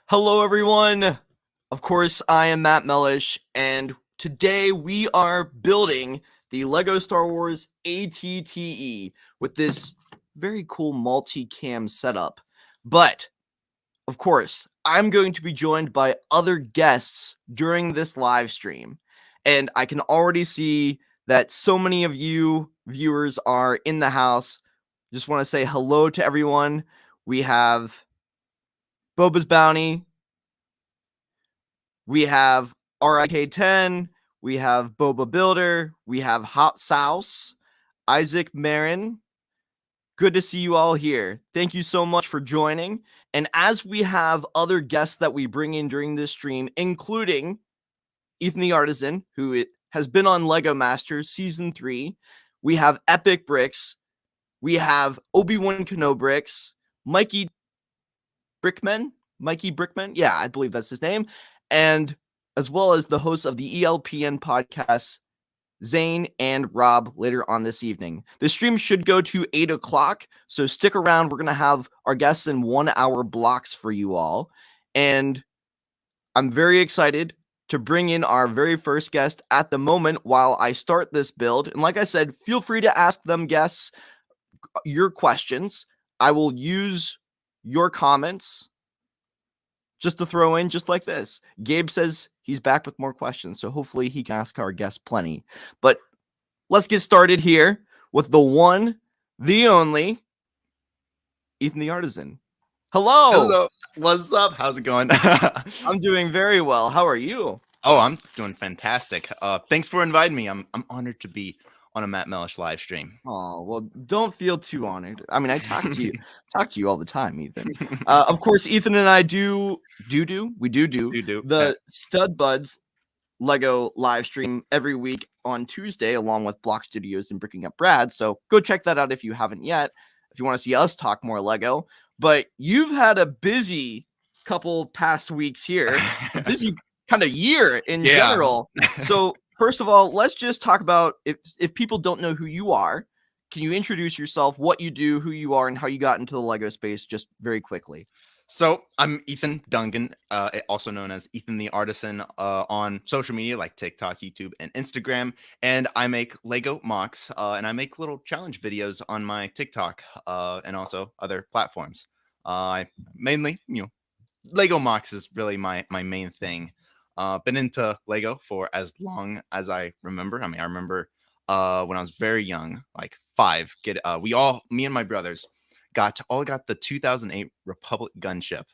Hello, everyone. Of course, I am Matt Mellish, and today we are building the Lego Star Wars ATTE with this very cool multi-cam setup. But, of course, I'm going to be joined by other guests during this live stream, and I can already see that so many of you viewers are in the house. Just want to say hello to everyone. We have Boba's Bounty. We have RIK10, we have Boba Builder, we have Hot Sauce, Isaac Marin. Good to see you all here. Thank you so much for joining. And as we have other guests that we bring in during this stream, including Ethan the Artisan, who has been on Lego Masters Season 3, we have Epic Bricks, we have Obi-Wan Kenobricks, Mikey Brickman, yeah, I believe that's his name, and as well as the hosts of the ELPN podcast, Zane and Rob, later on this evening. The stream should go to 8 o'clock, so stick around. We're going to have our guests in 1 hour blocks for you all, and I'm very excited to bring in our very first guest at the moment while I start this build. And like I said, feel free to ask them guests your questions. I will use your comments just to throw in, just like this. Gabe says he's back with more questions, so hopefully he can ask our guests plenty. But let's get started here with the one, the only, Ethan the Artisan. Hello. Hello. What's up? How's it going? I'm doing very well. How are you? Oh, I'm doing fantastic. Thanks for inviting me. I'm honored to be on a Matt Mellish live stream. Oh, well, don't feel too honored. I mean, I talk to you all the time, Ethan. Of course, Ethan and I do the Stud Buds Lego live stream every week on Tuesday, along with Block Studios and Bricking Up Brad. So go check that out if you haven't yet, if you want to see us talk more Lego. But you've had a busy couple past weeks here, a busy kind of year in general. So first of all, let's just talk about, if people don't know who you are, can you introduce yourself, what you do, who you are, and how you got into the Lego space just very quickly? So I'm Ethan Dungan, also known as Ethan the Artisan on social media like TikTok, YouTube, and Instagram. And I make Lego mocks and I make little challenge videos on my TikTok and also other platforms. I mainly, Lego mocks is really my main thing. Been into Lego for as long as I remember. I mean, I remember when I was very young, like 5. Me and my brothers got the 2008 Republic gunship.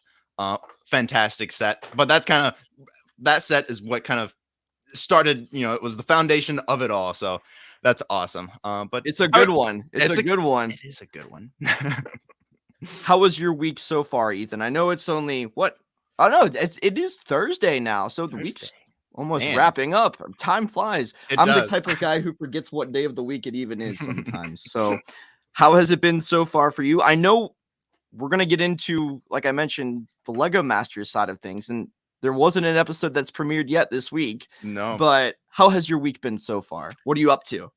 Fantastic set, but that set is what kind of started. It was the foundation of it all. So that's awesome. But it's a good one. It's a good one. It is a good one. How was your week so far, Ethan? I know it's only what? I don't know. It is Thursday now, so the week's almost wrapping up. Time flies. I'm the type of guy who forgets what day of the week it even is sometimes. So how has it been so far for you? I know we're going to get into, like I mentioned, the Lego Masters side of things, and there wasn't an episode that's premiered yet this week. No. But how has your week been so far? What are you up to?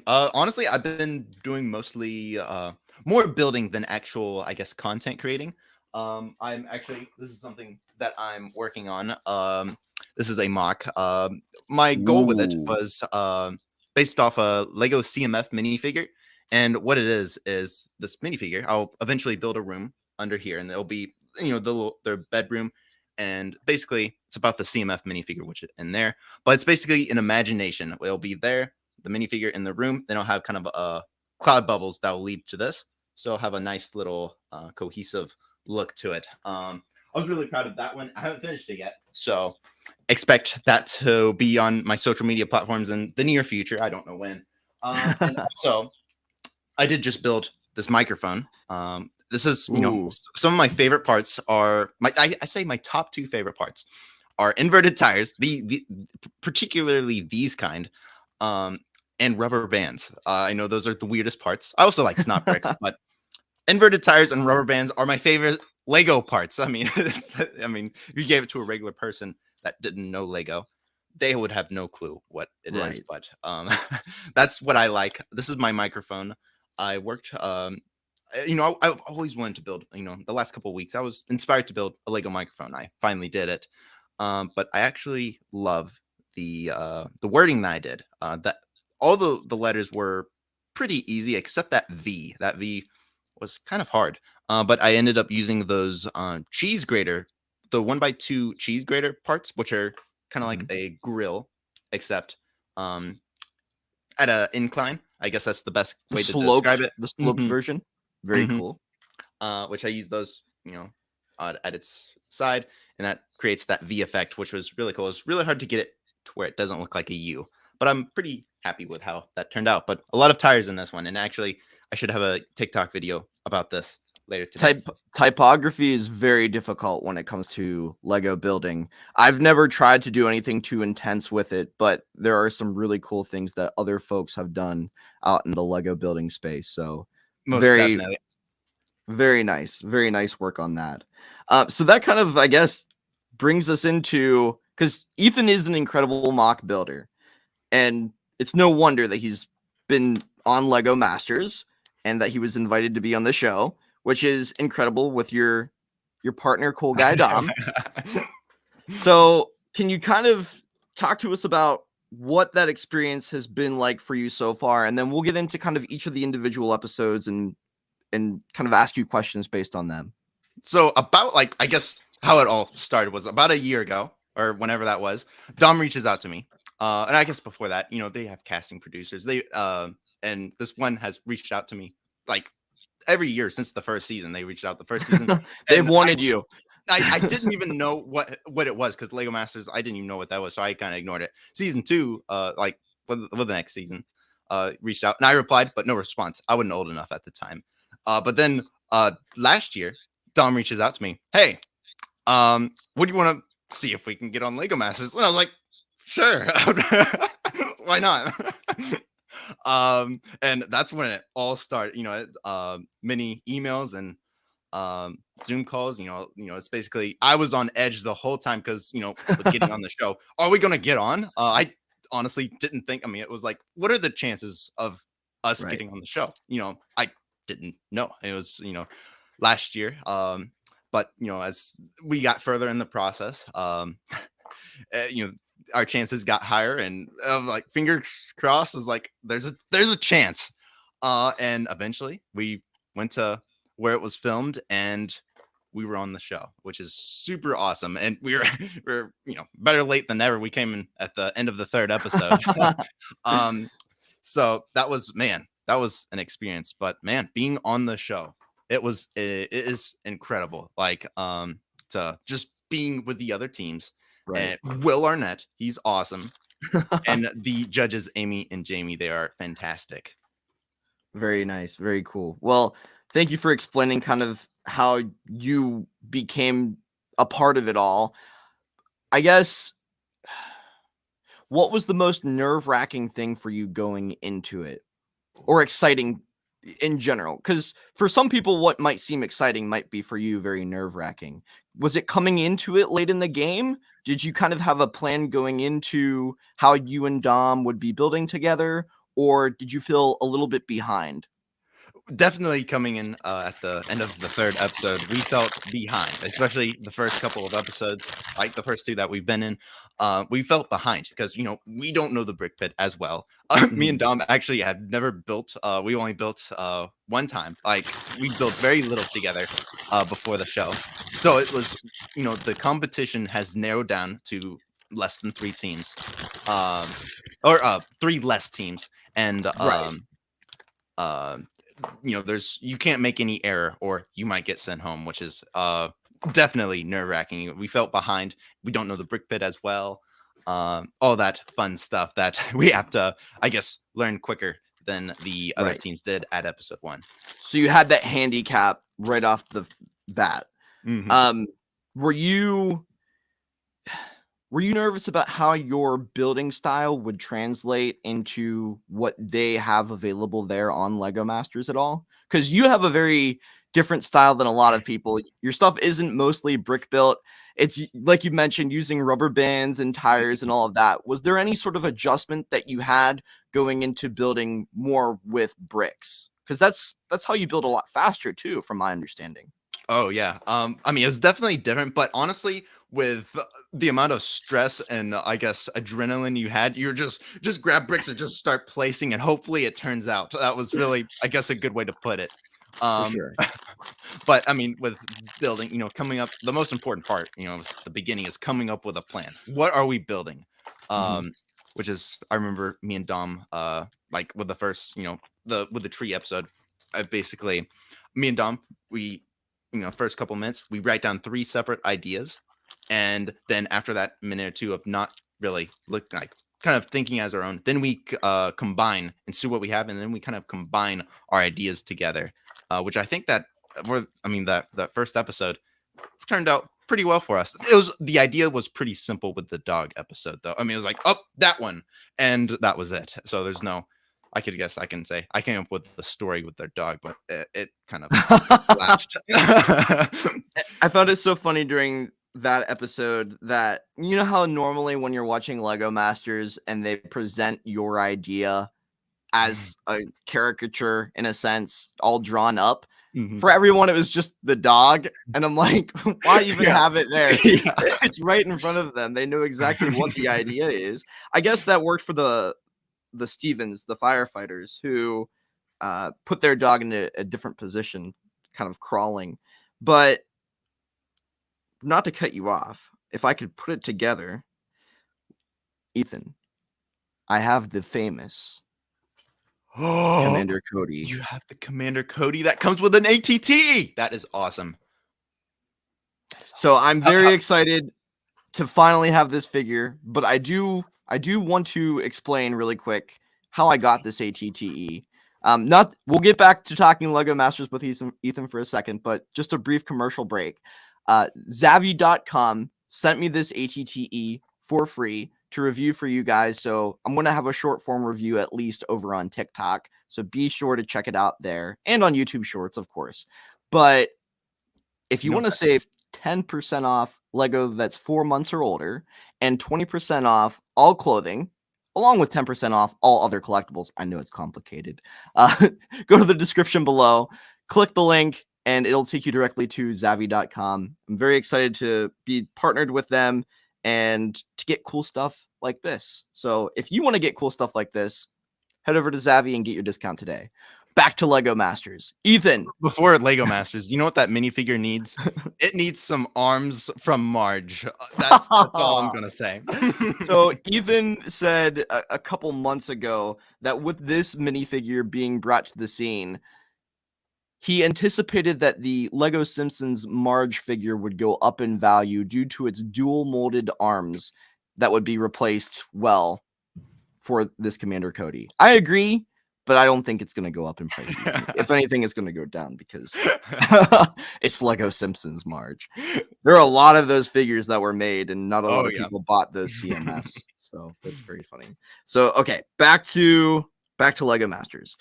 Honestly, I've been doing mostly more building than actual, I guess, content creating. This is something that I'm working on. This is a mock. My goal with it was based off a Lego CMF minifigure. And what it is this minifigure. I'll eventually build a room under here, and there'll be, their bedroom. And basically, it's about the CMF minifigure, which is in there. But it's basically an imagination. It'll be there, the minifigure in the room. Then I'll have kind of cloud bubbles that will lead to this. So I'll have a nice little cohesive look to it. I was really proud of that one. I haven't finished it yet. So expect that to be on my social media platforms in the near future. I don't know when. And also, I did just build this microphone. This is, some of my favorite parts are I say my top 2 favorite parts are inverted tires, particularly these kind, and rubber bands. I know those are the weirdest parts. I also like snot bricks, but inverted tires and rubber bands are my favorite Lego parts. I mean, if you gave it to a regular person that didn't know Lego, they would have no clue what it is. But that's what I like. This is my microphone. I worked I've always wanted to build. The last couple of weeks, I was inspired to build a Lego microphone. I finally did it. But I actually love the wording that I did. That all the letters were pretty easy, except that V. That V was kind of hard. But I ended up using those cheese grater, the 1x2 cheese grater parts, which are kind of like a grill, except at an incline. I guess that's the best way to describe it. The sloped version. Very cool. Which I use those, at its side, and that creates that V effect, which was really cool. It's really hard to get it to where it doesn't look like a U, but I'm pretty happy with how that turned out. But a lot of tires in this one, and actually, I should have a TikTok video about this later today. Typography is very difficult when it comes to Lego building. I've never tried to do anything too intense with it, but there are some really cool things that other folks have done out in the Lego building space. So Definitely. Very nice work on that. So that kind of, I guess, brings us into, because Ethan is an incredible mock builder, and it's no wonder that he's been on Lego Masters and that he was invited to be on the show, which is incredible with your partner, Cool Guy Dom. So can you kind of talk to us about what that experience has been like for you so far? And then we'll get into kind of each of the individual episodes and kind of ask you questions based on them. So about, like, I guess how it all started was about a year ago, or whenever that was. Dom reaches out to me. And I guess before that, they have casting producers. And this one has reached out to me like every year since the first season. They reached out the first season. They've wanted you. I didn't even know what it was, because Lego Masters, I didn't even know what that was, so I kind of ignored it. Season 2, like for the next season, reached out, and I replied, but no response. I wasn't old enough at the time. But then last year, Dom reaches out to me. Hey, what do you want to see if we can get on Lego Masters? And I was like, sure, why not? And that's when it all started. Many emails and Zoom calls. It's basically, I was on edge the whole time because with getting on the show, are we gonna get on? I honestly didn't think. I mean, it was like, what are the chances of us getting on the show? I didn't know. It was last year. But as we got further in the process, our chances got higher, and like, fingers crossed, was like, there's a chance. And eventually we went to where it was filmed, and we were on the show, which is super awesome. And we're better late than never. We came in at the end of the 3rd episode. So that was an experience. But man, being on the show, it is incredible. Like, to just being with the other teams. Right. And Will Arnett, he's awesome. And the judges, Amy and Jamie, they are fantastic. Very nice. Very cool. Well, thank you for explaining kind of how you became a part of it all. I guess, what was the most nerve-wracking thing for you going into it, or exciting in general? Because for some people, what might seem exciting might be for you very nerve-wracking. Was it coming into it late in the game? Did you kind of have a plan going into how you and Dom would be building together, or did you feel a little bit behind? Definitely coming in at the end of the 3rd episode, we felt behind, especially the first couple of episodes, like the first 2 that we've been in. We felt behind because we don't know the brick pit as well. Me and Dom actually had never built. We only built one time. Like, we built very little together before the show, so it was the competition has narrowed down to less than 3 teams, or 3 less teams, and you can't make any error or you might get sent home, which is definitely nerve-wracking. We felt behind. We don't know the brick pit as well. All that fun stuff that we have to, I guess, learn quicker than the other teams did at episode 1. So you had that handicap right off the bat. Were you nervous about how your building style would translate into what they have available there on Lego Masters at all? Because you have a very different style than a lot of people. Your stuff isn't mostly brick built. It's, like you mentioned, using rubber bands and tires and all of that. Was there any sort of adjustment that you had going into building more with bricks? because that's how you build a lot faster too, from my understanding. Oh yeah. I mean, it's definitely different, but honestly, with the amount of stress and I guess adrenaline you had, you're just grab bricks and just start placing, and hopefully it turns out. That was really, I guess, a good way to put it. For Um, sure. but I mean, with building, coming up, the most important part, is the beginning is coming up with a plan. What are we building? Mhm. Which is, I remember me and Dom, like with the first, with the tree episode, I basically, me and Dom, we, first couple minutes, we write down 3 separate ideas, and then after that minute or two of not really look like kind of thinking as our own, then we combine and see what we have, and then we kind of combine our ideas together, which I think that that first episode turned out pretty well for us. The idea was pretty simple with the dog episode, though. I mean, it was like, oh, that one, and that was it. So there's no, I could guess I can say I came up with the story with their dog, but it kind of latched. I found it so funny during that episode that you know how normally when you're watching Lego Masters and they present your idea as a caricature in a sense, all drawn up. Mhm. For everyone, it was just the dog, and I'm like, why even Yeah. have it there? Yeah. It's right in front of them. They know exactly what the idea is. I guess that worked for the Stevens, the firefighters, who put their dog in a different position, kind of crawling. But not to cut you off, if I could put it together, Ethan, I have the famous Oh, Commander Cody. you have the Commander Cody that comes with an ATT. That is awesome. So I'm very how- excited to finally have this figure, but I do want to explain really quick how I got this ATTE. Not we'll get back to talking Lego Masters with Ethan for a second, but just a brief commercial break. Zavvy.com sent me this ATTE for free to review for you guys. So I'm going to have a short form review at least over on TikTok. So be sure to check it out there and on YouTube Shorts, of course. But if you No, want to save 10% off Lego that's 4 months or older and 20% off all clothing, along with 10% off all other collectibles, I know it's complicated. Go to the description below, click the link, and it'll take you directly to Zavvy.com. I'm very excited to be partnered with them and to get cool stuff like this. So if you want to get cool stuff like this, head over to Zavvy and get your discount today. Back to Lego Masters. Ethan. before Lego Masters, you know what that minifigure needs? It needs some arms from Marge. That's all I'm gonna say. So Ethan said a couple months ago that with this minifigure being brought to the scene, he anticipated that the Lego Simpsons Marge figure would go up in value due to its dual molded arms that would be replaced well for this Commander Cody. I agree, but I don't think it's going to go up in price. If anything, it's going to go down because it's Lego Simpsons Marge. There are a lot of those figures that were made, and not a lot of people bought those CMFs. So that's very funny. So okay, back to Lego Masters.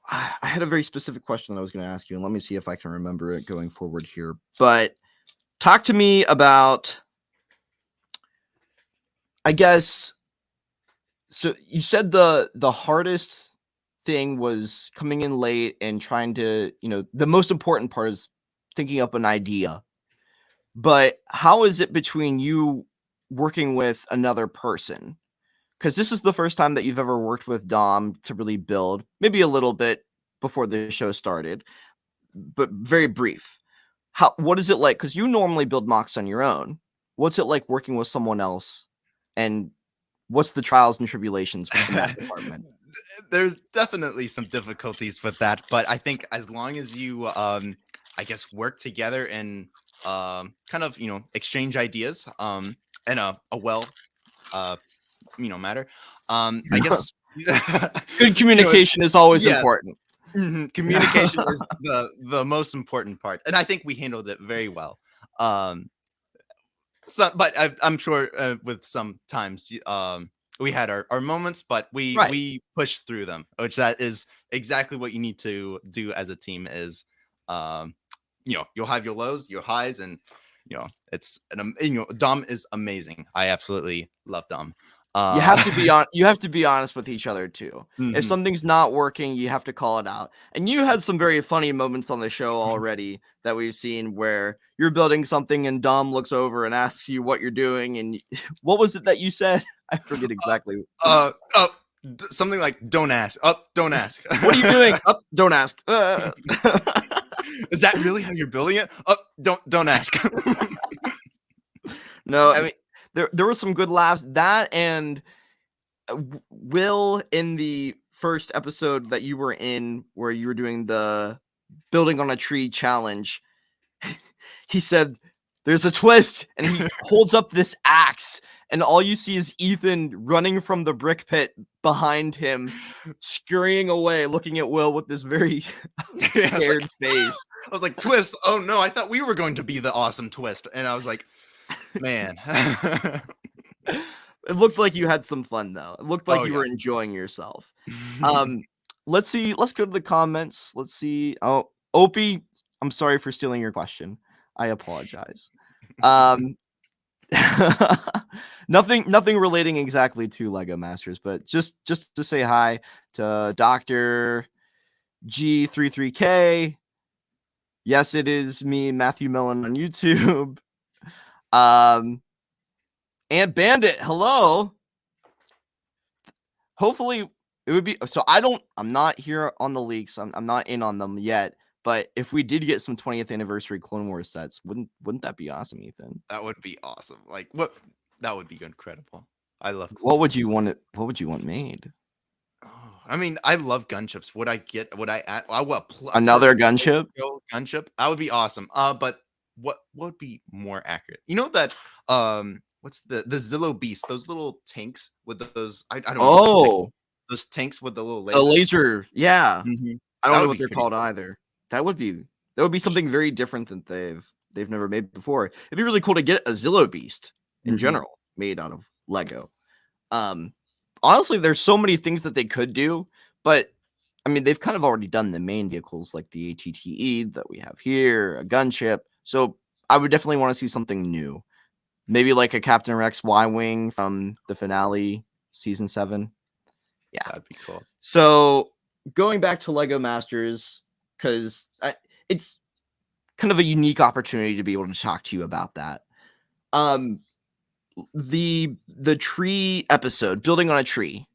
I had a very specific question that I was going to ask you, and let me see if I can remember it going forward here. But talk to me about, I guess. So you said the hardest thing was coming in late and trying to, the most important part is thinking up an idea. But how is it between you working with another person? Because this is the first time that you've ever worked with Dom to really build, maybe a little bit before the show started, but very brief. What is it like? Because you normally build mocks on your own. What's it like working with someone else? And what's the trials and tribulations within that department? There's definitely some difficulties with that, but I think as long as you, I guess, work together and kind of, exchange ideas in a well, matter. I guess Good communication is always yeah. important. Communication is the most important part, and I think we handled it very well. But I'm sure with some times we had our moments, but we pushed through them, which that is exactly what you need to do as a team. Is you'll have your lows, your highs, and it's Dom is amazing. I absolutely love Dom. You have to be on. You have to be honest with each other too. If Mhm. something's not working, you have to call it out. And you had some very funny moments on the show already that we've seen where you're building something and Dom looks over and asks you what you're doing. And what was it that you said? I forget exactly. Something like "Don't ask." Don't ask. What are you doing? Up, don't ask. Is that really how you're building it? Don't ask. No, I mean there were some good laughs. That and Will in the first episode that you were in, where you were doing the building on a tree challenge, he said, "There's a twist," and he holds up this axe, and all you see is Ethan running from the brick pit behind him, scurrying away, looking at Will with this very scared face. I was like, twist. Oh no, I thought we were going to be the awesome twist. And I was like, man. It looked like you had some fun though. It looked like Oh, you yeah. were enjoying yourself. Let's see. Let's go to the comments. Let's see. Oh, Opie, I'm sorry for stealing your question. I apologize. Nothing relating exactly to Lego Masters, but just to say hi to Dr. G33K. Yes, it is me, Matthew Millen on YouTube. And Bandit, hello. Hopefully it would be so. I'm not here on the leaks. I'm not in on them yet. But if we did get some 20th anniversary Clone Wars sets, wouldn't that be awesome, Ethan? That would be awesome. Like what? That would be incredible. I love. What would you want it? What would you want made? Oh, I mean, I love gunchips. Would I get? Would I add? I will Another gunship? gunship. That would be awesome. But what would be more accurate? You know that what's the Zillow Beast? Those little tanks with those. I don't know. Oh, Those tanks with the little the lasers. laser. Yeah, Mhm. I That don't know would what be they're pretty called cool. either. That would be something very different that they've never made before. It'd be really cool to get a Zillow Beast in Mhm. general made out of Lego. Um, Honestly, there's so many things that they could do, but I mean, they've kind of already done the main vehicles like the ATTE that we have here, a gunship. So I would definitely want to see something new. Maybe like a Captain Rex Y-wing from the finale, season 7. Yeah. That'd be cool. So going back to Lego Masters, because it's kind of a unique opportunity to be able to talk to you about that. The tree episode, building on a tree.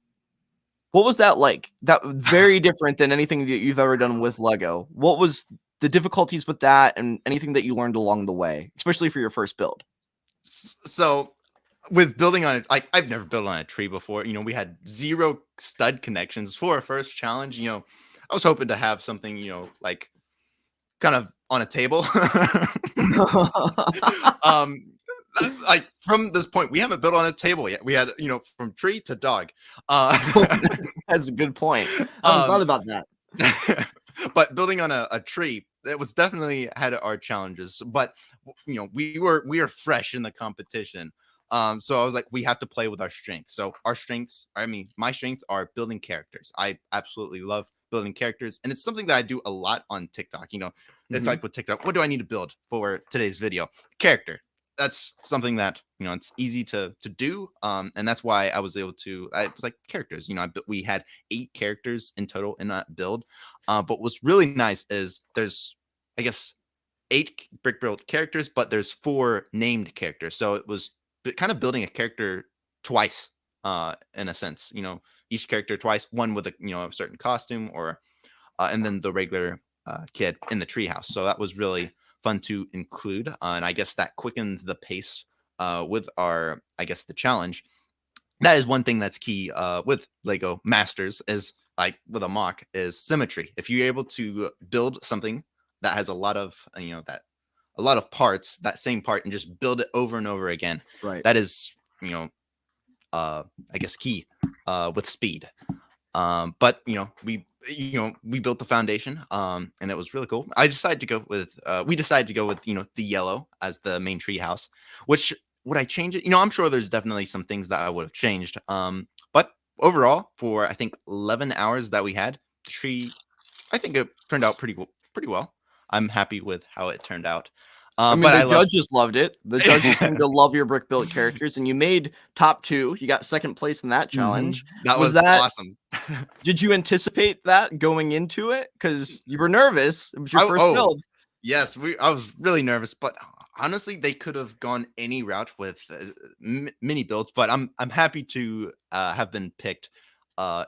What was that like? That very different than anything that you've ever done with Lego. What was the difficulties with that and anything that you learned along the way, especially for your first build? So with building on it, like I've never built on a tree before. You know, we had 0 stud connections for our first challenge. You know, I was hoping to have something, you know, like kind of on a table. um like from this point, we haven't built on a table yet. We had, you know, from tree to dog. That's a good point. I haven't thought um about that. but building on a tree, that was definitely had our challenges. But you know, we are fresh in the competition. So I was like, we have to play with our strengths. So our strengths, I mean, my strengths are building characters. I absolutely love building characters, and it's something that I do a lot on TikTok. You know, it's Mhm. like with TikTok, what do I need to build for today's video? Character. That's something that, you know, it's easy to do, and that's why I was able to. I was like characters. You know, we had 8 characters in total in that build. But what's really nice is there's, I guess, 8 brick built characters, but there's 4 named characters. So it was kind of building a character twice, in a sense. You know, each character twice, one with a, you know, a certain costume, or and then the regular kid in the treehouse. So that was really fun to include, and I guess that quickened the pace with our, I guess, the challenge. That is one thing that's key with Lego Masters, is like with a mock, is symmetry. If you're able to build something that has a lot of, you know, that a lot of parts, that same part, and just build it over and over again, Right. that is, you know, I guess key with speed. But you know, we built the foundation, and it was really cool. I decided to go with we decided to go with, you know, the yellow as the main tree house. Which, would I change it? You know, I'm sure there's definitely some things that I would have changed. But overall, for I think 11 hours that we had, the tree, I think it turned out pretty well. I'm happy with how it turned out. I mean, But the I love. judges loved it. The judges seemed to love your brick built characters, and you made top 2. You got second place in that challenge. That Was was that awesome. Did you anticipate that going into it? Because you were nervous. It was your first Oh, build. yes, I was really nervous, but honestly, they could have gone any route with mini builds. But I'm happy to have been picked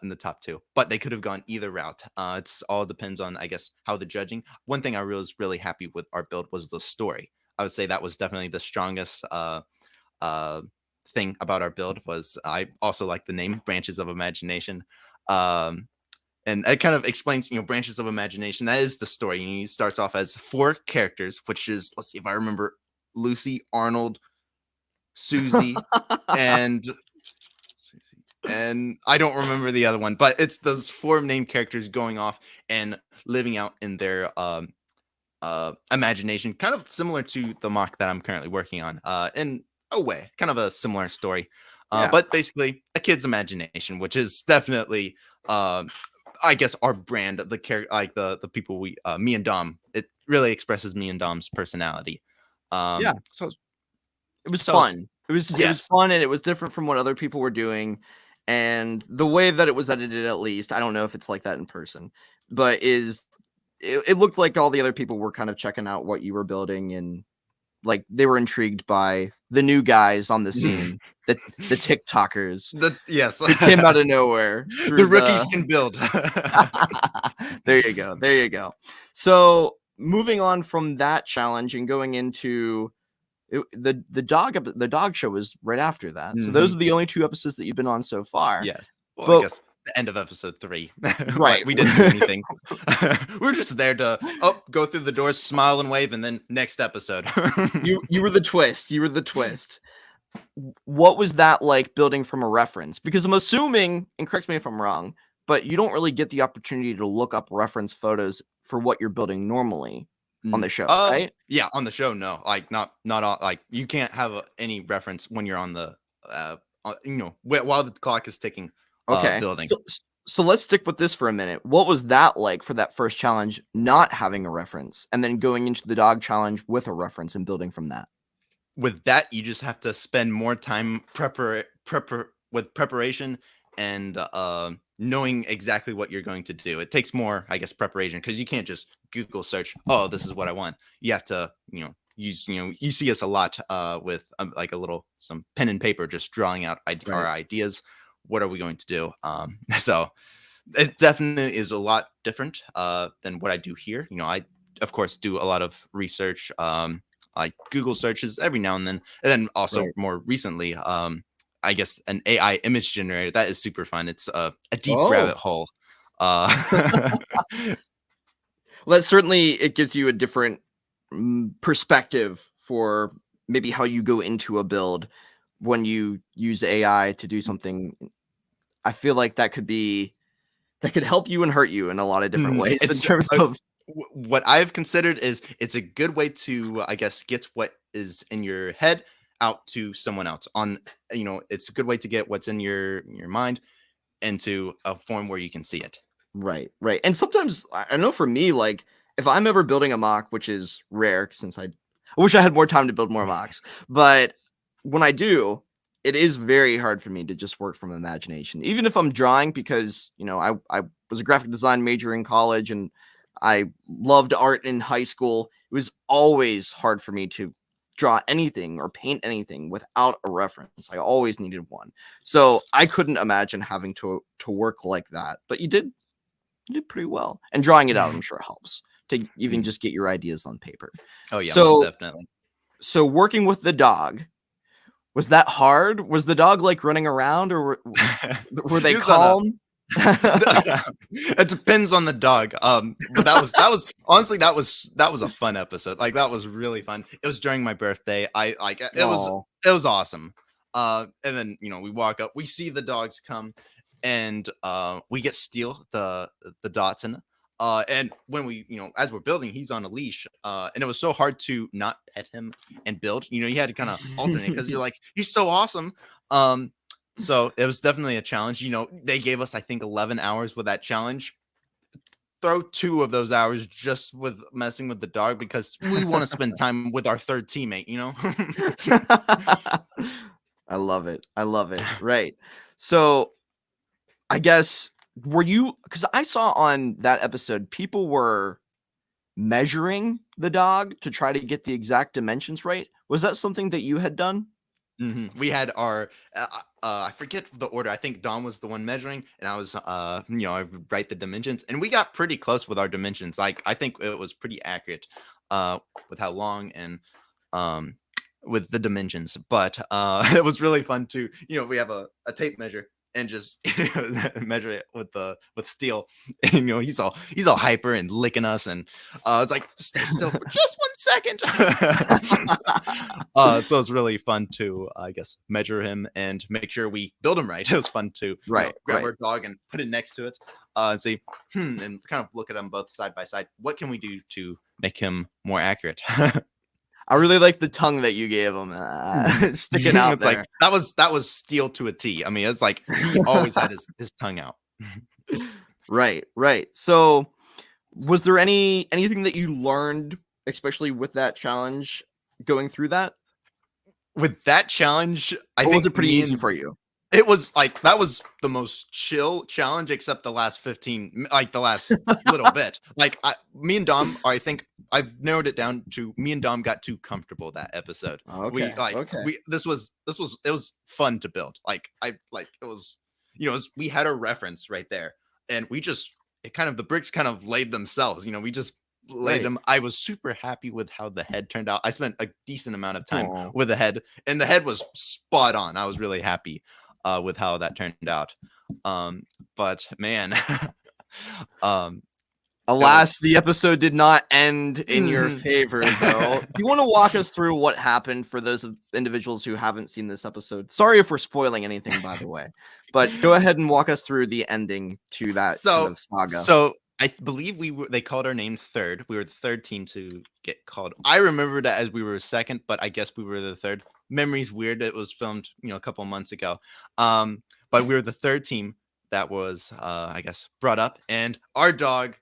in the top 2. But they could have gone either route. It's all depends on, I guess, how the judging. One thing I was really happy with our build was the story. I would say that was definitely the strongest uh, thing about our build. Was I also like the name Branches of Imagination. Um, and it kind of explains, Branches of Imagination. That is the story. He starts off as 4 characters, which is, let's see if I remember, Lucy, Arnold, Susie, and I don't remember the other one, but it's those 4 named characters going off and living out in their imagination, kind of similar to the mock that I'm currently working on. In a way, kind of a similar story, Yeah. but basically a kid's imagination, which is definitely I guess our brand, the character, like the people me and Dom, it really expresses me and Dom's personality. Yeah. So It was so fun. It was yes. fun, and it was different from what other people were doing. And the way that it was edited, at least, I don't know if it's like that in person, but it looked like all the other people were kind of checking out what you were building, and like they were intrigued by the new guys on the scene, the TikTokers. Yes, They came out of nowhere. The rookies can build. There you go. There you go. So moving on from that challenge and going into the dog show was right after that. So those are the only 2 episodes that you've been on so far. Yes. Well, But I guess the end of episode 3. But right. we didn't do anything. We were just there to go through the doors, smile and wave, and then next episode. you were the twist. You were the twist. What was that like building from a reference? Because I'm assuming, and correct me if I'm wrong, but you don't really get the opportunity to look up reference photos for what you're building normally on the show, right? Yeah, on the show, no. Like not all, like you can't have any reference when you're on the while the clock is ticking. Okay. Building. So let's stick with this for a minute. What was that like for that first challenge, not having a reference, and then going into the dog challenge with a reference and building from that? With that, you just have to spend more time with preparation and knowing exactly what you're going to do. It takes more, I guess, preparation, because you can't just Google search, oh, this is what I want. You have to, use, you see us a lot with like some pen and paper, just drawing out our ideas. What are we going to do? So it definitely is a lot different than what I do here. I, of course, do a lot of research, like Google searches every now and then also more recently, I guess an AI image generator. That is super fun. It's a deep rabbit hole. Well, that certainly, it gives you a different perspective for maybe how you go into a build when you use AI to do something. I feel like that could help you and hurt you in a lot of different ways in terms of what I've considered is it's a good way to, I guess, get what is in your head out to someone else. It's a good way to get what's in your mind into a form where you can see it. Right. And sometimes I know for me, like if I'm ever building a mock, which is rare since I wish I had more time to build more mocks, but when I do, it is very hard for me to just work from imagination, even if I'm drawing, because, I was a graphic design major in college and I loved art in high school. It was always hard for me to draw anything or paint anything without a reference. I always needed one. So I couldn't imagine having to work like that, but you did pretty well. And drawing it out, I'm sure, helps to even just get your ideas on paper. Oh yeah, most definitely. So working with the dog, was that hard? Was the dog like running around, or were they calm? It depends on the dog. But that was honestly that was a fun episode. Like that was really fun. It was during my birthday. It was awesome. And then we walk up, we see the dogs come, and we get Steel, the Dotson. And when we, as we're building, he's on a leash. And it was so hard to not pet him and build. You had to kind of alternate because you're like, he's so awesome. So it was definitely a challenge. They gave us, I think, 11 hours with that challenge. throw 2 of those hours just with messing with the dog because we want to spend time with our third teammate, you know? I love it. I love it. Right. So I guess were you because I saw on that episode people were measuring the dog to try to get the exact dimensions right. Was that something that you had done? We had our I forget the order. I think Dom was the one measuring, and I was I would write the dimensions, and we got pretty close with our dimensions. Like I think it was pretty accurate with how long and um with the dimensions. But it was really fun to we have a tape measure and just measure it with steel. And he's all hyper and licking us, and it's like stay still for just 1 second. So it's really fun to I guess measure him and make sure we build him right. It was fun to grab our dog and put it next to it and see and kind of look at them both side by side. What can we do to make him more accurate? I really like the tongue that you gave him sticking out there. Like that was steel to a T. I mean, it's like he always had his tongue out. Right. So was there anything that you learned, especially with that challenge, going through that? With that challenge, I think was it pretty easy for you? It was like that was the most chill challenge, except the last 15, like the last little bit. Like me and Dom, I think I've narrowed it down to me and Dom got too comfortable that episode. Okay. This was fun to build. It was we had a reference right there, and the bricks kind of laid themselves. We just laid them. I was super happy with how the head turned out. I spent a decent amount of time with the head, and the head was spot on. I was really happy with how that turned out. But man, alas, the episode did not end in your favor, though. Do you want to walk us through what happened for those individuals who haven't seen this episode? Sorry if we're spoiling anything, by the way, but go ahead and walk us through the ending to that kind of saga. So I believe they called our name third. We were the third team to get called. I remember that as we were second, but I guess we were the third. Memory's weird. It was filmed, a couple months ago. But we were the third team that was, I guess, brought up, and our dog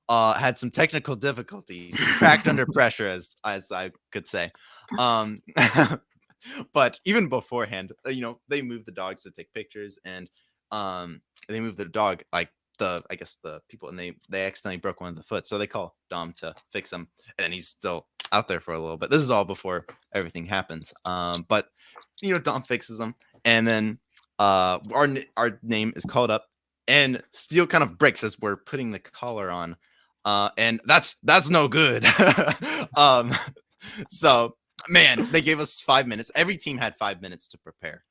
had some technical difficulties. He cracked under pressure, as I could say. But even beforehand, they moved the dogs to take pictures, and they moved the dog like the people, and they accidentally broke one of the foot, so they call Dom to fix him, and he's still out there for a little bit. This is all before everything happens. But Dom fixes them, and then our name is called up, and Steel kind of breaks as we're putting the collar on, and that's no good. So man, they gave us 5 minutes. Every team had 5 minutes to prepare.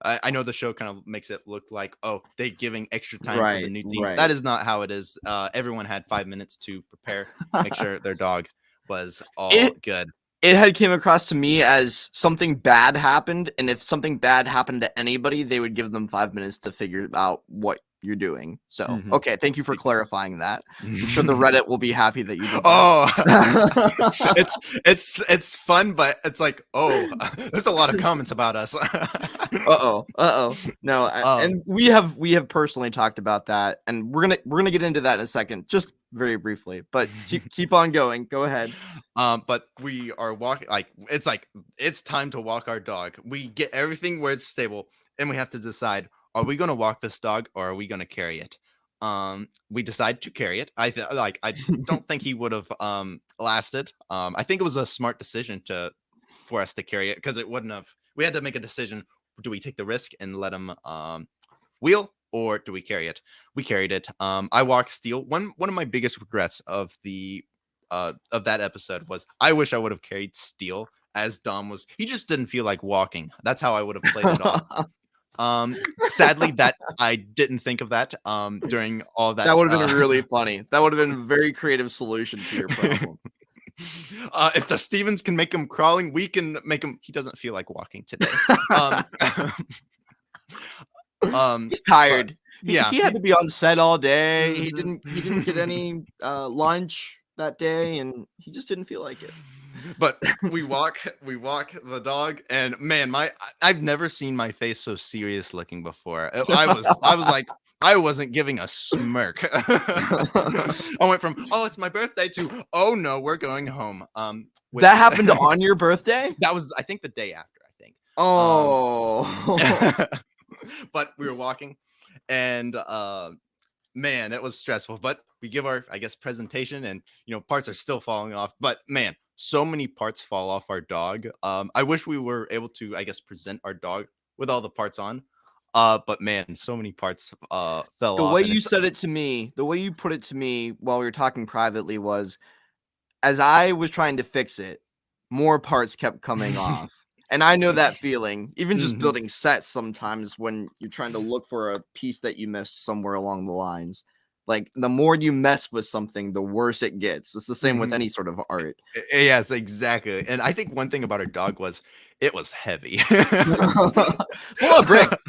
I know the show kind of makes it look like, they're giving extra time for the new team. Right. That is not how it is. Everyone had 5 minutes to prepare, make sure their dog was all good. It had came across to me as something bad happened, and if something bad happened to anybody, they would give them 5 minutes to figure out what you're doing. So, okay, thank you for clarifying that. I'm sure the Reddit will be happy that you did that. It's fun, but it's like, there's a lot of comments about us. No, and we have personally talked about that, and we're gonna get into that in a second, just very briefly. But keep on going. Go ahead. But we are walking. It's time to walk our dog. We get everything where it's stable, and we have to decide: are we going to walk this dog, or are we going to carry it? We decide to carry it. I don't think he would have lasted. I think it was a smart decision for us to carry it, because it wouldn't have. We had to make a decision: do we take the risk and let him wheel, or do we carry it? We carried it. I walked Steel. One of my biggest regrets of that episode was I wish I would have carried Steel, as Dom was. He just didn't feel like walking. That's how I would have played it off. Sadly, that I didn't think of that during all that. That would have been really funny. That would have been a very creative solution to your problem. If the Stevens can make him crawling, we can make him. He doesn't feel like walking today. He's tired. Yeah, he had to be on set all day. He didn't get any lunch that day, and he just didn't feel like it. But we walk the dog, and man, I've never seen my face so serious looking before. I was like, I wasn't giving a smirk. I went from, oh, it's my birthday to, oh no, we're going home. Which That happened on your birthday? that was, I think, the day after, I think. Oh. But we were walking, and man, it was stressful. But we give our, I guess, presentation, and parts are still falling off. But man, so many parts fall off our dog. I wish we were able to, I guess, present our dog with all the parts on. But man, so many parts fell The off. way And you said it to me, the way you put it to me while we were talking privately was, as I was trying to fix it, more parts kept coming off. And I know that feeling, even just Mhm. building sets sometimes when you're trying to look for a piece that you missed somewhere along the lines. Like, the more you mess with something, the worse it gets. It's the same with Mhm. any sort of art. Yes, exactly. And I think one thing about our dog was it was heavy. It's a lot of bricks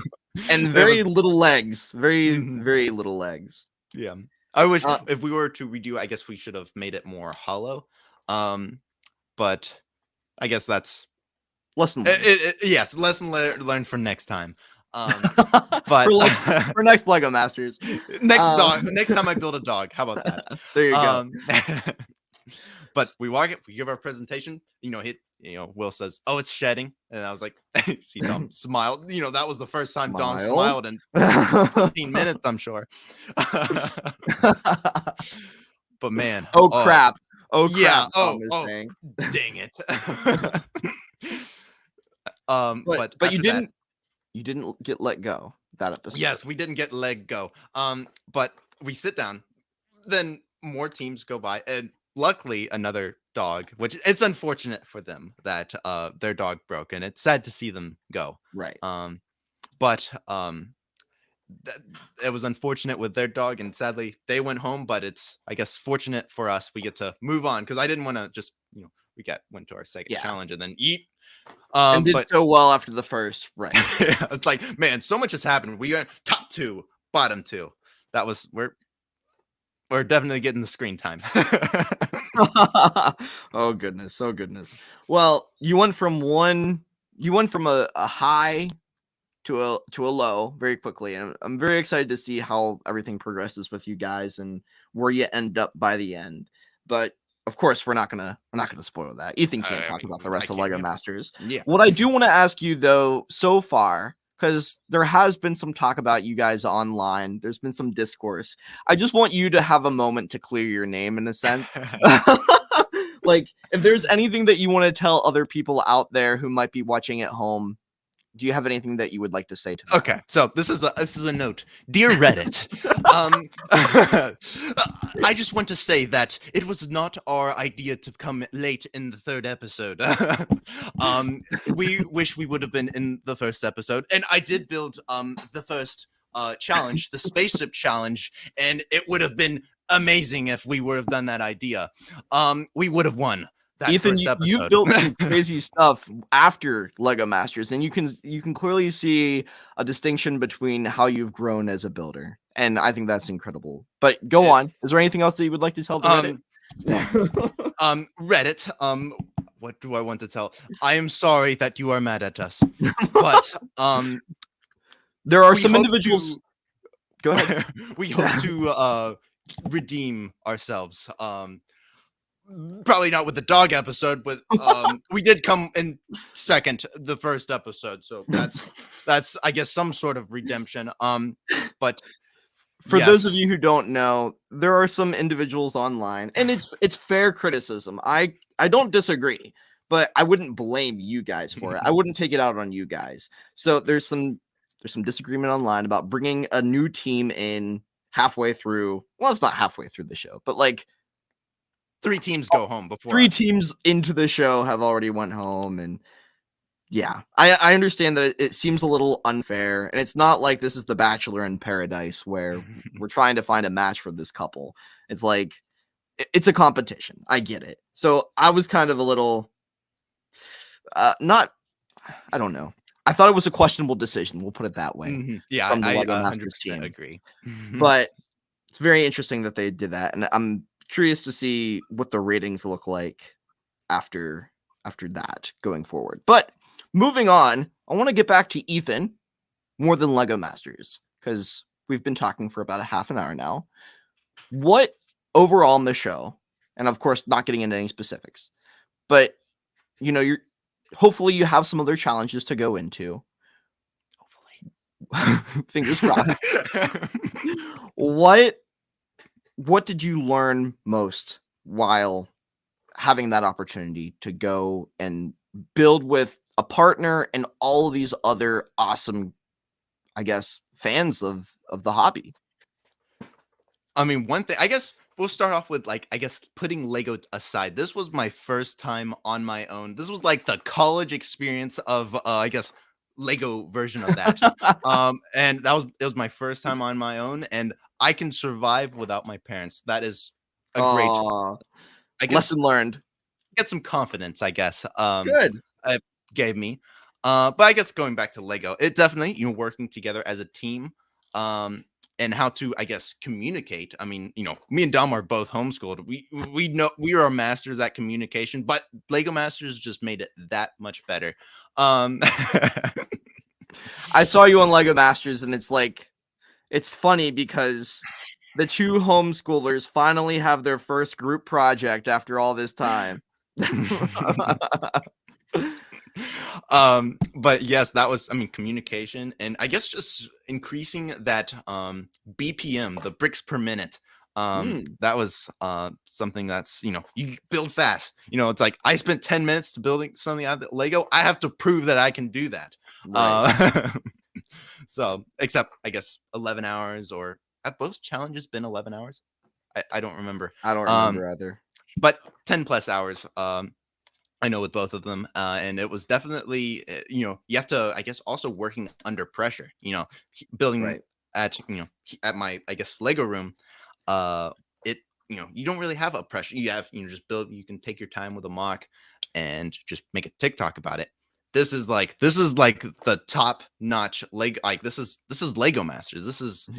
and It very was, little legs. Very, mhm, very little legs. yeah. I wish Uh, if we were to redo, I guess we should have made it more hollow. But I guess that's Lesson learned. yes, lesson learned for next time. for But next Lego Masters. next time I build a dog, how about that? There you go. But we walk it, we give our presentation, Will says, "Oh, it's shedding." And I was like, see Dom smiled. That was the first time Dom Smile. smiled in 15 minutes, I'm sure. But man, Oh crap. Oh yeah, crap, Tom is saying. dang it. But But you after that, didn't get let go that episode. yes, we didn't get let go. But we sit down, then more teams go by, and luckily another dog, which it's unfortunate for them that their dog broke, and it's sad to see them go. Right. But it was unfortunate with their dog, and sadly they went home. But it's, I guess, fortunate for us. We get to move on, because I didn't want to just, went to our second Yeah. challenge and then eat. And did But so well after the first, right? it's like, man, so much has happened. We went top 2, bottom 2. That was, we're definitely getting the screen time. Oh goodness, oh goodness. Well, you went from a high to a low very quickly, and I'm very excited to see how everything progresses with you guys and where you end up by the end. But of course, we're not gonna spoil that. Ethan can't I talk mean, about the I rest of can't, Lego yeah. Masters. Yeah. What I do want to ask you though, so far, because there has been some talk about you guys online, there's been some discourse. I just want you to have a moment to clear your name in a sense. Like, if there's anything that you want to tell other people out there who might be watching at home, do you have anything that you would like to say to them? Okay, so this is a note, dear Reddit. I just want to say that it was not our idea to come late in the 3rd episode. We wish we would have been in the 1st episode, and I did build the first challenge, the spaceship challenge, and it would have been amazing if we would have done that idea. We would have won. Ethan, first episode. you built some crazy stuff after Lego Masters, and you can clearly see a distinction between how you've grown as a builder, and I think that's incredible. But go on. Is there anything else that you would like to tell the Reddit? Reddit. What do I want to tell? I am sorry that you are mad at us, but there are we some hope individuals. Go ahead. We hope to redeem ourselves. Probably not with the dog episode, but we did come in second the first episode, so that's I guess some sort of redemption. But for yes. those of you who don't know, there are some individuals online, and it's fair criticism. I don't disagree, but I wouldn't blame you guys for it. I wouldn't take it out on you guys. So there's some disagreement online about bringing a new team in halfway through. Well, it's not halfway through the show, but like 3 teams go home before 3 us. teams into the show have already went home, and yeah, I understand that it seems a little unfair, and it's not like this is The Bachelor in Paradise where we're trying to find a match for this couple. It's like it's a competition. I get it. So I was kind of a little not, I don't know. I thought it was a questionable decision. We'll put it that way. Yeah, from the I Lego 100% Masters team. agree. But it's very interesting that they did that, and I'm curious to see what the ratings look like after that going forward. But moving on, I want to get back to Ethan more than Lego Masters, because we've been talking for about a half an hour now. What overall in the show, and of course, not getting into any specifics, but you're hopefully you have some other challenges to go into. Hopefully, fingers crossed. What did you learn most while having that opportunity to go and build with a partner and all of these other awesome, I guess, fans of the hobby? I mean, one thing, I guess we'll start off with putting Lego aside. This was my first time on my own. This was like the college experience of Lego version of that. And it was my first time on my own, and I can survive without my parents. That is a great, I guess, lesson learned. Get some confidence, I guess. Good. It gave me. But I guess going back to Lego, it definitely, working together as a team. And how to, I guess, communicate. I mean, me and Dom are both homeschooled. We know we are masters at communication, but Lego Masters just made it that much better. I saw you on Lego Masters, and it's funny because the two homeschoolers finally have their first group project after all this time. But yes, that was, communication, and I guess just increasing that BPM, the bricks per minute. That was something that's, you build fast. It's like I spent 10 minutes to building something out of Lego. I have to prove that I can do that. Right. So, except I guess 11 hours, or have both challenges been 11 hours? I don't remember. I don't remember either. But 10 plus hours. I know with both of them, and it was definitely, you have to, I guess, also working under pressure, building right. at my, I guess, Lego room, you don't really have a pressure. You have, just build, you can take your time with a mock and just make a TikTok about it. This is like the top notch Lego, this is Lego Masters. This is,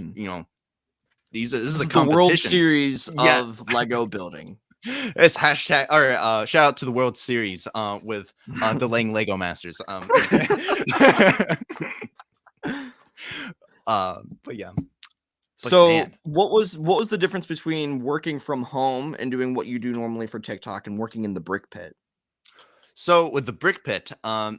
this is a competition. The World Series of Lego building. It's hashtag or shout out to the World Series with delaying Lego Masters. But yeah. So man, what was the difference between working from home and doing what you do normally for TikTok and working in the brick pit? So with the brick pit, I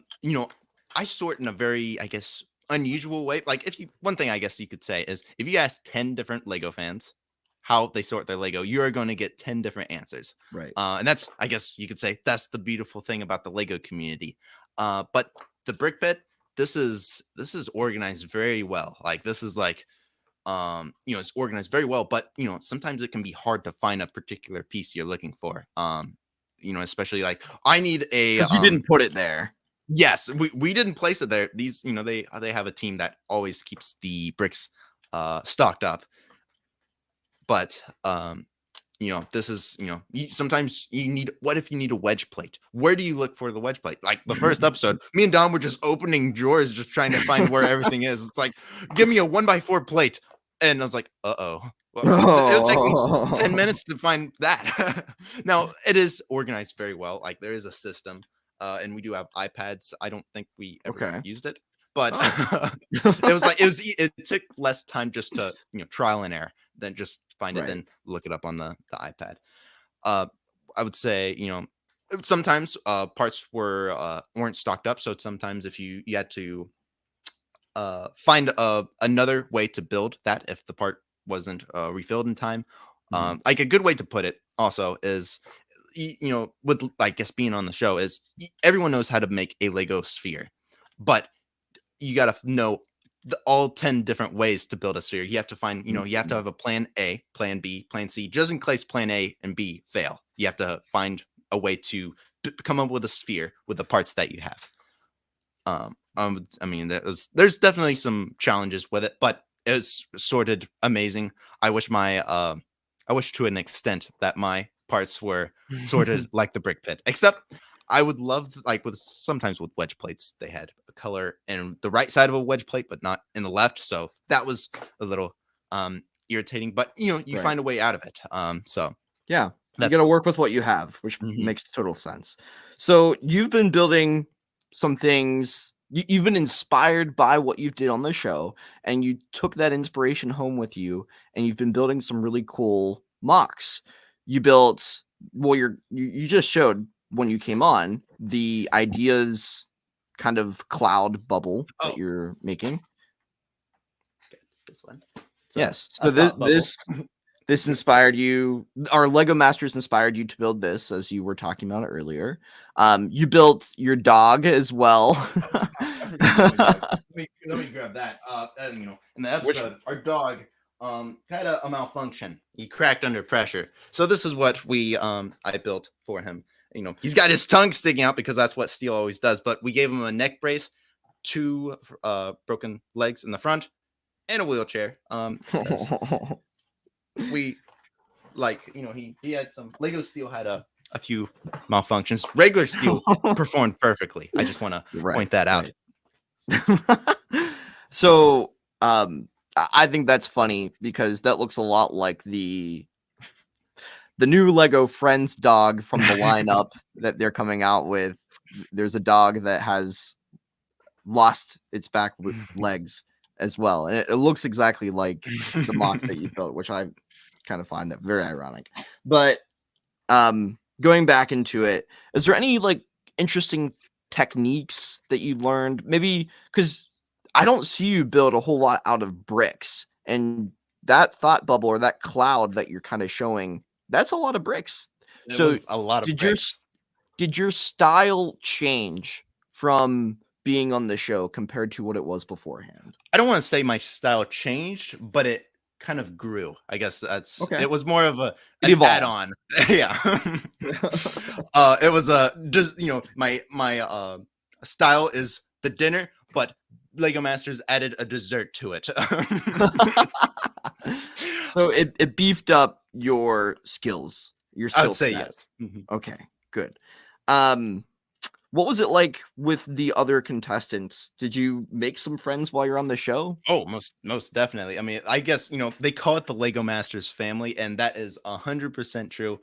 sort in a very, I guess, unusual way. Like one thing I guess you could say is if you ask 10 different Lego fans how they sort their Lego, you are going to get 10 different answers. Right. And that's, I guess you could say, that's the beautiful thing about the Lego community. But the brick pit, this is organized very well. Like this is like, it's organized very well, but sometimes it can be hard to find a particular piece you're looking for. Especially like I need a, because you didn't put it there. Yes, we didn't place it there. These, they have a team that always keeps the bricks stocked up. But this is, sometimes you need, what if you need a wedge plate? Where do you look for the wedge plate? Like the first episode, me and Dom were just opening drawers, just trying to find where everything is. It's like, give me a 1x4 plate. And I was like, well, it'll take me 10 minutes to find that. Now, it is organized very well. Like there is a system, and we do have iPads. I don't think we ever used it, but it took less time just to, trial and error than just find it and look it up on the iPad. I would say, sometimes parts weren't stocked up. So sometimes if you had to find another way to build that if the part wasn't refilled in time. Like a good way to put it also is, with I guess being on the show is everyone knows how to make a Lego sphere, but you got to know all 10 different ways to build a sphere. You have to find, you have to have a plan A, plan B, plan C, just in case plan A and B fail. You have to find a way to come up with a sphere with the parts that you have. I mean, there's definitely some challenges with it, but it's sorted amazing. I wish to an extent that my parts were sorted like the brick pit, except I would love, like sometimes with wedge plates, they had a color in the right side of a wedge plate, but not in the left. So that was a little irritating, but you find a way out of it. So yeah, you got to work with what you have, which makes total sense. So you've been building some things you've been inspired by what you did on the show, and you took that inspiration home with you, and you've been building some really cool mocks. You built, well, you just showed when you came on the ideas kind of cloud bubble that Oh, you're making. this one. Yes. A So thought bubble. this inspired you. Our Lego Masters inspired you to build this, as you were talking about earlier. You built your dog as well. I forgot my dog. Let me grab that. And in the Which episode, our dog had a malfunction. He cracked under pressure. So this is what I built for him. He's got his tongue sticking out because that's what Steel always does. But we gave him a neck brace, 2 broken legs in the front, and a wheelchair. We he had some Lego Steel had a few malfunctions. Regular Steel performed perfectly. I just want to point that out. So I think that's funny because that looks a lot like the new Lego Friends dog from the lineup that they're coming out with. There's a dog that has lost its back legs as well, and it looks exactly like the mock that you built, which I kind of find it very ironic. But going back into it, is there any like interesting techniques that you learned? Maybe because I don't see you build a whole lot out of bricks, and that thought bubble or that cloud that you're kind of showing, that's a lot of bricks. So a lot of did your style change from being on the show compared to what it was beforehand? I don't want to say my style changed, but it kind of grew. I guess that's okay. It was more of an add-on. Yeah. It was just my style is the dinner, but Lego Masters added a dessert to it. So it beefed up your skills. I would say yes. Okay, good. What was it like with the other contestants? Did you make some friends while you're on the show? Oh, most definitely. I mean, I guess they call it the Lego Masters family, and that is 100% true.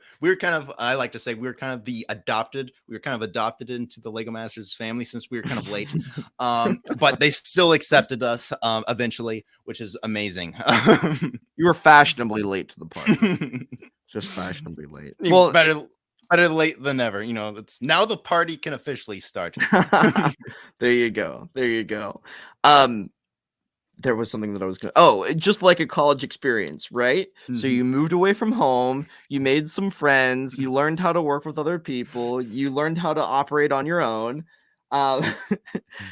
I like to say, we were kind of adopted into the Lego Masters family since we were kind of late. But they still accepted us eventually, which is amazing. You were fashionably late to the party. Just fashionably late. Well, better late than never. It's now the party can officially start. There you go. There was something that I was gonna. Oh, just like a college experience, right? So you moved away from home, you made some friends, you learned how to work with other people, you learned how to operate on your own. Were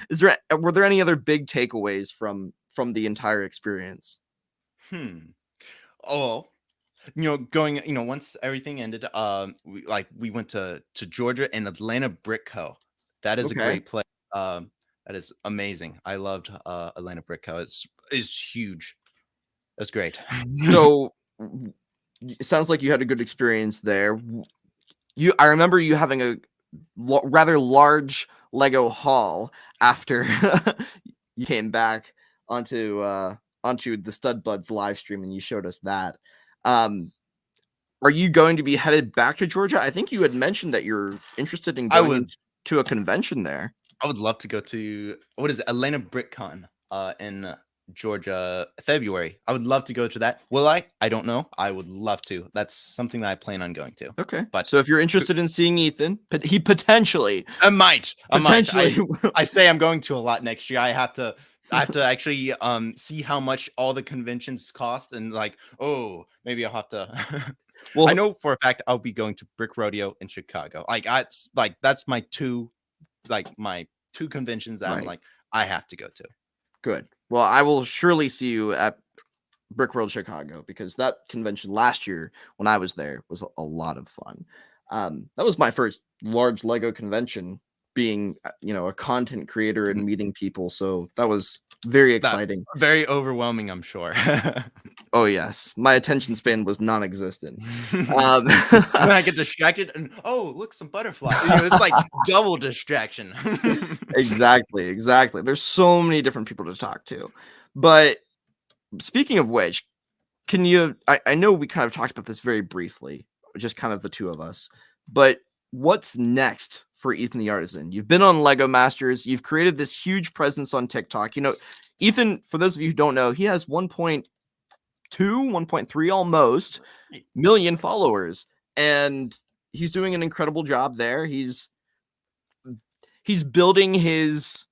there any other big takeaways from the entire experience? Oh, going, once everything ended, we went to Georgia and Atlanta Brick Co. That is a great place. That is amazing. I loved Atlanta Brick Co. It's huge. That's great. So it sounds like you had a good experience there. I remember you having a rather large Lego haul after you came back onto the Stud Buds live stream and you showed us that. Are you going to be headed back to Georgia? I think you had mentioned that you're interested in going to a convention there. I would love to go to, what is it, Atlanta BrickCon in Georgia, February. I would love to go to that. Will I? I don't know. I would love to. That's something that I plan on going to. Okay. But so if you're interested in seeing Ethan, he potentially. I might. I say I'm going to a lot next year. I have to actually see how much all the conventions cost and maybe I'll have to. Well, I know for a fact I'll be going to Brick Rodeo in Chicago. That's my two conventions that I'm I have to go to. Good. Well, I will surely see you at Brick World Chicago because that convention last year when I was there was a lot of fun. That was my first large Lego convention, being a content creator and meeting people. So that was very exciting. Very overwhelming, I'm sure. Oh yes, my attention span was non-existent. When I get distracted and look, some butterflies. It's like double distraction. Exactly. There's so many different people to talk to. But speaking of which, can you? I know we kind of talked about this very briefly, just kind of the two of us. But what's next for Ethan the Artisan. You've been on Lego Masters. You've created this huge presence on TikTok. You know, Ethan, for those of you who don't know, he has 1.2, 1.3 almost million followers, and he's doing an incredible job there. He's building his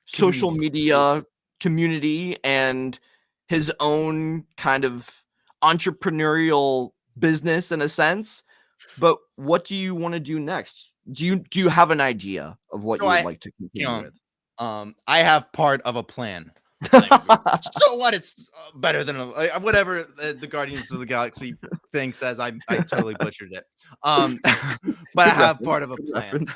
social media community and his own kind of entrepreneurial business in a sense. But what do you want to do next? Do you have an idea of what you would like to continue with? I have part of a plan. So what? It's better than whatever the Guardians of the Galaxy thing says. I totally butchered it. But I have part of a plan.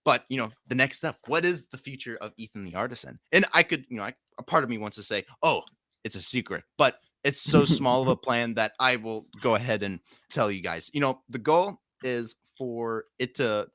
But you know, the next step. What is the future of Ethan the Artisan? And I could, you know, a part of me wants to say, oh, it's a secret, but it's so small of a plan that I will go ahead and tell you guys. You know, the goal is for it to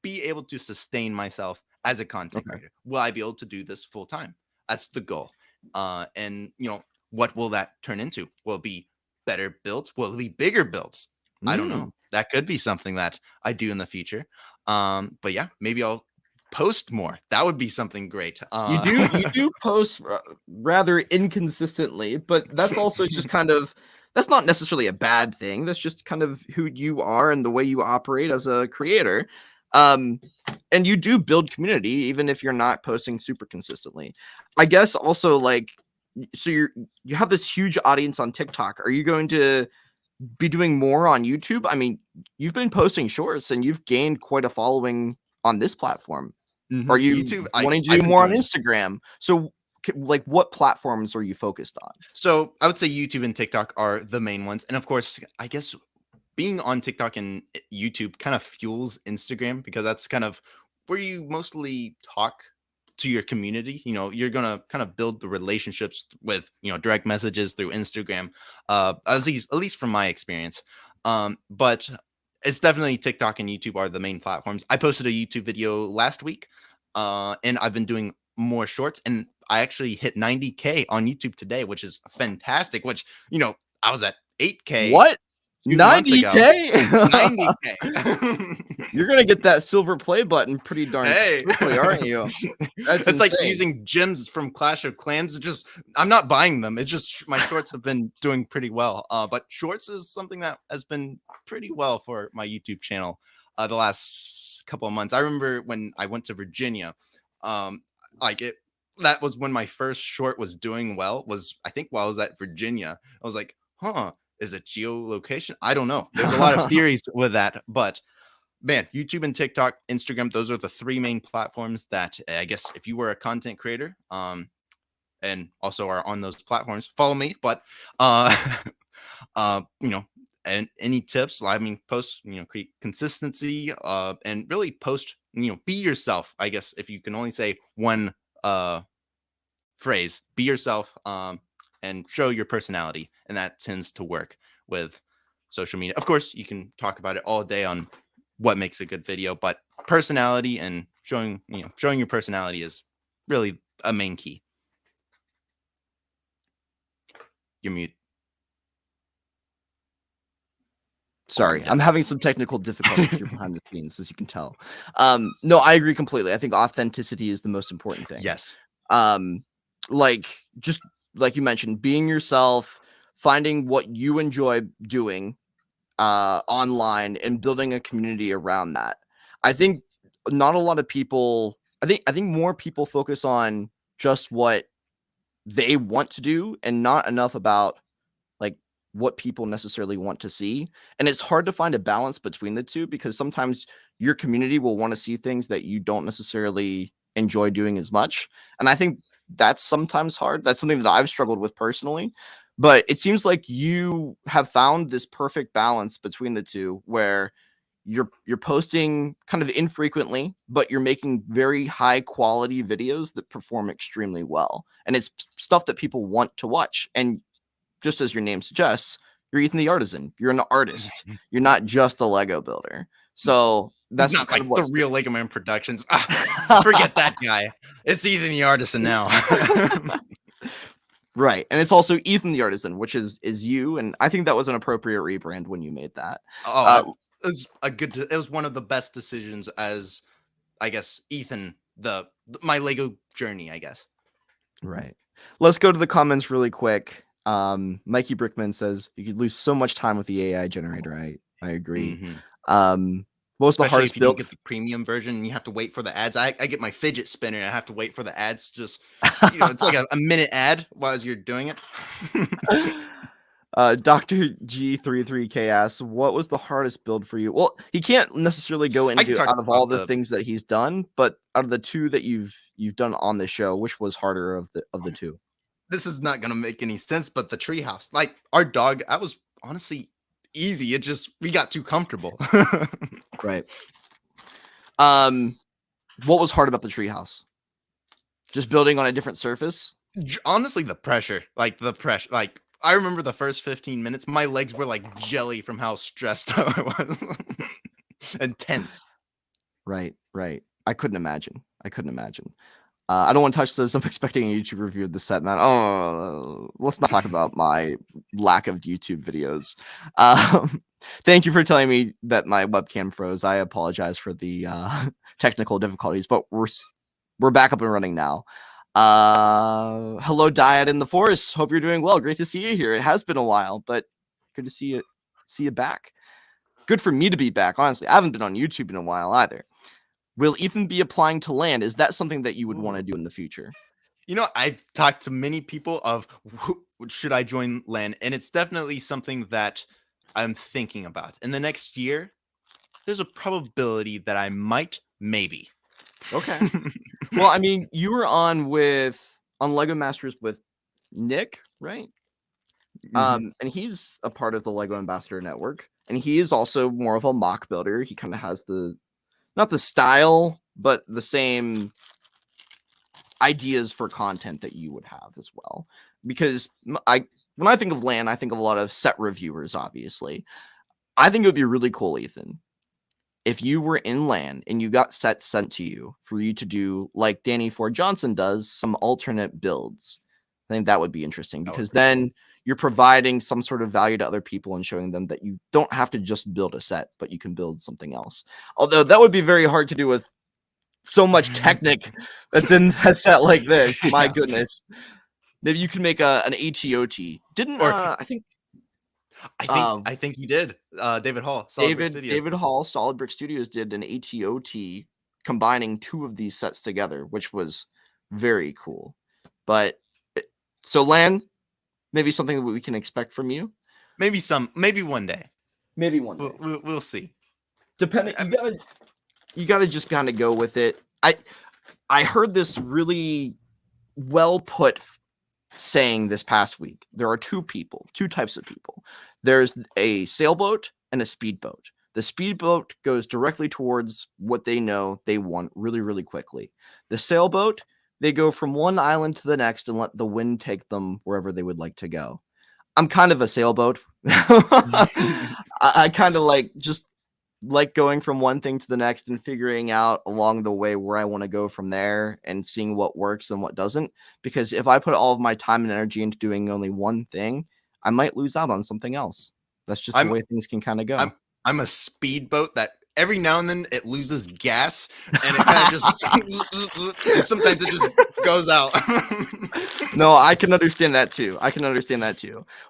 be able to sustain myself as a content creator. Will I be able to do this full time? That's the goal. And you know, what will that turn into? Will it be better builds? Will it be bigger builds? I don't know. That could be something that I do in the future. But yeah, maybe I'll post more. That would be something great. You do post rather inconsistently, but that's also just kind of, that's not necessarily a bad thing. That's just kind of who you are and the way you operate as a creator. And you do build community even if you're not posting super consistently. I guess also, like, so you have this huge audience on TikTok. Are you going to be doing more on YouTube? I mean, you've been posting shorts and you've gained quite a following on this platform. Are you wanting to do more on Instagram? So like, what platforms are you focused on? So I would say YouTube and TikTok are the main ones. And of course, I guess being on TikTok and YouTube kind of fuels Instagram, because that's kind of where you mostly talk to your community. You know, you're gonna kind of build the relationships with, you know, direct messages through Instagram, at least from my experience. But it's definitely TikTok and YouTube are the main platforms. I posted a YouTube video last week, and I've been doing more shorts, and I actually hit 90K on YouTube today, which is fantastic. Which, you know, I was at 8K. What? 90K? 90K. You're gonna get that silver play button pretty darn quickly, aren't you? It's like using gems from Clash of Clans. I'm not buying them. It's just my shorts have been doing pretty well. But shorts is something that has been pretty well for my YouTube channel the last couple of months. I remember when I went to Virginia, that was when my first short was doing well. I think while I was at Virginia, I was like, huh. Is it geolocation? I don't know. There's a lot of theories with that, but man, YouTube and TikTok, Instagram, those are the three main platforms that I guess if you were a content creator, and also are on those platforms, follow me. But you know, and any tips? I mean, post, you know, create consistency, and really post, you know, be yourself. I guess if you can only say one phrase, be yourself, and show your personality. And that tends to work with social media. Of course, you can talk about it all day on what makes a good video, but personality and showing your personality is really a main key. You're mute. Sorry, I'm having some technical difficulties here behind the scenes, as you can tell. No, I agree completely. I think authenticity is the most important thing. Yes. Just like you mentioned, being yourself, finding what you enjoy doing online and building a community around that. I think not a lot of people, I think more people focus on just what they want to do and not enough about like what people necessarily want to see. And it's hard to find a balance between the two, because sometimes your community will want to see things that you don't necessarily enjoy doing as much. And I think that's sometimes hard. That's something that I've struggled with personally. But it seems like you have found this perfect balance between the two, where you're posting kind of infrequently, but you're making very high quality videos that perform extremely well. And it's stuff that people want to watch. And just as your name suggests, you're Ethan the Artisan. You're an artist. You're not just a Lego builder. So that's not like the real Lego Man Productions. Forget that guy. It's Ethan the Artisan now. Right. And it's also Ethan the Artisan, which is you. And I think that was an appropriate rebrand when you made that. was a good. It was one of the best decisions as I guess Ethan my Lego journey. I guess. Right. Let's go to the comments really quick. Mikey Brickman says you could lose so much time with the AI generator. I agree. Mhm. What was the Especially hardest if you don't build? get the premium version and you have to wait for the ads. I get my fidget spinner and I have to wait for the ads. Just it's like a minute ad while you're doing it. Dr. G33K asks, what was the hardest build for you? Well, he can't necessarily go I can into talk out of all about the things that he's done, but out of the two that you've done on the show, which was harder of the two? This is not gonna make any sense, but the treehouse, like our dog, that was honestly easy. It just we got too comfortable. Right. What was hard about the treehouse? Just building on a different surface? Honestly, the pressure, like I remember the first 15 minutes, my legs were like jelly from how stressed out I was and tense. Right. I couldn't imagine. I don't want to touch this. I'm expecting a YouTube review of the set, man. Oh, let's not talk about my lack of YouTube videos. Thank you for telling me that my webcam froze. I apologize for the technical difficulties, but we're back up and running now. Hello, Diet in the Forest. Hope you're doing well. Great to see you here. It has been a while, but good to see you back. Good for me to be back, honestly. I haven't been on YouTube in a while either. Will Ethan be applying to land? Is that something that you would want to do in the future? You know, I've talked to many people of should I join LAN, and it's definitely something that I'm thinking about. In the next year, there's a probability that I might, maybe. Okay. Well, I mean, you were on Lego Masters with Nick, right? And he's a part of the Lego Ambassador Network, and he is also more of a mock builder. He kind of has not the style, but the same ideas for content that you would have as well. Because when I think of LAN, I think of a lot of set reviewers, obviously. I think it would be really cool, Ethan, if you were in LAN and you got sets sent to you for you to do like Danny Ford Johnson does, some alternate builds. I think that would be interesting because then you're providing some sort of value to other people and showing them that you don't have to just build a set, but you can build something else. Although that would be very hard to do with so much Technic that's in a set like this. My goodness. Maybe you can make an ATOT. I think he did. David Hall, David Hall, Solid Brick Studios did an ATOT combining two of these sets together, which was very cool. But so LAN, maybe something that we can expect from you. Maybe one day. Maybe one day. We'll see. Depending, you gotta just kind of go with it. I heard this really well put saying this past week. There are two types of people. There's a sailboat and a speedboat. The speedboat goes directly towards what they know they want really, really quickly. The sailboat, they go from one island to the next and let the wind take them wherever they would like to go. I'm kind of a sailboat. I kind of like going from one thing to the next and figuring out along the way where I want to go from there and seeing what works and what doesn't. Because if I put all of my time and energy into doing only one thing, I might lose out on something else. That's just the way things can kind of go. I'm a speedboat that every now and then it loses gas and it kind of just sometimes it just goes out. No, I can understand that too.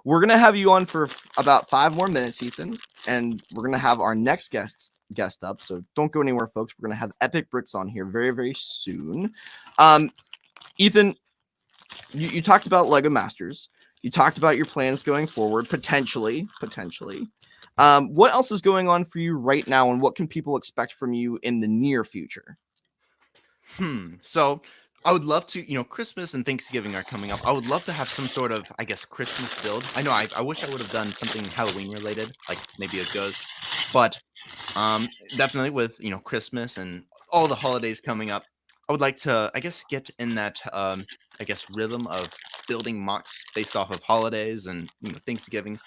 We're going to have you on for about 5 more minutes, Ethan, and we're going to have our next guest up. So don't go anywhere, folks. We're going to have Epic Bricks on here very, very soon. Ethan, you talked about Lego Masters. You talked about your plans going forward, potentially. What else is going on for you right now, and what can people expect from you in the near future? So I would love to, Christmas and Thanksgiving are coming up. I would love to have some sort of, I guess, Christmas build. I know I wish I would have done something Halloween related, like maybe a ghost, but definitely with, Christmas and all the holidays coming up, I would like to, I guess, get in that, rhythm of building mocks based off of holidays and Thanksgiving.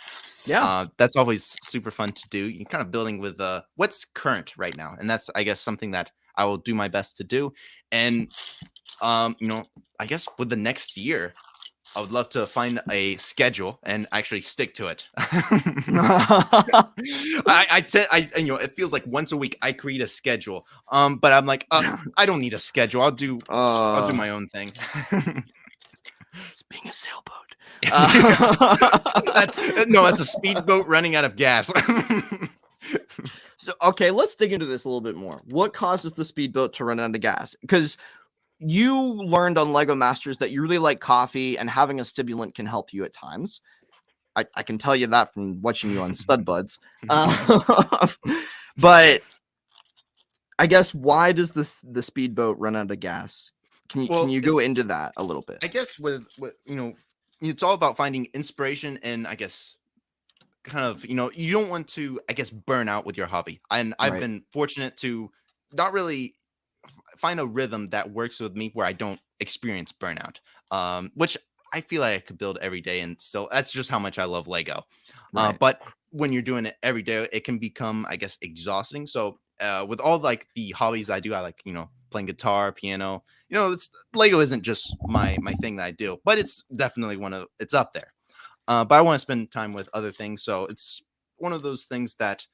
Yeah, that's always super fun to do. You're kind of building with what's current right now, and that's I guess something that I will do my best to do. And I guess with the next year, I would love to find a schedule and actually stick to it. You know, it feels like once a week I create a schedule. But I'm like, I don't need a schedule. I'll do my own thing. It's being a sailboat. That's a speedboat running out of gas. So, okay, let's dig into this a little bit more. What causes the speedboat to run out of gas? Because you learned on Lego Masters that you really like coffee, and having a stimulant can help you at times. I can tell you that from watching you on Stud Buds. But I guess, why does the speedboat run out of gas? Can you go into that a little bit? I guess with you know, it's all about finding inspiration, and I guess kind of, you know, you don't want to, I guess, burn out with your hobby. And I've Right. been fortunate to not really find a rhythm that works with me where I don't experience burnout. Which I feel like I could build every day, and still, that's just how much I love Lego. Right. But when you're doing it every day, it can become, I guess, exhausting. So with all like the hobbies I do, I like, you know, playing guitar, piano. You know, it's Lego isn't just my thing that I do, but it's definitely it's up there. But I want to spend time with other things. So it's one of those things that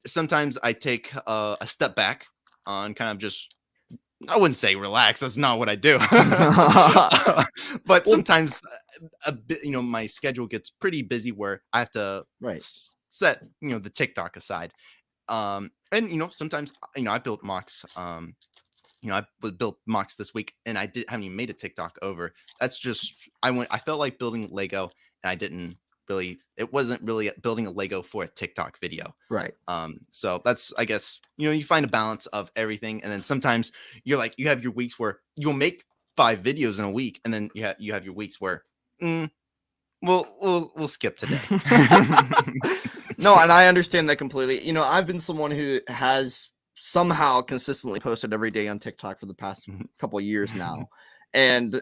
sometimes I take a step back on, kind of just, I wouldn't say relax. That's not what I do. But Well, sometimes a bit, you know, my schedule gets pretty busy where I have to right. set, you know, the TikTok aside. And you know, sometimes, you know, I built mocks. You know, built mocks this week, and haven't even made a TikTok over. That's just, I felt like building Lego, and I didn't really. It wasn't really building a Lego for a TikTok video. Right. So that's, I guess, you know, you find a balance of everything, and then sometimes you have your weeks where you'll make 5 videos in a week, and then you have your weeks where, we'll skip today. No, and I understand that completely. You know, I've been someone who has somehow consistently posted every day on TikTok for the past couple of years now. And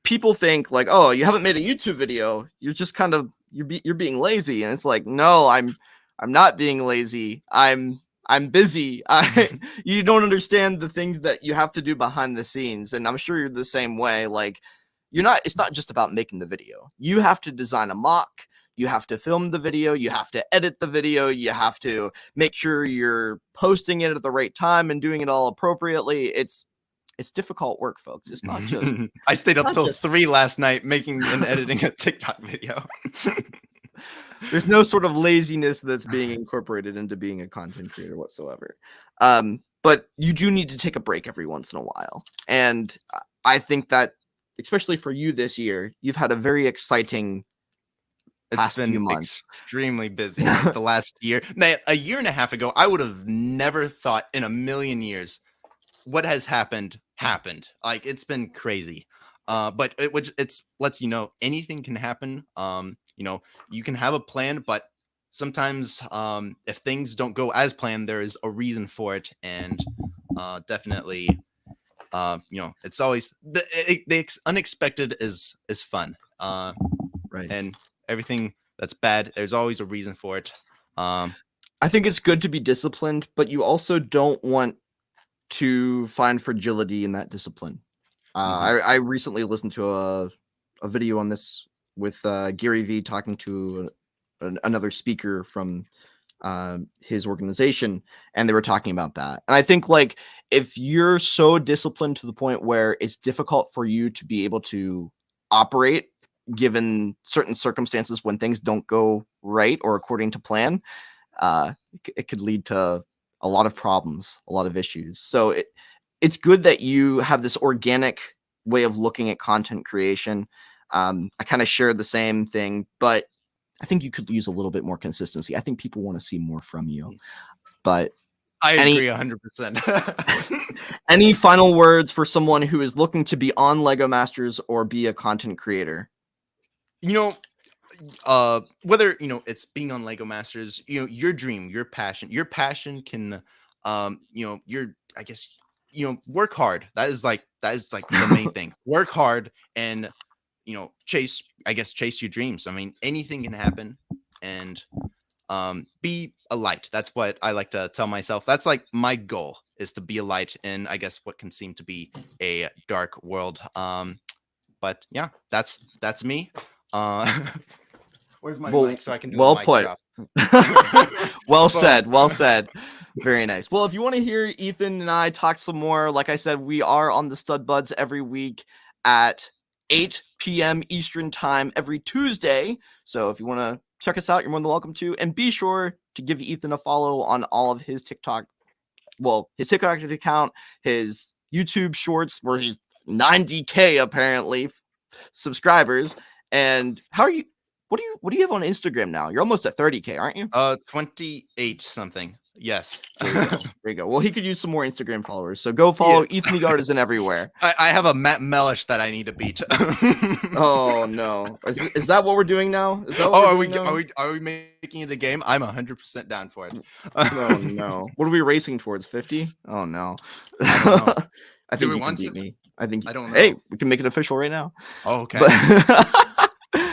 people think like, "Oh, you haven't made a YouTube video. You're just kind of you're being lazy." And it's like, "No, I'm not being lazy. I'm busy. You don't understand the things that you have to do behind the scenes." And I'm sure you're the same way. Like, it's not just about making the video. You have to design a mock, you have to film the video, you have to edit the video, you have to make sure you're posting it at the right time and doing it all appropriately. It's difficult work, folks. It's not just I stayed up not till just 3 last night making and editing a TikTok video. there's no sort of laziness that's being incorporated into being a content creator whatsoever. But you do need to take a break every once in a while. And I think that, especially for you this year, you've had a very exciting It's past few been months. extremely busy, like, the last year. Now, a year and a half ago, I would have never thought in a million years what has happened. Like, it's been crazy. But it's lets you know anything can happen. You know, you can have a plan, but sometimes, if things don't go as planned, there is a reason for it, and definitely, you know, it's always the unexpected is fun. Right. And everything that's bad, there's always a reason for it. I think it's good to be disciplined, but you also don't want to find fragility in that discipline. I recently listened to a video on this with Gary Vee talking to another speaker from his organization, and they were talking about that. And I think, like, if you're so disciplined to the point where it's difficult for you to be able to operate given certain circumstances when things don't go right or according to plan, it could lead to a lot of problems, a lot of issues. So it's good that you have this organic way of looking at content creation. I kind of share the same thing, but I think you could use a little bit more consistency. I think people want to see more from you. But I agree 100%. any final words for someone who is looking to be on Lego Masters or be a content creator? You know, whether, you know, it's being on Lego Masters, you know, your dream, your passion can, you know, I guess, you know, work hard. That is like the main thing. Work hard and, you know, chase your dreams. I mean, anything can happen, and be a light. That's what I like to tell myself. That's like my goal, is to be a light in, I guess, what can seem to be a dark world. But yeah, that's me. Uh, where's my Well, mic so I can do well a mic put. drop? Well Boom. said. Well said. Very nice. Well, if you want to hear Ethan and I talk some more, like I said, we are on the Stud Buds every week at 8 p.m. Eastern time every Tuesday. So if you want to check us out, you're more than welcome to. And be sure to give Ethan a follow on all of his TikTok. Well, his TikTok account, his YouTube shorts, where he's 90K apparently subscribers. And how are you? What do you have on Instagram now? You're almost at 30K, aren't you? 28 something. Yes. There you go. There you go. Well, he could use some more Instagram followers. So go follow Ethan the Artisan everywhere. I have a Matt Mellish that I need to beat. Oh no. Is that what we're doing now? Is that what Oh, we're doing now? are we making it a game? I'm 100% down for it. Oh no. What are we racing towards? 50? Oh no. I don't know. I Do think we you can want beat to? me. I think I don't Hey, know. we can make it official right now. Oh, okay. But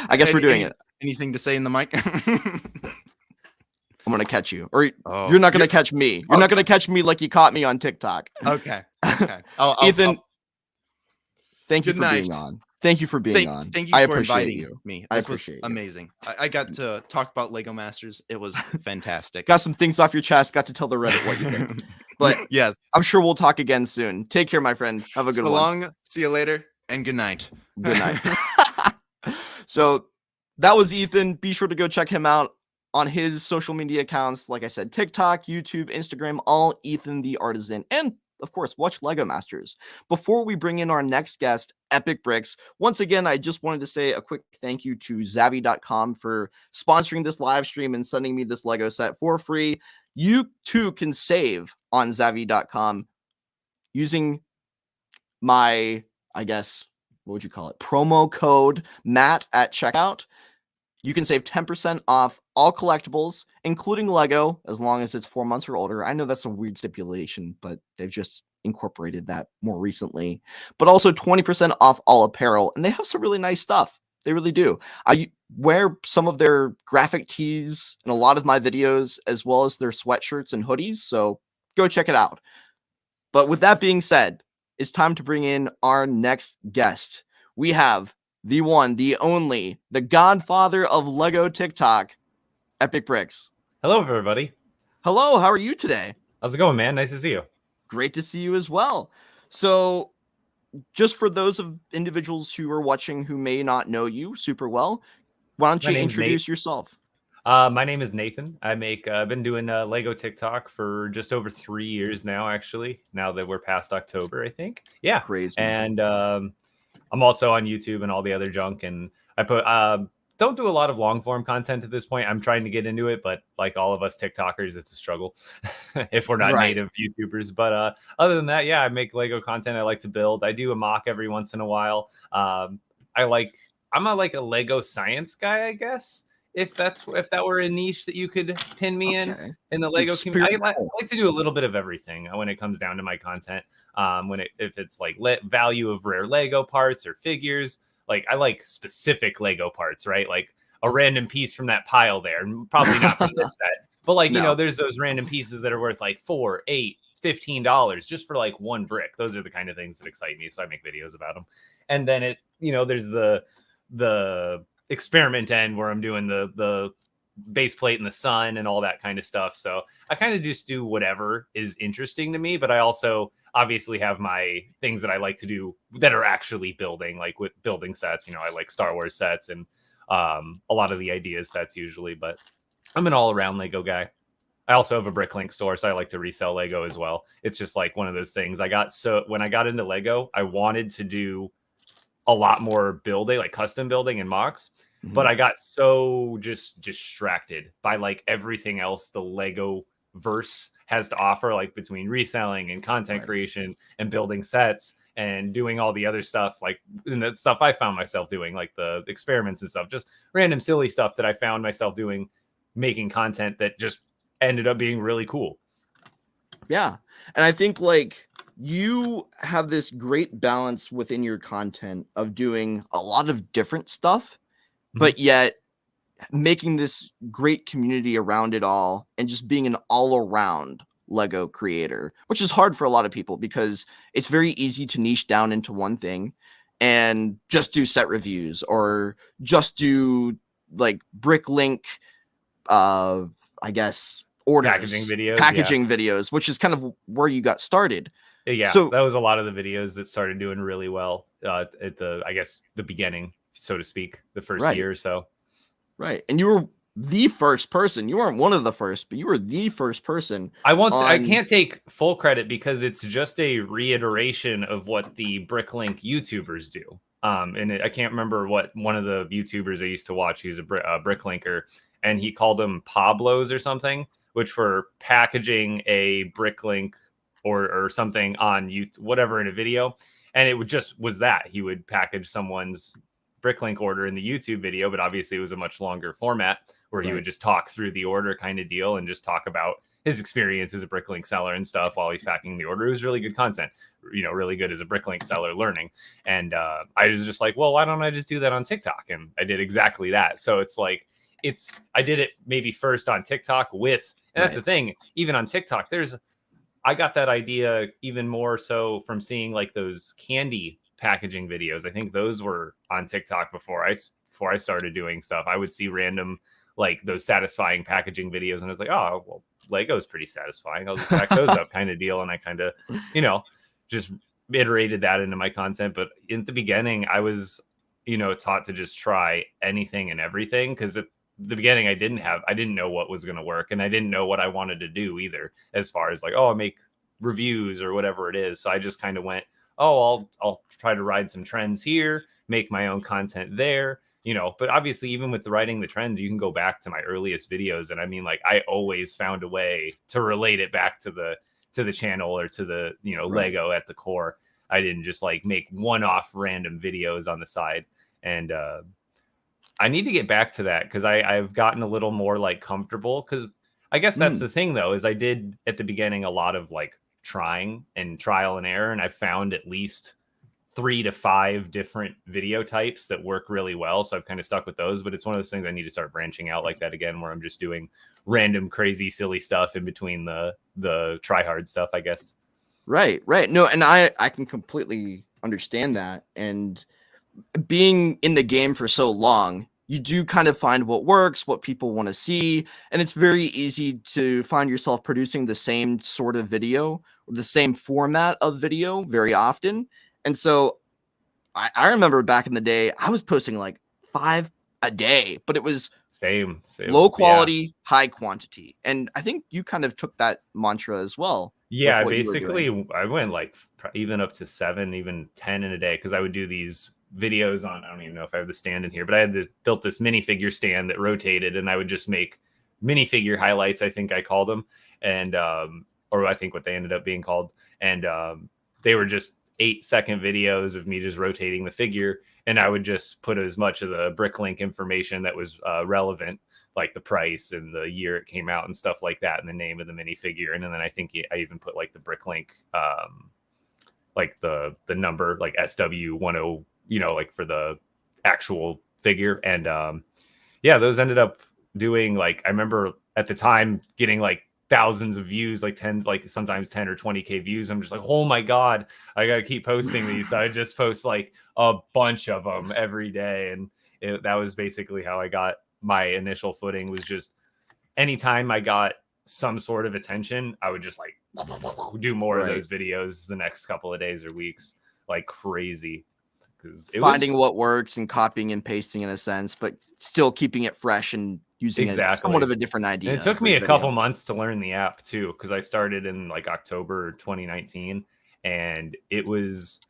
I guess we're doing it. Anything to say in the mic? I'm gonna catch you. Or Oh, you're not gonna catch me. You're not gonna okay. catch me like you caught me on TikTok. Okay. Okay. Ethan, thank you Good for night. being on. Thank you for being on. Thank you I for appreciate inviting you. me. I This was appreciate you. amazing. I got to talk about Lego Masters. It was fantastic. Got some things off your chest. Got to tell the Reddit what you think. But yes. I'm sure we'll talk again soon. Take care, my friend. Have a good So one. long. See you later. And good night. Good night. So that was Ethan. Be sure to go check him out on his social media accounts. Like I said, TikTok, YouTube, Instagram, all Ethan the Artisan. And of course, watch Lego Masters. Before we bring in our next guest, Epic Bricks, once again, I just wanted to say a quick thank you to Zavvi.com for sponsoring this live stream and sending me this Lego set for free. You too can save on Zavvi.com using my, I guess, what would you call it? Promo code Matt at checkout. You can save 10% off all collectibles, including Lego, as long as it's 4 months or older. I know that's a weird stipulation, but they've just incorporated that more recently. But also 20% off all apparel, and they have some really nice stuff. They really do. I wear some of their graphic tees in a lot of my videos, as well as their sweatshirts and hoodies, so go check it out. But with that being said, it's time to bring in our next guest. We have the one, the only, the godfather of Lego TikTok, Epic Bricks. Hello, everybody. Hello, how are you today? How's it going, man? Nice to see you. Great to see you as well. So, just for those of individuals who are watching who may not know you super well, why don't My you name's introduce Nate. yourself? My name is Nathan. I've been doing Lego TikTok for just over 3 years now, actually. Now that we're past October, I think. Yeah. Crazy. And I'm also on YouTube and all the other junk. And I don't do a lot of long form content at this point. I'm trying to get into it, but like all of us TikTokers, it's a struggle if we're not Right. native YouTubers. But other than that, yeah, I make Lego content. I like to build. I do a mock every once in a while. I'm a Lego science guy, I guess. If that were a niche that you could pin me in the Lego community, I like to do a little bit of everything when it comes down to my content. If it's like value of rare Lego parts or figures, like I like specific Lego parts, right? Like a random piece from that pile there, probably not from this set, but like, No. there's those random pieces that are worth like $4, $8, $15 just for like one brick. Those are the kind of things that excite me. So I make videos about them. And then there's the experiment end where I'm doing the base plate in the sun and all that kind of stuff. So I kind of just do whatever is interesting to me, but I also obviously have my things that I like to do that are actually building, like with building sets. I like Star Wars sets and a lot of the ideas sets usually, but I'm an all-around Lego guy. I also have a Bricklink store, so I like to resell Lego as well. It's just like one of those things. When I got into Lego, I wanted to do a lot more building, like custom building and mocks. But I got so just distracted by like everything else the Lego verse has to offer, like between reselling and content creation and building sets and doing all the other stuff, like and that stuff I found myself doing, like the experiments and stuff, just random silly stuff that I found myself doing, making content that just ended up being really cool. Yeah. And I think like you have this great balance within your content of doing a lot of different stuff, but yet making this great community around it all and just being an all-around Lego creator, which is hard for a lot of people because it's very easy to niche down into one thing. and just do set reviews or just do like Bricklink, I guess orders, packaging videos, videos, which is kind of where you got started. Yeah, So that was a lot of the videos that started doing really well at the beginning, so to speak, the first Right. year or so. Right. And you were the first person. You weren't one of the first, but you were the first person. I can't take full credit because it's just a reiteration of what the Bricklink YouTubers do. I can't remember what one of the YouTubers I used to watch. He's a Bricklinker, and he called them Pablos or something, which were packaging a Bricklink or something on YouTube, whatever, in a video. And it was that he would package someone's Bricklink order in the YouTube video, but obviously it was a much longer format where he would just talk through the order kind of deal and just talk about his experience as a Bricklink seller and stuff while he's packing the order. It was really good content, really good as a Bricklink seller learning. And I was just like, well, why don't I just do that on TikTok? And I did exactly that. So it's like, I did it maybe first on TikTok and that's the thing, even on TikTok, I got that idea even more so from seeing like those candy packaging videos. I think those were on TikTok before I started doing stuff. I would see random like those satisfying packaging videos and I was like, oh, well, Lego's pretty satisfying. I'll just pack those up kind of deal. And I kind of, just iterated that into my content. But in the beginning, I was, taught to just try anything and everything because at the beginning I didn't know what was going to work and I didn't know what I wanted to do either as far as like, I make reviews or whatever it is. So I just kind of went, I'll try to ride some trends here, make my own content there, but obviously even with the writing the trends, you can go back to my earliest videos. And I mean, like I always found a way to relate it back to the channel or to the, Lego at the core. I didn't just like make one-off random videos on the side. And, I need to get back to that because I've gotten a little more like comfortable because I guess that's the thing though, is I did at the beginning a lot of like trying and trial and error. And I found at least 3 to 5 different video types that work really well. So I've kind of stuck with those, but it's one of those things I need to start branching out like that again, where I'm just doing random, crazy, silly stuff in between the try hard stuff, I guess. Right. No, and I can completely understand that. And being in the game for so long, you do kind of find what works, what people want to see. And it's very easy to find yourself producing the same sort of video, or the same format of video very often. And so I remember back in the day, I was posting like 5 a day, but it was same low quality, high quantity. And I think you kind of took that mantra as well. Yeah, basically I went like even up to 7, even 10 in a day because I would do these videos on, I don't even know if I have the stand in here, but I had built this minifigure stand that rotated and I would just make minifigure highlights, I think I called them, and or I think what they ended up being called, and they were just 8-second videos of me just rotating the figure, and I would just put as much of the Bricklink information that was relevant, like the price and the year it came out and stuff like that, and the name of the minifigure, and then I think I even put like the Bricklink like the number, like SW10, like for the actual figure. And those ended up doing like, I remember at the time getting like thousands of views, like sometimes 10 or 20K views. I'm just like, oh my God, I got to keep posting these. So I just post like a bunch of them every day. And that was basically how I got my initial footing, was just anytime I got some sort of attention, I would just like do more of those videos the next couple of days or weeks, like crazy. Finding what works and copying and pasting in a sense, but still keeping it fresh and using somewhat of a different idea. And it took me a couple months to learn the app too, because I started in like October 2019, and it was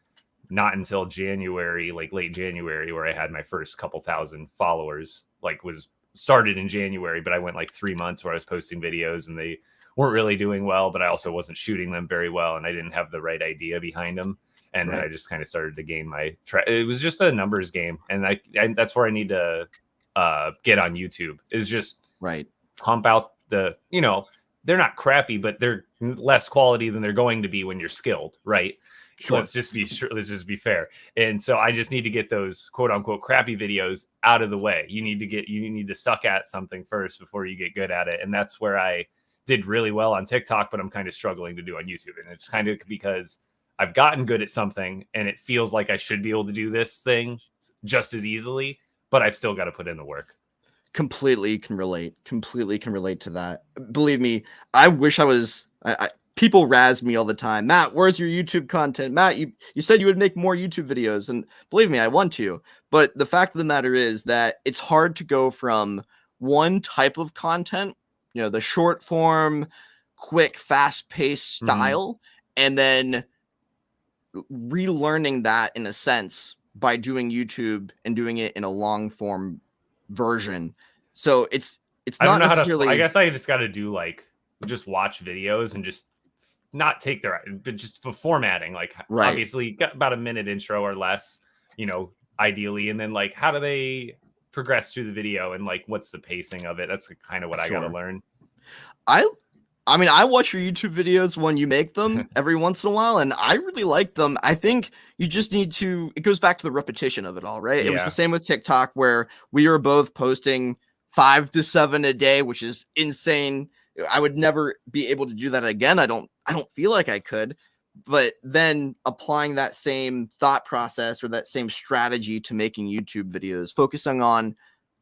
not until January, like late January, where I had my first couple thousand followers. Like was started in January, but I went like 3 months where I was posting videos and they weren't really doing well, but I also wasn't shooting them very well, and I didn't have the right idea behind them. And then I just kind of started to gain my it was just a numbers game. And I that's where I need to get on YouTube, is just pump out the, they're not crappy, but they're less quality than they're going to be when you're skilled. Right. Sure. Let's just be fair. And so I just need to get those quote unquote crappy videos out of the way. You need to suck at something first before you get good at it. And that's where I did really well on TikTok, but I'm kind of struggling to do on YouTube. And it's kind of because I've gotten good at something and it feels like I should be able to do this thing just as easily, but I've still got to put in the work. Completely can relate to that. Believe me, I wish I was people razz me all the time. Matt, where's your YouTube content? Matt, you said you would make more YouTube videos, and believe me, I want to. But the fact of the matter is that it's hard to go from one type of content, the short form, quick, fast-paced style, and then relearning that in a sense by doing YouTube and doing it in a long form version. So it's not necessarily. I guess I just got to do just watch videos and just not take but just for formatting. Right. Obviously, got about a minute intro or less, ideally, and then how do they progress through the video and what's the pacing of it? That's kind of what I got to learn. I mean, I watch your YouTube videos when you make them every once in a while, and I really like them. I think you just need to, it goes back to the repetition of it all, right? Yeah. It was the same with TikTok, where we were both posting 5 to 7 a day, which is insane. I would never be able to do that again. I don't feel like I could. But then applying that same thought process or that same strategy to making YouTube videos, focusing on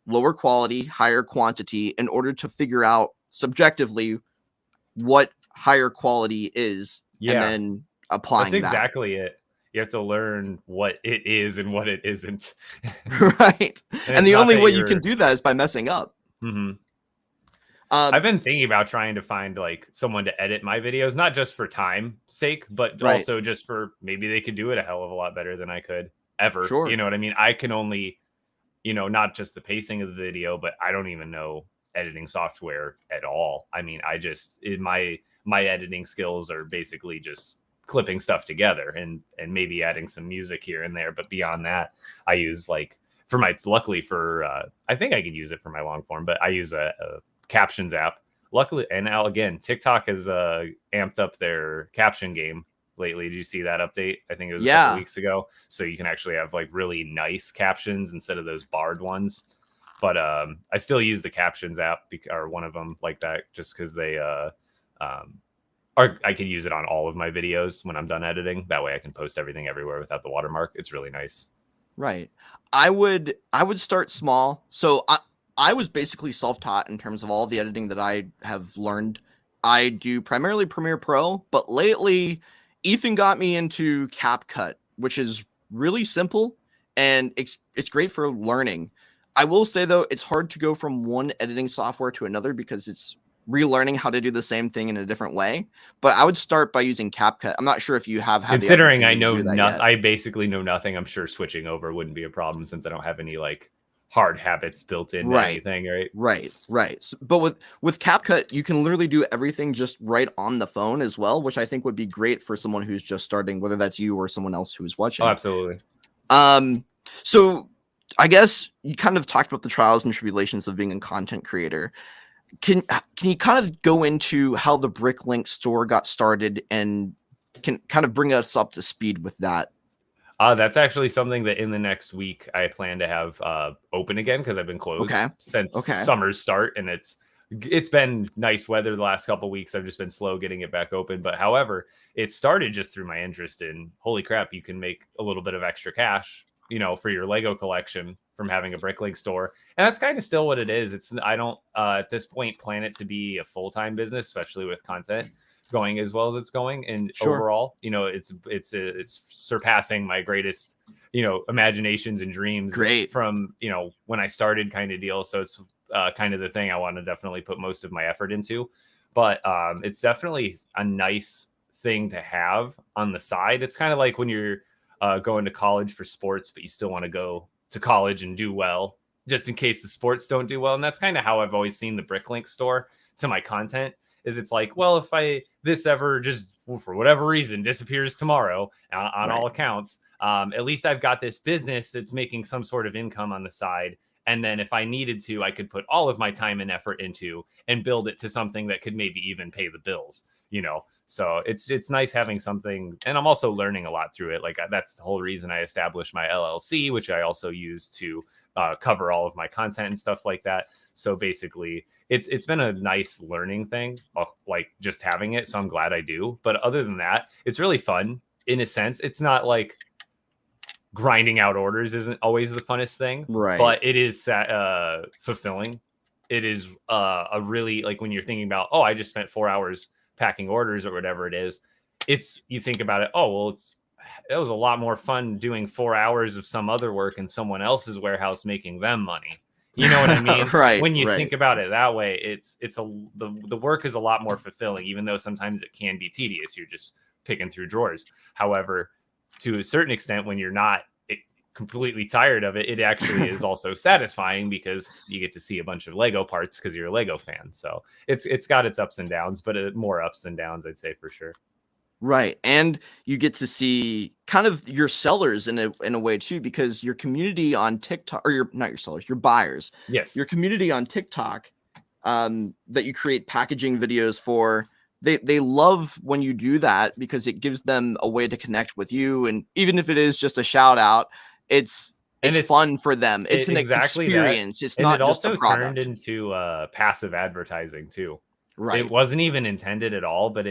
lower quality, higher quantity in order to figure out subjectively what higher quality is, and then applying That's exactly it. You have to learn what it is and what it isn't. Right. And the only way you can do that is by messing up. I've been thinking about trying to find someone to edit my videos, not just for time sake, but also just for maybe they could do it a hell of a lot better than I could ever. Sure. You know what I mean? I can only, not just the pacing of the video, but I don't even know editing software at all. I mean, my editing skills are basically just clipping stuff together and maybe adding some music here and there. But beyond that, I use luckily for I think I could use it for my long form, but I use a captions app. Luckily, and now again, TikTok has amped up their caption game lately. Did you see that update? I think it was a couple weeks ago. So you can actually have really nice captions instead of those barred ones. But I still use the captions app or one of them like that, just because they I can use it on all of my videos when I'm done editing. That way I can post everything everywhere without the watermark. It's really nice. Right. I would start small. So I was basically self-taught in terms of all the editing that I have learned. I do primarily Premiere Pro, but lately Ethan got me into CapCut, which is really simple and it's great for learning. I will say, though, it's hard to go from one editing software to another because it's relearning how to do the same thing in a different way. But I would start by using CapCut. I'm not sure if you have had considering I know I basically know nothing. I'm sure switching over wouldn't be a problem since I don't have any hard habits built into anything, right? Right. So, but with CapCut, you can literally do everything just right on the phone as well, which I think would be great for someone who's just starting, whether that's you or someone else who's watching. Oh, absolutely. So I guess you kind of talked about the trials and tribulations of being a content creator. Can you kind of go into how the Bricklink store got started and can kind of bring us up to speed with that? That's actually something that in the next week I plan to have open again because I've been closed since summer's start, and it's been nice weather the last couple of weeks. I've just been slow getting it back open. But however, it started just through my interest in, holy crap, you can make a little bit of extra cash, for your Lego collection from having a Bricklink store. And that's kind of still what it is. I don't at this point plan it to be a full-time business, especially with content going as well as it's going. And overall, it's surpassing my greatest, imaginations and dreams from, when I started kind of deal. So it's kind of the thing I want to definitely put most of my effort into. But it's definitely a nice thing to have on the side. It's kind of like when you're going to college for sports, but you still want to go to college and do well, just in case the sports don't do well. And that's kind of how I've always seen the Bricklink store to my content. Is it's like, well, if this ever just for whatever reason disappears tomorrow on all accounts, at least I've got this business that's making some sort of income on the side. And then if I needed to, I could put all of my time and effort into and build it to something that could maybe even pay the bills, So it's nice having something. And I'm also learning a lot through it. That's the whole reason I established my LLC, which I also use to cover all of my content and stuff like that. So basically, it's been a nice learning thing, just having it. So I'm glad I do. But other than that, it's really fun in a sense, it's not like grinding out orders isn't always the funnest thing, Right. but it is fulfilling. It is a really, like, when you're thinking about, oh, I just spent 4 hours packing orders or whatever it is, it's, you think about it, oh, well, it was a lot more fun doing 4 hours of some other work in someone else's warehouse making them money. You know what I mean? Right. When you right. think about it that way, the work is a lot more fulfilling, even though sometimes it can be tedious. You're just picking through drawers. However, to a certain extent, when you're not completely tired of it, it actually is also satisfying because you get to see a bunch of Lego parts because you're a Lego fan. So it's got its ups and downs, but more ups than downs, I'd say, for sure. Right. And you get to see kind of your sellers in a way too, because your community on TikTok, or not your sellers, your buyers, Yes. your community on TikTok, that you create packaging videos for, they love when you do that because it gives them a way to connect with you. And even if it is just a shout out, it's fun for them. It's an exactly experience. It's and not it just also a product. turned into passive advertising too. Right. It wasn't even intended at all, but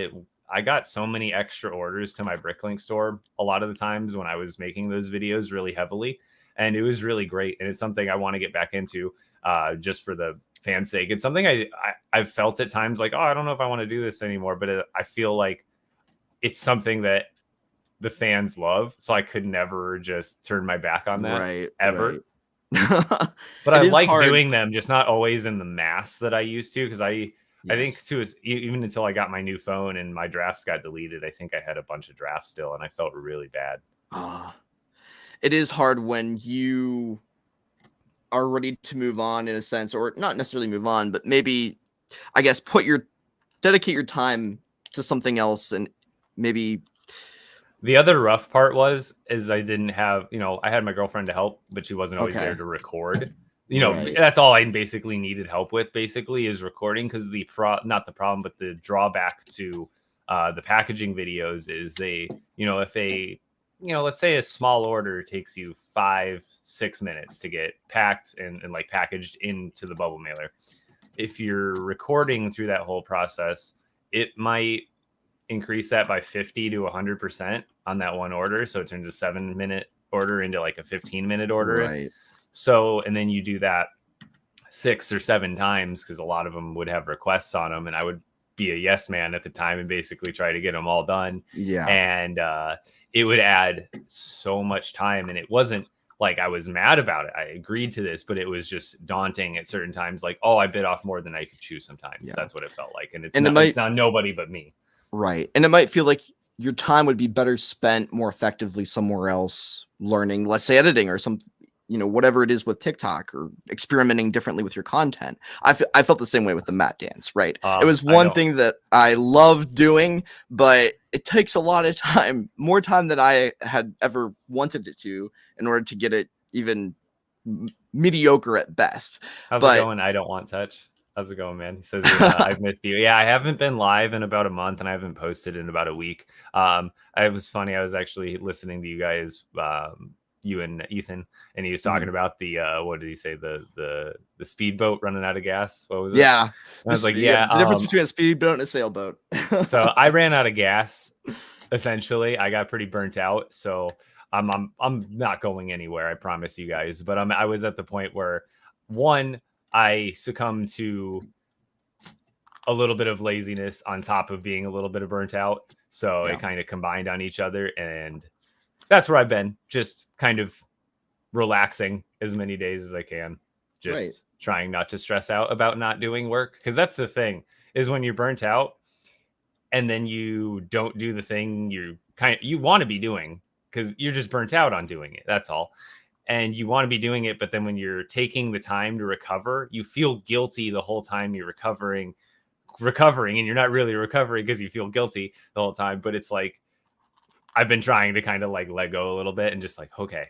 I got so many extra orders to my Bricklink store a lot of the times when I was making those videos really heavily, and it was really great. And it's something I want to get back into, just for the fans' sake. It's something I've felt at times like, oh, I don't know if I want to do this anymore, but I feel like it's something that the fans love, so I could never just turn my back on that ever. Right. But I like doing them, just not always in the mass that I used to, because I think too, even until I got my new phone and my drafts got deleted, I think I had a bunch of drafts still, and I felt really bad. It is hard when you are ready to move on, in a sense, or not necessarily move on, but maybe, I guess, dedicate your time to something else, and maybe. The other rough part is I didn't have, I had my girlfriend to help, but she wasn't always there to record. Right. That's all I basically needed help with, basically, is recording, because not the problem, but the drawback to the packaging videos is if let's say a small order takes you 5-6 minutes to get packed and like packaged into the bubble mailer. If you're recording through that whole process, it might increase that by 50 to 100% on that one order. So it turns a 7-minute order into like a 15-minute order. Right. So, and then you do that 6 or 7 times, because a lot of them would have requests on them, and I would be a yes man at the time and basically try to get them all done. Yeah. And it would add so much time, and it wasn't like I was mad about it. I agreed to this, but it was just daunting at certain times. Like, oh, I bit off more than I could chew sometimes. Yeah. That's what it felt like. And it's not nobody but me. Right. And it might feel like your time would be better spent more effectively somewhere else, learning, let's say, editing or some, whatever it is with TikTok, or experimenting differently with your content. I felt the same way with the mat dance, right? It was one thing that I loved doing, but it takes a lot of time, more time than I had ever wanted it to, in order to get it even mediocre at best. How's it going? I don't want touch. How's it going, man? He says, I've missed you. Yeah, I haven't been live in about a month, and I haven't posted in about a week. It was funny. I was actually listening to you guys, you and Ethan, and he was talking about the what did he say, the speedboat running out of gas? What was it? Yeah. And I was like, the difference between a speedboat and a sailboat. So I ran out of gas. Essentially, I got pretty burnt out. So I'm not going anywhere, I promise you guys. But I was at the point where, one, I succumbed to a little bit of laziness on top of being a little bit of burnt out. So it kind of combined on each other, and that's where I've been, just kind of relaxing as many days as I can, just trying not to stress out about not doing work. Because that's the thing, is when you're burnt out and then you don't do the thing you want to be doing, because you're just burnt out on doing it. That's all. And you want to be doing it, but then when you're taking the time to recover, you feel guilty the whole time you're recovering, and you're not really recovering because you feel guilty the whole time. But it's like, I've been trying to kind of like let go a little bit and just like, okay,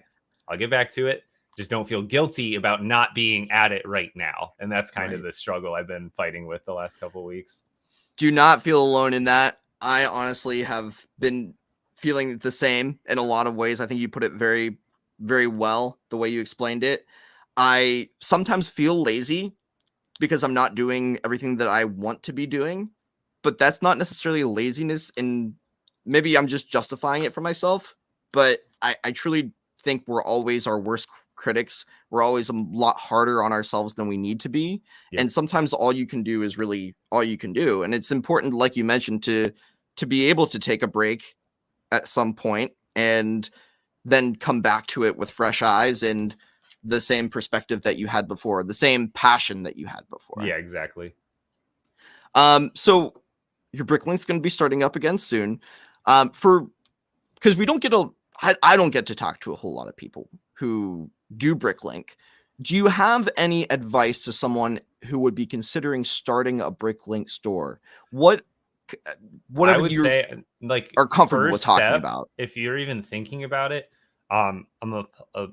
I'll get back to it. Just don't feel guilty about not being at it right now. And that's kind of the struggle I've been fighting with the last couple of weeks. Do not feel alone in that. I honestly have been feeling the same in a lot of ways. I think you put it very, very well, the way you explained it. I sometimes feel lazy because I'm not doing everything that I want to be doing, but that's not necessarily laziness in maybe I'm just justifying it for myself, but I truly think we're always our worst critics. We're always a lot harder on ourselves than we need to be. Yep. And sometimes all you can do is really all you can do. And it's important, like you mentioned, to be able to take a break at some point and then come back to it with fresh eyes and the same perspective that you had before, the same passion that you had before. Yeah, exactly. So your Bricklink's going to be starting up again soon. Because we don't get I don't get to talk to a whole lot of people who do Bricklink. Do you have any advice to someone who would be considering starting a Bricklink store? Whatever I would you say, like, are comfortable with first talking step, about. if you're even thinking about it, I'm gonna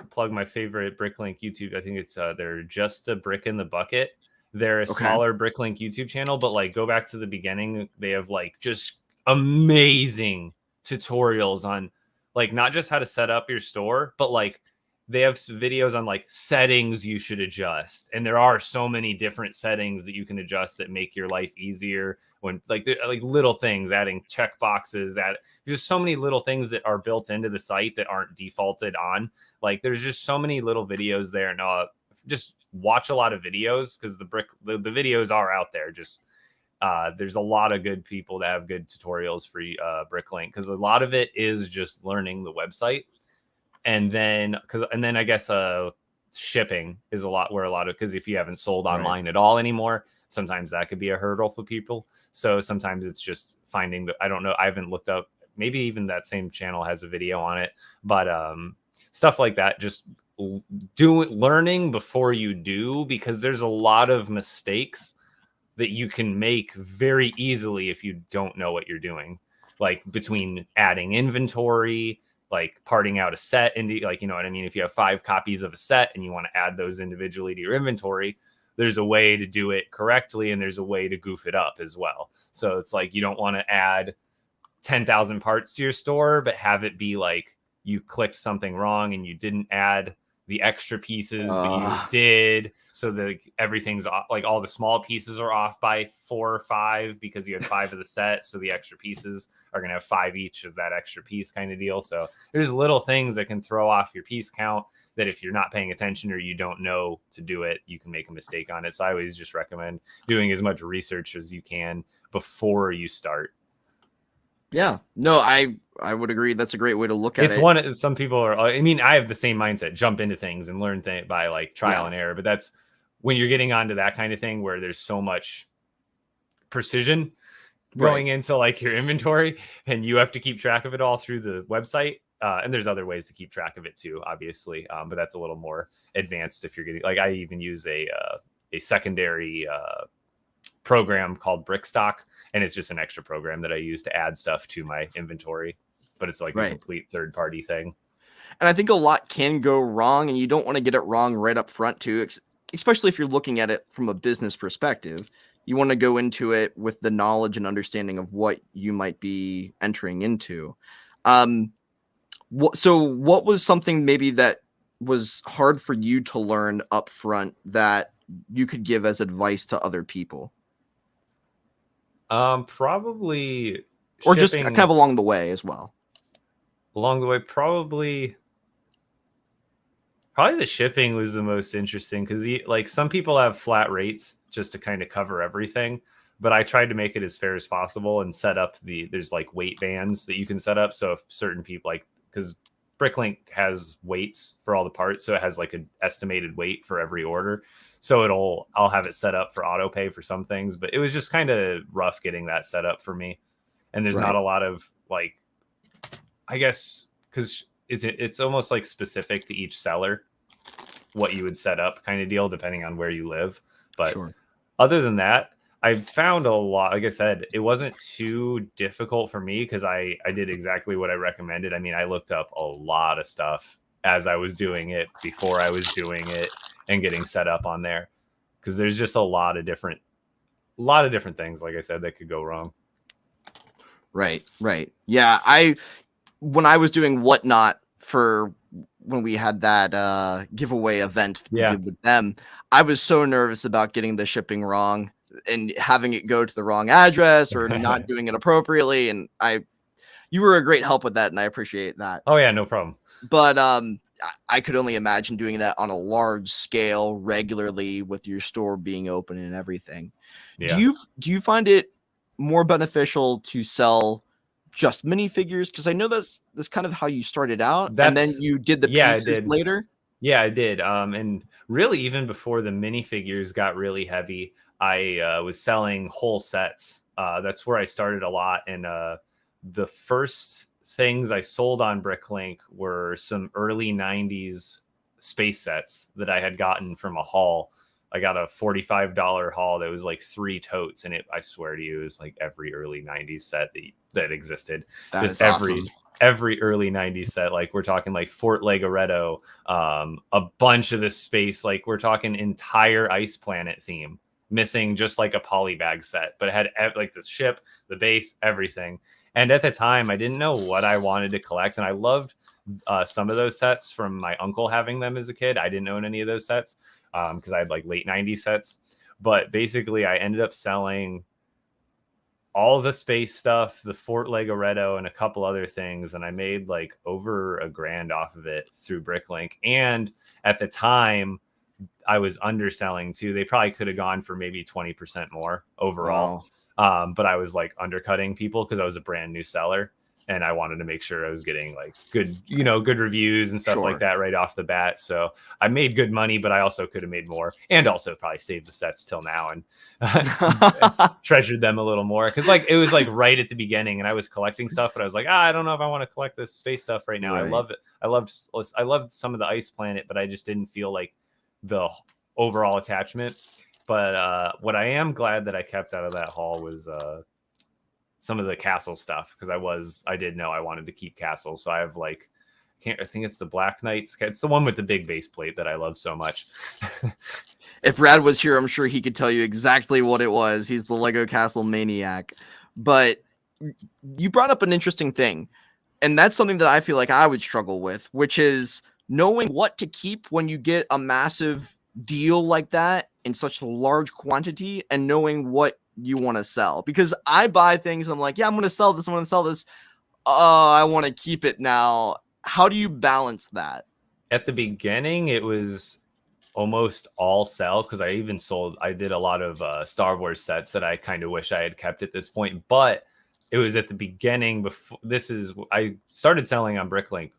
plug my favorite Bricklink YouTube. I think it's they're Just a Brick in the Bucket. They're a Okay. smaller Bricklink YouTube channel, but like go back to the beginning, they have like just amazing tutorials on like not just how to set up your store, but like they have videos on like settings you should adjust. And there are so many different settings that you can adjust that make your life easier when like little things, adding check boxes, there's just so many little things that are built into the site that aren't defaulted on. Like there's just so many little videos there. And just watch a lot of videos because the videos are out there. Just there's a lot of good people that have good tutorials for Bricklink because a lot of it is just learning the website. And then I guess shipping is a lot because if you haven't sold online at all anymore, sometimes that could be a hurdle for people. So sometimes it's just finding I don't know. I haven't looked up. Maybe even that same channel has a video on it, but stuff like that. Just learning before you do, because there's a lot of mistakes that you can make very easily if you don't know what you're doing. Like between adding inventory, like parting out a set into, like, you know what I mean? If you have 5 copies of a set and you want to add those individually to your inventory, there's a way to do it correctly and there's a way to goof it up as well. So it's like you don't want to add 10,000 parts to your store, but have it be like you clicked something wrong and you didn't add the extra pieces, but you did. So that everything's off, like all the small pieces are off by 4 or 5 because you had 5 of the set. So the extra pieces are going to have 5 each of that extra piece kind of deal. So there's little things that can throw off your piece count that if you're not paying attention or you don't know to do it, you can make a mistake on it. So I always just recommend doing as much research as you can before you start. Yeah, no, I would agree. That's a great way to look at it. It's one, some people are, I mean, I have the same mindset, jump into things and learn things by like trial and error. But that's when you're getting onto that kind of thing where there's so much precision going into like your inventory and you have to keep track of it all through the website. And there's other ways to keep track of it too, obviously. But that's a little more advanced if you're getting, like, I even use a secondary program called Brickstock, and it's just an extra program that I use to add stuff to my inventory, but it's like a complete third-party thing. And I think a lot can go wrong, and you don't want to get it wrong right up front too, especially if you're looking at it from a business perspective. You want to go into it with the knowledge and understanding of what you might be entering into. So what was something maybe that was hard for you to learn up front that you could give as advice to other people? Probably, or just kind of along the way as well. Along the way, probably the shipping was the most interesting because like some people have flat rates just to kind of cover everything, but I tried to make it as fair as possible and set up there's like weight bands that you can set up. So if certain people, like, because Bricklink has weights for all the parts, so it has like an estimated weight for every order. So I'll have it set up for auto pay for some things, but it was just kind of rough getting that set up for me. And there's not a lot of, like, I guess because it's almost like specific to each seller what you would set up kind of deal depending on where you live. But other than that, I found a lot, like I said, it wasn't too difficult for me because I did exactly what I recommended. I mean, I looked up a lot of stuff as I was doing it, before I was doing it, and getting set up on there, because there's just a lot of different things, like I said, that could go wrong. Right. Yeah, when I was doing Whatnot for when we had that giveaway event we did with them, I was so nervous about getting the shipping wrong and having it go to the wrong address or not doing it appropriately. And You were a great help with that, and I appreciate that. Oh yeah, no problem. But I could only imagine doing that on a large scale regularly with your store being open and everything. Yeah. Do you find it more beneficial to sell just minifigures? Because I know that's kind of how you started out, and then That's you did the yeah, I pieces did. later. Yeah, I did. And really, even before the minifigures got really heavy, I was selling whole sets. That's where I started a lot. And the first things I sold on Bricklink were some early 90s space sets that I had gotten from a haul. I got a $45 haul that was like 3 totes, and I swear to you, it was like every early 90s set that existed. That Just is awesome. every early 90s set. Like we're talking like Fort Legoretto, a bunch of this space, like we're talking entire Ice Planet theme, missing just like a polybag set, but it had like the ship, the base, everything. And at the time I didn't know what I wanted to collect, and I loved some of those sets from my uncle having them as a kid. I didn't own any of those sets because I had like late 90s sets. But basically I ended up selling all the space stuff, the Fort Legoretto, and a couple other things, and I made like over $1,000 off of it through Bricklink. And at the time, I was underselling too. They probably could have gone for maybe 20% more overall, but I was like undercutting people because I was a brand new seller, and I wanted to make sure I was getting like good, good reviews and stuff Sure. like that right off the bat. So I made good money, but I also could have made more, and also probably saved the sets till now and treasured them a little more, because like it was like right at the beginning, and I was collecting stuff, but I was like, I don't know if I want to collect this space stuff right now. Right. I love it. I loved some of the Ice Planet, but I just didn't feel like the overall attachment. But what I am glad that I kept out of that haul was some of the castle stuff, because I did know I wanted to keep castles. So I have like, I think it's the Black Knights. It's the one with the big base plate that I love so much. If Brad was here, I'm sure he could tell you exactly what it was. He's the Lego Castle maniac. But you brought up an interesting thing, and that's something that I feel like I would struggle with, which is knowing what to keep when you get a massive deal like that in such a large quantity, and knowing what you want to sell. Because I buy things, I'm like, yeah, I'm going to sell this. I'm going to sell this. I want to keep it now. How do you balance that? At the beginning, it was almost all sell, because I did a lot of Star Wars sets that I kind of wish I had kept at this point. But it was at the beginning before I started selling on Bricklink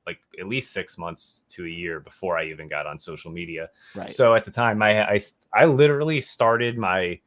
like at least 6 months to a year before I even got on social media. Right. So at the time, I literally started my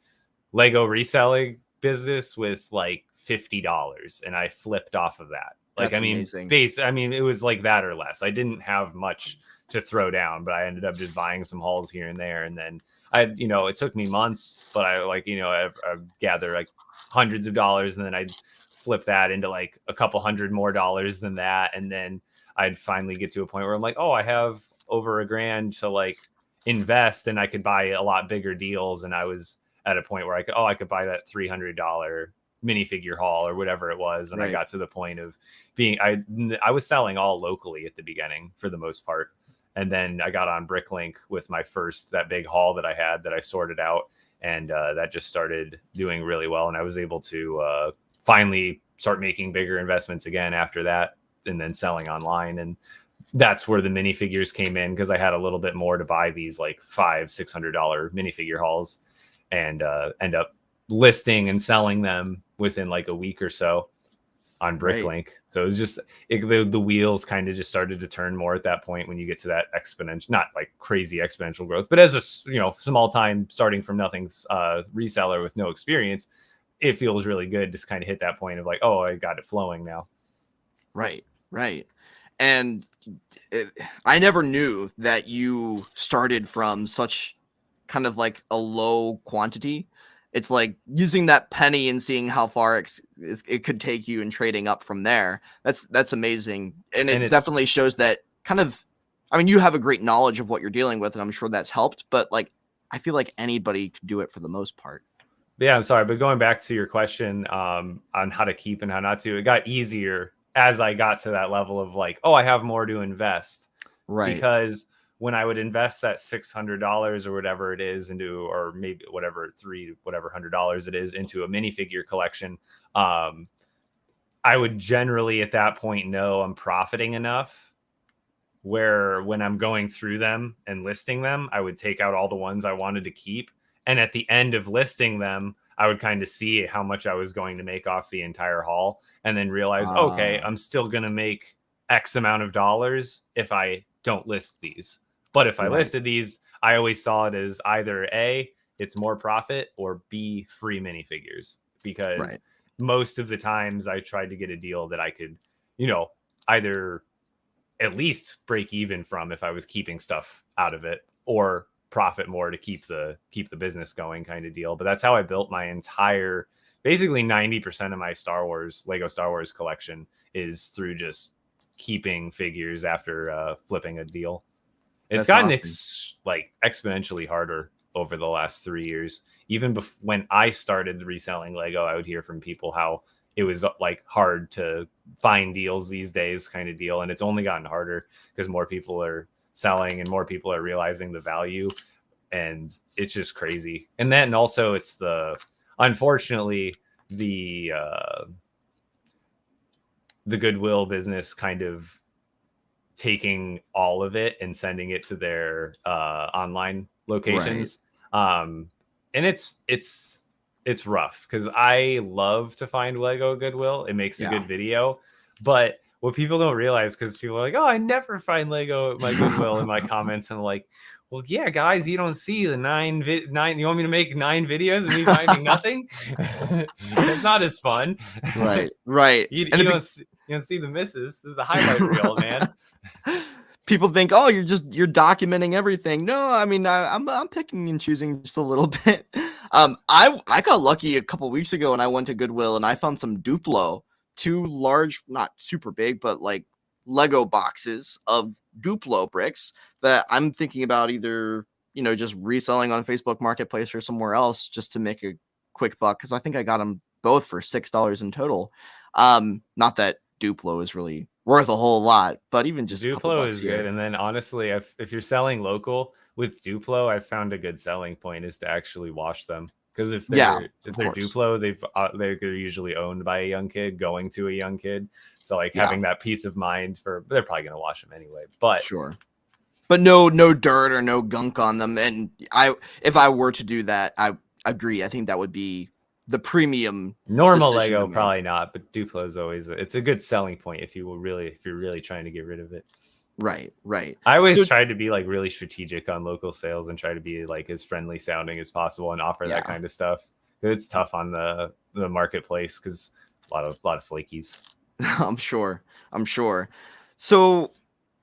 Lego reselling business with like $50, and I flipped off of that. Like, That's I mean, amazing. it was like that or less. I didn't have much to throw down, but I ended up just buying some hauls here and there. And then it took me months, but I gather like hundreds of dollars, and then I'd flip that into like a couple hundred more dollars than that. And then I'd finally get to a point where I'm like, oh, I have over $1,000 to like invest, and I could buy a lot bigger deals. And I was at a point where I could buy that $300 minifigure haul or whatever it was. And Right. I got to the point of I was selling all locally at the beginning for the most part. And then I got on Bricklink with that big haul that I had that I sorted out. And that just started doing really well. And I was able to finally start making bigger investments again after that, and then selling online. And that's where the minifigures came in, because I had a little bit more to buy these like $500-$600 minifigure hauls, and end up listing and selling them within like a week or so on Bricklink. Right. So it was just the wheels kind of just started to turn more at that point when you get to that exponential, not like crazy exponential growth, but as a small time starting from nothing's reseller with no experience, it feels really good to kind of hit that point of like, oh, I got it flowing now. Right. And I never knew that you started from such kind of like a low quantity. It's like using that penny and seeing how far it could take you and trading up from there. That's amazing. And it definitely shows that kind of, I mean, you have a great knowledge of what you're dealing with, and I'm sure that's helped, but like, I feel like anybody could do it for the most part. Yeah, I'm sorry, but going back to your question on how to keep and how not to, it got easier as I got to that level of like, oh, I have more to invest. Right. Because when I would invest that $600 or whatever it is into, or maybe whatever $100 it is into a minifigure collection, I would generally at that point know I'm profiting enough where when I'm going through them and listing them, I would take out all the ones I wanted to keep. And at the end of listing them, I would kind of see how much I was going to make off the entire haul and then realize, okay, I'm still going to make X amount of dollars if I don't list these. But if I listed these, I always saw it as either A, it's more profit, or B, free minifigures. Because most of the times I tried to get a deal that I could, either at least break even from if I was keeping stuff out of it, or profit more to keep the business going kind of deal. But that's how I built my entire, basically 90% of my Lego Star Wars collection is through just keeping figures after flipping a deal. It's gotten exponentially harder over the last 3 years. Even when I started reselling Lego, I would hear from people how it was like hard to find deals these days kind of deal. And it's only gotten harder because more people are selling and more people are realizing the value. And it's just crazy. And then also it's unfortunately, the Goodwill business kind of taking all of it and sending it to their online locations. And it's rough because I love to find Lego Goodwill. It makes a good video. But what people don't realize, because people are like, oh, I never find Lego at my Goodwill in my comments. And I'm like, well, yeah, guys, you don't see the nine. You want me to make 9 videos of me finding nothing? It's not as fun. Right. You don't see the misses. This is the highlight reel, man. People think, oh, you're documenting everything. No, I mean, I'm picking and choosing just a little bit. I got lucky a couple weeks ago when I went to Goodwill and I found some Duplo, 2 large, not super big, but like Lego boxes of Duplo bricks that I'm thinking about either, just reselling on Facebook Marketplace or somewhere else just to make a quick buck. Cause I think I got them both for $6 in total. Not that Duplo is really worth a whole lot, but even just Duplo is good. And then honestly, if you're selling local with Duplo, I found a good selling point is to actually wash them. Because if they're Duplo, they're usually owned by a young kid going to a young kid. So like having that peace of mind they're probably going to wash them anyway. But sure. But no dirt or no gunk on them. And if I were to do that, I agree. I think that would be the premium. Normal Lego, probably not. But Duplo is always it's a good selling point if you're really trying to get rid of it. Right. I always tried to be like really strategic on local sales and try to be like as friendly sounding as possible and offer that kind of stuff. It's tough on the marketplace because a lot of flakies. I'm sure. So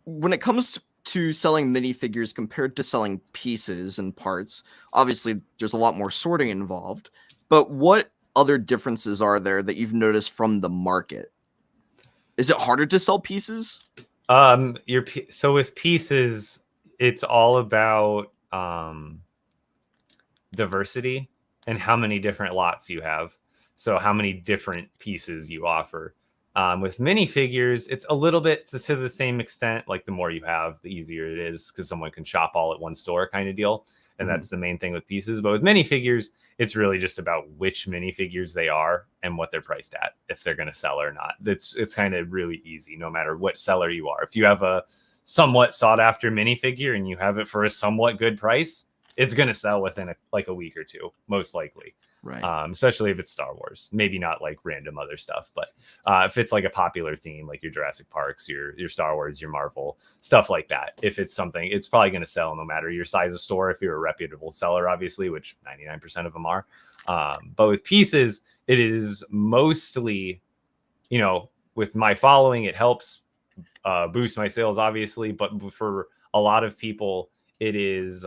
when it comes to selling minifigures compared to selling pieces and parts, obviously there's a lot more sorting involved. But what other differences are there that you've noticed from the market? Is it harder to sell pieces? So with pieces, it's all about diversity and how many different lots you have. So how many different pieces you offer. With minifigures, it's a little bit to the same extent. Like the more you have, the easier it is because someone can shop all at one store kind of deal. And that's the main thing with pieces. But with minifigures, it's really just about which minifigures they are and what they're priced at, if they're going to sell or not. It's kind of really easy, no matter what seller you are. If you have a somewhat sought after minifigure and you have it for a somewhat good price, it's going to sell within a week or two, most likely. Right. Especially if it's Star Wars, maybe not like random other stuff, but if it's like a popular theme, like your Jurassic Parks, your Star Wars, your Marvel, stuff like that. If it's something, it's probably going to sell no matter your size of store. If you're a reputable seller, obviously, which 99% of them are. But with pieces, it is mostly, with my following, it helps boost my sales, obviously. But for a lot of people, it is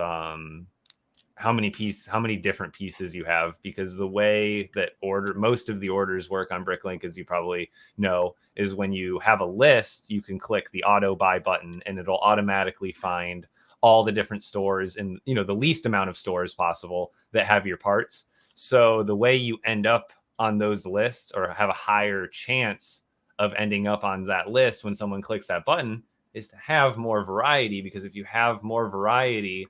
how many different pieces you have, because the way that most of the orders work on Bricklink, as you probably know, is when you have a list, you can click the auto buy button and it'll automatically find all the different stores and the least amount of stores possible that have your parts. So the way you end up on those lists or have a higher chance of ending up on that list when someone clicks that button is to have more variety, because if you have more variety,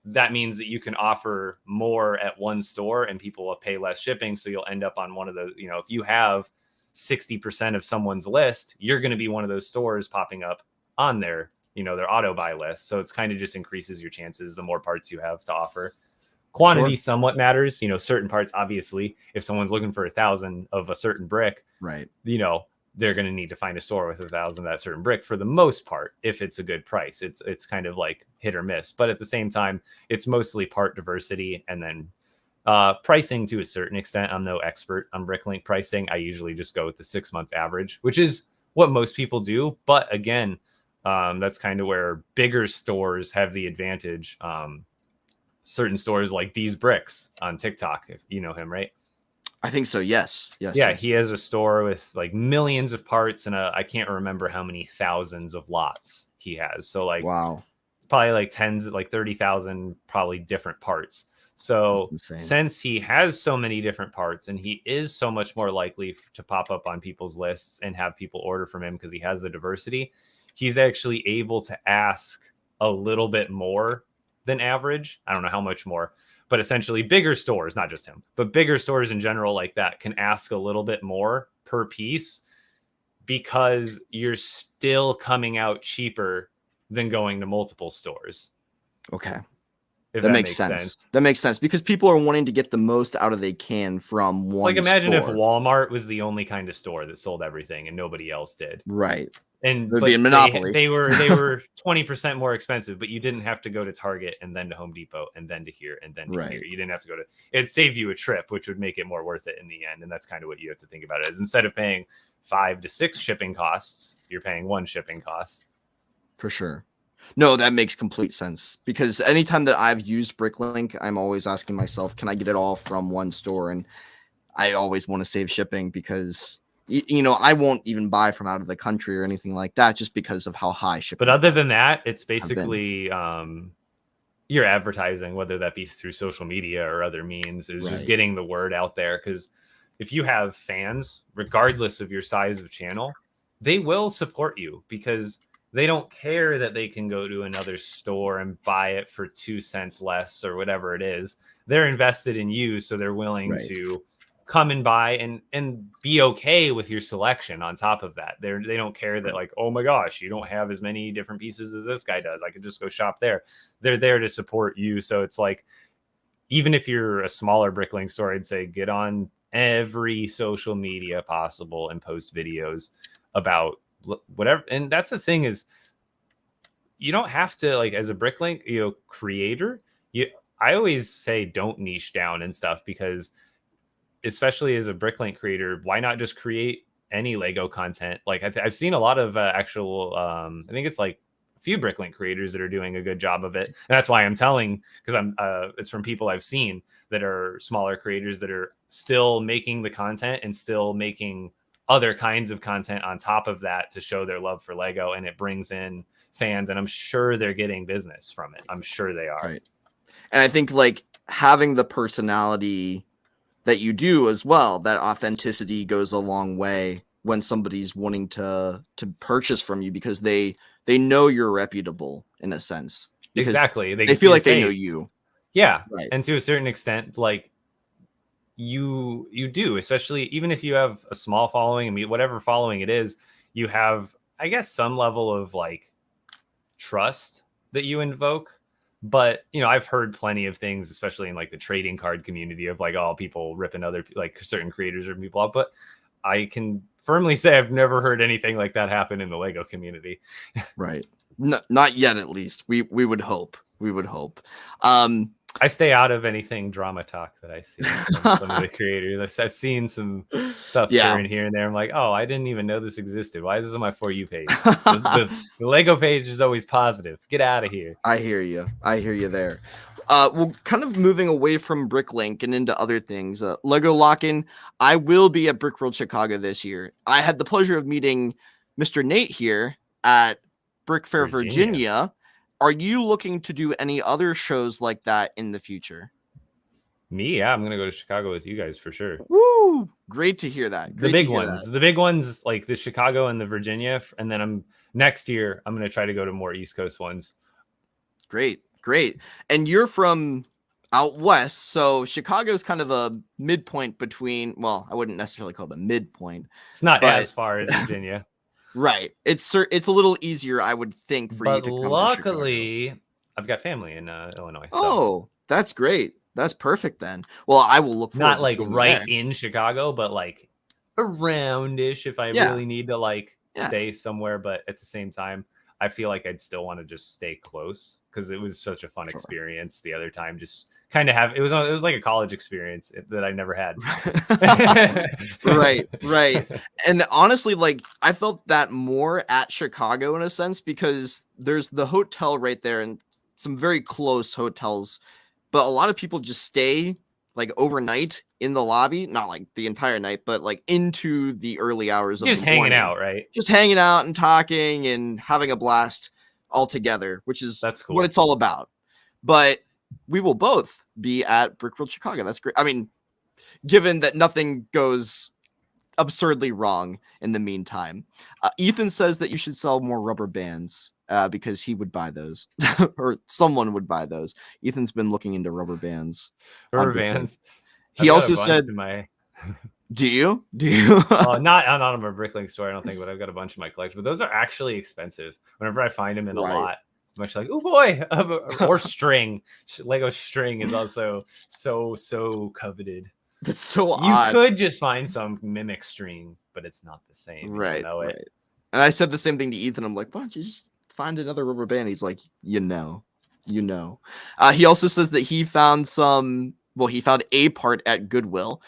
that means that you can offer more at one store and people will pay less shipping. So you'll end up on one of those, if you have 60% of someone's list, you're going to be one of those stores popping up on their, their auto buy list. So it's kind of just increases your chances the more parts you have to offer. Quantity somewhat matters. Certain parts, obviously, if someone's looking for 1,000 of a certain brick, right, they're going to need to find a store with 1,000 of that certain brick for the most part. If it's a good price, it's kind of like hit or miss. But at the same time, it's mostly part diversity, and then pricing to a certain extent. I'm no expert on Bricklink pricing. I usually just go with the 6-month average, which is what most people do. But again, that's kind of where bigger stores have the advantage. Certain stores like D's Bricks on TikTok, if you know him, right? I think so. Yes. Yeah, he has a store with like millions of parts, and I can't remember how many thousands of lots he has. So like, wow, probably like 30,000 probably different parts. So since he has so many different parts, and he is so much more likely to pop up on people's lists and have people order from him because he has the diversity, he's actually able to ask a little bit more than average. I don't know how much more, but essentially bigger stores, not just him, but bigger stores in general like that can ask a little bit more per piece because you're still coming out cheaper than going to multiple stores. Okay. If that makes sense. That makes sense because people are wanting to get the most out of they can from one. Like imagine store. if Walmart was the only kind of store that sold everything and nobody else did. Right. And it'd be a monopoly. They were 20% more expensive, but you didn't have to go to Target and then to Home Depot and then to here and then to here. You didn't have to go to. It'd save you a trip, which would make it more worth it in the end. And that's kind of what you have to think about it. Is instead of paying 5 to 6 shipping costs, you're paying 1 shipping cost. For sure. No, that makes complete sense because anytime that I've used Bricklink, I'm always asking myself, can I get it all from one store? And I always want to save shipping because I won't even buy from out of the country or anything like that just because of how high shipping. But other than that, it's basically your advertising, whether that be through social media or other means, is just getting the word out there. Because if you have fans, regardless of your size of channel, they will support you because they don't care that they can go to another store and buy it for 2 cents less or whatever it is. They're invested in you, so they're willing to come and buy and be okay with your selection on top of that. They don't care that like, oh my gosh, you don't have as many different pieces as this guy does. I could just go shop there. They're there to support you. So it's like, even if you're a smaller Bricklink store, I'd say get on every social media possible and post videos about whatever. And that's the thing is, you don't have to, like, as a Bricklink creator, I always say don't niche down and stuff, because especially as a Bricklink creator, why not just create any Lego content? Like I've seen a lot of actual I think it's like a few Bricklink creators that are doing a good job of it. And that's why I'm telling, because it's from people I've seen that are smaller creators that are still making the content and still making other kinds of content on top of that to show their love for Lego, and it brings in fans, and I'm sure they're getting business from it. I'm sure they are. Right. And I think like having the personality that you do as well, that authenticity goes a long way when somebody's wanting to purchase from you, because they know you're reputable in a sense. Exactly. They feel like they know you. Yeah. Right. And to a certain extent, like you do, especially even if you have a small following, I mean, whatever following it is, you have, I guess, some level of like trust that you invoke. But, I've heard plenty of things, especially in like the trading card community, of like, oh, people ripping other, like certain creators or people out. But I can firmly say I've never heard anything like that happen in the Lego community. Right. Not yet, at least. We would hope. We would hope. I stay out of anything drama talk that I see from some of the creators. I've seen some stuff sharing here and there. I'm like, oh, I didn't even know this existed. Why is this on my For You page? The Lego page is always positive. Get out of here. I hear you. I hear you there. Well, kind of moving away from Bricklink and into other things. Lego Lock-In. I will be at Brickworld Chicago this year. I had the pleasure of meeting Mr. Nate here at Brick Fair, Virginia. Are you looking to do any other shows like that in the future? Me, yeah, I'm gonna go to Chicago with you guys for sure. Woo! Great to hear that. The big ones, like the Chicago and the Virginia, and then next year I'm gonna try to go to more East Coast ones. Great. And you're from out west. So Chicago's kind of a midpoint between, well, I wouldn't necessarily call it a midpoint. It's not But- as far as Virginia. Right. It's a little easier, I would think, for you But to come to Chicago. luckily, I've got family in Illinois. So Oh, that's great. That's perfect then. Well, I will look forward not to like seeing you right there. in Chicago, but like around-ish if I Yeah. really need to like Yeah. stay somewhere. But at the same time, I feel like I'd still want to just stay close because it was such a fun Sure. experience the other time. Just kind of have it was like a college experience that I never had. Right, right. And honestly, like I felt that more at Chicago in a sense because there's the hotel right there and some very close hotels, but a lot of people just stay like overnight in the lobby, not like the entire night, but like into the early hours of Just the hanging morning. out, right? Just hanging out and talking and having a blast all together, which is That's cool. what it's all about. But we will both be at Brickworld Chicago. That's great. I mean, given that nothing goes absurdly wrong in the meantime. Ethan says that you should sell more rubber bands because he would buy those or someone would buy those. Ethan's been looking into rubber bands. on Rubber Bricklink. bands. He I've got a also bunch said, in my do you? not on my Bricklink store, I don't think, but I've got a bunch in my collection. But those are actually expensive. Whenever I find them in a Right. lot, I'm actually like, oh boy, or string. Lego string is also so coveted. That's so You odd. could just find some mimic string, but it's not the same. You Right, know it. right. And I said the same thing to Ethan. I'm like, why don't you just find another rubber band? He's like, you know. He also says that he found he found a part at Goodwill.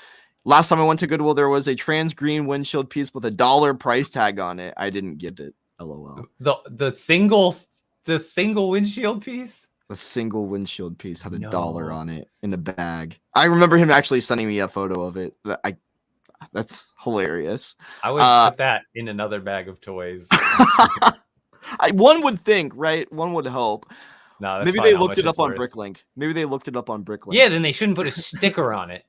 Last time I went to Goodwill, there was a trans green windshield piece with $1 price tag on it. I didn't get it. LOL. The single windshield piece. A single windshield piece had $1 No. on it in a bag. I remember him actually sending me a photo of it. That's hilarious. I would Uh, put that in another bag of toys. One would think, right? One would hope. No, that's Maybe probably they how looked much it up it's on worth. Bricklink. Yeah, then they shouldn't put a sticker on it.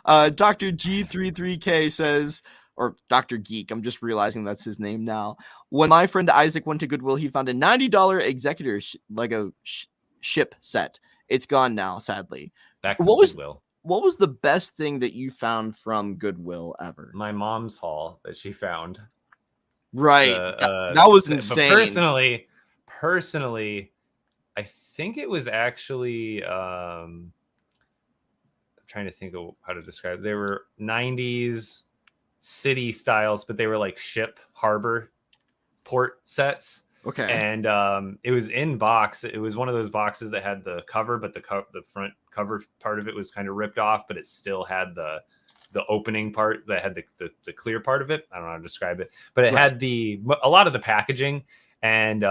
Dr. G33K says, or Dr. Geek, I'm just realizing that's his name now. When my friend Isaac went to Goodwill, he found a $90 Executor Lego ship set. It's gone now, sadly. Back to What was- Goodwill. What was the best thing that you found from Goodwill ever? My mom's haul that she found. Right. The, that was but insane. personally, I think it was actually I'm trying to think of how to describe it. They were 90s city styles, but they were like ship harbor port sets. Okay. And it was in box. It was one of those boxes that had the cover, but the front cover part of it was kind of ripped off, but it still had the opening part that had the clear part of it. I don't know how to describe it, but it had a lot of the packaging. And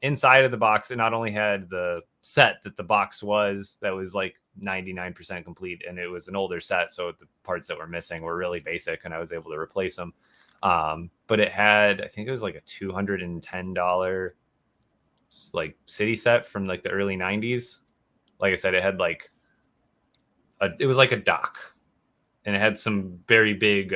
inside of the box, it not only had the set that the box was, that was like 99% complete, and it was an older set, so the parts that were missing were really basic, and I was able to replace them. But it had, I think it was like a $210 like city set from like the early 90s. Like I said, it had like it was like a dock, and it had some very big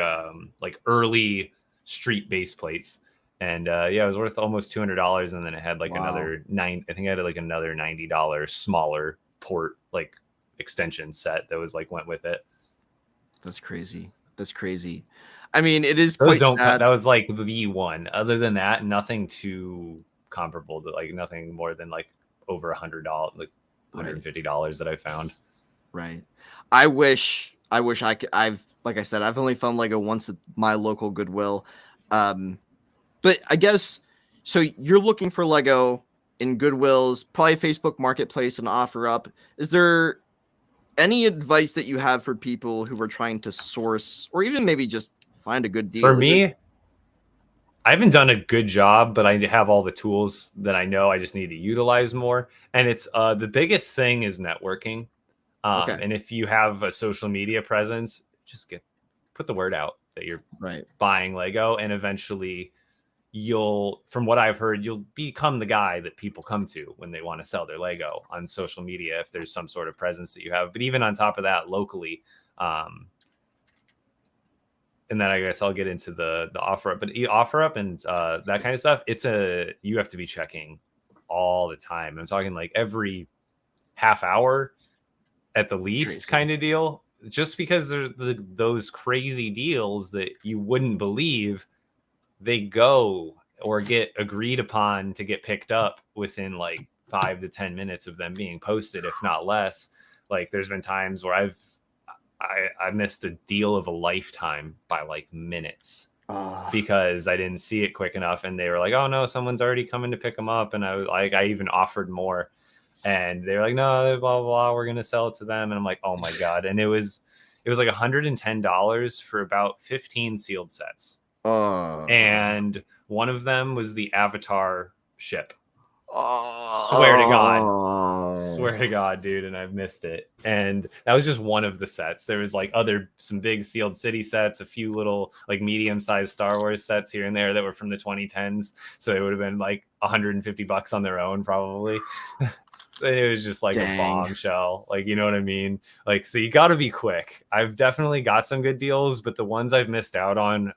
like early street base plates. And it was worth almost $200. And then it had like another I think it had like another $90 smaller port like extension set that was like went with it. That's crazy. I mean, it is Those quite sad. that was like the one. Other than that, nothing too comparable to like nothing more than like over $100, like $150 that I found. Right. I wish I could. Like I said, I've only found Lego once at my local Goodwill. But I guess so. You're looking for Lego in Goodwills, probably Facebook Marketplace and OfferUp. Is there any advice that you have for people who are trying to source, or even maybe just find a good deal? For me, I haven't done a good job, but I have all the tools that I know. I just need to utilize more. And it's the biggest thing is networking. Okay. And if you have a social media presence, just put the word out that you're Right. buying Lego, and eventually from what I've heard, you'll become the guy that people come to when they want to sell their Lego on social media, if there's some sort of presence that you have. But even on top of that, locally, and then I guess I'll get into the OfferUp, but OfferUp and that kind of stuff, you have to be checking all the time. I'm talking like every half hour at the least Crazy. kind of deal, just because there's those crazy deals that you wouldn't believe, they go or get agreed upon to get picked up within like 5 to 10 minutes of them being posted, if not less. Like there's been times where I missed a deal of a lifetime by like minutes because I didn't see it quick enough, and they were like, oh no, someone's already coming to pick them up. And I was like, I even offered more, and they were like, no, blah blah blah, we're gonna sell it to them. And I'm like, oh my god. And it was like $110 for about 15 sealed sets. And one of them was the Avatar ship. Swear to God, dude. And I've missed it. And that was just one of the sets. There was like some big sealed city sets, a few little like medium-sized Star Wars sets here and there that were from the 2010s. So it would have been like $150 on their own, probably. It was just like a bombshell. Like, you know what I mean? Like, so you got to be quick. I've definitely got some good deals, but the ones I've missed out on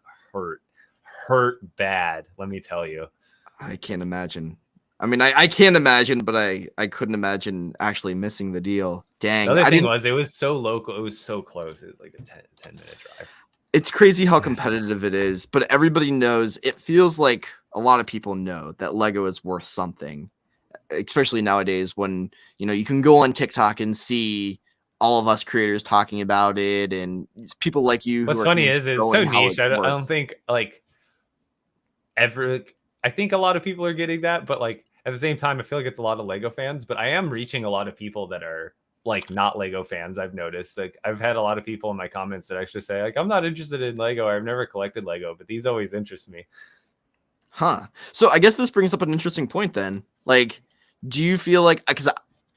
hurt bad. Let me tell you. I can't imagine. I mean, I can't imagine, but I couldn't imagine actually missing the deal. Dang. The other thing was, it was so local. It was so close. It was like a 10-minute drive. It's crazy how competitive it is, but everybody knows. It feels like a lot of people know that Lego is worth something, especially nowadays when, you know, you can go on TikTok and see all of us creators talking about it, and it's people like you. What's funny is it's so niche. I don't think like I think a lot of people are getting that, but like at the same time, I feel like it's a lot of Lego fans, but I am reaching a lot of people that are like not Lego fans. I've noticed, like I've had a lot of people in my comments that actually say like, I'm not interested in Lego, or I've never collected Lego, but these always interest me. Huh. So I guess this brings up an interesting point then. Like, do you feel like, because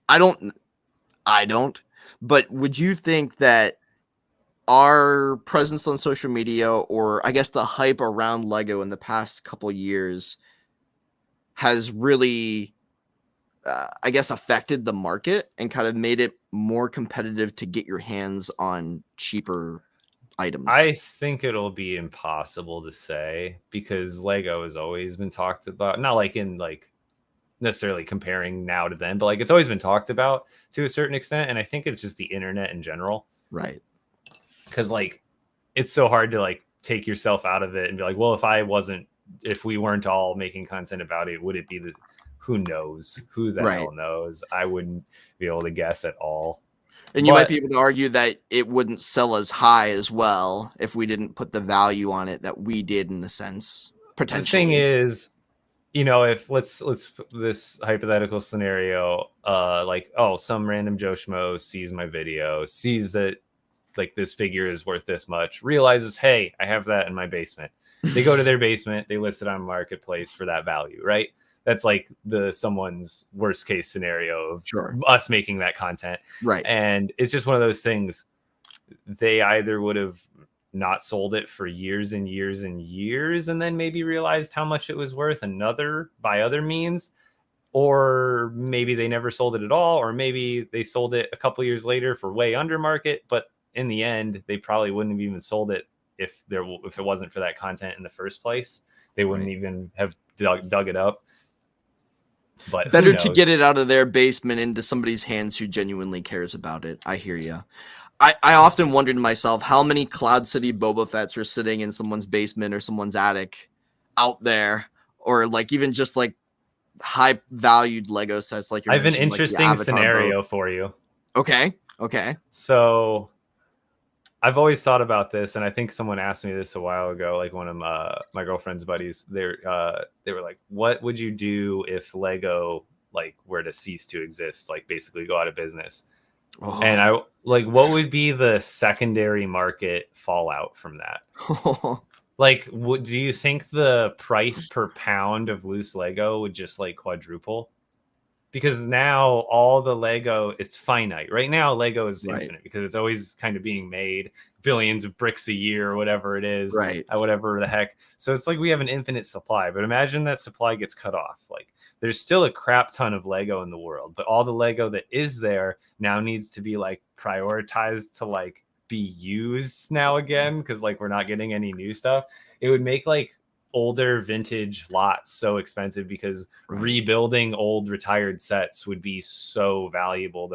I don't, but would you think that our presence on social media, or I guess the hype around Lego in the past couple years, has really, I guess, affected the market and kind of made it more competitive to get your hands on cheaper items? I think it'll be impossible to say, because Lego has always been talked about, not like in like necessarily comparing now to then, but like it's always been talked about to a certain extent. And I think it's just the internet in general. Right. Because like it's so hard to like take yourself out of it and be like, well, if we weren't all making content about it, would it be who knows? Who the hell knows? I wouldn't be able to guess at all. And you might be able to argue that it wouldn't sell as high as well if we didn't put the value on it that we did, in a sense, potentially. The thing is, you know, if let's this hypothetical scenario, like, oh, some random Joe Schmo sees my video, sees that like this figure is worth this much, realizes, hey, I have that in my basement. They go to their basement, they list it on Marketplace for that value, right? That's like someone's worst case scenario of us making that content. Right. And it's just one of those things. They either would have not sold it for years and years and years, and then maybe realized how much it was worth by other means, or maybe they never sold it at all, or maybe they sold it a couple years later for way under market, but in the end, they probably wouldn't have even sold it if it wasn't for that content in the first place. They wouldn't even have dug it up. But better to get it out of their basement into somebody's hands who genuinely cares about it. I hear you. I often wondered to myself how many Cloud City Boba Fett's were sitting in someone's basement or someone's attic out there, or like even just like high valued Lego sets. Like I have an interesting scenario for you. Okay. So I've always thought about this, and I think someone asked me this a while ago, like one of my girlfriend's buddies. They were like, what would you do if Lego like were to cease to exist, like basically go out of business? Oh. And I like, what would be the secondary market fallout from that? Like, do you think the price per pound of loose Lego would just like quadruple? Because now all the Lego, it's finite. Right now, Lego is infinite because it's always kind of being made, billions of bricks a year or whatever it is, whatever the heck. So it's like we have an infinite supply. But imagine that supply gets cut off. Like there's still a crap ton of Lego in the world, but all the Lego that is there now needs to be like prioritized to like be used now again, because like we're not getting any new stuff. It would make like older vintage lots so expensive because Right. rebuilding old retired sets would be so valuable.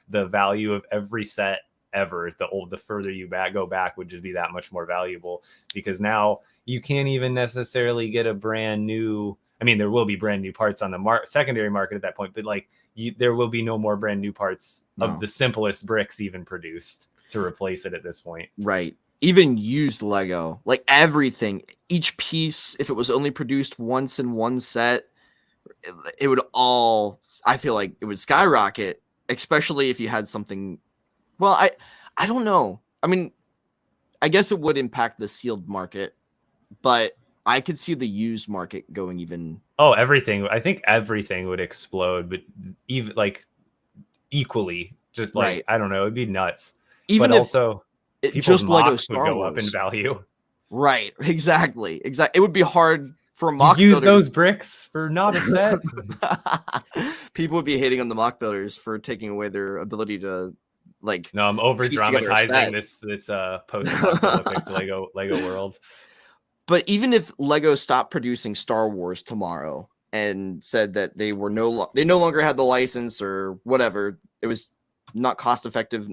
The value of every set ever, the further you go back would just be that much more valuable, because now you can't even necessarily get a brand new. I mean, there will be brand new parts on the secondary market at that point, but like there will be no more brand new parts No. of the simplest bricks even produced to replace it at this point. Right. Even used Lego, like everything, each piece, if it was only produced once in one set, it would all, I feel like it would skyrocket, especially if you had something. Well, I don't know. I mean, I guess it would impact the sealed market, but I could see the used market going even. Oh, everything. I think everything would explode, but even like equally, just like, Right. I don't know, it'd be nuts. Even but if also people's just Lego mocks would Star go up in Wars. value. Right. Exactly. It would be hard for mock Use builders. those bricks for not a set. People would be hating on the mock builders for taking away their ability to, like, No, I'm over piece together a set. dramatizing this post-apocalyptic Lego world. But even if Lego stopped producing Star Wars tomorrow and said that they no longer had the license or whatever, it was not cost effective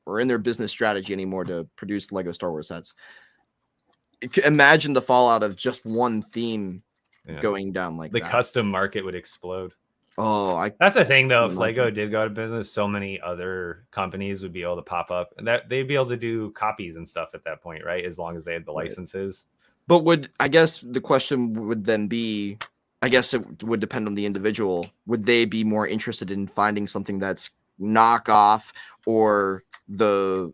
or in their business strategy anymore to produce Lego Star Wars sets. Imagine the fallout of just one theme going down like the that. custom market would explode. Oh, that's the thing though. If imagine. Lego did go out of business, so many other companies would be able to pop up, and that they'd be able to do copies and stuff at that point, right? As long as they had the licenses. But I guess the question would then be, I guess it would depend on the individual. Would they be more interested in finding something that's knockoff or the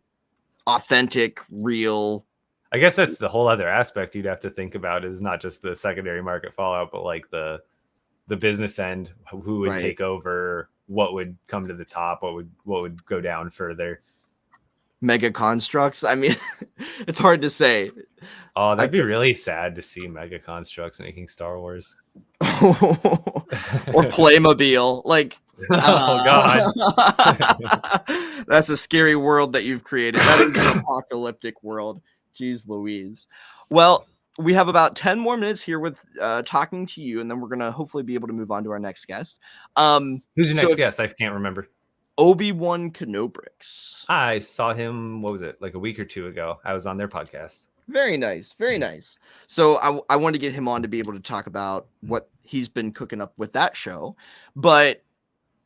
authentic, real? I guess that's the whole other aspect you'd have to think about, is not just the secondary market fallout, but like the business end, who would take over, what would come to the top, what would go down further. Mega Constructs. I mean, it's hard to say. Oh, that'd be really sad to see Mega Constructs making Star Wars. Or Playmobil. Like, oh God. That's a scary world that you've created. That is an apocalyptic world. Jeez Louise. Well, we have about 10 more minutes here with talking to you, and then we're going to hopefully be able to move on to our next guest. Who's your next guest? I can't remember. Obi-Wan Kenobrix. I saw him, what was it, like a week or two ago. I was on their podcast. Very nice. Very nice. So I wanted to get him on to be able to talk about what he's been cooking up with that show. But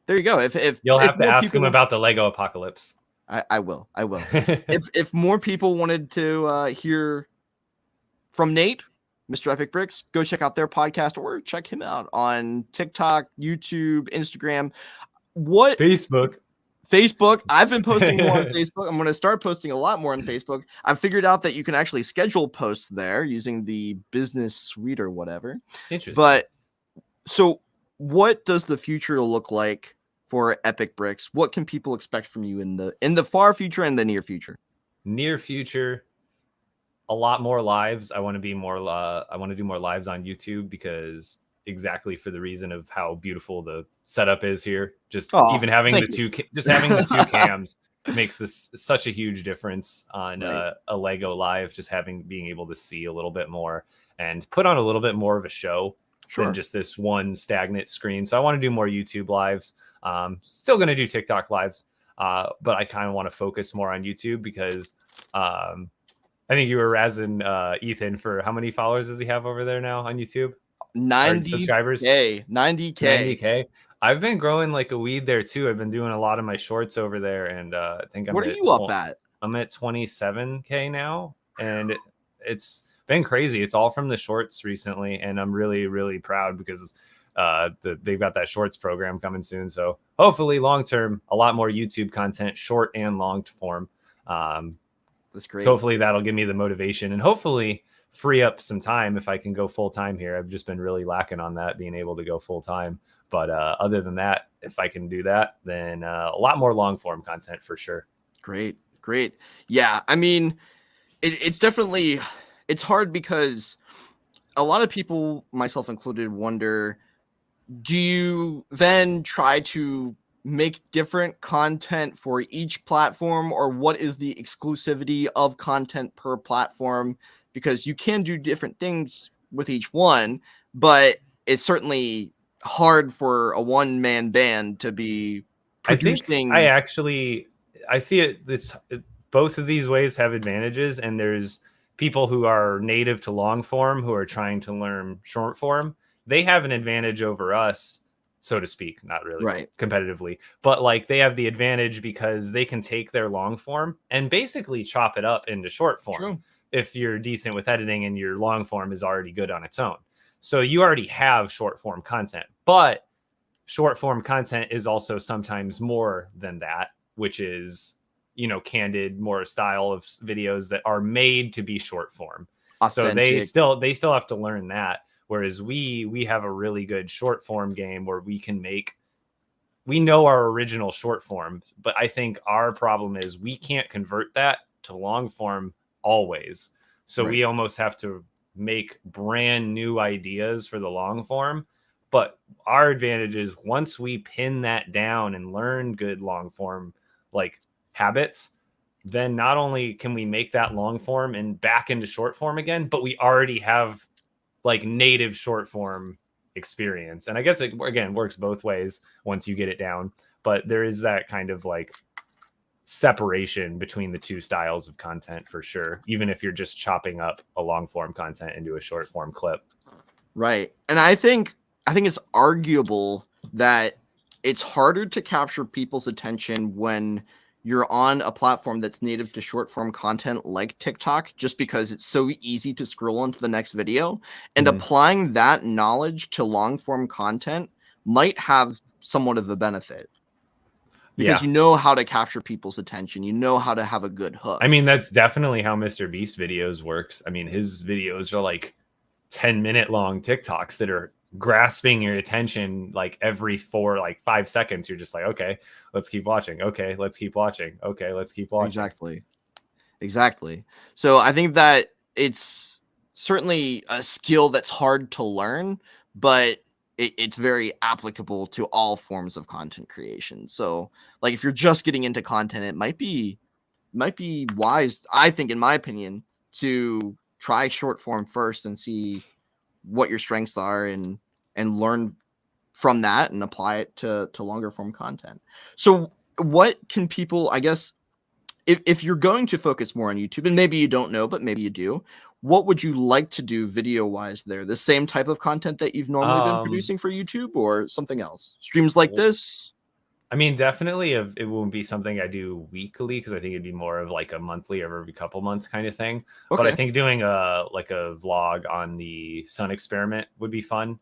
there you go. If you'll have to ask him about the Lego apocalypse. I will. if more people wanted to hear from Nate, Mr. Epic Bricks, go check out their podcast or check him out on TikTok, YouTube, Instagram. Facebook. I've been posting more on Facebook. I'm going to start posting a lot more on Facebook. I've figured out that you can actually schedule posts there using the business suite or whatever. Interesting. But so what does the future look like for Epic Bricks? What can people expect from you in the far future and the near future? Near future, a lot more lives. I want to do more lives on YouTube, because exactly for the reason of how beautiful the setup is here. Just even having the two cams makes this such a huge difference on a Lego live. Just being able to see a little bit more and put on a little bit more of a show than just this one stagnant screen. So I want to do more YouTube lives. Still going to do TikTok lives, but I kind of want to focus more on YouTube, because I think you were razzing Ethan for how many followers does he have over there now on YouTube? 90 subscribers. 90K. I've been growing like a weed there too. I've been doing a lot of my shorts over there, and I think what are you up at? I'm at 27K now, and it's been crazy. It's all from the shorts recently, and I'm really, really proud, because they've got that shorts program coming soon. So hopefully long term, a lot more YouTube content, short and long form. That's great. So hopefully that'll give me the motivation, and hopefully free up some time if I can go full time here. I've just been really lacking on that, being able to go full time. But other than that, if I can do that, then a lot more long form content for sure. Great. Yeah, I mean, it's definitely, it's hard, because a lot of people, myself included, wonder, do you then try to make different content for each platform, or what is the exclusivity of content per platform? Because you can do different things with each one, but it's certainly hard for a one-man band to be I think producing. I see it. Both of these ways have advantages, and there's people who are native to long form who are trying to learn short form. They have an advantage over us, so to speak, not really Right. competitively, but like they have the advantage because they can take their long form and basically chop it up into short form. True. If you're decent with editing and your long form is already good on its own. So you already have short form content, but short form content is also sometimes more than that, which is, candid, more style of videos that are made to be short form. Authentic. So they still have to learn that. Whereas we have a really good short form game where we know our original short form, but I think our problem is we can't convert that to long form always. So Right. we almost have to make brand new ideas for the long form. But our advantage is once we pin that down and learn good long form like habits, then not only can we make that long form and back into short form again, but we already have like native short form experience. And I guess it again works both ways once you get it down, but there is that kind of like separation between the two styles of content for sure, even if you're just chopping up a long form content into a short form clip. Right. And I think it's arguable that it's harder to capture people's attention when you're on a platform that's native to short form content like TikTok, just because it's so easy to scroll into the next video, and Mhm. applying that knowledge to long form content might have somewhat of a benefit because Yeah. you know how to capture people's attention. You know how to have a good hook. I mean, that's definitely how Mr. Beast videos works. I mean, his videos are like 10-minute long TikToks that are grasping your attention like every 5 seconds. You're just like, okay, let's keep watching. Okay, let's keep watching. Okay, let's keep watching. Exactly. So I think that it's certainly a skill that's hard to learn, but it's very applicable to all forms of content creation. So like if you're just getting into content, it might be wise, I think, in my opinion, to try short form first and see what your strengths are and learn from that and apply it to longer form content. So what can people, I guess, if you're going to focus more on YouTube, and maybe you don't know, but maybe you do, what would you like to do video wise there? The same type of content that you've normally been producing for YouTube or something else? Streams like this? I mean, definitely it won't be something I do weekly because I think it'd be more of like a monthly or every couple months kind of thing. But I Okay. think doing a vlog on the sun experiment would be fun.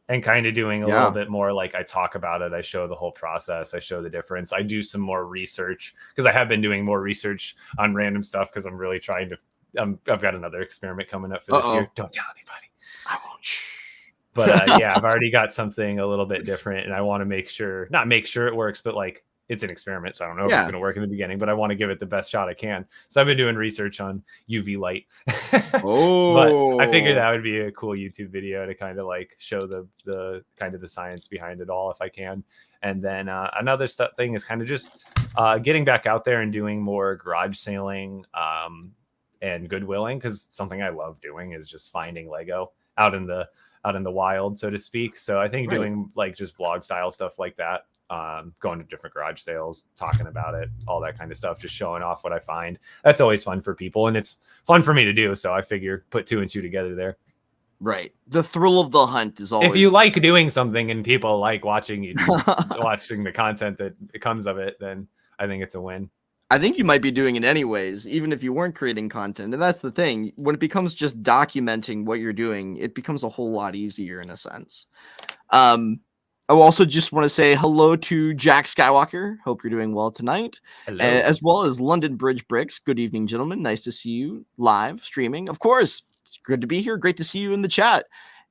And kind of doing a little bit more like I talk about it. I show the whole process. I show the difference. I do some more research because I have been doing more research on random stuff because I'm really trying to. I've got another experiment coming up for this year. Don't tell anybody. I won't. But yeah, I've already got something a little bit different, and I want to not make sure it works, but like it's an experiment, so I don't know if it's going to work in the beginning, but I want to give it the best shot I can. So I've been doing research on UV light. But I figured that would be a cool YouTube video to kind of like show the kind of the science behind it all if I can. And then another thing is kind of just getting back out there and doing more garage sailing and Goodwilling, because something I love doing is just finding Lego out in the wild, so to speak. So I think doing like just vlog style stuff like that, going to different garage sales, talking about it, all that kind of stuff, just showing off what I find. That's always fun for people, and it's fun for me to do. So I figure put 2 and 2 together there. Right. The thrill of the hunt is always. If you like doing something and people like watching you watching the content that comes of it, then I think it's a win. I think you might be doing it anyways, even if you weren't creating content. And that's the thing. When it becomes just documenting what you're doing, it becomes a whole lot easier in a sense. I also just want to say hello to Jack Skywalker. Hope you're doing well tonight. Hello. As well as London Bridge Bricks. Good evening, gentlemen. Nice to see you live streaming. Of course, it's good to be here. Great to see you in the chat.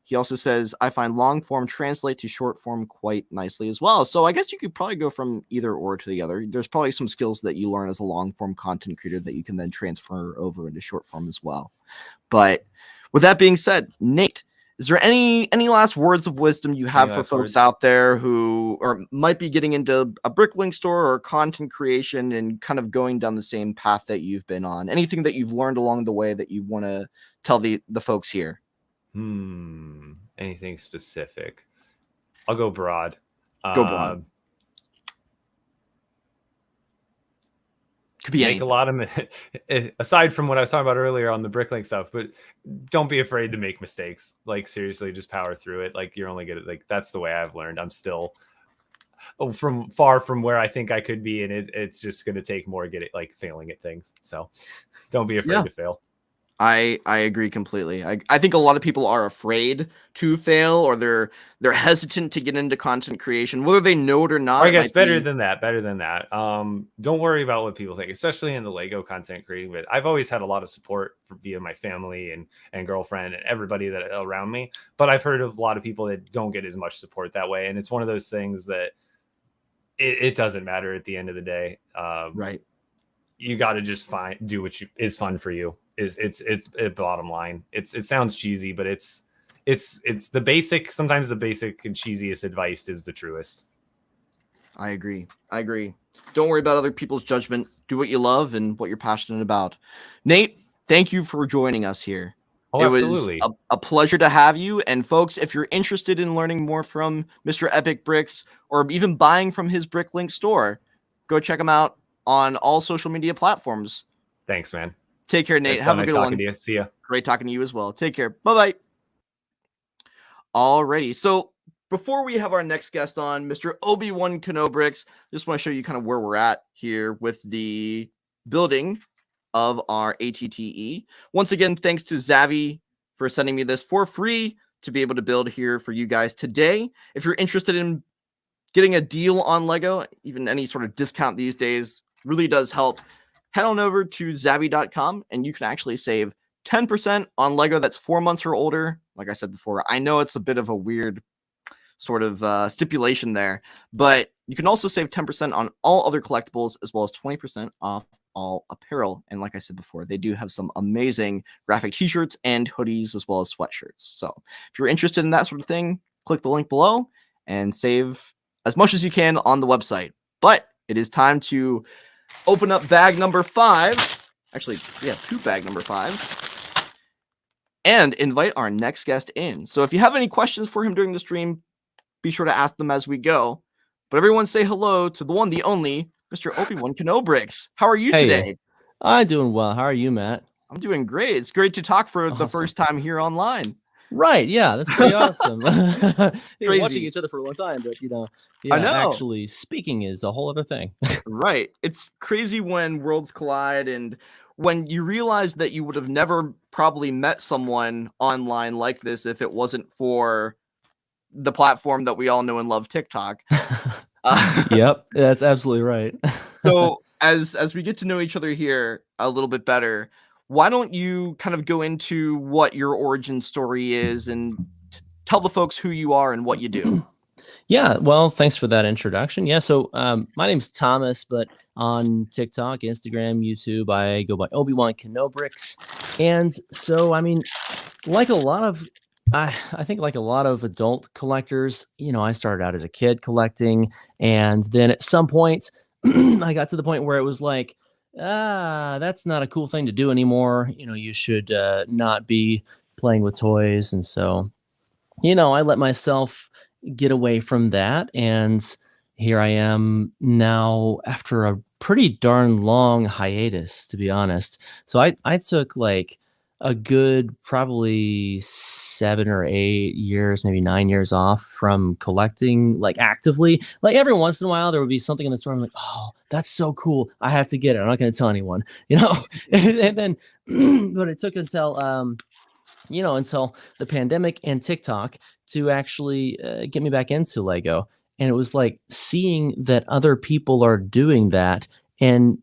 He also says, I find long form translate to short form quite nicely as well. So I guess you could probably go from either or to the other. There's probably some skills that you learn as a long form content creator that you can then transfer over into short form as well. But with that being said, Nate, is there any last words of wisdom you have for folks out there who might be getting into a bricklink store or content creation and kind of going down the same path that you've been on? Anything that you've learned along the way that you want to tell the folks here? Anything specific? I'll go broad. Go broad. Could be Make anything. a lot of aside from what I was talking about earlier on the Bricklink stuff, but don't be afraid to make mistakes. Like seriously, just power through it. Like you're only good at, like, that's the way I've learned. I'm still from far from where I think I could be, and it's just going to take more failing at things. So don't be afraid to fail. I agree completely. I think a lot of people are afraid to fail, or they're hesitant to get into content creation, whether they know it or not. Or I guess better than that. Don't worry about what people think, especially in the Lego content creating bit. I've always had a lot of support via my family and girlfriend and everybody that around me. But I've heard of a lot of people that don't get as much support that way. And it's one of those things that it doesn't matter at the end of the day. Right. You got to just do what is fun for you. It's a bottom line. It sounds cheesy, but it's the basic. Sometimes the basic and cheesiest advice is the truest. I agree. Don't worry about other people's judgment. Do what you love and what you're passionate about. Nate, thank you for joining us here. Oh, absolutely. Was a pleasure to have you. And folks, if you're interested in learning more from Mr. Epic Bricks, or even buying from his Bricklink store, go check him out on all social media platforms. Thanks, man. Take care, Nate. Have a good one. To you. See ya. Great talking to you as well. Take care. Bye-bye. Alrighty. So before we have our next guest on, Mr. Obi-Wan Kenobricks, just want to show you kind of where we're at here with the building of our ATTE. Once again, thanks to Zavi for sending me this for free to be able to build here for you guys today. If you're interested in getting a deal on Lego, even any sort of discount these days really does help. Head on over to Zavi.com and you can actually save 10% on Lego that's 4 months or older. Like I said before, I know it's a bit of a weird sort of stipulation there, but you can also save 10% on all other collectibles, as well as 20% off all apparel. And like I said before, they do have some amazing graphic t-shirts and hoodies, as well as sweatshirts. So if you're interested in that sort of thing, click the link below and save as much as you can on the website. But it is time to open up bag number 5. Actually, we have 2 bag number 5s. And invite our next guest in. So if you have any questions for him during the stream, be sure to ask them as we go. But everyone say hello to the one, the only, Mr. Obi-Wan Kenobricks. How are you today? I'm doing well. How are you, Matt? I'm doing great. It's great to talk for the first time here online. Right. Yeah, that's pretty awesome. Crazy. Watching each other for a long time, but I know. Actually speaking is a whole other thing. Right. It's crazy when worlds collide, and when you realize that you would have never probably met someone online like this if it wasn't for the platform that we all know and love, TikTok. Yep, that's absolutely right. So as we get to know each other here a little bit better, why don't you kind of go into what your origin story is and tell the folks who you are and what you do? Yeah, well, thanks for that introduction. Yeah, so my name's Thomas, but on TikTok, Instagram, YouTube, I go by Obi-Wan Kenobricks. And so, I mean, like a lot of, I think like a lot of adult collectors, I started out as a kid collecting, and then at some point, I got to the point where it was like, that's not a cool thing to do anymore. You should not be playing with toys. And so, I let myself get away from that, and here I am now after a pretty darn long hiatus, to be honest. So I took like a good probably 7 or 8 years, maybe 9 years off from collecting, like actively. Like every once in a while there would be something in the store, I'm like, oh, that's so cool, I have to get it, I'm not going to tell anyone, and then but it took until until the pandemic and TikTok to actually get me back into Lego. And it was like seeing that other people are doing that and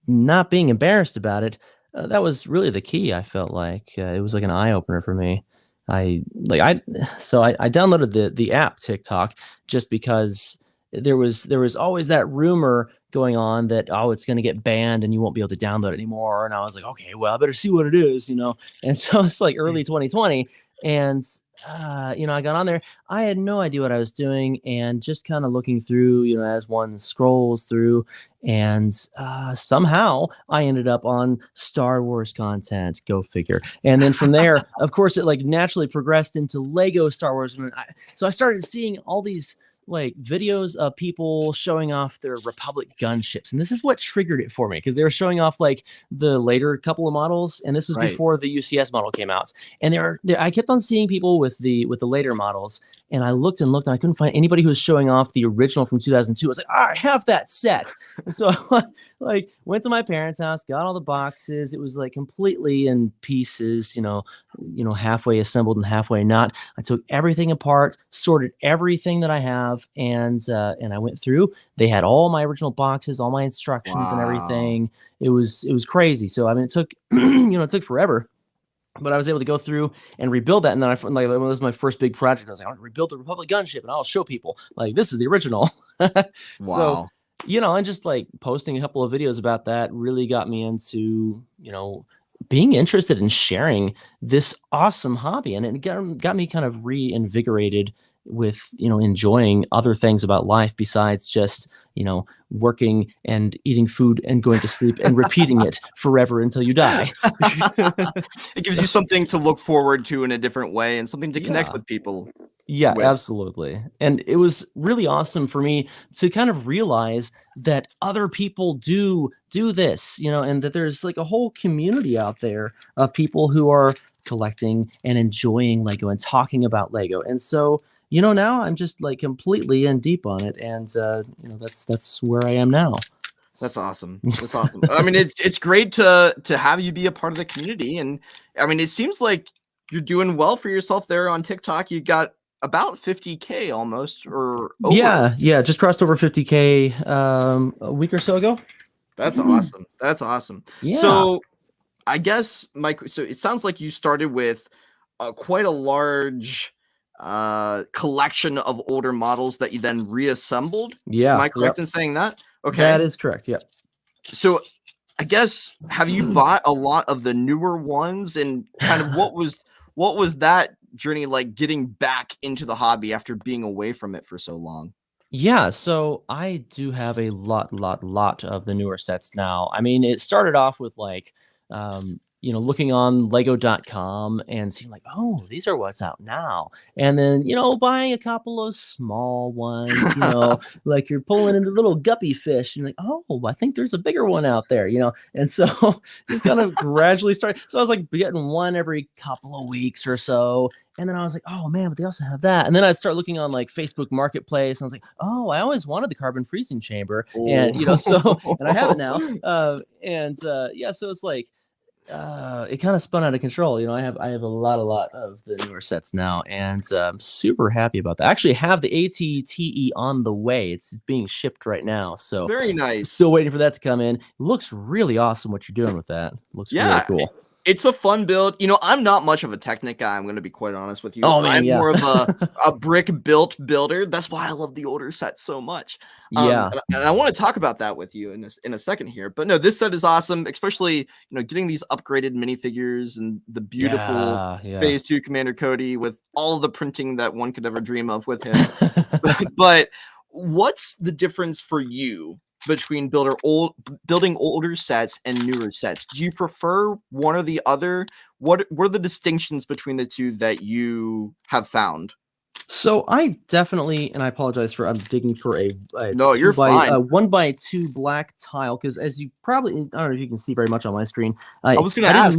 not being embarrassed about it. That was really the key. I felt like it was like an eye opener for me. I downloaded the app TikTok just because there was always that rumor going on that, oh, it's going to get banned and you won't be able to download it anymore. And I was like, okay, well, I better see what it is, And so it's like early 2020. And I got on there. I had no idea what I was doing, and just kind of looking through, as one scrolls through, and somehow I ended up on Star Wars content. Go figure. And then from there, of course, it like naturally progressed into Lego Star Wars, and so I started seeing all these like videos of people showing off their Republic gunships, and this is what triggered it for me, because they were showing off like the later couple of models, and this was Right. before the UCS model came out. And I kept on seeing people with the later models, and I looked and I couldn't find anybody who was showing off the original from 2002. I was like, I have that set. And so like went to my parents' house, got all the boxes. It was like completely in pieces, halfway assembled and halfway not. I took everything apart, sorted everything that I have, and I went through. They had all my original boxes, all my instructions and Wow. everything. It was crazy. So I mean, it took it took forever, but I was able to go through and rebuild that. And then this was my first big project. I was like, I want to rebuild the Republic gunship, and I'll show people like this is the original. So, Wow. and just like posting a couple of videos about that really got me into, being interested in sharing this awesome hobby. And it got me kind of reinvigorated with, enjoying other things about life besides just, working and eating food and going to sleep and repeating it forever until you die. It gives you something to look forward to in a different way and something to connect Yeah. with people. Yeah, with. absolutely. And it was really awesome for me to kind of realize that other people do this, and that there's like a whole community out there of people who are collecting and enjoying Lego and talking about Lego. And so, now I'm just like completely in deep on it. And, that's where I am now. That's awesome. That's awesome. I mean, it's great to have you be a part of the community. And I mean, it seems like you're doing well for yourself there on TikTok. You got about 50K almost, or over. Yeah, just crossed over 50K a week or so ago. That's awesome. That's awesome. Yeah. So I guess, Mike, so it sounds like you started with quite a large collection of older models that you then reassembled. Yeah. Am I correct in saying that? Okay. That is correct. Yeah. So I guess, have you bought a lot of the newer ones, and kind of what was that journey like, getting back into the hobby after being away from it for so long? Yeah, so I do have a lot of the newer sets now. I mean, it started off with like, looking on lego.com and seeing like, oh, these are what's out now. And then, buying a couple of small ones, like you're pulling in the little guppy fish and like, oh, I think there's a bigger one out there, And so just kind of gradually started. So I was like getting one every couple of weeks or so. And then I was like, oh man, but they also have that. And then I'd start looking on like Facebook Marketplace, and I was like, oh, I always wanted the carbon freezing chamber. And and I have it now. So it's like it kind of spun out of control. I have a lot of the newer sets now, and I'm super happy about that. I actually have the ATTE on the way. It's being shipped right now. So Very nice. still waiting for that to come in. It looks really awesome what you're doing with that. Looks really cool. It's a fun build. I'm not much of a Technic guy. I'm going to be quite honest with you. Oh, man, I'm yeah. more of a brick built builder. That's why I love the older set so much. Yeah. And I want to talk about that with you in a second here. But no, this set is awesome, especially, getting these upgraded minifigures and the beautiful Phase 2 Commander Cody with all the printing that one could ever dream of with him. But what's the difference for you between building older sets and newer sets? Do you prefer one or the other? What are the distinctions between the two that you have found? So I definitely, and I apologize for, I'm digging for a No, you're fine. 1x2 black tile, because as you probably, I don't know if you can see very much on my screen. I was going to ask,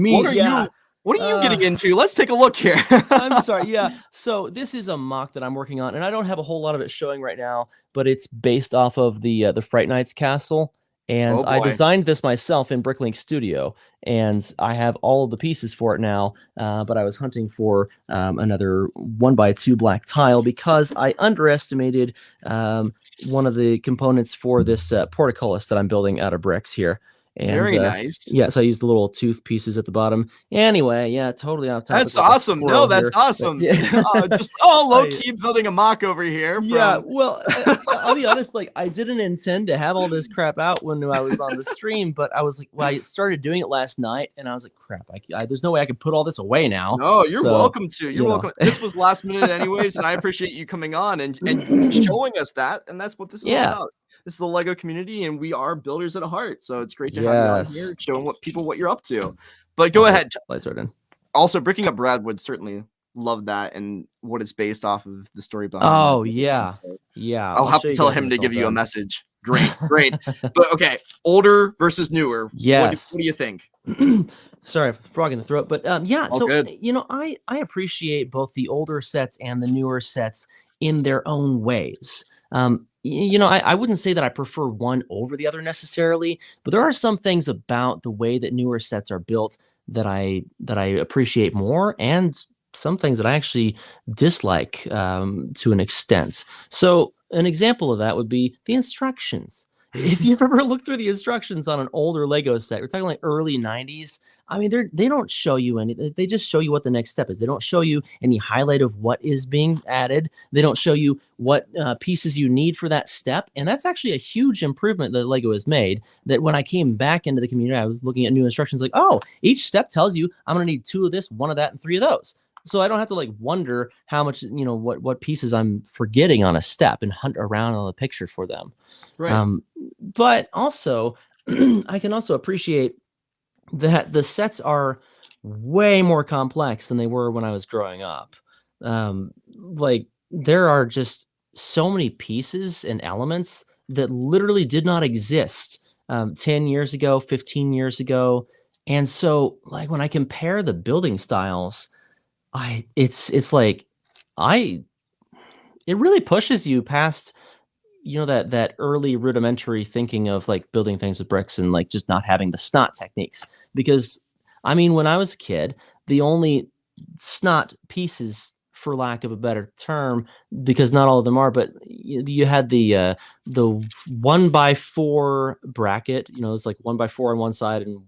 what are you getting into? Let's take a look here. I'm sorry. Yeah. So this is a mock that I'm working on, and I don't have a whole lot of it showing right now, but it's based off of the Fright Nights castle. And I designed this myself in Bricklink Studio, and I have all of the pieces for it now. But I was hunting for another 1x2 black tile because I underestimated one of the components for this portcullis that I'm building out of bricks here. And Very nice. yeah, so I used the little tooth pieces at the bottom. Anyway, yeah, totally off topic. That's like a awesome. No, squirrel that's here, but awesome. yeah. Just low I- key building a mock over here. Yeah, From, well, I'll be honest, like I didn't intend to have all this crap out when I was on the stream, but I was like, well, I started doing it last night, and I was like, crap, there's no way I can put all this away now. no, you're So, welcome to. You're you know. welcome. This was last minute, anyways, and I appreciate you coming on and showing us that. And that's what this is all Yeah. about. This is the Lego community, and we are builders at heart. So it's great to have you on Yes. here, showing what you're up to. But go ahead. Lights are in. Also, breaking up Brad would certainly love that and what it's based off of the story behind. Oh, that. yeah. So Yeah, I'll have show to you tell guys him when to it's give all you a done. message. Great, great. But okay, older versus newer. Yes. What do you think? Sorry, frog in the throat, but yeah. All So good. I appreciate both the older sets and the newer sets in their own ways. I wouldn't say that I prefer one over the other necessarily, but there are some things about the way that newer sets are built that I appreciate more, and some things that I actually dislike to an extent. So an example of that would be the instructions. If you've ever looked through the instructions on an older Lego set, we're talking like early 90s. I mean, they don't show you any, they just show you what the next step is. They don't show you any highlight of what is being added. They don't show you what pieces you need for that step. And that's actually a huge improvement that Lego has made, that when I came back into the community, I was looking at new instructions like, oh, each step tells you I'm going to need 2 of this, 1 of that, and 3 of those. So I don't have to like wonder how much, what pieces I'm forgetting on a step and hunt around on the picture for them. Right. But also, I can also appreciate that the sets are way more complex than they were when I was growing up. Like there are just so many pieces and elements that literally did not exist 10 years ago, 15 years ago. And so like when I compare the building styles, it really pushes you past that early rudimentary thinking of like building things with bricks and like just not having the snot techniques. Because I mean, when I was a kid, the only snot pieces, for lack of a better term, because not all of them are, but you had the 1x4 bracket, it's like 1x4 on one side and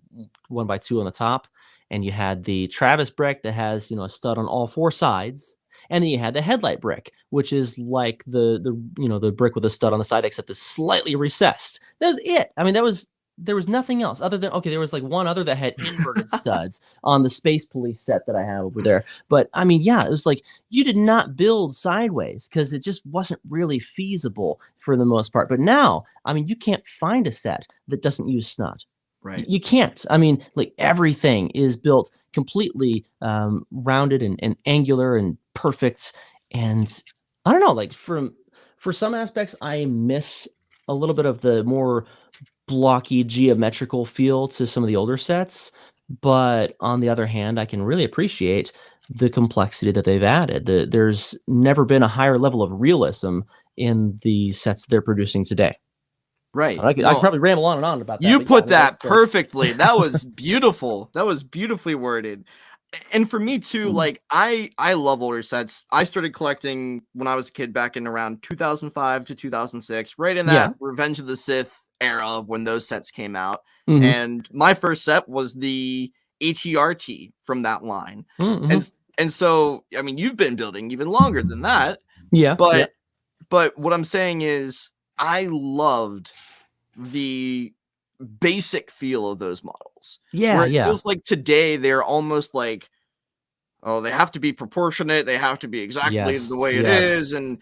1x2 on the top. And you had the Travis brick that has, a stud on all 4 sides. And then you had the headlight brick, which is like the brick with a stud on the side, except it's slightly recessed. That was it. I mean, there was nothing else other than, okay, there was like one other that had inverted studs on the Space Police set that I have over there. But I mean, yeah, it was like you did not build sideways because it just wasn't really feasible for the most part. But now, I mean, you can't find a set that doesn't use snot. Right. You can't. I mean, like everything is built completely rounded and angular and perfect. And I don't know, like for some aspects, I miss a little bit of the more blocky geometrical feel to some of the older sets. But on the other hand, I can really appreciate the complexity that they've added. There's never been a higher level of realism in the sets they're producing today. Right. I could probably ramble on and on about that. You but put yeah, I mean, that perfectly. That was beautiful. That was beautifully worded. And for me too, like I love older sets. I started collecting when I was a kid back in around 2005 to 2006, right in that Revenge of the Sith era when those sets came out. Mhm. And my first set was the ATRT from that line. And so, I mean, you've been building even longer than that. Yeah. But what I'm saying is I loved the basic feel of those models. Where it feels like today they're almost like, oh, they have to be proportionate. They have to be exactly the way it is. And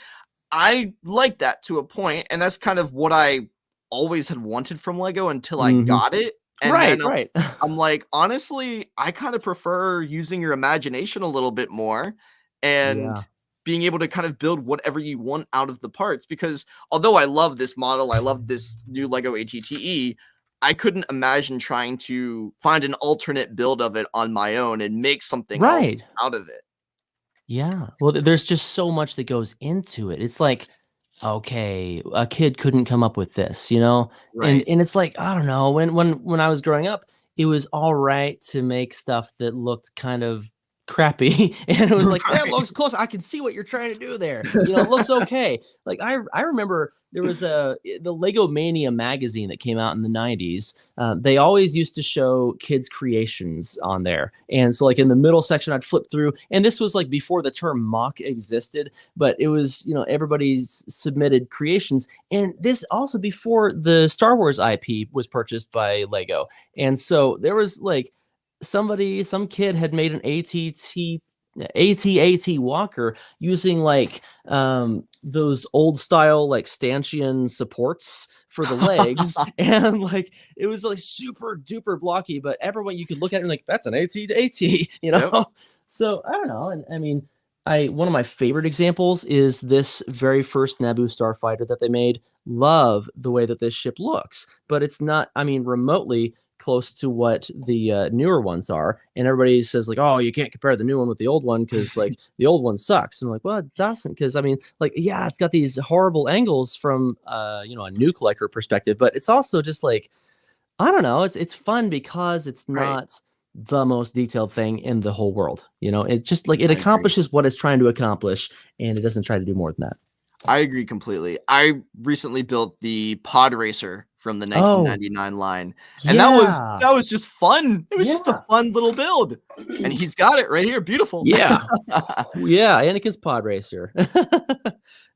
I like that to a point. And that's kind of what I always had wanted from Lego until I got it. And right. I'm like, honestly, I kind of prefer using your imagination a little bit more and being able to kind of build whatever you want out of the parts. Because although I love this model, I love this new Lego ATTE, I couldn't imagine trying to find an alternate build of it on my own and make something else out of it. Yeah. Well, there's just so much that goes into it. It's like, okay, a kid couldn't come up with this, Right. And it's like, I don't know, when I was growing up, it was all right to make stuff that looked kind of crappy, and it was like, that Right. looks close. I can see what you're trying to do there. You know, it looks okay. Like I remember there was the Lego Mania magazine that came out in the 90s. They always used to show kids' creations on there, and so like in the middle section, I'd flip through, and this was like before the term mock existed, but it was, you know, everybody's submitted creations, and this also before the Star Wars IP was purchased by Lego, and so there was like some kid had made an AT-AT Walker using like those old style like stanchion supports for the legs, and like it was like super duper blocky, but everyone you could look at it and like, that's an AT-AT, you know. Yep. So I don't know, and I mean, one of my favorite examples is this very first Naboo starfighter that they made. Love the way that this ship looks, but it's not, I mean, remotely close to what the newer ones are, and everybody says like, oh, you can't compare the new one with the old one because like the old one sucks, and I'm like, well, it doesn't, because I mean, like, yeah, it's got these horrible angles from you know, a new collector perspective, but it's also just like, I don't know, it's fun because it's Right. not the most detailed thing in the whole world, you know. It just like, it I agree. accomplishes what it's trying to accomplish, and it doesn't try to do more than that. I agree completely. I recently built the Pod Racer from the Oh 1999 line, and that was yeah, just fun. It was just a yeah, fun little build, and he's got it right here. Beautiful. yeah. Yeah, Anakin's pod racer.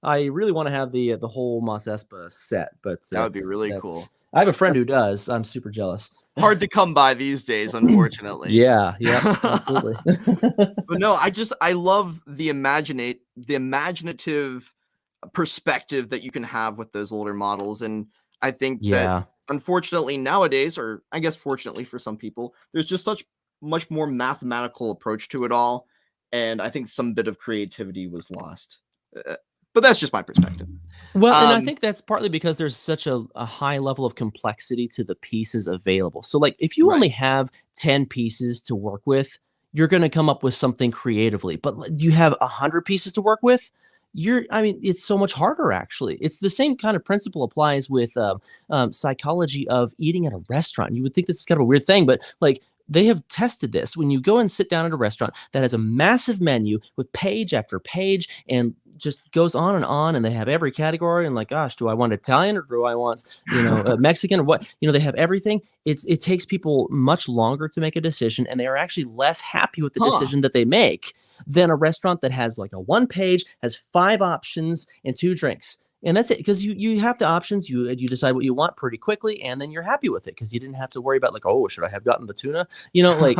I really want to have the whole Mos Espa set, but That would be really cool. I have a friend That's who does. I'm super jealous. hard to come by these days, unfortunately. Yeah, yeah, absolutely. But no, I love the imaginative perspective that you can have with those older models, and I think that Yeah, unfortunately nowadays, or I guess fortunately for some people, there's just such much more mathematical approach to it all, and I think some bit of creativity was lost. But that's just my perspective. well, and I Um, think that's partly because there's such a high level of complexity to the pieces available. So, like, if you right. only have 10 pieces to work with, you're going to come up with something creatively. But you have 100 pieces to work with, I mean, it's so much harder, actually. It's the same kind of principle applies with psychology of eating at a restaurant. You would think this is kind of a weird thing, but like, they have tested this. When you go and sit down at a restaurant that has a massive menu with page after page and just goes on, and they have every category, and like, gosh, do I want Italian or do I want, you know, Mexican or what? You know, they have everything. It takes people much longer to make a decision, and they are actually less happy with the Huh. decision that they make than a restaurant that has like a one page, has 5 options and 2 drinks. And that's it, because you have the options, you decide what you want pretty quickly, and then you're happy with it because you didn't have to worry about like, oh, should I have gotten the tuna? You know, like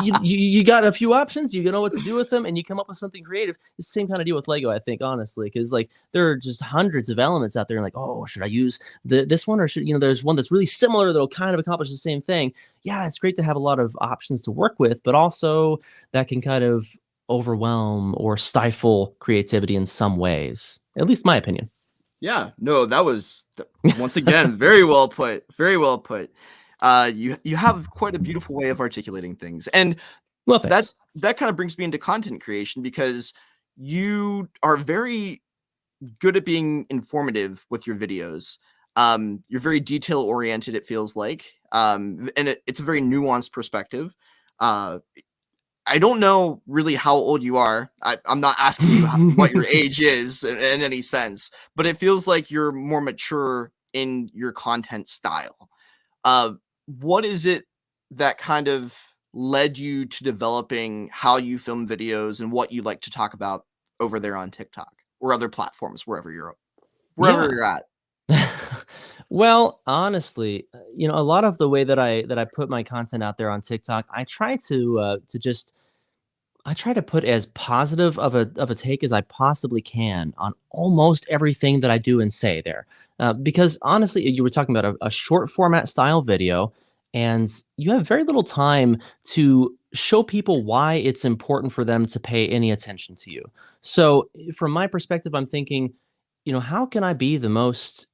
you got a few options, you know what to do with them, and you come up with something creative. It's the same kind of deal with Lego, I think, honestly, because like there are just hundreds of elements out there, and like, oh, should I use this one, or should, you know, there's one that's really similar that'll kind of accomplish the same thing. Yeah, it's great to have a lot of options to work with, but also that can kind of overwhelm or stifle creativity in some ways. At least my opinion. Yeah, no, that was once again very well put. Very well put. You have quite a beautiful way of articulating things, and Well, thanks. that kind of brings me into content creation because you are very good at being informative with your videos. You're very detail oriented. It feels like, and it's a very nuanced perspective. I don't know really how old you are. I'm not asking you what your age is in any sense, but it feels like you're more mature in your content style. What is it that kind of led you to developing how you film videos and what you like to talk about over there on TikTok or other platforms, wherever Yeah. you're at? Well, honestly, you know, a lot of the way that I put my content out there on TikTok, I try to put as positive of a take as I possibly can on almost everything that I do and say there. Because honestly, you were talking about a short format style video, and you have very little time to show people why it's important for them to pay any attention to you. So, from my perspective, I'm thinking, you know, how can I be the most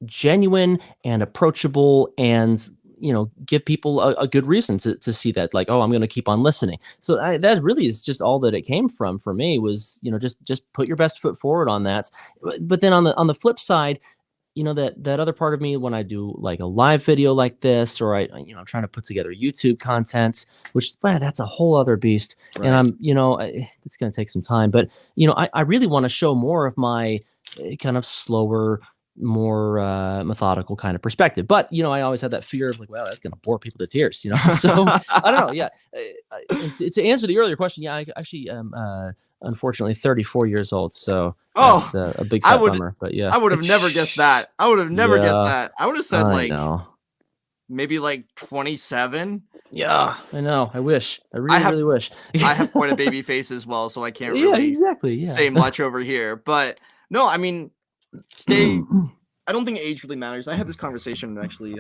genuine and approachable, and you know, give people a good reason to see that, like, oh, I'm going to keep on listening. So that really is just all that it came from for me, was, you know, just put your best foot forward on that. But then on the flip side, that other part of me when I do like a live video like this, or I'm trying to put together YouTube content, which that's a whole other beast. Right. And it's going to take some time, but I really want to show more of my kind of slower, more methodical kind of perspective. But I always had that fear of like, well, that's going to bore people to tears. So I don't know. Yeah, to answer the earlier question, yeah, I actually am unfortunately 34 years old, so that's a big fat bummer. But yeah, I would have never guessed that. I would have never guessed Yeah, that. I would have said I like know. maybe like 27. Yeah, I know. I wish. I really wish. I have quite a baby face as well, so I can't Yeah, really exactly. Yeah. say much over here. But no, I mean, I don't think age really matters. I had this conversation actually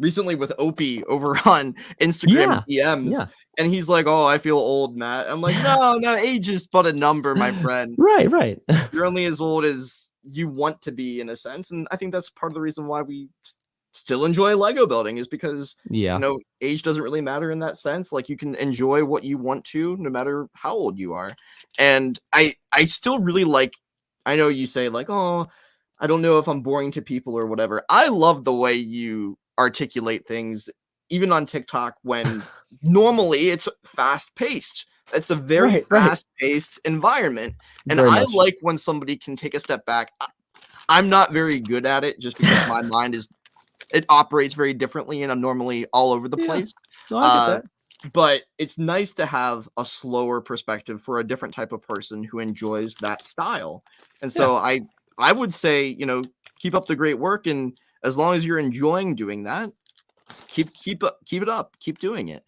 recently with Opie over on Instagram DMs, yeah. and he's like, "Oh, I feel old, Matt." I'm like, "No, age is but a number, my friend. Right. You're only as old as you want to be, in a sense." And I think that's part of the reason why we still enjoy Lego building, is because Yeah. age doesn't really matter in that sense. Like, you can enjoy what you want to, no matter how old you are. And I still really like. I know you say like, "Oh, I don't know if I'm boring to people or whatever." I love the way you articulate things, even on TikTok, when normally it's fast paced. It's a very Right. fast paced environment. And Very I much. like when somebody can take a step back. I'm not very good at it just because my mind it operates very differently, and I'm normally all over the Yeah. place. No, I get that. But it's nice to have a slower perspective for a different type of person who enjoys that style. And so I would say, keep up the great work, and as long as you're enjoying doing that, keep it up, keep doing it.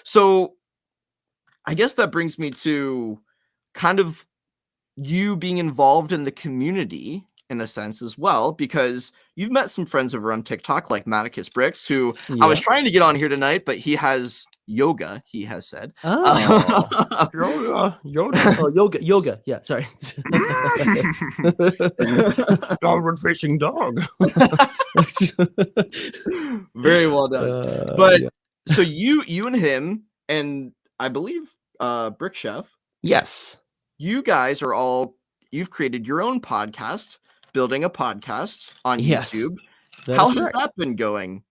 So I guess that brings me to kind of you being involved in the community in a sense as well, because you've met some friends over on TikTok like Maticus Bricks, who I was Yeah. trying to get on here tonight, but he has yoga, he has said. Oh. Yoga. Yeah, sorry. Downward facing dog. Very well done. But Yeah. so you and him, and I believe Brick Chef, Yes. you guys you've created your own podcast, building a podcast on Yes, YouTube. that How is has correct. that been going?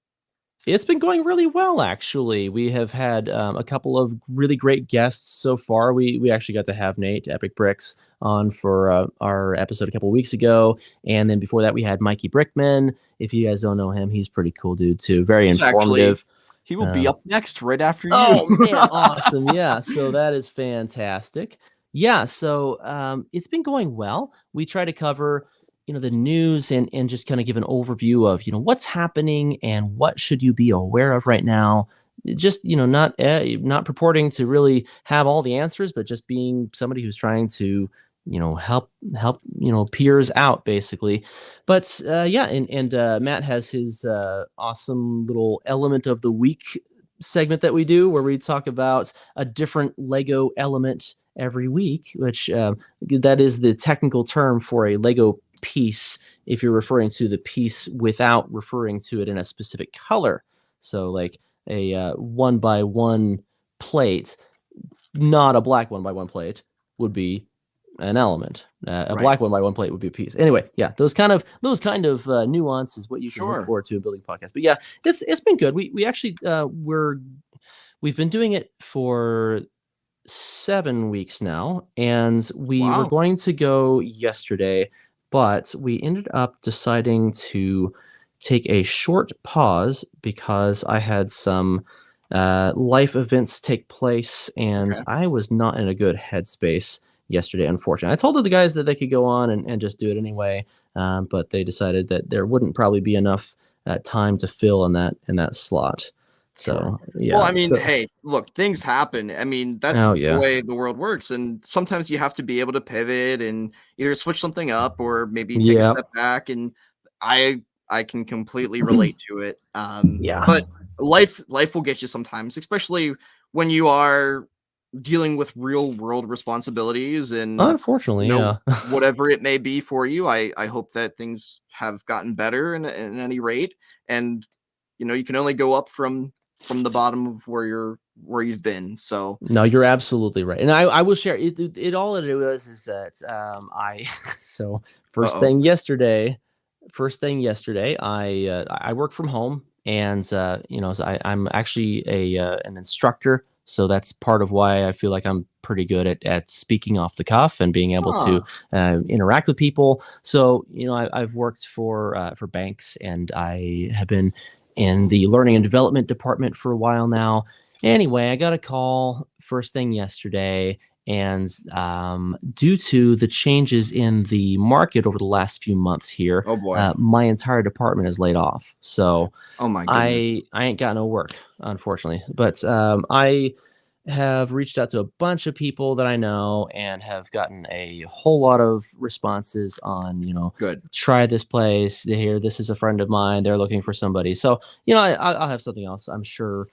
It's been going really well, actually. We have had a couple of really great guests so far. We actually got to have Nate Epic Bricks on for our episode a couple weeks ago, and then before that we had Mikey Brickman. If you guys don't know him, he's pretty cool dude too. Very He's actually- informative. He will be up next right after you. Oh man, awesome! Yeah, so that is fantastic. Yeah, so it's been going well. We try to cover the news and just kind of give an overview of what's happening and what should you be aware of right now. Just not purporting to really have all the answers, but just being somebody who's trying to help peers out basically. But and Matt has his awesome little element of the week segment that we do, where we talk about a different Lego element every week, which that is the technical term for a Lego piece if you're referring to the piece without referring to it in a specific color. So like a 1x1 plate, not a black 1x1 plate, would be an element. A Right. black 1x1 plate would be a piece. Anyway, yeah, those kind of nuances what you can Sure. look forward to in building podcasts. But yeah, it's been good. We actually we've been doing it for 7 weeks now, and we Wow. were going to go yesterday, but we ended up deciding to take a short pause because I had some life events take place, and Okay. I was not in a good headspace yesterday, unfortunately. I told the guys that they could go on and just do it anyway, but they decided that there wouldn't probably be enough time to fill in that slot. So yeah. Well, I mean, so- hey, look, things happen. I mean, that's Oh, yeah. the way the world works. And sometimes you have to be able to pivot and either switch something up or maybe take a Yep. step back. And I can completely relate to it. Yeah. But life will get you sometimes, especially when you are dealing with real world responsibilities and Unfortunately, no. yeah. whatever it may be for you. I hope that things have gotten better in any rate. And you can only go up from the bottom of where you've been. So No, you're absolutely right, and I will share it. All it was is that I so first Uh-oh. thing yesterday, first thing yesterday, I work from home, and so I'm actually an instructor, so that's part of why I feel like I'm pretty good at speaking off the cuff and being able to Huh. interact with people. So I've worked for banks, and I have been in the learning and development department for a while now. Anyway, I got a call first thing yesterday, and due to the changes in the market over the last few months here, Oh boy. my entire department is laid off. So Oh my goodness. I ain't got no work, unfortunately. But I have reached out to a bunch of people that I know and have gotten a whole lot of responses on, Good. try this place. Here, this is a friend of mine. They're looking for somebody. So, I'll have something else, I'm sure,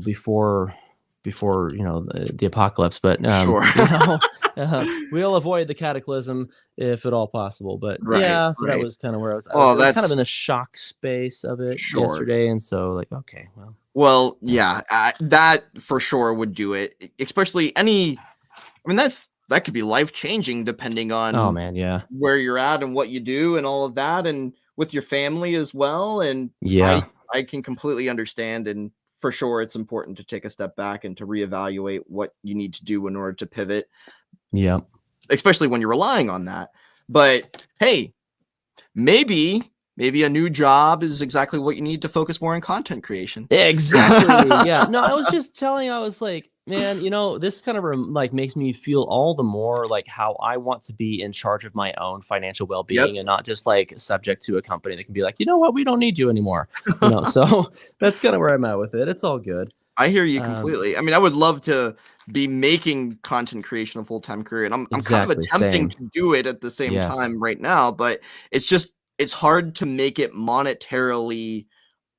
before the apocalypse. But Sure. we'll avoid the cataclysm if at all possible. But Right, yeah, so that right. was kind of where I was. Well, I was kind of that's in the shock space of it sure. yesterday, and so like, okay, well, Well, yeah, that for sure would do it. Especially any, I mean, that could be life changing depending oh on man, yeah, where you're at and what you do and all of that, and with your family as well. And yeah, I can completely understand, and for sure, it's important to take a step back and to reevaluate what you need to do in order to pivot, yeah. especially when you're relying on that. But hey, maybe a new job is exactly what you need to focus more on content creation. Exactly. Yeah. No, I was just telling. I was like, man, this kind of like makes me feel all the more like how I want to be in charge of my own financial well-being, and not just like subject to a company that can be like, you know what, we don't need you anymore. So that's kind of where I'm at with it. It's all good. I hear you completely. I mean, I would love to be making content creation a full-time career, and I'm kind of Exactly, attempting same. to do it at the same Yes. time right now, but it's hard to make it monetarily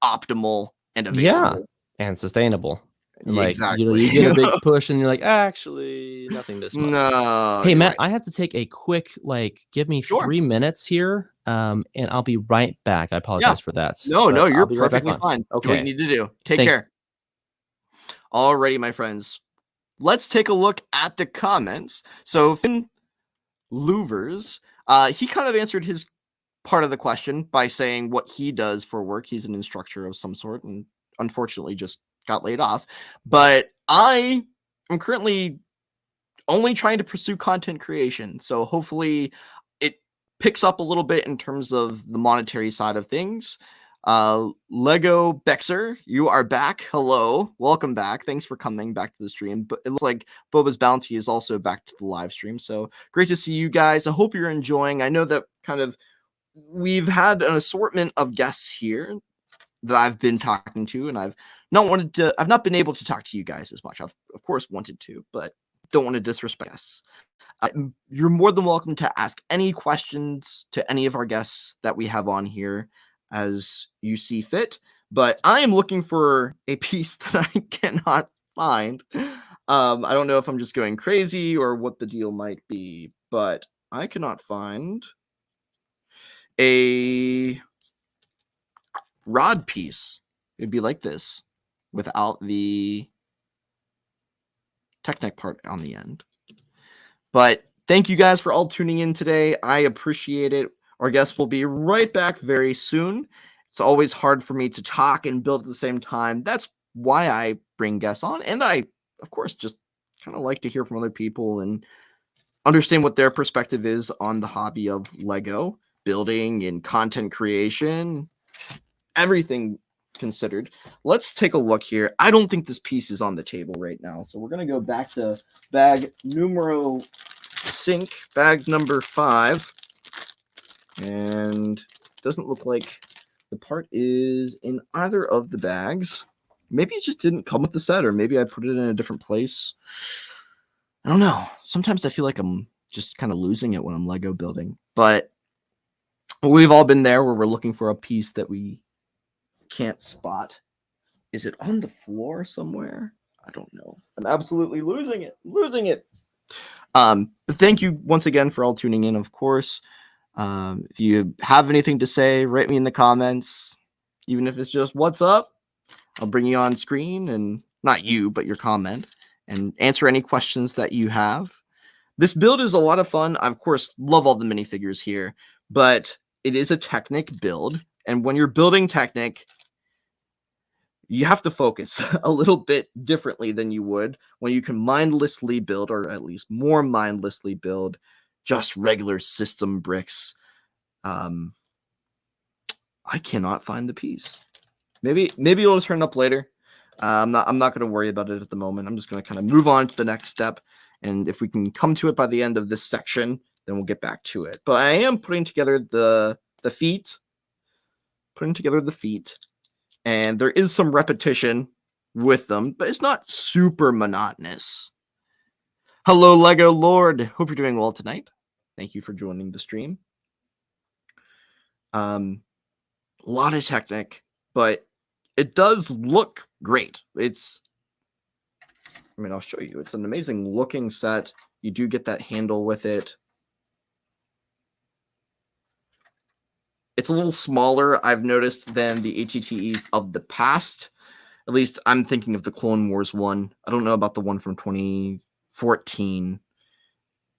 optimal and Yeah, available. and sustainable. And like, Exactly. you get a big push and you're like, actually, nothing this month. No. Hey, you're Matt, right. I have to take a quick, give me Sure. 3 minutes here, and I'll be right back. I apologize for that. No, but you're I'll be right back perfectly on. fine. Do what Okay. you need to do. Take Thank- care. Alrighty, my friends. Let's take a look at the comments. So Finn Louvers, he kind of answered his part of the question by saying what he does for work. He's an instructor of some sort and unfortunately just got laid off. But I am currently only trying to pursue content creation. So hopefully it picks up a little bit in terms of the monetary side of things. Lego Bexer, you are back. Hello, welcome back. Thanks for coming back to the stream. But it looks like Boba's Bounty is also back to the live stream. So great to see you guys. I hope you're enjoying. I know that we've had an assortment of guests here that I've been talking to, and I've not been able to talk to you guys as much. I've of course wanted to, but don't want to disrespect us. You're more than welcome to ask any questions to any of our guests that we have on here as you see fit. But I am looking for a piece that I cannot find. I don't know if I'm just going crazy or what the deal might be, but I cannot find a rod piece. It'd be like this without the Technic part on the end. But thank you guys for all tuning in today. I appreciate it. Our guests will be right back very soon. It's always hard for me to talk and build at the same time. That's why I bring guests on. And I, of course, just kind of like to hear from other people and understand what their perspective is on the hobby of Lego building and content creation, everything considered. Let's take a look here. I don't think this piece is on the table right now, so we're going to go back to bag numero 5, bag number 5, and it doesn't look like the part is in either of the bags. Maybe it just didn't come with the set, or maybe I put it in a different place. I don't know. Sometimes I feel like I'm just kind of losing it when I'm Lego building, but we've all been there where we're looking for a piece that we can't spot. Is it on the floor somewhere? I don't know. I'm absolutely losing it. But thank you once again for all tuning in, of course. If you have anything to say, write me in the comments. Even if it's just what's up, I'll bring you on screen, and not you, but your comment, and answer any questions that you have. This build is a lot of fun. I, of course, love all the minifigures here, but it is a Technic build, and when you're building Technic, you have to focus a little bit differently than you would when you can mindlessly build, or at least more mindlessly build, just regular system bricks. I cannot find the piece. Maybe it'll turn up later. I'm not going to worry about it at the moment. I'm just going to kind of move on to the next step, and if we can come to it by the end of this section, then we'll get back to it. But I am putting together the feet, and there is some repetition with them, but it's not super monotonous. Hello, Lego Lord. Hope you're doing well tonight. Thank you for joining the stream. A lot of Technic, but it does look great. I'll show you. It's an amazing looking set. You do get that handle with it. It's a little smaller, I've noticed, than the ATTEs of the past. At least I'm thinking of the Clone Wars one. I don't know about the one from 2014,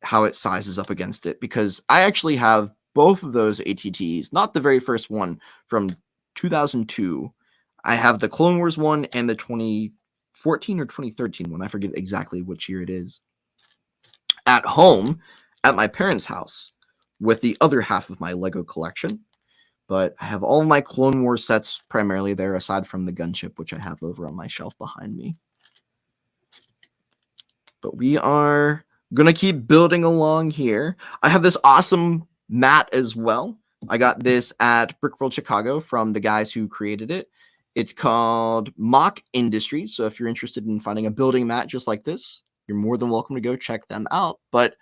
how it sizes up against it, because I actually have both of those ATTEs, not the very first one from 2002. I have the Clone Wars one and the 2014 or 2013 one. I forget exactly which year it is. At home, at my parents' house, with the other half of my Lego collection. But I have all my Clone Wars sets primarily there, aside from the gunship, which I have over on my shelf behind me. But we are going to keep building along here. I have this awesome mat as well. I got this at Brickworld Chicago from the guys who created it. It's called Mock Industries. So if you're interested in finding a building mat just like this, you're more than welcome to go check them out. But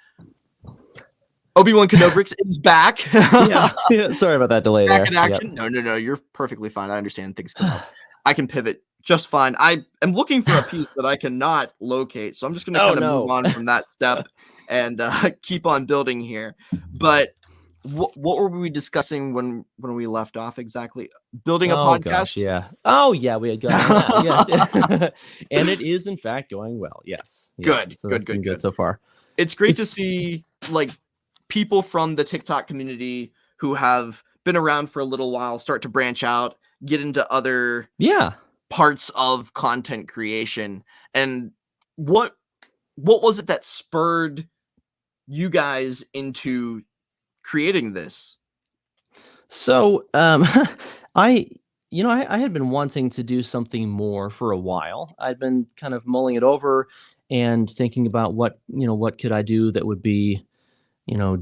Obi-Wan Kenobrix is back. yeah, sorry about that delay Back there. in action. Yep. No, you're perfectly fine. I understand things come up. I can pivot just fine. I am looking for a piece that I cannot locate, so I'm just going to kind of move on from that step and keep on building here. But what were we discussing when we left off exactly? Building a podcast? Gosh, yeah. Oh, yeah, we had gone on that. Yes. And it is, in fact, going well. Yes. Yeah. Good. So Good so far. It's great to see, like, people from the TikTok community who have been around for a little while start to branch out, get into other parts of content creation. And what was it that spurred you guys into creating this? So I had been wanting to do something more for a while. I'd been kind of mulling it over and thinking about what could I do that would be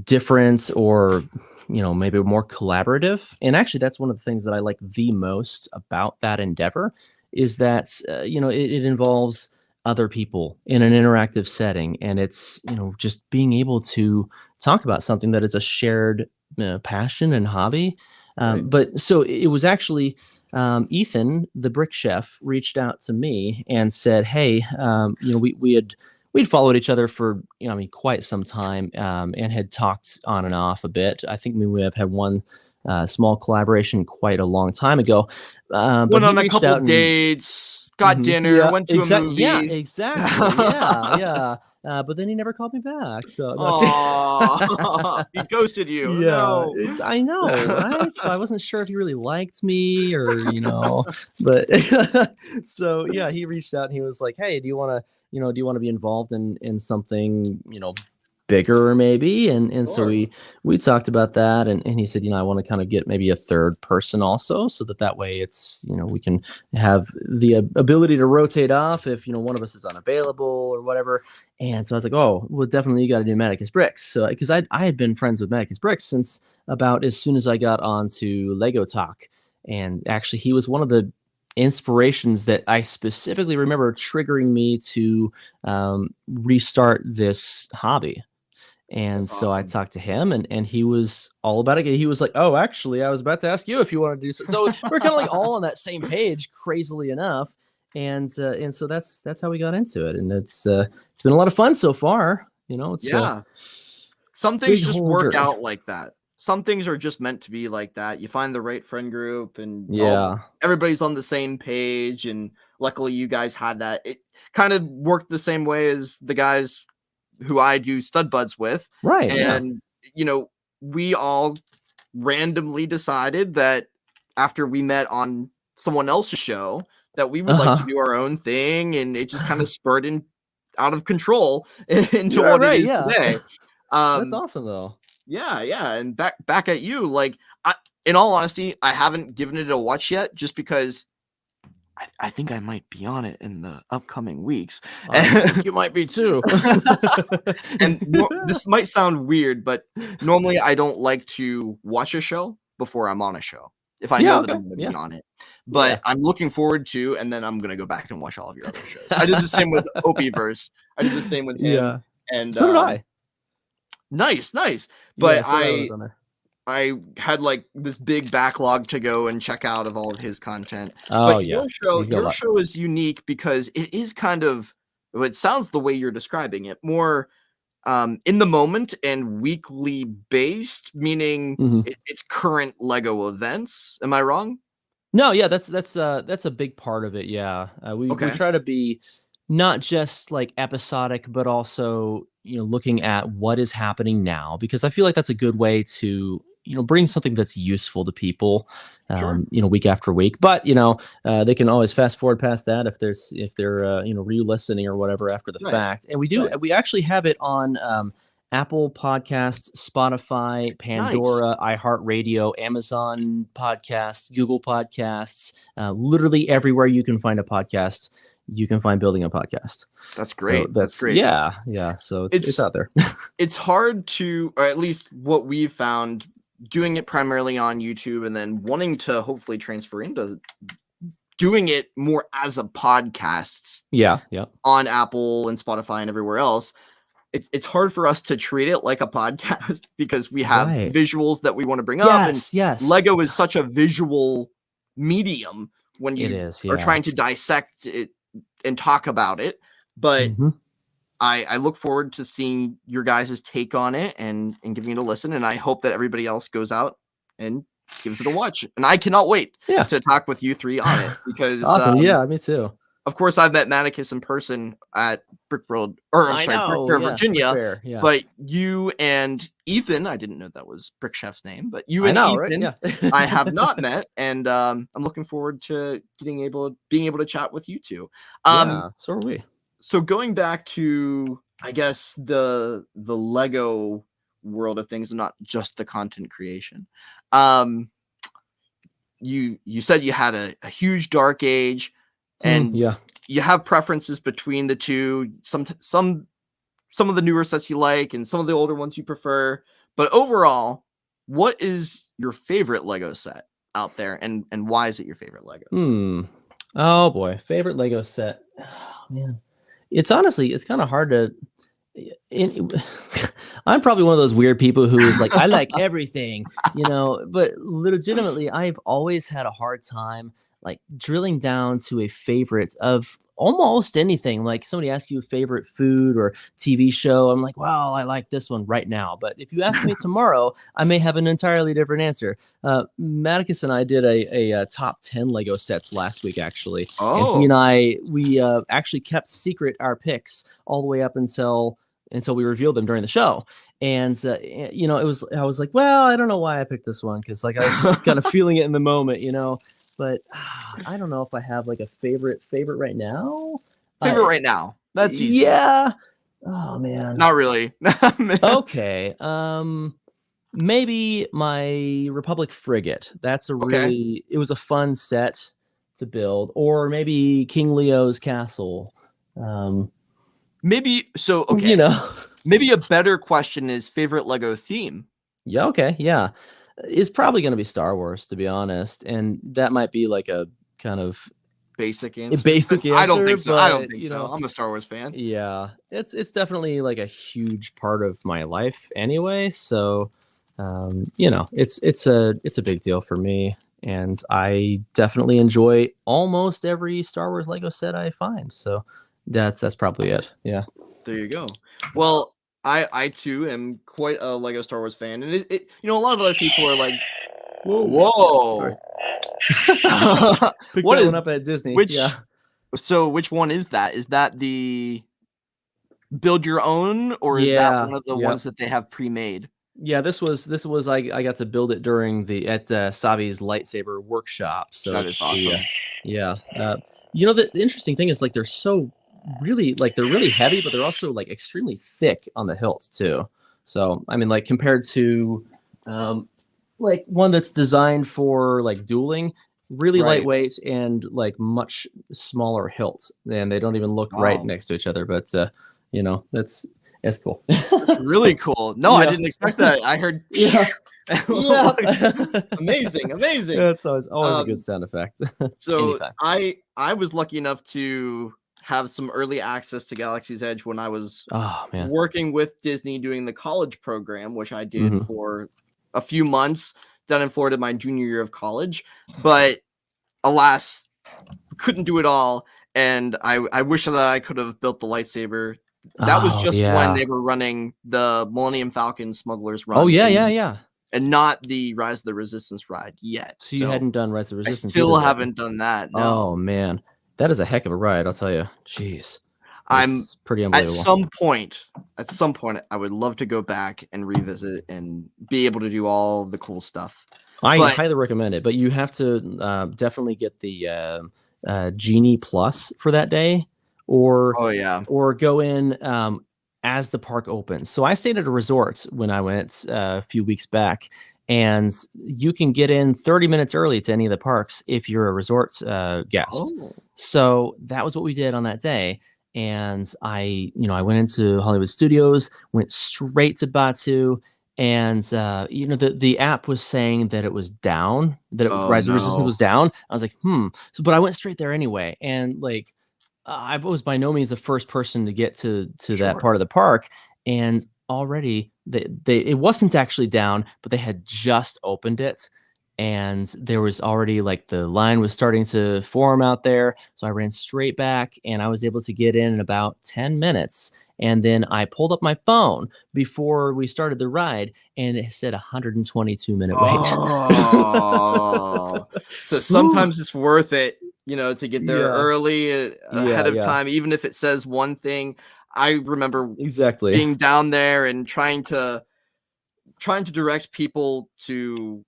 different, or maybe more collaborative. And actually, that's one of the things that I like the most about that endeavor, is that it involves other people in an interactive setting, and it's just being able to talk about something that is a shared passion and hobby. Right. But so it was actually Ethan, the Brick Chef, reached out to me and said, "Hey, we'd followed each other for quite some time, and had talked on and off a bit. I think we may have had one small collaboration quite a long time ago. Went on a couple dates, got dinner, went to a movie. Yeah, exactly. Yeah. But then he never called me back. So he ghosted you. Yeah, No. I know, right? So I wasn't sure if he really liked me or but so yeah, he reached out and he was like, "Hey, do you want to be involved in something bigger maybe?" And so we talked about that, and he said, I want to kind of get maybe a third person also, so that way it's we can have the ability to rotate off if one of us is unavailable or whatever. And so I was like, oh well, definitely you got to do Medicus Bricks. So because I had been friends with Medicus Bricks since about as soon as I got onto Lego Talk, and actually he was one of the inspirations that I specifically remember triggering me to restart this hobby. And That's so awesome. I talked to him, and he was all about it. He was like, "Oh, actually, I was about to ask you if you want to do so." So we're kind of like all on that same page, crazily enough. And so that's how we got into it, and it's been a lot of fun so far. Some things big just whole work journey. out like that. Some things are just meant to be like that. You find the right friend group, and everybody's on the same page. And luckily, you guys had that. It kind of worked the same way as the guys who I do stud buds with, right? And we all randomly decided that after we met on someone else's show that we would like to do our own thing, and it just kind of spurred in out of control into You're what right, it is yeah. today. That's awesome though. Yeah, and back at you. Like, in all honesty, I haven't given it a watch yet, just because I think I might be on it in the upcoming weeks. I think you might be too. And this might sound weird, but normally I don't like to watch a show before I'm on a show, if I Yeah, know that okay, I'm going to yeah. be on it. But Yeah. I'm looking forward to, and then I'm going to go back and watch all of your other shows. I did the same with Opieverse. I did the same with him. Yeah. And So did I. Nice. But Yeah, so did I was on there. I had like this big backlog to go and check out of all of his content. Oh But yeah. He's got a your lot. show is unique because it is kind of, well, it sounds the way you're describing it, more in the moment and weekly based, meaning Mhm. it's current Lego events. Am I wrong? No, yeah, that's a big part of it. Yeah, we Okay. try to be not just like episodic, but also looking at what is happening now, because I feel like that's a good way to bring something that's useful to people, Sure. week after week. But they can always fast forward past that if they're re-listening or whatever after the Right. fact. And Right. we actually have it on Apple Podcasts, Spotify, Pandora, iHeartRadio, Amazon Podcasts, Google Podcasts, literally everywhere you can find a podcast, you can find Building a Podcast. That's great. So That's great. Yeah. So it's out there. It's hard to, or at least what we've found, doing it primarily on YouTube and then wanting to hopefully transfer into doing it more as a podcast Yeah. on Apple and Spotify and everywhere else. It's hard for us to treat it like a podcast because we have Right. visuals that we want to bring up, and Yes. Lego is such a visual medium when It you is. are Yeah. trying to dissect it and talk about it. But Mhm. I look forward to seeing your guys' take on it and giving it a listen, and I hope that everybody else goes out and gives it a watch. And I cannot wait Yeah. to talk with you three on it because Awesome. Yeah, me too. of course I've met Manicus in person at Brick World, or I'm sorry, Brick Fair, yeah, Virginia. Fair, yeah. But you and Ethan, I didn't know that was Brick Chef's name, but you I and know, right? Ethan, Yeah. I have not met, and I'm looking forward to being able to chat with you two. Yeah, so are we. So going back to, I guess, the Lego world of things and not just the content creation. You said you had a huge dark age, and Yeah. you have preferences between the two. Some of the newer sets you like, and some of the older ones you prefer. But overall, what is your favorite Lego set out there, and why is it your favorite Lego set? Oh boy, favorite Lego set. Oh, man, it's kind of hard to. I'm probably one of those weird people who is like, I like everything, but legitimately, I've always had a hard time like drilling down to a favorite of almost anything. Like somebody asks you a favorite food or TV show, I'm like, well, I like this one right now. But if you ask me tomorrow, I may have an entirely different answer. Maticus and I did a top 10 Lego sets last week, actually. And he and I, we actually kept secret our picks all the way up until we revealed them during the show. And I was like, well, I don't know why I picked this one, because like I was just kind of feeling it in the moment, But I don't know if I have like a favorite right now. Favorite right now? That's easy. Yeah. Oh man. Not really. Okay. Maybe my Republic Frigate. That's a really. It was a fun set to build. Or maybe King Leo's castle. Maybe so. Okay. Maybe a better question is favorite Lego theme. Yeah. Okay. Yeah. It's probably going to be Star Wars, to be honest, and that might be like a kind of basic answer. I don't think so. But, I don't think so. I'm a Star Wars fan. Yeah, it's definitely like a huge part of my life anyway. So, it's a big deal for me, and I definitely enjoy almost every Star Wars Lego set I find. So that's probably it. Yeah. There you go. Well, I too am quite a Lego Star Wars fan, and it a lot of other people are like, whoa. Pick What that is one up at Disney? So which one is that? Is that the build your own, or is that one of the ones that they have pre-made? Yeah, this was I got to build it during the at Savi's lightsaber workshop. So That is awesome. Yeah. You know, the interesting thing is like they're so really like they're really heavy, but they're also like extremely thick on the hilts too. So I mean, like compared to like one that's designed for like dueling, really Right. lightweight and like much smaller hilts, and they don't even look right Wow. next to each other. But you know, that's cool. That's really cool. No, I Yeah. didn't expect that. I heard Yeah. Yeah. amazing, amazing. That's always a Um, good sound effect. So Anytime. I was lucky enough to have some early access to Galaxy's Edge when I was Oh man. working with Disney doing the college program, which I did Mhm. for a few months down in Florida my junior year of college. But alas, couldn't do it all. And I wish that I could have built the lightsaber. That was Oh, just when yeah. they were running the Millennium Falcon Smugglers Run. Oh yeah, and, yeah, yeah. and not the Rise of the Resistance ride yet. So you hadn't done Rise of I Resistance still either, then? haven't done that. No. Oh man, that is a heck of a ride, I'll tell you. Jeez, I'm it's pretty at unbelievable. some point, I would love to go back and revisit and be able to do all the cool stuff. I but- highly recommend it, but you have to definitely get the Genie Plus for that day, or Oh yeah. go in as the park opens. So I stayed at a resort when I went a few weeks back, and you can get in 30 minutes early to any of the parks if you're a resort guest. Oh. So that was what we did on that day. And I went into Hollywood Studios, went straight to Batu, and the app was saying that it was down, that Oh, Rise of Resistance no. was down. I was like, So, but I went straight there anyway, and like I was by no means the first person to get to that Sure. part of the park, and already it wasn't actually down, but they had just opened it, and there was already like the line was starting to form out there. So I ran straight back, and I was able to get in about 10 minutes. And then I pulled up my phone before we started the ride, and it said 122-minute wait. Oh. So sometimes it's worth it, to get there Yeah. early ahead of yeah. time, even if it says one thing. I remember Exactly. being down there and trying to direct people to,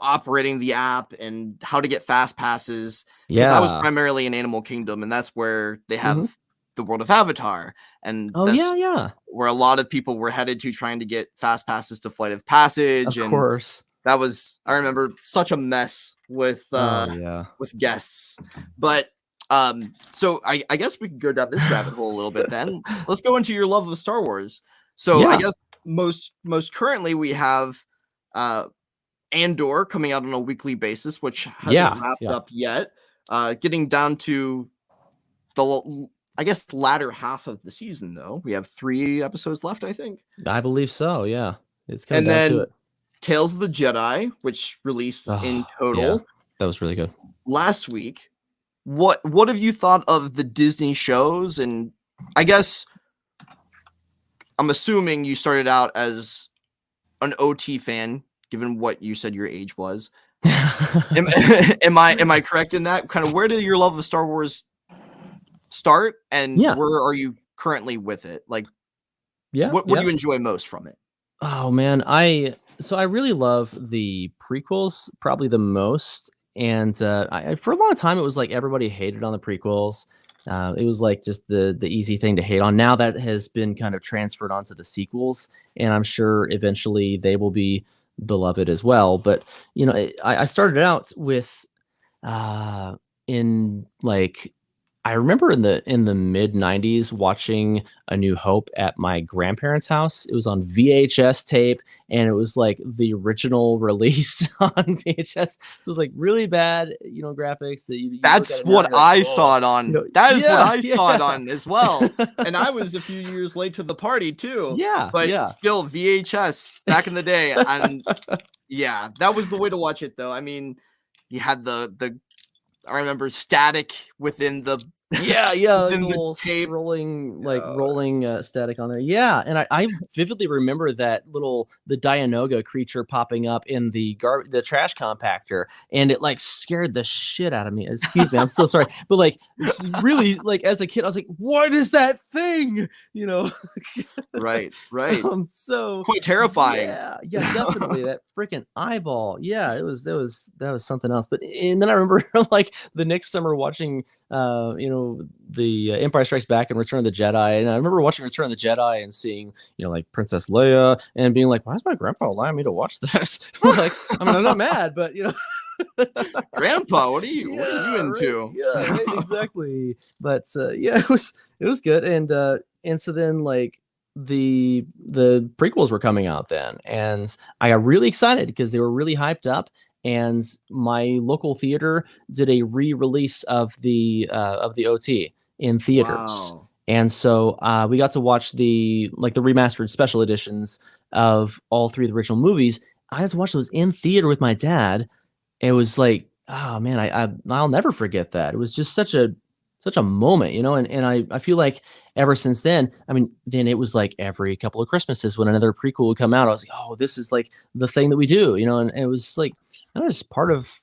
operating the app and how to get fast passes. Because I was Yeah. primarily in Animal Kingdom, and that's where they have Mhm. the World of Avatar. And Oh that's yeah. where a lot of people were headed to, trying to get fast passes to Flight of Passage. Of And course. that was, I remember, such a mess with Oh yeah. with guests. But so I guess we could go down this rabbit hole a little bit then. Let's go into your love of Star Wars. So I Yeah. guess most currently we have Andor coming out on a weekly basis, which hasn't wrapped up yet. Getting down to the latter half of the season, though. We have 3 episodes left, I think. I believe so. Yeah, it's coming And down to then it. Tales of the Jedi, which released in Oh, total yeah. That was really good. last week. What have you thought of the Disney shows? And I guess I'm assuming you started out as an OT fan, given what you said your age was. Am I correct in that? Kind of, where did your love of Star Wars start, and Yeah. where are you currently with it? Like, Yeah. what do you enjoy most from it? Oh man, I really love the prequels probably the most, and for a long time it was like everybody hated on the prequels. It was like just the easy thing to hate on. Now that has been kind of transferred onto the sequels, and I'm sure eventually they will be beloved as well. But I started out with in like I remember in the mid 90s watching A New Hope at my grandparents' house. It was on VHS tape, and it was like the original release on VHS. So it was like really bad, graphics. That's what I saw it on. That is what I saw it on as well. And I was a few years late to the party too. Yeah, But still, VHS back in the day, and yeah, that was the way to watch it, though. I mean, you had the I remember static within the yeah, like Then a the little tape. scrolling, like Yeah. rolling static on there. Yeah, and I vividly remember the Dianoga creature popping up in the trash compactor, and it like scared the shit out of me. Excuse me, I'm so sorry, but like really, like as a kid, I was like, "What is that thing?" You know. Right. So Quite terrifying. yeah, definitely that freaking eyeball. Yeah, that was something else. But and then I remember like the next summer watching the Empire Strikes Back and Return of the Jedi, and I remember watching Return of the Jedi and seeing like Princess Leia and being like, why is my grandpa allowing me to watch this? Like, I mean, I'm not mad, but Grandpa, what are you right, into? yeah, right, exactly. But yeah, it was good, and so then like the prequels were coming out then, and I got really excited because they were really hyped up. And my local theater did a re-release of the OT in theaters, Wow. and so we got to watch the remastered special editions of all three of the original movies. I had to watch those in theater with my dad. It was like, oh man, I'll never forget that. It was just such a moment, and I feel like ever since then, I mean, then it was like every couple of Christmases when another prequel would come out, I was like, oh, this is like the thing that we do, and it was like that was part of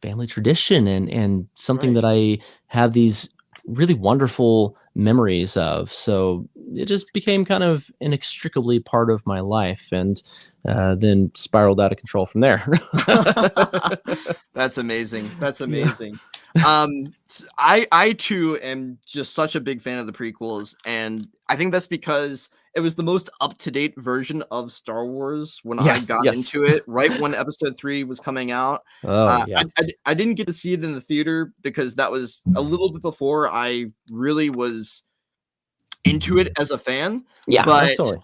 family tradition and something Right. that I have these really wonderful memories of. So it just became kind of inextricably part of my life, and then spiraled out of control from there. That's amazing. That's Yeah. amazing. I too am just such a big fan of the prequels, and I think that's because it was the most up-to-date version of Star Wars when I Yes, got yes. into it, right when Episode 3 was coming out. Oh yeah. I didn't get to see it in the theater because that was a little bit before I really was into it as a fan. Yeah, But totally.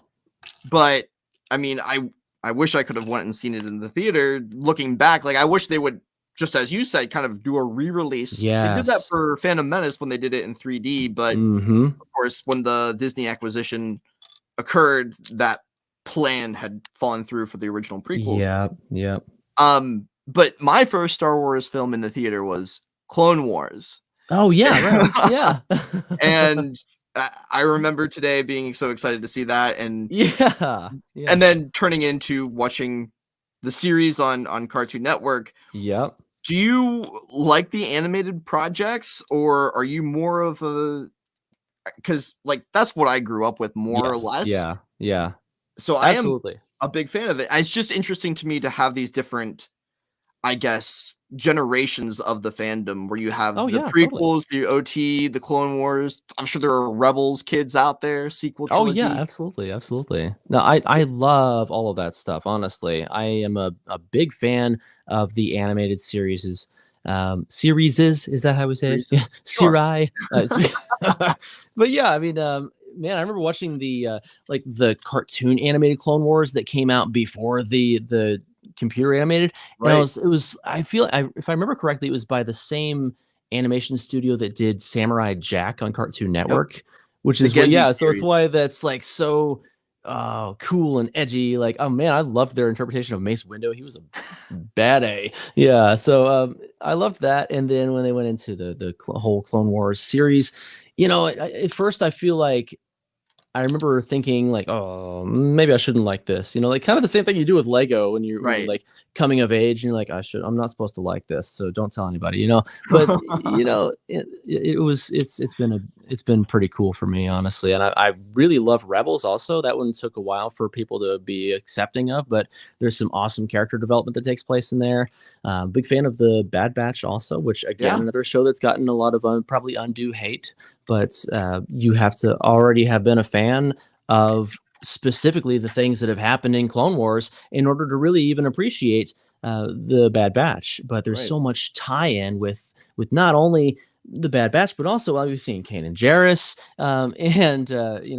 but I mean, I wish I could have went and seen it in the theater. Looking back, like I wish they would, just as you said, kind of do a re-release. They did that Yes. for Phantom Menace when they did it in 3D, but Mm-hmm. of course, when the Disney acquisition occurred, that plan had fallen through for the original prequels. Yeah. But my first Star Wars film in the theater was Clone Wars. Oh yeah, right. Yeah. And I remember today being so excited to see that, and yeah. then turning into watching the series on Cartoon Network. Yep. Do you like the animated projects, or are you more of a, because like that's what I grew up with more or Yes. less. Yeah. So I am Absolutely. a big fan of it. It's just interesting to me to have these different, I guess, generations of the fandom where you have Oh, the yeah, totally. prequels, the OT, the Clone Wars. I'm sure there are Rebels kids out there, sequel Oh trilogy. yeah, absolutely. No, I love all of that stuff. Honestly, I am a big fan of the animated series. Series is that how we say it? Series. Yeah, Sure. Serai. But yeah, I mean, man, I remember watching the cartoon animated Clone Wars that came out before the computer animated. And Right. if I remember correctly, it was by the same animation studio that did Samurai Jack on Cartoon Network, which The is Genji so it's series. why that's like so cool and edgy. Like, oh man, I loved their interpretation of Mace Windu. He was a bad A. Yeah, so I loved that. And then when they went into the whole Clone Wars series, at first I feel like I remember thinking like, oh, maybe I shouldn't like this. Like kind of the same thing you do with Lego when you're Right. like coming of age and you're like, I'm not supposed to like this, so don't tell anybody. But it's been pretty cool for me, honestly. And I really love Rebels also. That one took a while for people to be accepting of, but there's some awesome character development that takes place in there. Big fan of the Bad Batch also, which again, Yeah. another show that's gotten a lot of probably undue hate. But you have to already have been a fan of specifically the things that have happened in Clone Wars in order to really even appreciate the Bad Batch. But there's Right. so much tie-in with not only the Bad Batch, but also we've seen Kanan Jarrus, and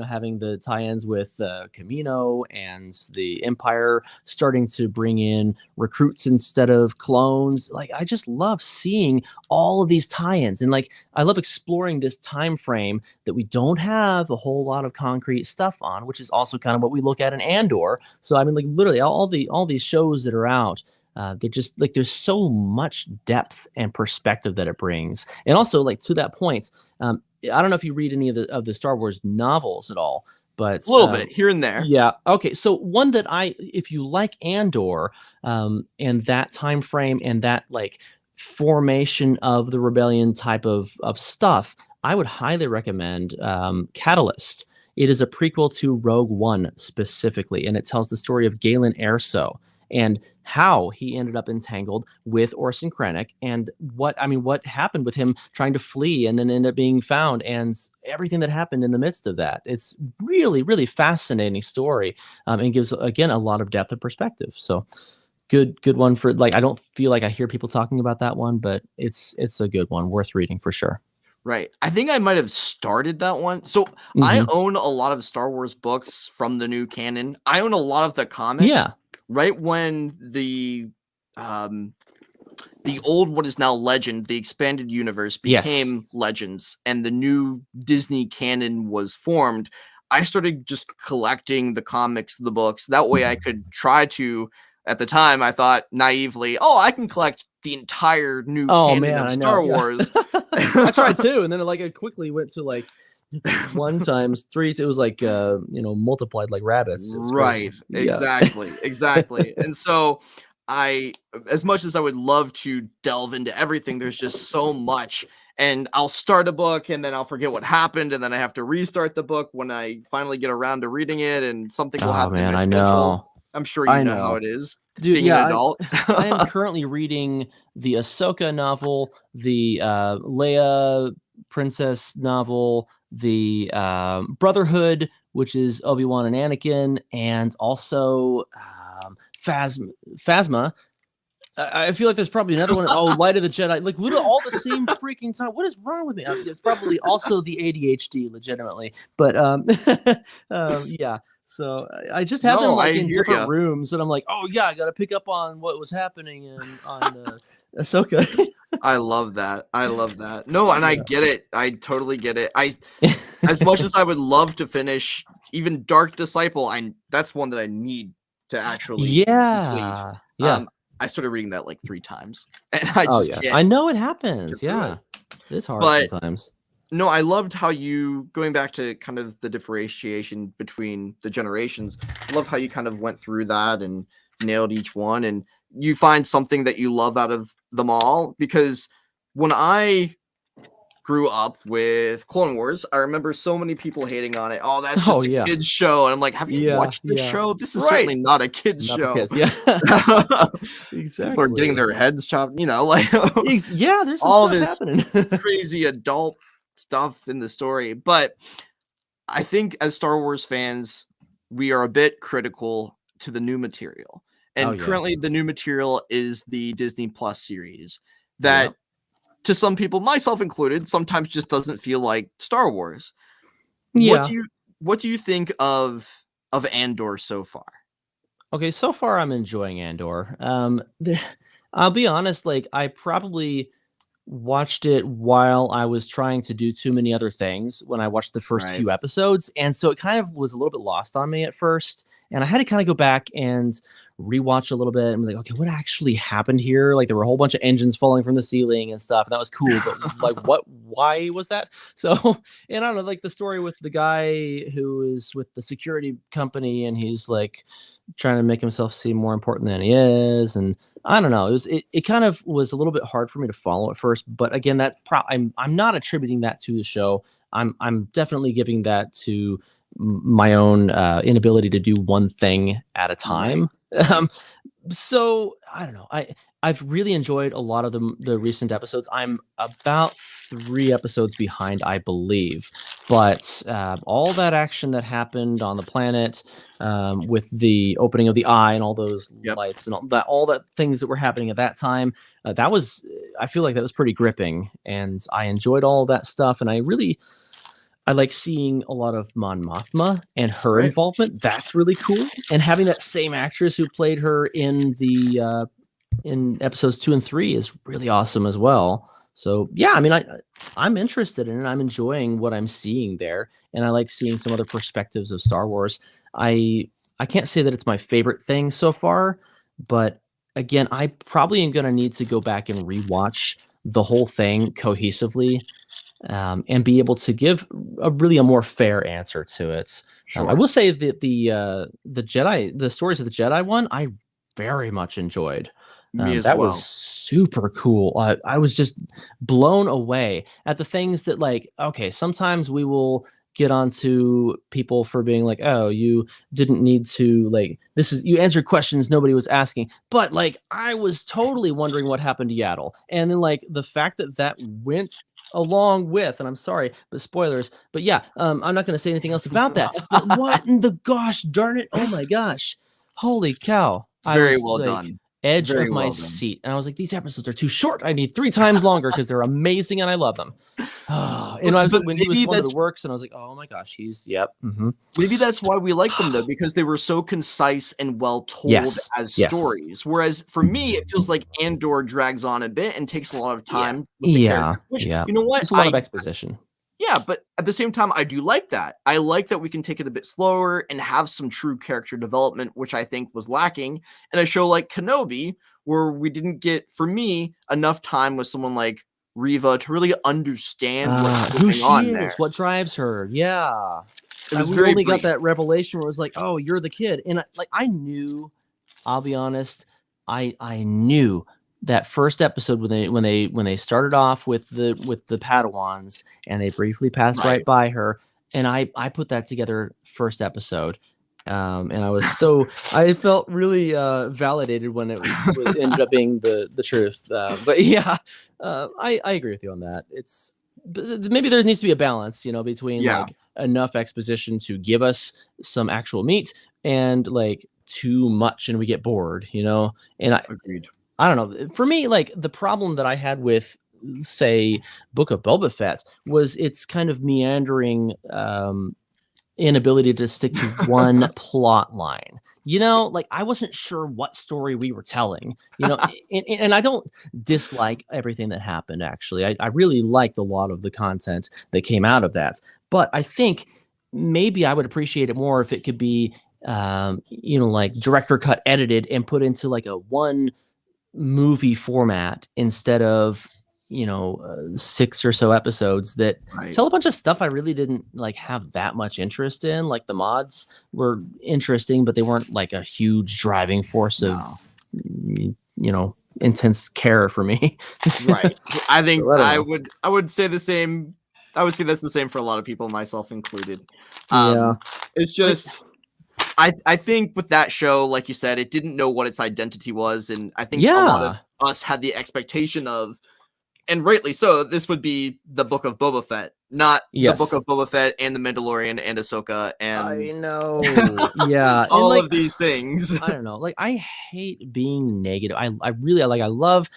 having the tie-ins with Camino and the Empire starting to bring in recruits instead of clones. Like, I just love seeing all of these tie-ins, and like I love exploring this time frame that we don't have a whole lot of concrete stuff on, which is also kind of what we look at in Andor. So I mean, like literally all these shows that are out. They're just like there's so much depth and perspective that it brings, and also like to that point, I don't know if you read any of the Star Wars novels at all, but A little bit here and there. yeah. Okay. So one that if you like Andor, and that time frame and that like formation of the rebellion type of stuff, I would highly recommend Catalyst. It is a prequel to Rogue One specifically, and it tells the story of Galen Erso and how he ended up entangled with Orson Krennic, and what happened with him trying to flee and then end up being found, and everything that happened in the midst of that. It's really, really fascinating story, and gives again a lot of depth and perspective. So good one for like, I don't feel like I hear people talking about that one, but it's a good one, worth reading for sure. Right. I think I might have started that one. So I own a lot of Star Wars books from the new canon. I own a lot of the comics. Yeah. Right when the old, what is now Legend, the expanded universe became Legends, and the new Disney canon was formed, I started just collecting the comics, the books. That way I could try to, at the time, I thought naively, I can collect the entire new canon of Star Wars. I tried too, and then like I quickly went to like 1 times 3. It was like multiplied like rabbits. Right. Exactly. And so as much as I would love to delve into everything, there's just so much. And I'll start a book and then I'll forget what happened, and then I have to restart the book when I finally get around to reading it, and something will happen in my schedule. Know. I'm sure you know how it is. Dude, being an adult. I am currently reading the Ahsoka novel, the Leia princess novel, the Brotherhood, which is Obi-Wan and Anakin, and also Phasma. I feel like there's probably another one. Light of the Jedi. Like literally all the same freaking time. What is wrong with me? It's probably also the ADHD, legitimately. But yeah. So I just have them like in different rooms, and I'm like, I got to pick up on what was happening on Ahsoka. I love that. No, and I get it. I totally get it. As much as I would love to finish even Dark Disciple, that's one that I need to actually complete. Yeah. I started reading that like 3 times, and I just can't. I know it happens. Yeah, it's hard sometimes. No, I loved how you, going back to kind of the differentiation between the generations, I love how you kind of went through that and nailed each one, and you find something that you love out of them all. Because when I grew up with Clone Wars, I remember so many people hating on it. That's just a kid's show. And I'm like, have you watched this show? This is certainly not a kid's show. Kids, yeah. Exactly. People are getting their heads chopped, like there's all this happening. Happening. Crazy adult stuff in the story. But I think as Star Wars fans, we are a bit critical to the new material. And currently the new material is the Disney Plus series that to some people, myself included, sometimes just doesn't feel like Star Wars. What do you think of Andor so far? Okay, so far I'm enjoying Andor. I'll be honest, like I probably watched it while I was trying to do too many other things when I watched the first few episodes, and so it kind of was a little bit lost on me at first, and I had to kind of go back and rewatch a little bit and be like, okay, what actually happened here? Like there were a whole bunch of engines falling from the ceiling and stuff, and that was cool, but like why was that? So, and I don't know, like the story with the guy who is with the security company and he's like trying to make himself seem more important than he is, and I don't know, it kind of was a little bit hard for me to follow at first, but again, I'm not attributing that to the show. I'm definitely giving that to my own inability to do one thing at a time. So I don't know. I've really enjoyed a lot of the recent episodes. I'm about 3 episodes behind, I believe, but all that action that happened on the planet with the opening of the eye and all those lights and all that things that were happening at that time, I feel like that was pretty gripping, and I enjoyed all of that stuff, and I like seeing a lot of Mon Mothma and her involvement. That's really cool. And having that same actress who played her in the in episodes 2 and 3 is really awesome as well. So yeah, I mean, I'm interested in it. I'm enjoying what I'm seeing there, and I like seeing some other perspectives of Star Wars. I can't say that it's my favorite thing so far, but again, I probably am gonna need to go back and rewatch the whole thing cohesively, and be able to give a more fair answer to it. I Sure. will say that the stories of the Jedi one, I very much enjoyed. Me as That well. was super cool. I was just blown away at the things that, like, okay, sometimes we will get onto people for being like, oh, you didn't need to, like, this is, you answered questions nobody was asking, but like I was totally wondering what happened to Yaddle, and then like the fact that that went along with, and I'm sorry, but spoilers, but yeah, I'm not going to say anything else about that. But what in the gosh darn it, oh my gosh, holy cow, I Very was well like done. edge Very of my well done. seat, and I was like, these episodes are too short, I need 3 times longer because they're amazing and I love them. And But when he was maybe one of that's the works, and I was like, oh my gosh, he's maybe that's why we like them though, because they were so concise and well told Yes, as yes. stories. Whereas for me, it feels like Andor drags on a bit and takes a lot of Yeah. time with the Yeah, character. Which, yeah. you know what? There's a lot of exposition. Yeah, but at the same time, I do like that. I like that we can take it a bit slower and have some true character development, which I think was lacking in a show like Kenobi, where we didn't get, for me, enough time with someone like Riva to really understand what's Who going she on is, there. what drives her. Yeah. It was We very only got brief. that revelation where it was like, oh, you're the kid. And I knew, I'll be honest, I knew that first episode when they started off with the Padawans and they briefly passed right Right. by her, and I put that together first episode. And I was I felt really validated when it ended up being the truth. But yeah, I agree with you on that. It's maybe there needs to be a balance, between Yeah. like enough exposition to give us some actual meat and like too much and we get bored, And Agreed. I don't know. For me, like the problem that I had with, say, Book of Boba Fett was its kind of meandering inability to stick to one plot line. Like I wasn't sure what story we were telling, and I don't dislike everything that happened. Actually, I really liked a lot of the content that came out of that. But I think maybe I would appreciate it more if it could be, like director cut edited and put into like a one movie format instead of 6 or so episodes that Right. tell a bunch of stuff I really didn't like have that much interest in. Like the mods were interesting, but they weren't like a huge driving force of intense care for me. Right. I think So, I don't know. I would say the same. I would say that's the same for a lot of people, myself included. Yeah. It's just I think with that show, like you said, it didn't know what its identity was, and I think a lot of us had the expectation of, and rightly so, this would be the Book of Boba Fett, not the Book Yes. of Boba Fett and the Mandalorian and Ahsoka I and know. Yeah. And all like, of these things. I don't know. Like I hate being negative. I really I love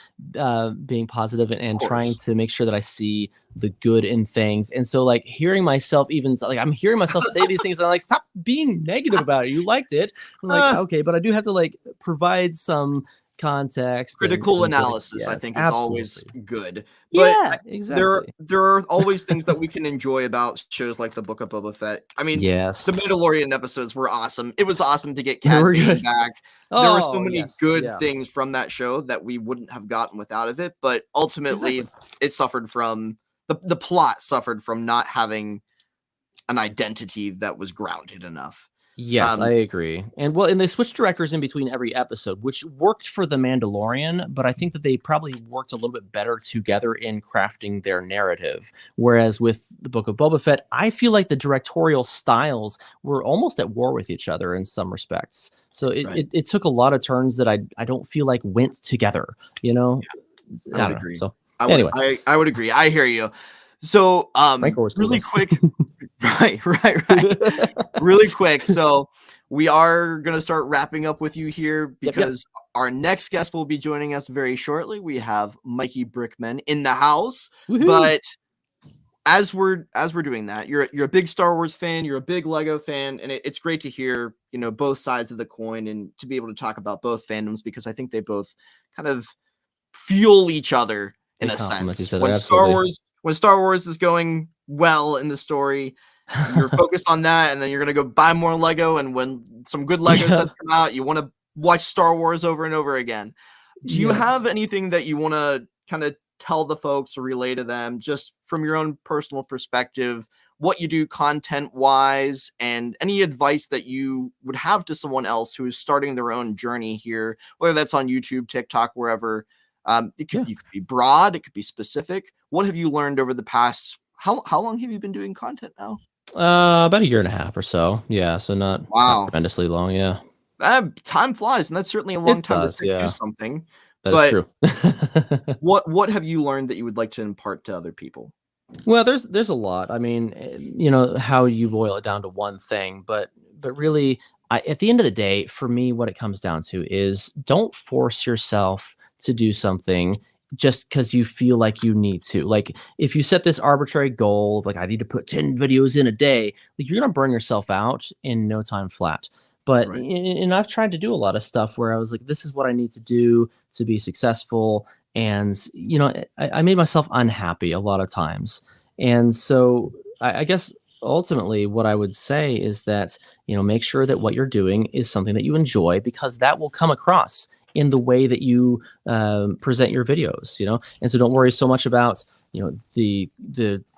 being positive and Of trying course. to make sure that I see the good in things. And so like hearing myself I'm hearing myself say these things and I'm like, stop being negative about it. You liked it. I'm like, okay, but I do have to like provide some context. Critical and like, analysis, I yes, think, is always absolutely. good. But Yeah, exactly. there are always things that we can enjoy about shows like the Book of Boba Fett. I mean, Yes. the Mandalorian episodes were awesome. It was awesome to get They Cad were Bane good. back. There were so Oh, many yes, good yeah. things from that show that we wouldn't have gotten without of it. But ultimately, Exactly. it suffered from the plot suffered from not having an identity that was grounded enough. Yes, I agree. And they switched directors in between every episode, which worked for The Mandalorian, but I think that they probably worked a little bit better together in crafting their narrative. Whereas with the Book of Boba Fett, I feel like the directorial styles were almost at war with each other in some respects. So it took a lot of turns that I don't feel like went together, I would don't know. agree. So I would agree. I hear you. So Rancor was cool, really though. quick. Right. Really quick. So we are going to start wrapping up with you here Yep. because our next guest will be joining us very shortly. We have Mikey Brickman in the house. Woohoo! But as we're doing that, you're a big Star Wars fan, you're a big Lego fan, and it's great to hear, both sides of the coin and to be able to talk about both fandoms because I think they both kind of fuel each other in They a complement sense. each other, When Star Wars is going well in the story, you're focused on that, and then you're gonna go buy more Lego. And when some good Lego Yeah. sets come out, you want to watch Star Wars over and over again. Do you have Yes. anything that you want to kind of tell the folks or relay to them just from your own personal perspective, what you do content wise, and any advice that you would have to someone else who is starting their own journey here, whether that's on YouTube, TikTok, wherever? You could be broad, it could be specific. What have you learned over the past, how long have you been doing content now? About a year and a half or so. Yeah, so not Wow. tremendously long. Yeah, Time flies, and that's certainly a long It time does, to stick yeah. to something. that is But true. what have you learned that you would like to impart to other people? Well, there's a lot. I mean, you know how you boil it down to one thing, but really, at the end of the day, for me, what it comes down to is don't force yourself to do something just because you feel like you need to. Like if you set this arbitrary goal, of, like I need to put 10 videos in a day, like you're gonna burn yourself out in no time flat. But Right. and I've tried to do a lot of stuff where I was like, this is what I need to do to be successful, and you know I made myself unhappy a lot of times. And so I guess ultimately what I would say is that, you know, make sure that what you're doing is something that you enjoy, because that will come across in the way that you present your videos, you know. And so don't worry so much about, you know, the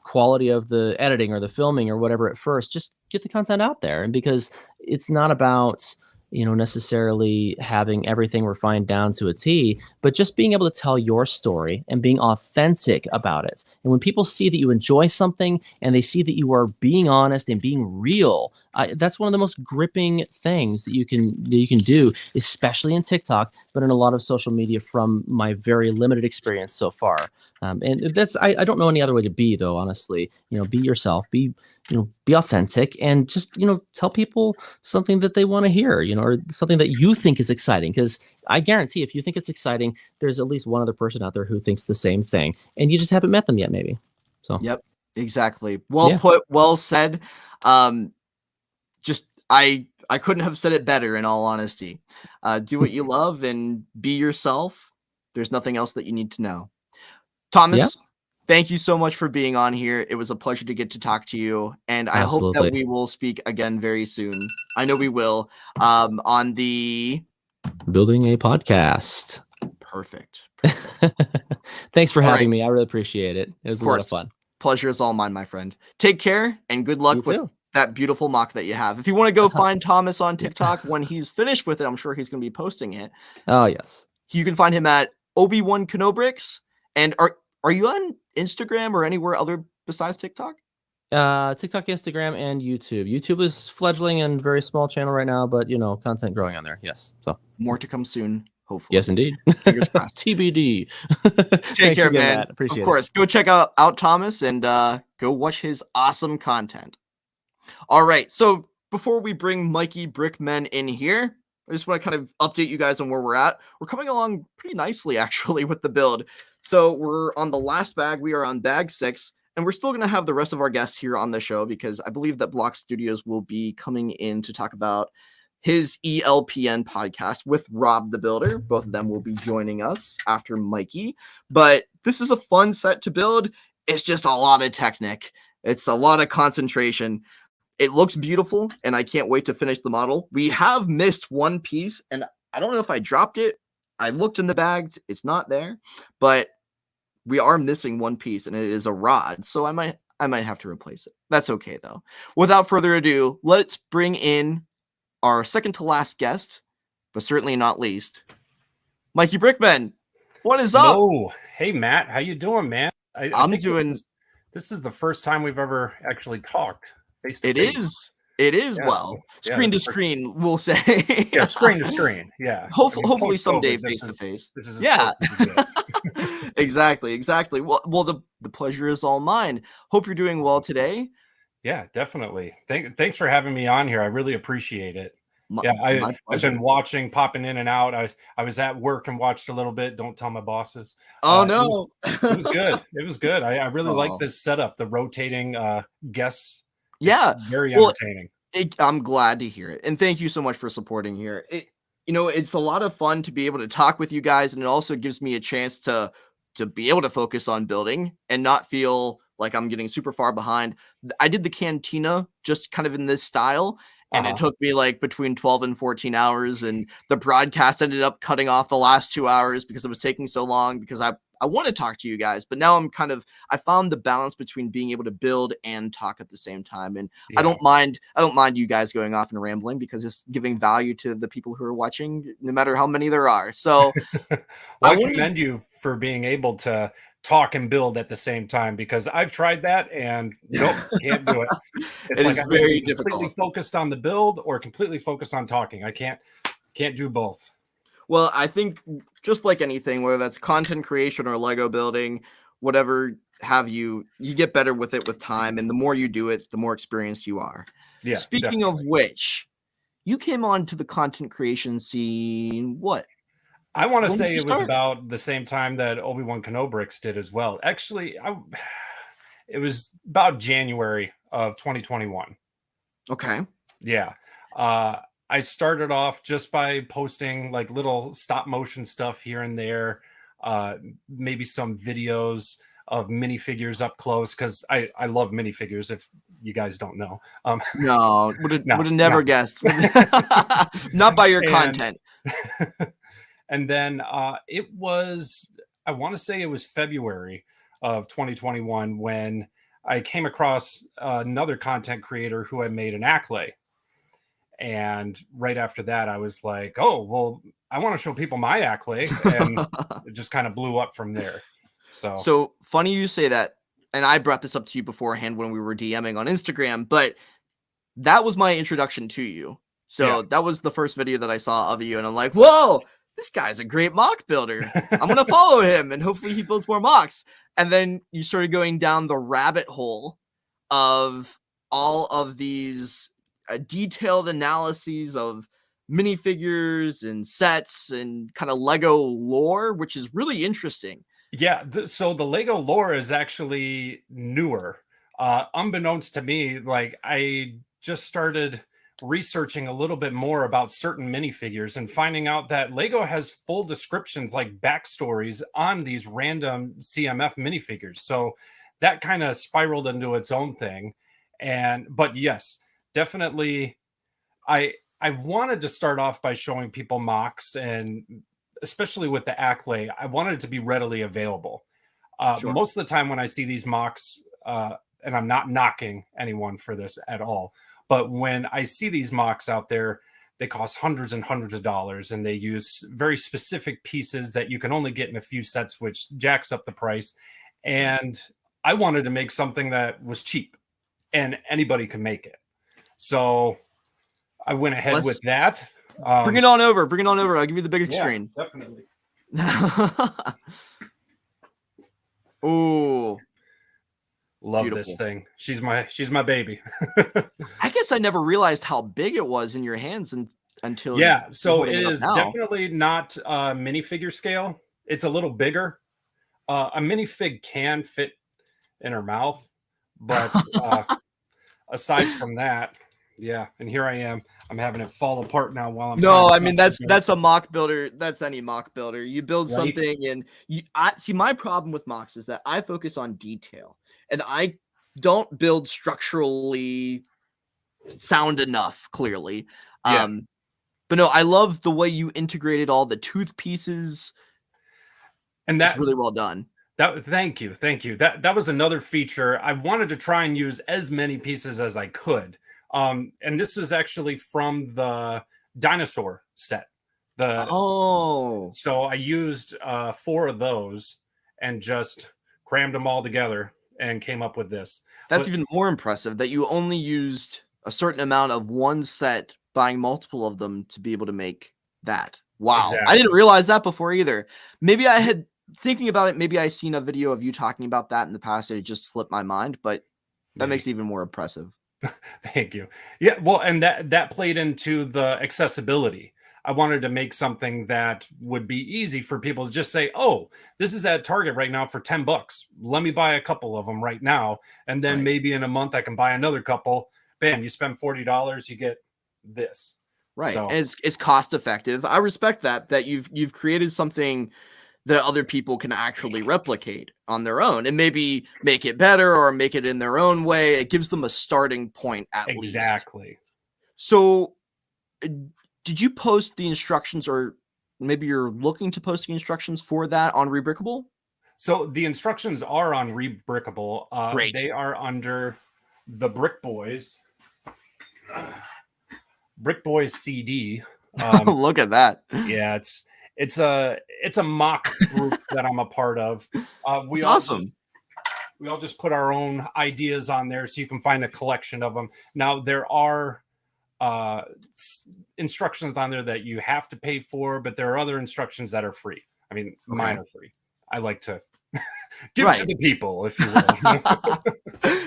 quality of the editing or the filming or whatever at first. Just get the content out there. And because it's not about, you know, necessarily having everything refined down to a T, but just being able to tell your story and being authentic about it. And when people see that you enjoy something and they see that you are being honest and being real, that's one of the most gripping things that you can do, especially in TikTok, but in a lot of social media from my very limited experience so far. And that's I don't know any other way to be, though, honestly. You know, be yourself, be authentic, and just, you know, tell people something that they want to hear, you know, or something that you think is exciting. Because I guarantee if you think it's exciting, there's at least one other person out there who thinks the same thing, and you just haven't met them yet, maybe. So Yep, exactly. Well Yeah. put, well said. Just I couldn't have said it better, in all honesty. Do what you love and be yourself. There's nothing else that you need to know. Thomas, thank you so much for being on here. It was a pleasure to get to talk to you, and I hope that Absolutely. we will speak again very soon. I know we will. On the Building a podcast. perfect. Thanks for All having right. me. I really appreciate it. It was a lot of course. fun. Pleasure is all mine, my friend. Take care and good You luck with too. that beautiful mock that you have. If you want to go find Thomas on TikTok when he's finished with it, I'm sure he's going to be posting it. Oh yes. You can find him at Obi-Wan Kenobricks. And are you on Instagram or anywhere other besides TikTok? TikTok, Instagram, and YouTube. YouTube is fledgling and very small channel right now, but you know, content growing on there. Yes. So More to come soon, hopefully. yes, indeed. Fingers crossed. TBD. Take Thanks care, again, man. Matt. Appreciate Of course. Go check out Thomas and go watch his awesome content. All right. So before we bring Mikey Brickman in here, I just want to kind of update you guys on where we're at. We're coming along pretty nicely, actually, with the build. So we're on the last bag. We are on bag 6. And we're still going to have the rest of our guests here on the show because I believe that Block Studios will be coming in to talk about his ELPN podcast with Rob the Builder. Both of them will be joining us after Mikey. But this is a fun set to build. It's just a lot of technique. It's a lot of concentration. It looks beautiful, and I can't wait to finish the model. We have missed one piece, and I don't know if I dropped it. I looked in the bags. It's not there. But we are missing one piece, and it is a rod. So I might have to replace it. That's okay, though. Without further ado, let's bring in our second to last guest, but certainly not least, Mikey Brickman. What is up? Oh, hey Matt, how you doing, man? I I'm think doing. This is the first time we've ever actually talked face to It face. is. It is. Yeah, Well, so- yeah, screen to that's screen, we'll say. Yeah, screen to screen. Yeah. Hopefully post-COVID, someday this face to is- face. This is as Yeah. close as we get. Exactly. Well, the pleasure is all mine. Hope you're doing well today. Yeah, definitely. Thanks for having me on here. I really appreciate it. My I've pleasure. been watching, popping in and out. I was at work and watched a little bit. Don't tell my bosses. Oh it no. It was good. It was good. I really Oh. like this setup, the rotating guests. It's Yeah. very Well, entertaining. I'm glad to hear it, and thank you so much for supporting here. It's a lot of fun to be able to talk with you guys, and it also gives me a chance to be able to focus on building and not feel like I'm getting super far behind. I did the cantina just kind of in this style, and it took me like between 12 and 14 hours, and the broadcast ended up cutting off the last 2 hours because it was taking so long, because I want to talk to you guys, but now I found the balance between being able to build and talk at the same time. And I don't mind you guys going off and rambling, because it's giving value to the people who are watching, no matter how many there are. So I commend you for being able to talk and build at the same time, because I've tried that and nope, can't do it. It's it is I'm very completely difficult. Focused on the build or completely focused on talking. I can't do both. Well, I think just like anything, whether that's content creation or Lego building, whatever have you, you get better with it with time. And the more you do it, the more experienced you are. Yeah. Speaking of which, you came on to the content creation scene, what? I want to When did say you it was start? about the same time that Obi-Wan Kenobrix did as well. Actually, it was about January of 2021. Okay. Yeah. I started off just by posting like little stop motion stuff here and there, maybe some videos of minifigures up close, because I love minifigures, if you guys don't know. No, would have No, never guessed. Not by your content. And then it was, I want to say it was February of 2021 when I came across another content creator who had made an Acklay. And right after that, I was like, oh, well, I want to show people my Acklay. And it just kind of blew up from there. So Funny you say that. And I brought this up to you beforehand when we were DMing on Instagram, but that was my introduction to you. So that was the first video that I saw of you. And I'm like, whoa, this guy's a great mock builder. I'm going to follow him and hopefully he builds more mocks. And then you started going down the rabbit hole of all of these detailed analyses of minifigures and sets and kind of Lego lore, which is really interesting. Yeah, so the Lego lore is actually newer. Unbeknownst to me, like I just started researching a little bit more about certain minifigures and finding out that Lego has full descriptions, like backstories on these random CMF minifigures. So that kind of spiraled into its own thing. But yes, definitely, I wanted to start off by showing people mocks, and especially with the Acklay, I wanted it to be readily available. Sure. Most of the time when I see these mocks, and I'm not knocking anyone for this at all, but when I see these mocks out there, they cost hundreds and hundreds of dollars, and they use very specific pieces that you can only get in a few sets, which jacks up the price. And I wanted to make something that was cheap and anybody could make it. So I went ahead with that. Bring it on over. Bring it on over. I'll give you the biggest screen. Definitely. Ooh. Love Beautiful. this thing. She's my baby. I guess I never realized how big it was in your hands until So holding it it up is now. definitely not minifigure scale. It's a little bigger. A minifig can fit in her mouth, but aside from that, yeah. And here I am. I'm having it fall apart now while I'm. No, I mean that's a mock builder. That's any mock builder. You build Right. something, and I see my problem with mocks is that I focus on detail, and I don't build structurally sound enough. Clearly, Yeah. but no, I love the way you integrated all the tooth pieces. And That's that really well done. thank you. That was another feature. I wanted to try and use as many pieces as I could. And this was actually from the dinosaur set. So I used 4 of those and just crammed them all together and came up with this. That's But- even more impressive that you only used a certain amount of one set, buying multiple of them to be able to make that. Wow. I Exactly. didn't realize that before either. Maybe I had thinking about it. Maybe I seen a video of you talking about that in the past. And it just slipped my mind, but that makes it even more impressive. Thank you. Yeah, well, and that played into the accessibility. I wanted to make something that would be easy for people to just say, "Oh, this is at Target right now for $10. Let me buy a couple of them right now, and then Right. maybe in a month I can buy another couple." Bam! You spend $40, you get this. Right. So- And it's cost effective. I respect that you've created something that other people can actually replicate on their own and maybe make it better or make it in their own way. It gives them a starting point at least. Exactly. So, uh, did you post the instructions, or maybe you're looking to post the instructions for that on Rebrickable? So the instructions are on Rebrickable. Great. They are under the Brick Boys. Brick Boys CD. Look at that. Yeah, it's a mock group that I'm a part of. We That's all awesome. we all just put our own ideas on there, so you can find a collection of them. Now there are instructions on there that you have to pay for, but there are other instructions that are free. I mean, mine are free. I like to give it to Right. the people, if you will.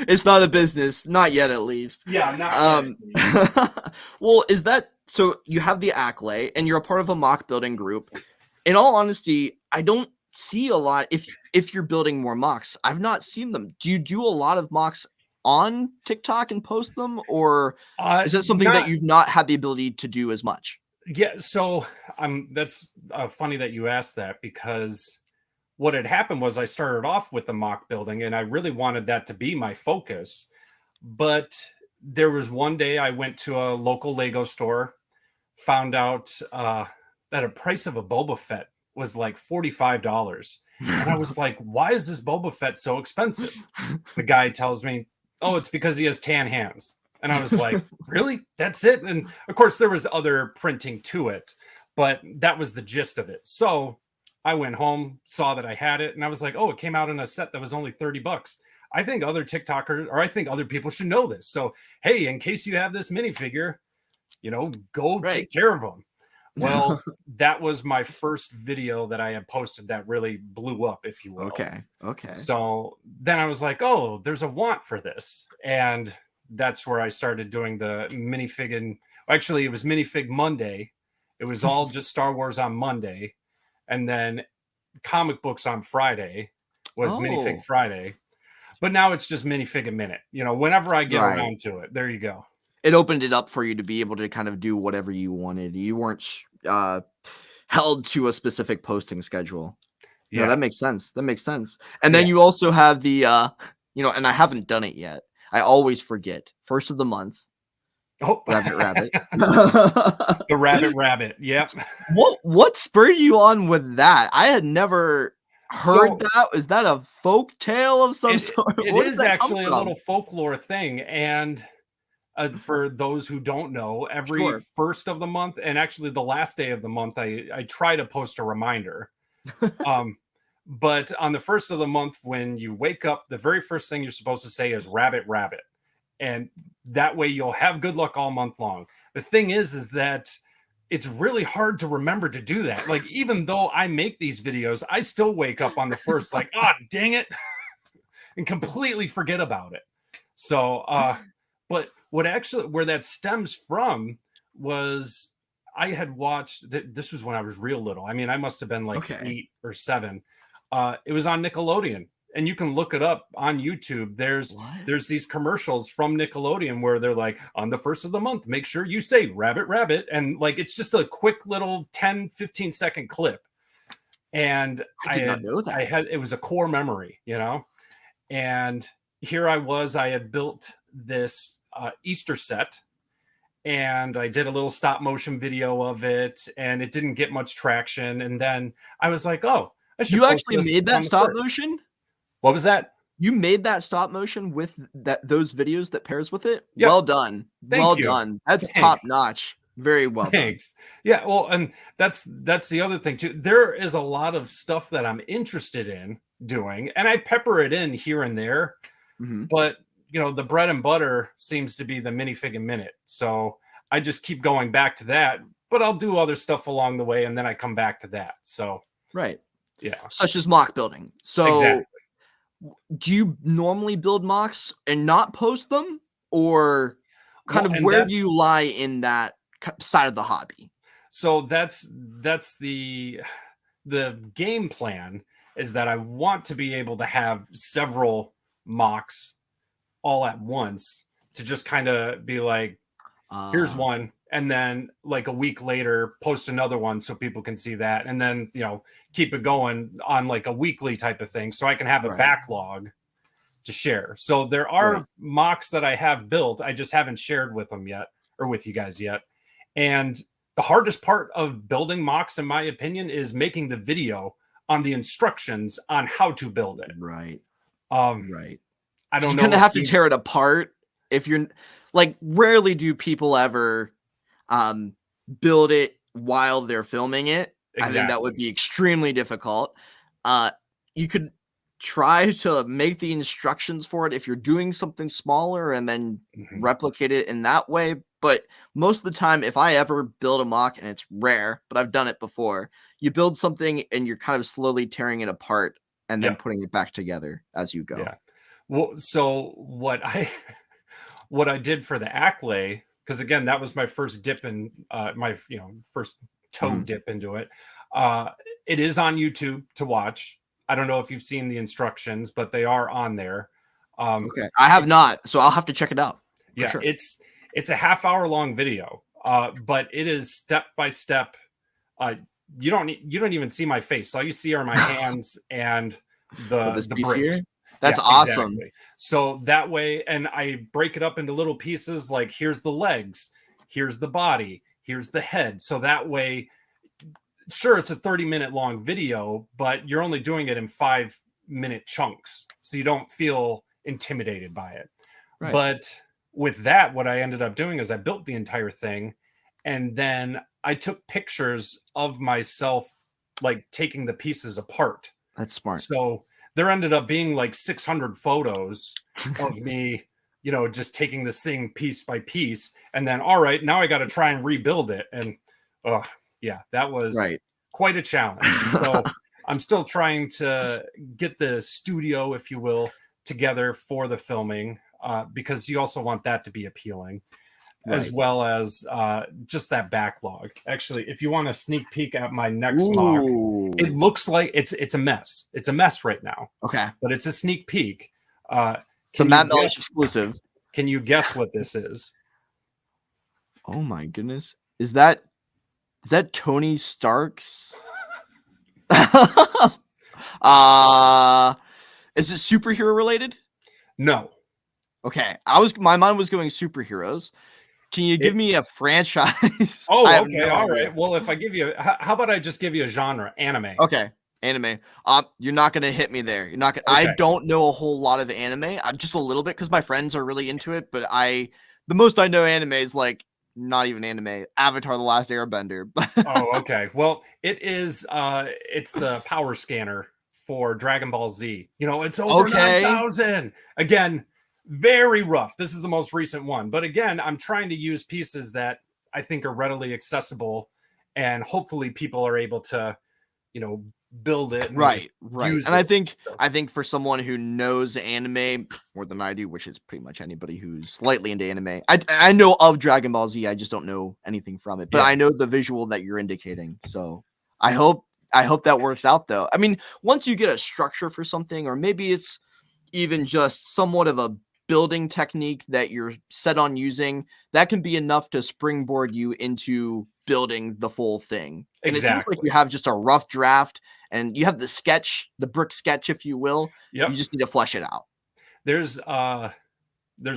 It's not a business, not yet at least. Yeah, not yet. Well, is that so? You have the Acklay, and you're a part of a mock building group. In all honesty, I don't see a lot. If you're building more mocks, I've not seen them. Do you do a lot of mocks on TikTok and post them, or is that something that you've not had the ability to do as much? Yeah, so that's funny that you asked that, because what had happened was I started off with the mock building and I really wanted that to be my focus. But there was one day I went to a local Lego store, found out that a price of a Boba Fett was like $45. And I was like, why is this Boba Fett so expensive? The guy tells me, oh, it's because he has tan hands. And I was like, really? That's it? And of course, there was other printing to it, but that was the gist of it. So I went home, saw that I had it, and I was like, oh, it came out in a set that was only $30. I think other TikTokers, or I think other people should know this. So, hey, in case you have this minifigure, go take care of them. Well, that was my first video that I had posted that really blew up, if you will. Okay. So then I was like, oh, there's a want for this. And that's where I started doing the minifig. And actually, it was Minifig Monday. It was all just Star Wars on Monday. And then comic books on Friday was Minifig Friday. But now it's just Minifig a minute. Whenever I get around to it, there you go. It opened it up for you to be able to kind of do whatever you wanted. You weren't held to a specific posting schedule. Yeah, that makes sense. And then you also have the, and I haven't done it yet. I always forget. First of the month. Oh, Rabbit. The rabbit. Yep. What spurred you on with that? I had never heard that. Is that a folk tale of some sort? It is actually a little folklore thing. And for those who don't know, every first of the month, and actually the last day of the month, I try to post a reminder. But on the first of the month, when you wake up, the very first thing you're supposed to say is rabbit, rabbit. And that way you'll have good luck all month long. The thing is that it's really hard to remember to do that. Like, even though I make these videos, I still wake up on the first like, dang it, and completely forget about it. So, but where that stems from was I had watched, this was when I was real little. I mean, I must have been like 8 or 7. It was on Nickelodeon. And you can look it up on YouTube. There's these commercials from Nickelodeon where they're like, on the first of the month, make sure you say rabbit, rabbit. And like, it's just a quick little 10, 15 second clip. And I did not know that. It was a core memory, and here I had built this Easter set, and I did a little stop motion video of it, and it didn't get much traction. And then I was like, oh, I should. You actually made that stop motion? What was that? You made that stop motion with those videos that pairs with it? Yep. Well done. Thank you. Done. That's top notch. Very well Thanks. Yeah, well, and that's the other thing too. There is a lot of stuff that I'm interested in doing, and I pepper it in here and there. Mm-hmm. But the bread and butter seems to be the minifig a minute. So I just keep going back to that, but I'll do other stuff along the way, and then I come back to that. So yeah. Such as mock building. So exactly. Do you normally build mocks and not post them, or where do you lie in that side of the hobby? So that's the game plan, is that I want to be able to have several mocks all at once, to just kind of be like, here's one, and then like a week later post another one so people can see that, and then keep it going on like a weekly type of thing, so I can have a backlog to share. So there are mocks that I have built, I just haven't shared with them yet. or with you guys yet. And the hardest part of building mocks, in my opinion, is making the video on the instructions on how to build it. Right. Um, Right. I don't You know. kind of if have to you- tear it apart if you're like, rarely do people ever build it while they're filming it. I think that would Exactly. be extremely difficult. You could try to make the instructions for it if you're doing something smaller and then Mhm. replicate it in that way. But most of the time, if I ever build a mock, and it's rare, but I've done it before, you build something and you're kind of slowly tearing it apart and then Yep. putting it back together as you go. Yeah. Well, so what I what I did for the Acklay, because again, that was my first dip in my first toe Mhm. dip into it. It is on YouTube to watch. I don't know if you've seen the instructions, but they are on there. Okay. I have not, so I'll have to check it out. For Yeah, sure. it's a half-hour long video, but it is step by step. You don't even see my face. All you see are my hands and For this the piece bricks. here? That's Yeah, awesome. exactly. So that way, and I break it up into little pieces. Like here's the legs, here's the body, here's the head. So that way, sure, it's a 30-minute long video, but you're only doing it in 5-minute chunks, so you don't feel intimidated by it. Right. But with that, what I ended up doing is I built the entire thing, and then I took pictures of myself, like taking the pieces apart. That's smart. So there ended up being like 600 photos of me, just taking this thing piece by piece. And then, all right, now I got to try and rebuild it. And yeah, that was Right. quite a challenge. So I'm still trying to get the studio, if you will, together for the filming, because you also want that to be appealing. As Right. well as just that backlog. Actually, if you want a sneak peek at my next mock, Ooh. it looks like it's a mess. It's a mess right now, Okay. but it's a sneak peek. So Can you Matt Mellish guess- exclusive. Can you guess what this is? Oh my goodness. Is that Tony Stark's? Is it superhero related? No. Okay. My mind was going superheroes. Can you give me a franchise? Oh, I have okay. no All idea. right. Well, if I give you, how about I just give you a genre? Anime. Okay. Anime. You're not gonna hit me there. You're not gonna. I Okay. don't know a whole lot of anime. I'm just a little bit because my friends are really into it. But the most I know anime is like not even anime. Avatar: The Last Airbender. Oh, okay. Well, it is. It's the power scanner for Dragon Ball Z. It's over Okay. 9,000. Again, very rough. This is the most recent one, but again, I'm trying to use pieces that I think are readily accessible, and hopefully, people are able to, build it. And Right. use And I it. think So- I think for someone who knows anime more than I do, which is pretty much anybody who's slightly into anime, I know of Dragon Ball Z. I just don't know anything from it, but Yeah. I know the visual that you're indicating. So I hope that works out, though. I mean, once you get a structure for something, or maybe it's even just somewhat of a building technique that you're set on using, that can be enough to springboard you into building the full thing. And it seems like Exactly. you have just a rough draft and you have the sketch, the brick sketch, if you will. Yep. You just need to flesh it out. There's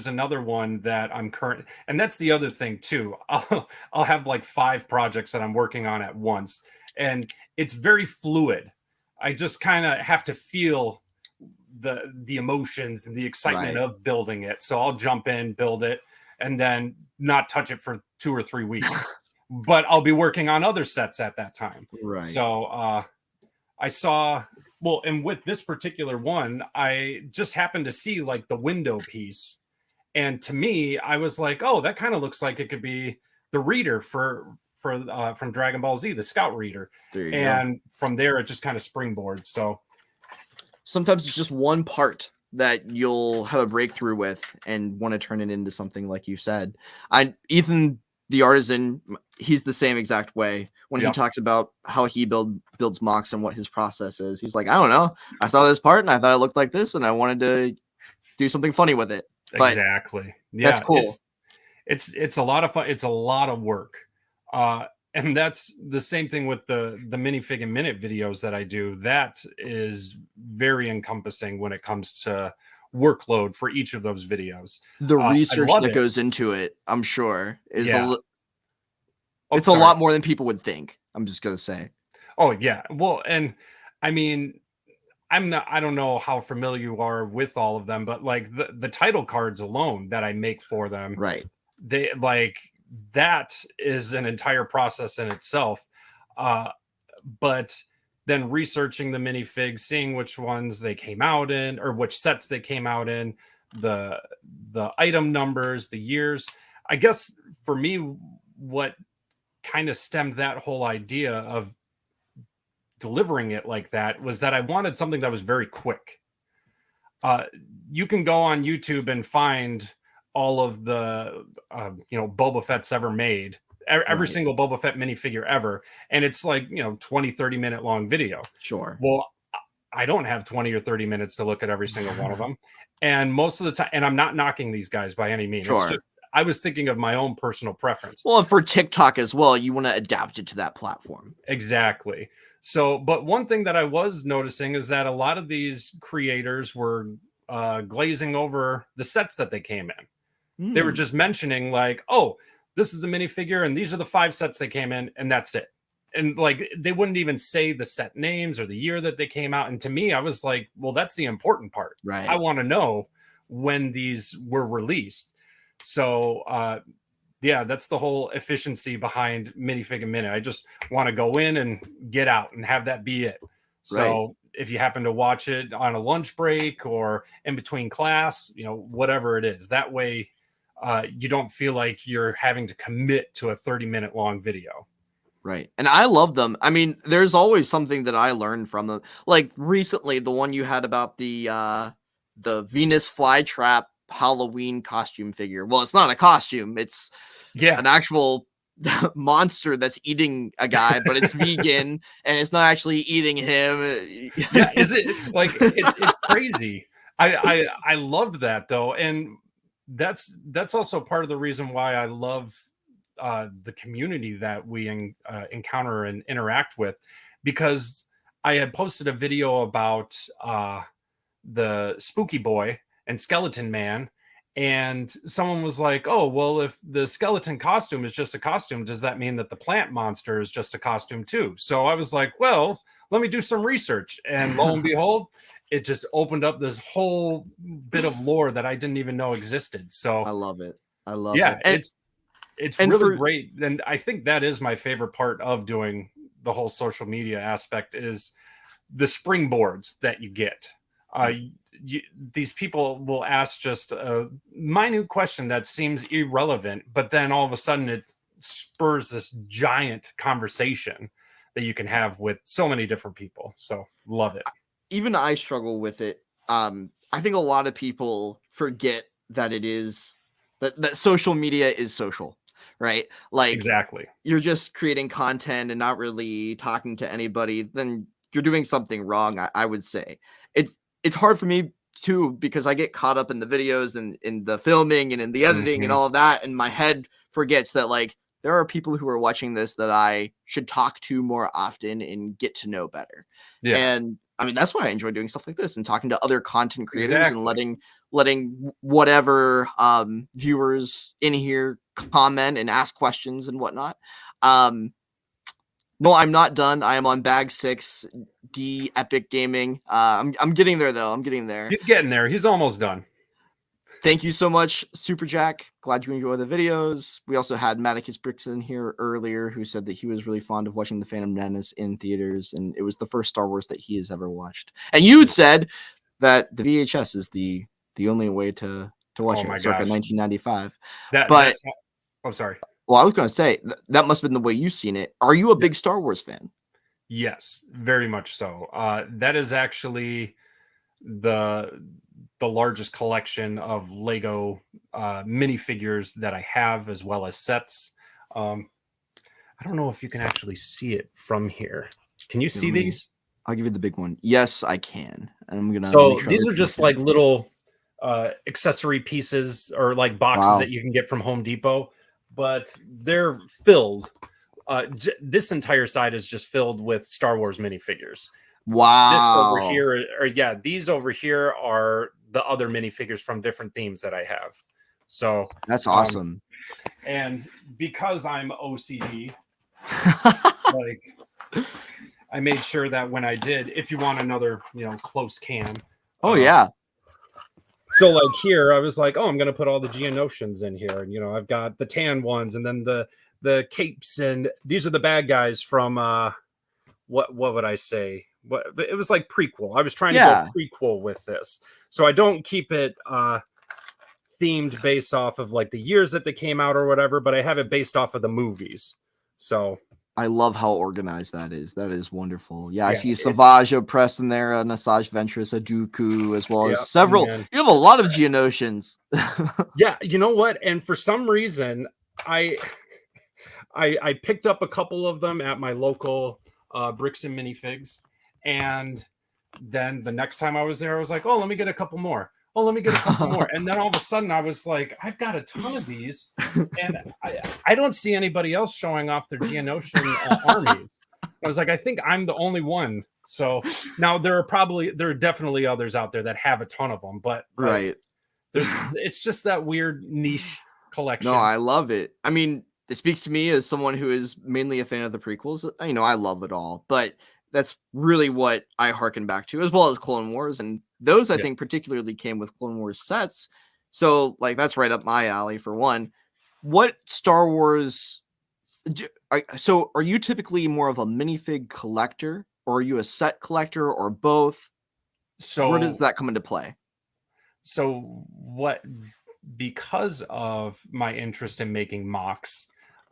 another one that I'm current, and that's the other thing too. I'll have like 5 projects that I'm working on at once, and it's very fluid. I just kind of have to feel the emotions and the excitement Right. of building it. So I'll jump in, build it, and then not touch it for 2 or 3 weeks. But I'll be working on other sets at that time. Right. So I saw, well, and with this particular one, I just happened to see like the window piece. And to me, I was like, oh, that kind of looks like it could be the reader for from Dragon Ball Z, the Scout reader. There you go. And from there, it just kind of springboards. So Sometimes it's just one part that you'll have a breakthrough with and want to turn it into something like you said. Ethan the artisan, he's the same exact way when he Yep. talks about how he builds mocks and what his process is. He's like, I don't know. I saw this part and I thought it looked like this and I wanted to do something funny with it. But exactly, that's cool. It's a lot of fun. It's a lot of work, and that's the same thing with the minifig and minute videos that I do. That is very encompassing when it comes to workload for each of those videos. The I research love that it. goes into it, I'm sure, is Yeah. Oh, it's a sorry. lot more than people would think. I'm just gonna say. Oh yeah. Well, and I mean, I don't know how familiar you are with all of them, but like the title cards alone that I make for them, Right. they like that is an entire process in itself. But then researching the minifigs, seeing which ones they came out in or which sets they came out in, the item numbers, the years. I guess for me, what kind of stemmed that whole idea of delivering it like that was that I wanted something that was very quick. You can go on YouTube and find all of the Boba Fett's ever made, every Right. single Boba Fett minifigure ever, and it's like 20-30 minute long video. Sure. Well, I don't have 20 or 30 minutes to look at every single one of them, and most of the time, and I'm not knocking these guys by any means. Sure. It's just I was thinking of my own personal preference. Well, and for TikTok as well, you want to adapt it to that platform. Exactly. So, but one thing that I was noticing is that a lot of these creators were glazing over the sets that they came in. They were Mm, just mentioning like, oh, this is the minifigure and these are the 5 sets they came in, and that's it. And like they wouldn't even say the set names or the year that they came out. And to me, I was like, well, that's the important part. right. I want to know when these were released. So yeah, that's the whole efficiency behind Minifig a Minute. I just want to go in and get out and have that be it. So if you happen to watch it on a lunch break or in between class, whatever it is, that way you don't feel like you're having to commit to a 30-minute long video. Right. And I love them. I mean, there's always something that I learned from them. Like recently, the one you had about the Venus flytrap Halloween costume figure. Well, it's not a costume. It's Yeah. an actual monster that's eating a guy, but it's vegan and it's not actually eating him. Yeah, is it like it's crazy. I loved that though, and that's also part of the reason why I love the community that we encounter and interact with, because I had posted a video about the Spooky Boy and Skeleton Man, and someone was like, oh, well, if the skeleton costume is just a costume, does that mean that the plant monster is just a costume too? So I was like, well, let me do some research, and lo and behold, it just opened up this whole bit of lore that I didn't even know existed. So I love it. I love yeah, it. it's and really for- great, and I think that is my favorite part of doing the whole social media aspect is the springboards that you get. These people will ask just a minute question that seems irrelevant, but then all of a sudden it spurs this giant conversation that you can have with so many different people. So love it. Even I struggle with it. I think a lot of people forget that it is that social media is social, right? Like Exactly. you're just creating content and not really talking to anybody, then you're doing something wrong. I would say it's hard for me too, because I get caught up in the videos and in the filming and in the editing and Mhm. all of that, and my head forgets that like there are people who are watching this that I should talk to more often and get to know better. Yeah. And I mean, that's why I enjoy doing stuff like this and talking to other content creators Exactly. and letting whatever viewers in here comment and ask questions and whatnot. No, I'm not done. I am on bag 6, D Epic Gaming. I'm getting there though. I'm getting there. He's getting there. He's almost done. Thank you so much, Super Jack. Glad you enjoy the videos. We also had Maticus Bricks in here earlier, who said that he was really fond of watching The Phantom Menace in theaters, and it was the first Star Wars that he has ever watched. And you said that the VHS is the only way to watch Oh it, my circa gosh. 1995. But But- I'm sorry. Well, I was going to say that must have been the way you've seen it. Are you a big Star Wars fan? Yes, very much so. That is actually the largest collection of Lego minifigures that I have, as well as sets. I don't know if you can actually see it from here. Can you see Let me- these? I'll give you the big one. Yes, I can. And I'm gonna. So make sure these I are just can. like little accessory pieces or like boxes Wow. that you can get from Home Depot, but they're filled. This entire side is just filled with Star Wars minifigures. Wow. This over here, or yeah, these over here are the other minifigures from different themes that I have. So That's awesome. and because I'm OCD, like I made sure that when I did, if you want another, close can. Oh yeah. So like here, I was like, oh, I'm gonna put all the Geonosians in here, and I've got the tan ones, and then the capes, and these are the bad guys from what would I say? What it was like prequel. I was trying to go prequel with this, so I don't keep it themed based off of like the years that they came out or whatever, but I have it based off of the movies. So I love how organized that is. That is wonderful. Yeah, I Yeah, see Savage pressed in there, Nasaj Ventress, a Dooku, as well Yeah, as several. man. You have a lot of Geonosians. yeah, you know what? And for some reason, I picked up a couple of them at my local Bricks and Minifigs, and then the next time I was there, I was like, oh, let me get a couple more. Oh, let me get a couple more. And then all of a sudden I was like, I've got a ton of these. And I don't see anybody else showing off their Geonosian armies. I was like, I think I'm the only one. So now there are definitely others out there that have a ton of them, but Right. it's just that weird niche collection. No, I love it. I mean, it speaks to me as someone who is mainly a fan of the prequels. I love it all, but that's really what I harken back to, as well as Clone Wars. And those, I think, particularly came with Clone Wars sets. So, like, that's right up my alley, for one. What Star Wars... So, are you typically more of a minifig collector, or are you a set collector, or both? So where does that come into play? So because of my interest in making mocks,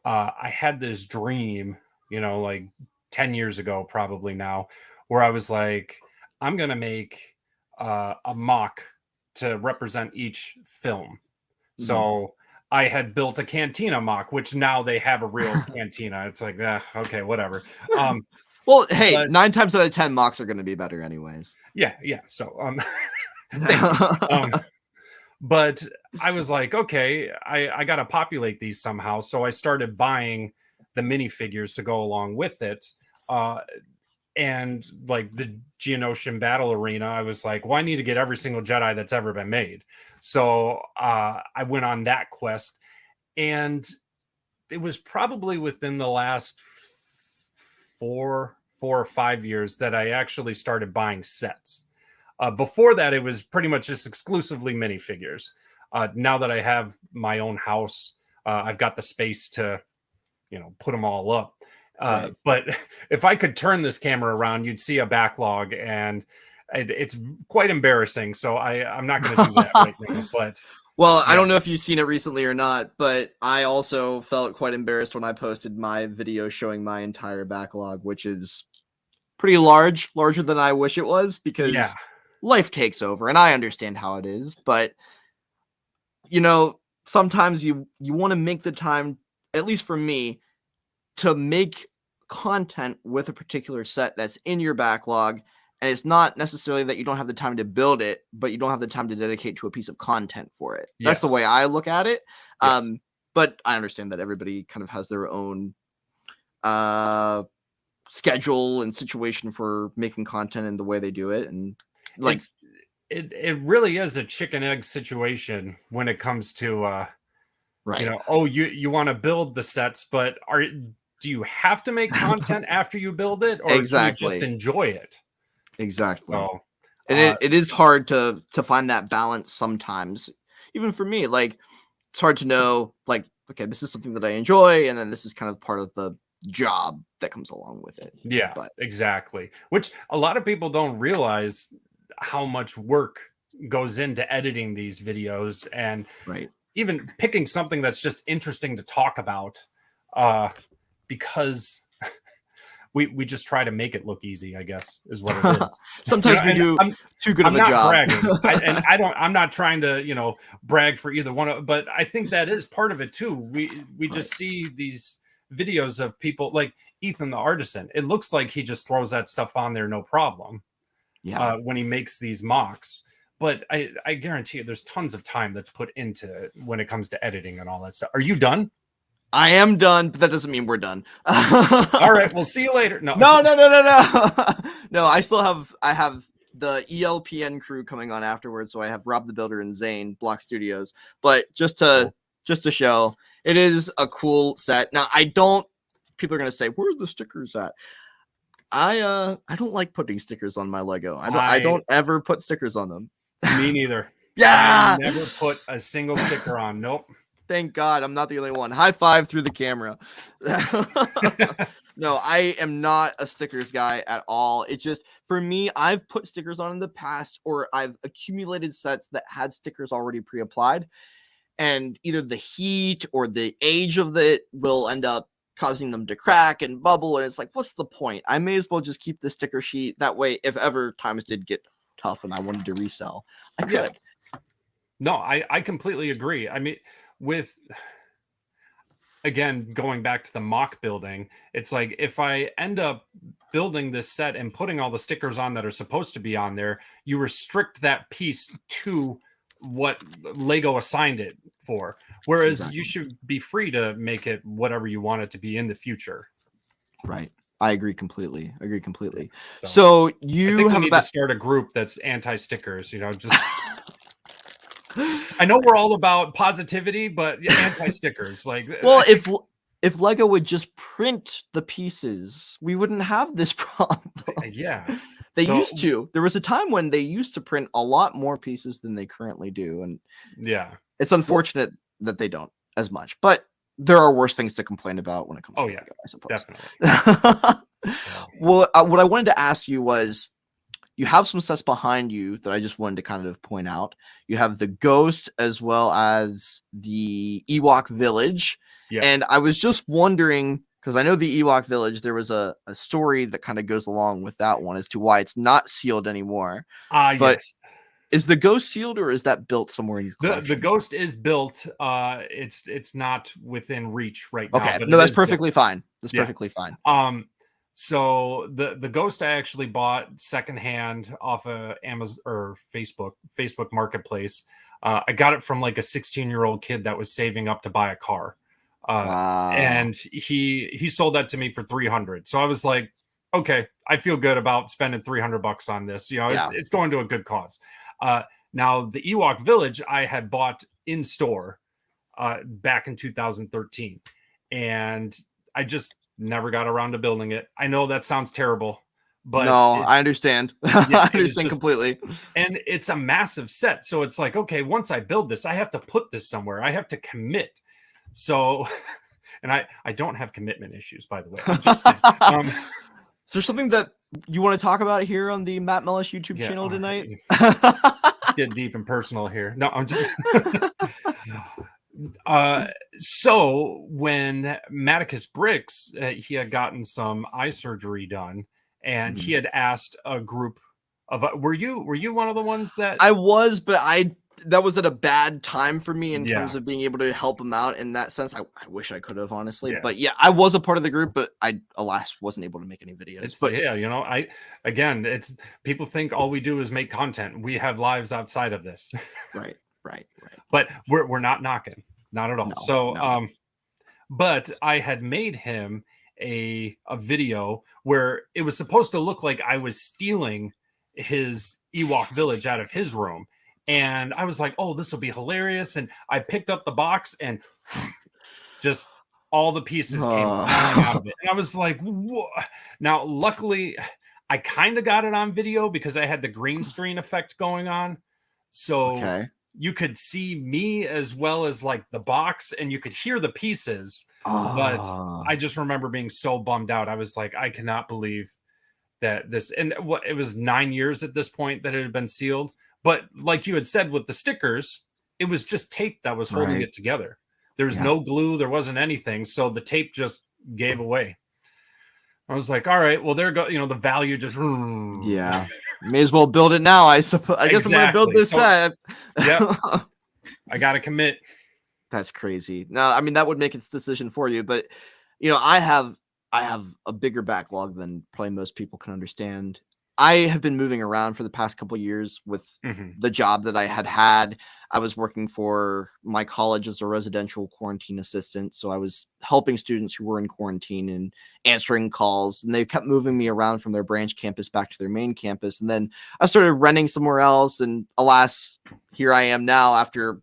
I had this dream, like 10 years ago, probably now, where I was like, I'm going to make a mock to represent each film. Mm-hmm. So I had built a Cantina mock, which now they have a real Cantina. It's like, okay, whatever. Well, hey, 9 times out of 10 mocks are going to be better anyways. Yeah. So, but I was like, okay, I got to populate these somehow. So I started buying the minifigures to go along with it. And like the Geonosian Battle Arena, I was like, well, I need to get every single Jedi that's ever been made. So I went on that quest, and it was probably within the last 4 or 5 years that I actually started buying sets. Before that, it was pretty much just exclusively minifigures. Now that I have my own house, I've got the space to, put them all up. Right. But if I could turn this camera around, you'd see a backlog, and it's quite embarrassing. So I'm not going to do that right now. But well, I don't know if you've seen it recently or not, but I also felt quite embarrassed when I posted my video showing my entire backlog, which is pretty larger than I wish it was, because life takes over, and I understand how it is. But sometimes you want to make the time, at least for me, to make content with a particular set that's in your backlog. And it's not necessarily that you don't have the time to build it, but you don't have the time to dedicate to a piece of content for it. Yes. That's the way I look at it. Yes. But I understand that everybody kind of has their own schedule and situation for making content and the way they do it. And like, it really is a chicken egg situation when it comes to, right. You want to build the sets, but do you have to make content after you build it, or exactly. do you just enjoy it? Exactly. So, and it is hard to find that balance sometimes. Even for me, like, it's hard to know, like, okay, this is something that I enjoy, and then this is kind of part of the job that comes along with it. Yeah, exactly. Which a lot of people don't realize how much work goes into editing these videos, and even picking something that's just interesting to talk about, because we just try to make it look easy, I guess, is what it is. Sometimes we do too good of a job. Bragging. I'm not trying to, brag for either one, but I think that is part of it too. We just see these videos of people like Ethan the Artisan. It looks like he just throws that stuff on there, no problem. Yeah. When he makes these mocks. But I guarantee you there's tons of time that's put into it when it comes to editing and all that stuff. Are you done? I am done, but that doesn't mean we're done. All right, we'll see you later. No. No. No, I have the ELPN crew coming on afterwards. So I have Rob the Builder and Zane Block Studios. But just to show, it is a cool set. Now people are gonna say, where are the stickers at? I don't like putting stickers on my Lego. I don't ever put stickers on them. Me neither. Yeah. I never put a single sticker on. Nope. Thank God I'm not the only one. High five through the camera. No, I am not a stickers guy at all. It's just, for me, I've put stickers on in the past, or I've accumulated sets that had stickers already pre-applied, and either the heat or the age of it will end up causing them to crack and bubble, and it's like, what's the point? I may as well just keep the sticker sheet. That way, if ever times did get tough and I wanted to resell, I could. Yeah. No, I completely agree. I mean, again, going back to the mock building, it's like, if I end up building this set and putting all the stickers on that are supposed to be on there, you restrict that piece to what Lego assigned it for. Whereas you should be free to make it whatever you want it to be in the future. Right. I agree completely. So So I you think we have need about to start a group that's anti-stickers, just I know we're all about positivity, but anti-stickers. Like, well, if Lego would just print the pieces, we wouldn't have this problem. yeah. They So- used to. There was a time when they used to print a lot more pieces than they currently do, and Yeah. it's unfortunate that they don't as much. But there are worse things to complain about when it comes Oh, to yeah, Lego, I suppose. Definitely. Well, what I wanted to ask you was, you have some sets behind you that I just wanted to kind of point out. You have the Ghost as well as the Ewok Village. Yes. And I was just wondering, because I know the Ewok Village, there was a story that kind of goes along with that one as to why it's not sealed anymore. but yes. Is the Ghost sealed, or is that built somewhere in your The collection? Ghost is built. It's not within reach right now. Okay, but no, it that's is built. perfectly fine. That's Yeah. perfectly fine. So the Ghost I actually bought secondhand off of Amazon or Facebook Marketplace. I got it from like a 16-year-old kid that was saving up to buy a car. Wow. And he sold that to me for $300. So I was like, okay, I feel good about spending $300 on this. Yeah. It's going to a good cause. Now the Ewok Village I had bought in store back in 2013, and I just never got around to building it. I know that sounds terrible, but no, I understand. Yeah, I understand just- completely. and it's a massive set. So it's like, okay, once I build this, I have to put this somewhere. I have to commit. So, and I don't have commitment issues, by the way. I'm just, Is there something that you want to talk about here on the Matt Mellish YouTube Yeah, channel tonight? get deep and personal here. No, I'm just. So when Maticus Bricks, he had gotten some eye surgery done, and he had asked a group of. Were you one of the ones that? I was, but that was at a bad time for me in Yeah. terms of being able to help him out in that sense. I wish I could have, honestly. Yeah. But yeah, I was a part of the group, but I, alas, wasn't able to make any videos. It's But yeah, it's people think all we do is make content. We have lives outside of this, right. but we're not knocking, not at all. No, So no. but I had made him a video where it was supposed to look like I was stealing his Ewok Village out of his room. And I was like, oh, this will be hilarious. And I picked up the box and just all the pieces came flying out of it. And I was like, whoa. Now, luckily, I kind of got it on video because I had the green screen effect going on. So Okay. you could see me as well as like the box, and you could hear the pieces. But I just remember being so bummed out. I was like, I cannot believe that this, and what, it was 9 years at this point that it had been sealed. But like you had said with the stickers, it was just tape that was holding Right. it together. There's Yeah. no glue, there wasn't anything, so the tape just gave away. I was like, all right, well, there go, the value just Yeah. May as well build it now, I suppose. I guess I'm gonna build Exactly. this So- set. Yep. I gotta commit. That's crazy. No, I mean that would make its decision for you, but I have a bigger backlog than probably most people can understand. I have been moving around for the past couple years with Mhm. the job that I had. I was working for my college as a residential quarantine assistant. So I was helping students who were in quarantine and answering calls. And they kept moving me around from their branch campus back to their main campus. And then I started renting somewhere else. And alas, here I am now after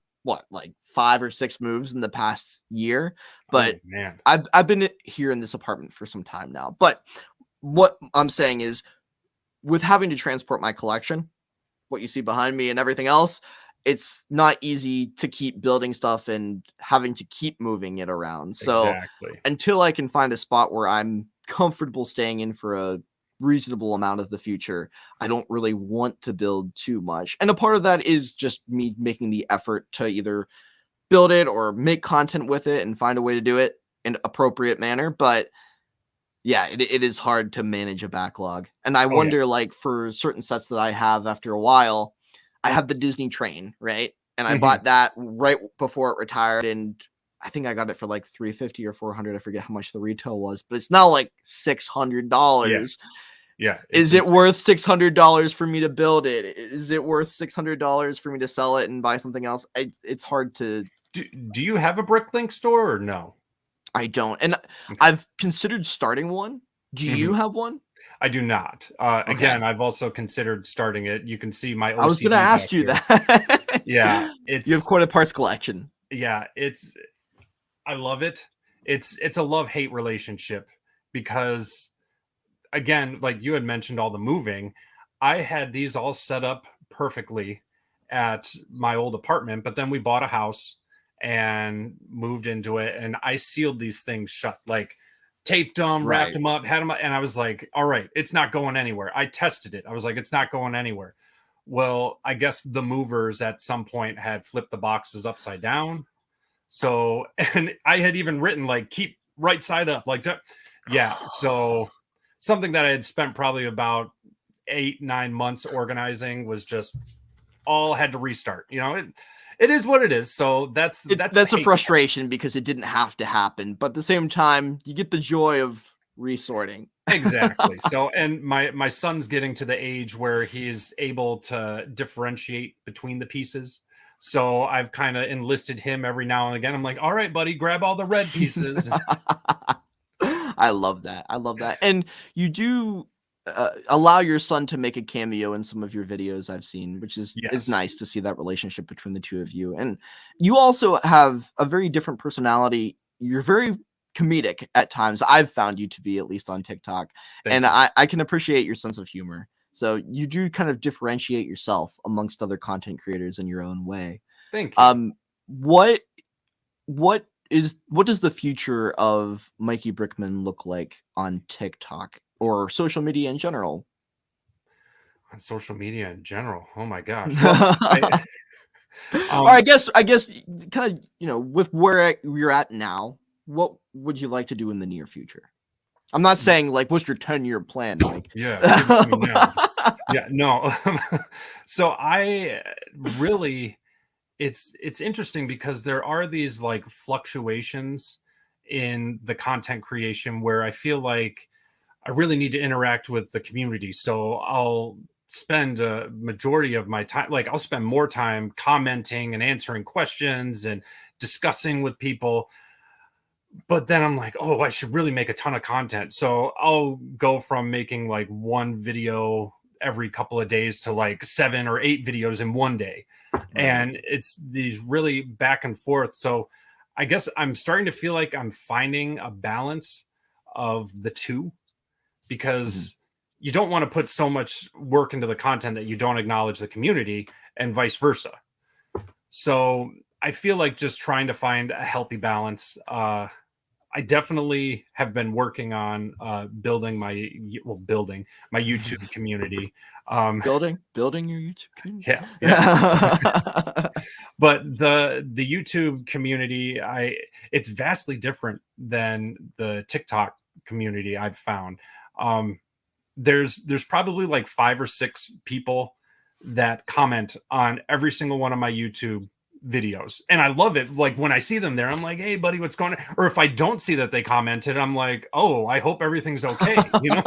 like 5 or 6 moves in the past year. But Oh, man. I've been here in this apartment for some time now. But what I'm saying is, with having to transport my collection, what you see behind me and everything else, it's not easy to keep building stuff and having to keep moving it around. So Exactly. until I can find a spot where I'm comfortable staying in for a reasonable amount of the future, I don't really want to build too much. And a part of that is just me making the effort to either build it or make content with it and find a way to do it in an appropriate manner. But yeah, it is hard to manage a backlog. And I Oh, yeah. wonder, like, for certain sets that I have after a while, I have the Disney train, right? And I Mhm. bought that right before it retired. And I think I got it for like 350 or 400. I forget how much the retail was, but it's now like $600. Yeah. Is it's it insane. worth $600 for me to build it? Is it worth $600 for me to sell it and buy something else? It's hard to. Do you have a Bricklink store or no? I don't. And Okay. I've considered starting one. Do you Mhm. have one? I do not. Again, I've also considered starting it. You can see my OCD I was gonna ask back you here. that. Yeah, You have it's quite a parts collection. I love it. It's a love-hate relationship because again, like you had mentioned all the moving, I had these all set up perfectly at my old apartment, but then we bought a house and moved into it and I sealed these things shut, like taped them, wrapped Right. them up, had them and I was like, all right, it's not going anywhere. I tested it. I was like, it's not going anywhere. Well, I guess the movers at some point had flipped the boxes upside down. So, and I had even written like keep right side up, like yeah. So something that I had spent probably about 8-9 months organizing was just all had to restart. It is what it is. So that's That's the a hate. frustration because it didn't have to happen, but at the same time, you get the joy of resorting. Exactly. So, and my son's getting to the age where he's able to differentiate between the pieces. So I've kind of enlisted him every now and again. I'm like, all right, buddy, grab all the red pieces. I love that. I love that. And you do allow your son to make a cameo in some of your videos I've seen, which is Yes. nice to see that relationship between the two of you. And you also have a very different personality. You're very comedic at times. I've found you to be, at least on TikTok. Thank And you. I can appreciate your sense of humor. So you do kind of differentiate yourself amongst other content creators in your own way. Thank you. What does the future of Mikey Brickman look like on TikTok or social media in general? On social media in general. Oh my gosh. Or Um, I guess kind of, with where you're at now, what would you like to do in the near future? I'm not saying like what's your 10-year plan, Mike. yeah. Give it to me now. Yeah. No. So I really, it's interesting because there are these like fluctuations in the content creation where I feel like I really need to interact with the community. So I'll spend a majority of my time, like I'll spend more time commenting and answering questions and discussing with people. But then I'm like, oh, I should really make a ton of content. So I'll go from making like one video every couple of days to like 7 or 8 videos in one day. And it's these really back and forth. So I guess I'm starting to feel like I'm finding a balance of the two because you don't want to put so much work into the content that you don't acknowledge the community and vice versa. So I feel like just trying to find a healthy balance. I definitely have been working on building my YouTube community. building your YouTube community. Yeah. But the YouTube community, it's vastly different than the TikTok community I've found. There's probably like 5 or 6 people that comment on every single one of my YouTube videos, and I love it. Like when I see them there, I'm like, "Hey, buddy, what's going on?" Or if I don't see that they commented, I'm like, "Oh, I hope everything's okay." You know,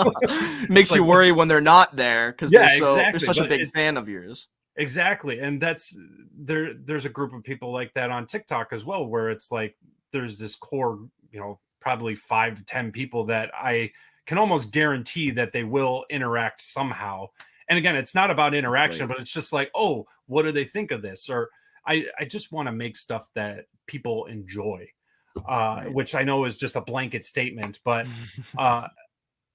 Makes It's you like, worry when they're not there because Yeah, they're exactly, such a but big it's fan of yours. exactly, and there's a group of people like that on TikTok as well, where it's like there's this core, probably 5 to 10 people that I can almost guarantee that they will interact somehow. And again, it's not about interaction, great. but it's just like, oh, what do they think of this? Or I just want to make stuff that people enjoy, Right. which I know is just a blanket statement, but uh,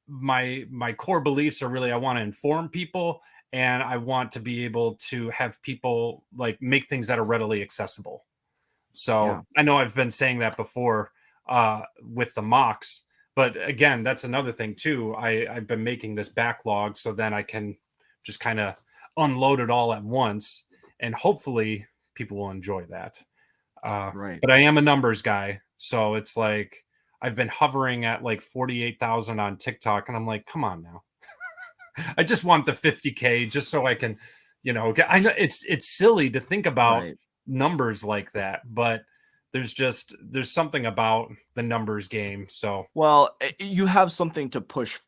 my core beliefs are really I want to inform people, and I want to be able to have people like make things that are readily accessible. Yeah. So I know I've been saying that before with the mocks, but again, that's another thing too. I've been making this backlog so then I can just kind of unload it all at once, and hopefully people will enjoy that. Right. But I am a numbers guy, so it's like I've been hovering at like 48,000 on TikTok, and I'm like, come on now. I just want the 50K just so I can, I know it's silly to think about Right. numbers like that, but there's something about the numbers game. So Well, you have something to push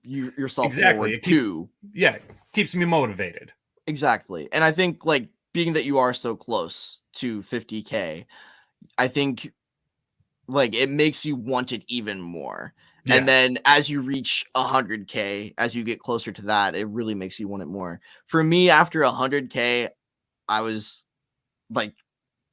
yourself exactly, forward to. it keeps me motivated. Exactly. And I think like being that you are so close to 50K, I think like it makes you want it even more. Yeah. And then as you reach 100K, as you get closer to that, it really makes you want it more. For me, after 100K, I was like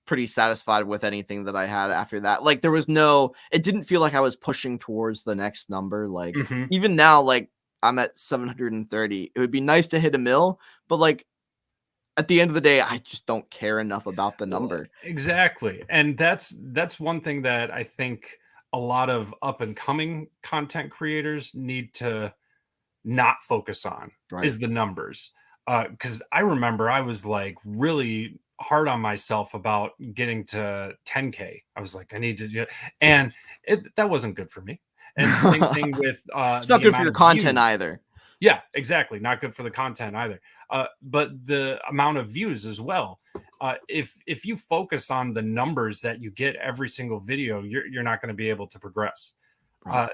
pretty satisfied with anything that I had after that. Like it didn't feel like I was pushing towards the next number. Like Mhm. even now, like I'm at 730. It would be nice to hit a mill, but like at the end of the day, I just don't care enough about the number. Exactly. And that's one thing that I think a lot of up and coming content creators need to not focus on Right. is the numbers. Because I remember I was like really hard on myself about getting to 10K. I was like, I need to and that wasn't good for me. And same thing with It's not the good for amount your of content views. either. Yeah, exactly. Not good for the content either. But the amount of views as well. If you focus on the numbers that you get every single video, you're not going to be able to progress. Right.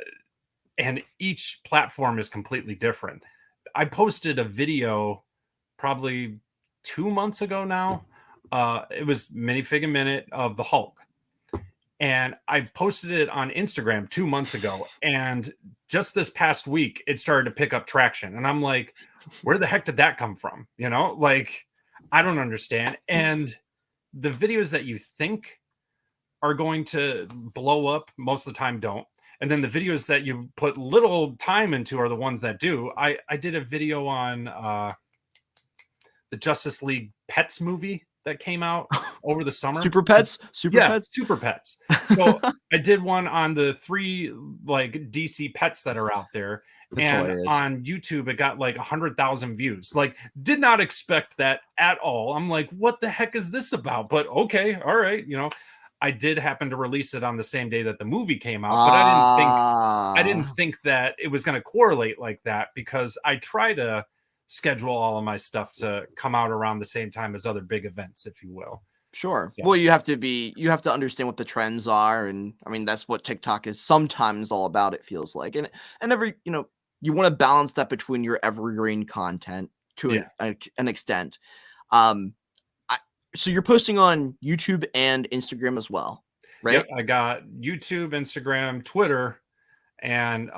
And each platform is completely different. I posted a video probably 2 months ago now. It was minifig a minute of the Hulk, and I posted it on Instagram 2 months ago. And just this past week, it started to pick up traction. And I'm like, where the heck did that come from? Like, I don't understand. And the videos that you think are going to blow up most of the time don't. And then the videos that you put little time into are the ones that do. I did a video on the Justice League Pets movie that came out over the summer. Super Pets? Super Yeah, Pets? Super Pets. So I did one on the 3 like DC pets that are out there. That's And hilarious. on YouTube, it got like 100,000 views. Like, did not expect that at all. I'm like, what the heck is this about? But okay, all right. I did happen to release it on the same day that the movie came out, but I didn't think that it was going to correlate like that, because I try to schedule all of my stuff to come out around the same time as other big events, if you will. Sure. So- Well, you have to understand what the trends are, and I mean that's what TikTok is sometimes all about. It feels like, and every you want to balance that between your evergreen content to an extent. So you're posting on YouTube and Instagram as well, right? Yep, I got YouTube, Instagram, Twitter, and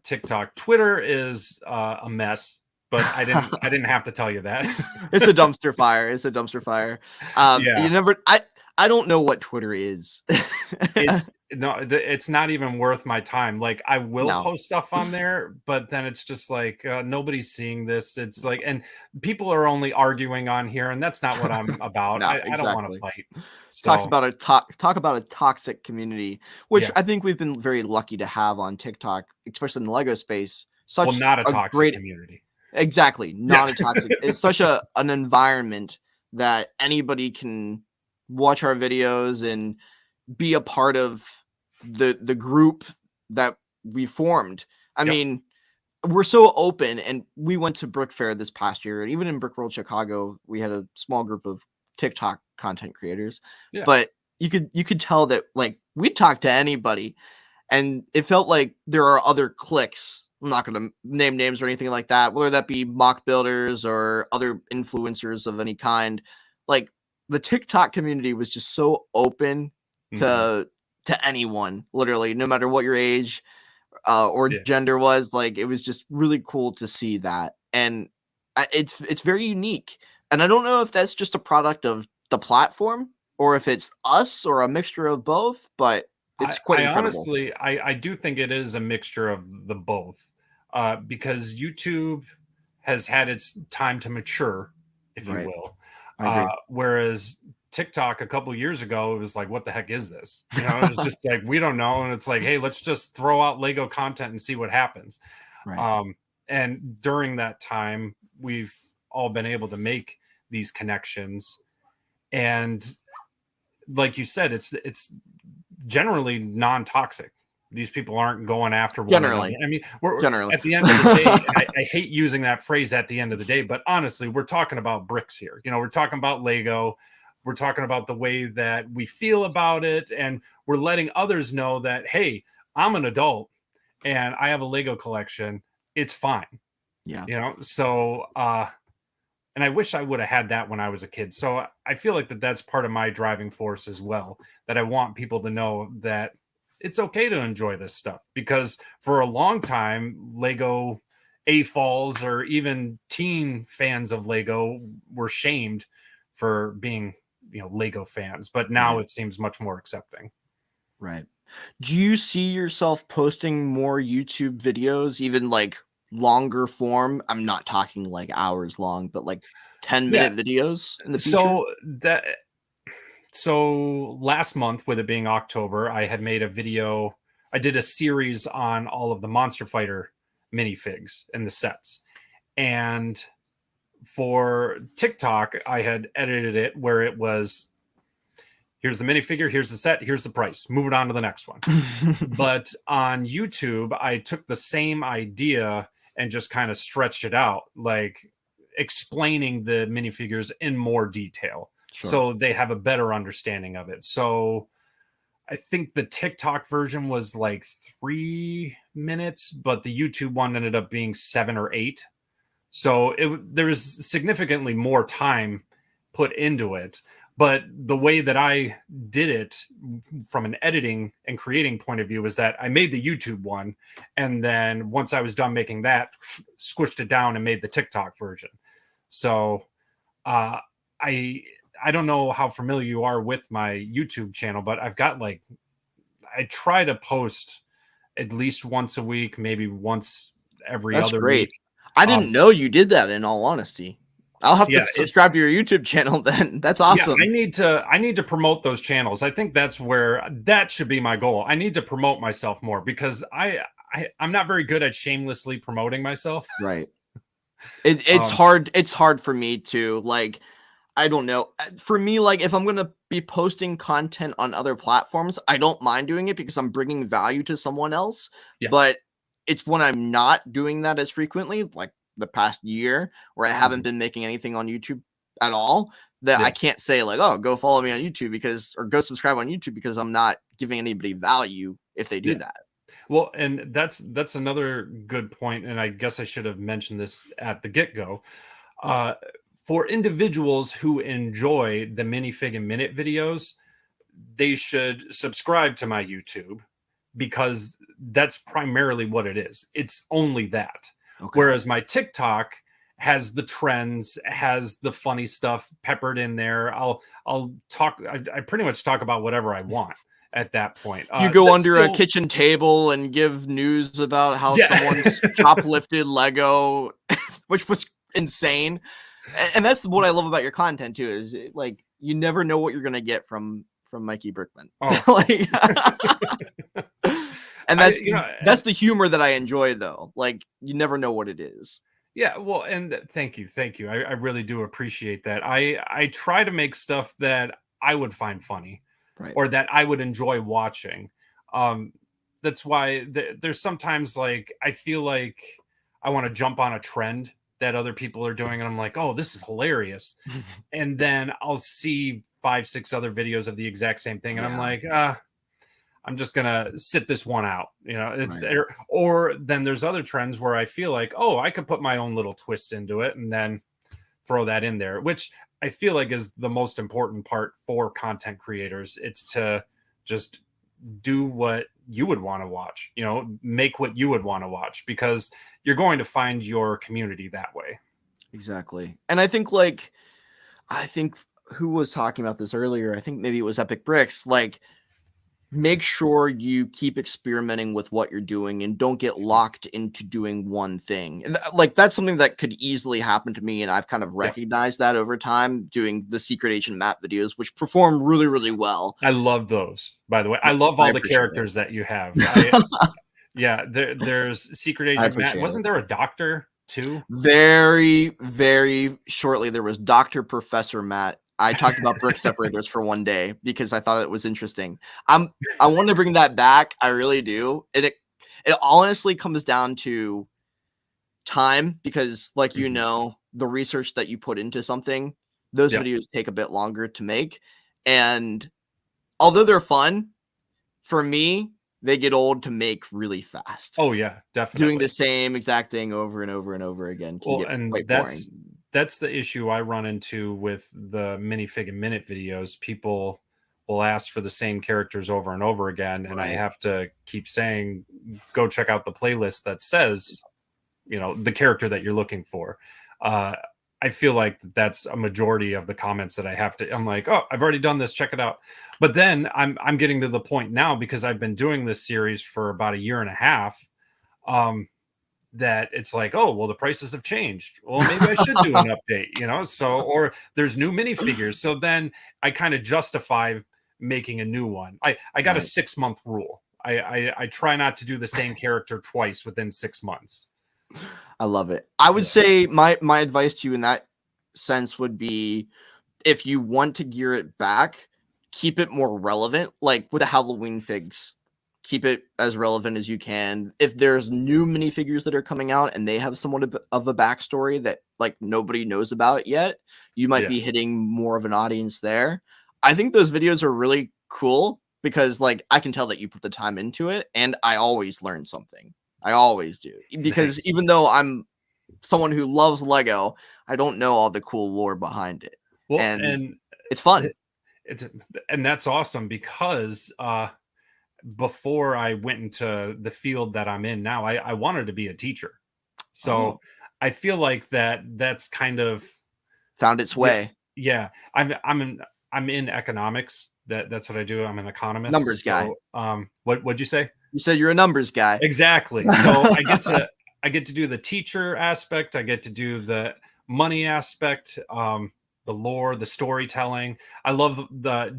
TikTok. Twitter is a mess, but I didn't have to tell you that. It's a dumpster fire. It's a dumpster fire. Yeah. I don't know what Twitter is. It's not even worth my time. Like, I will No. post stuff on there, but then it's just like nobody's seeing this. It's like, and people are only arguing on here, and that's not what I'm about. No, I don't want to exactly. fight. Talks So, about talk about a toxic community, which Yeah. I think we've been very lucky to have on TikTok, especially in the Lego space. well, Such not a a toxic great, community. exactly, not a toxic. It's such an environment that anybody can watch our videos and be a part of the group that we formed. I Yep. mean, we're so open, and we went to Brick Fair this past year, and even in Brick World Chicago, we had a small group of TikTok content creators, Yeah. but you could tell that like we talk to anybody, and it felt like there are other cliques. I'm not going to name names or anything like that, whether that be mock builders or other influencers of any kind. Like the TikTok community was just so open Mhm. to anyone, literally, no matter what your age or Yeah. gender was. Like it was just really cool to see that, and it's very unique. And I don't know if that's just a product of the platform or if it's us or a mixture of both, but it's quite I incredible. honestly, I do think it is a mixture of the both, because YouTube has had its time to mature, if you Right. will, I agree. whereas TikTok a couple years ago, it was like, what the heck is this? You know, it was just like, we don't know, and it's like, hey, let's just throw out Lego content and see what happens. Right. And during that time, we've all been able to make these connections, and like you said, it's generally non-toxic. These people aren't going after one another. Generally. I mean, Generally. at the end of the day, and I hate using that phrase at the end of the day, but honestly, we're talking about bricks here. You know, we're talking about Lego. We're talking about the way that we feel about it, and we're letting others know that, hey, I'm an adult and I have a Lego collection. It's fine. Yeah. You know, so and I wish I would have had that when I was a kid. So I feel like that's part of my driving force as well, that I want people to know that it's okay to enjoy this stuff, because for a long time, Lego AFOLs or even teen fans of Lego were shamed for being, you know, Lego fans, but now Right. it seems much more accepting. Right. Do you see yourself posting more YouTube videos, even like longer form? I'm not talking like hours long, but like 10-minute videos in the future? So last month, with it being October, I had made a video. I did a series on all of the Monster Fighter minifigs and the sets. And for TikTok, I had edited it where it was, here's the minifigure, here's the set, here's the price, move it on to the next one. But on YouTube, I took the same idea and just kind of stretched it out, like explaining the minifigures in more detail, Sure. so they have a better understanding of it. So I think the TikTok version was like 3 minutes, but the YouTube one ended up being 7 or 8. So there was significantly more time put into it. But the way that I did it from an editing and creating point of view was that I made the YouTube one, and then once I was done making that, squished it down and made the TikTok version. So uh, I don't know how familiar you are with my YouTube channel, but I've got like, I try to post at least once a week, maybe once every That's other great. week. I didn't know you did that, in all honesty. I'll have to Yeah, it's subscribe to your YouTube channel then. That's yeah, awesome. I need to promote those channels. I think that's where that should be my goal. I need to promote myself more, because I'm not very good at shamelessly promoting myself. Right. It's Um, hard. It's hard for me to like. I don't know. For me, like if I'm gonna be posting content on other platforms, I don't mind doing it because I'm bringing value to someone else. Yeah. But it's when I'm not doing that as frequently, like the past year, where I haven't Mhm. been making anything on YouTube at all, that I Yeah. can't say like, oh, go follow me on YouTube because, or go subscribe on YouTube because I'm not giving anybody value if they do Yeah. that. Well, and that's another good point, and I guess I should have mentioned this at the get-go. Uh, for individuals who enjoy the minifig and minute videos, they should subscribe to my YouTube, because that's primarily what it is. It's only that. Okay. Whereas my TikTok has the trends, has the funny stuff peppered in there. I'll talk. I pretty much talk about whatever I want at that point. You go That's under a still, kitchen table and give news about how yeah. someone's shoplifted Lego, which was insane. And that's what I love about your content too, is like you never know what you're gonna get from Mikey Brickman. Oh. Like, and I, you know, that's the humor that I enjoy though. Like you never know what it is. yeah, well, and thank you. I really do appreciate that. I try to make stuff that I would find funny, Right. or that I would enjoy watching. That's why there's sometimes like I feel like I want to jump on a trend that other people are doing, and I'm like, oh, this is hilarious. And then I'll see 5, 6 other videos of the exact same thing, and I'm Yeah. like, I'm just gonna sit this one out, it's Right. or then there's other trends where I feel like, oh, I could put my own little twist into it and then throw that in there, which I feel like is the most important part for content creators. It's to just do what you would want to watch, make what you would want to watch, because you're going to find your community that way. Exactly. And I think who was talking about this earlier? I think maybe it was Epic Bricks. Like, make sure you keep experimenting with what you're doing and don't get locked into doing one thing. And like, that's something that could easily happen to me. And I've kind of recognized that over time doing the Secret Agent map videos, which perform really, really well. I love those, by the way. I love all the appreciate it. characters that you have. Yeah, there's Secret Agent Matt. appreciate Wasn't there a doctor too? Very, very shortly, there was Dr. Professor Matt. I talked about brick separators for one day because I thought it was interesting. I want to bring that back. I really do. It honestly comes down to time because, like, the research that you put into something, those Yep. videos take a bit longer to make. And although they're fun, for me, they get old to make really fast. Oh yeah, definitely. Doing the same exact thing over and over and over again can Well, get and quite boring. that's the issue I run into with the minifig and minute videos. People will ask for the same characters over and over again, and I Right. have to keep saying, go check out the playlist that says, the character that you're looking for. I feel like that's a majority of the comments that I have to. I'm like, oh, I've already done this. Check it out. But then I'm getting to the point now, because I've been doing this series for about a year and a half. That it's like, oh, well, the prices have changed. Well, maybe I should do an update, so, or there's new minifigures. So then I kind of justify making a new one. I got a Right. 6-month rule. I try not to do the same character twice within 6 months. I love it. I would Yeah. say my advice to you in that sense would be, if you want to gear it back, keep it more relevant. Like with the Halloween figs, keep it as relevant as you can. If there's new minifigures that are coming out and they have somewhat of a backstory that like nobody knows about yet, you might Yeah. be hitting more of an audience there. I think those videos are really cool because like I can tell that you put the time into it, and I always learn something. I always do, because Nice. even though I'm someone who loves Lego, I don't know all the cool lore behind it. Well, And and it's fun. and that's awesome, because before I went into the field that I'm in now, I wanted to be a teacher. So Oh. I feel like that's kind of, Found its way. yeah. I'm in economics. That's what I do. I'm an economist. Numbers guy. So, what'd you say? You said you're a numbers guy. Exactly. So I get to do the teacher aspect. I get to do the money aspect, the lore, the storytelling. I love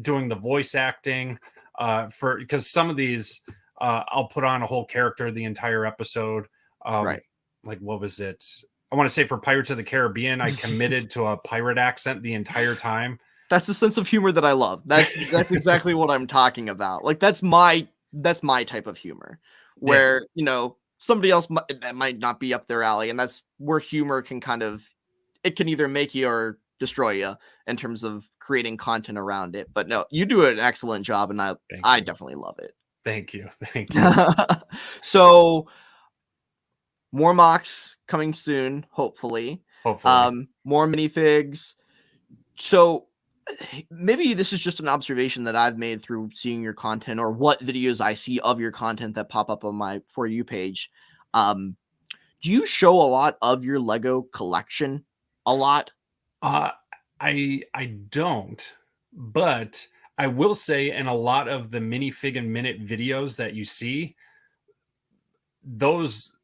doing the voice acting, because some of these I'll put on a whole character the entire episode. Right. Like, what was it? I want to say for Pirates of the Caribbean, I committed to a pirate accent the entire time. That's the sense of humor that I love. That's exactly what I'm talking about. Like that's my type of humor, where somebody else that might not be up their alley, and that's where humor can it can either make you or destroy you in terms of creating content around it. But no, you do an excellent job, and Thank I you. definitely love it. Thank you. Thank you. So more mocks coming soon, hopefully. Hopefully. More minifigs. So maybe this is just an observation that I've made through seeing your content, or what videos I see of your content that pop up on my For You page. Do you show a lot of your Lego collection? A lot? I don't, but I will say, in a lot of the minifig and minute videos that you see, those,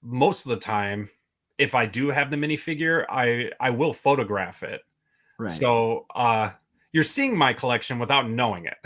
most of the time, if I do have the minifigure, I will photograph it. Right. So you're seeing my collection without knowing it.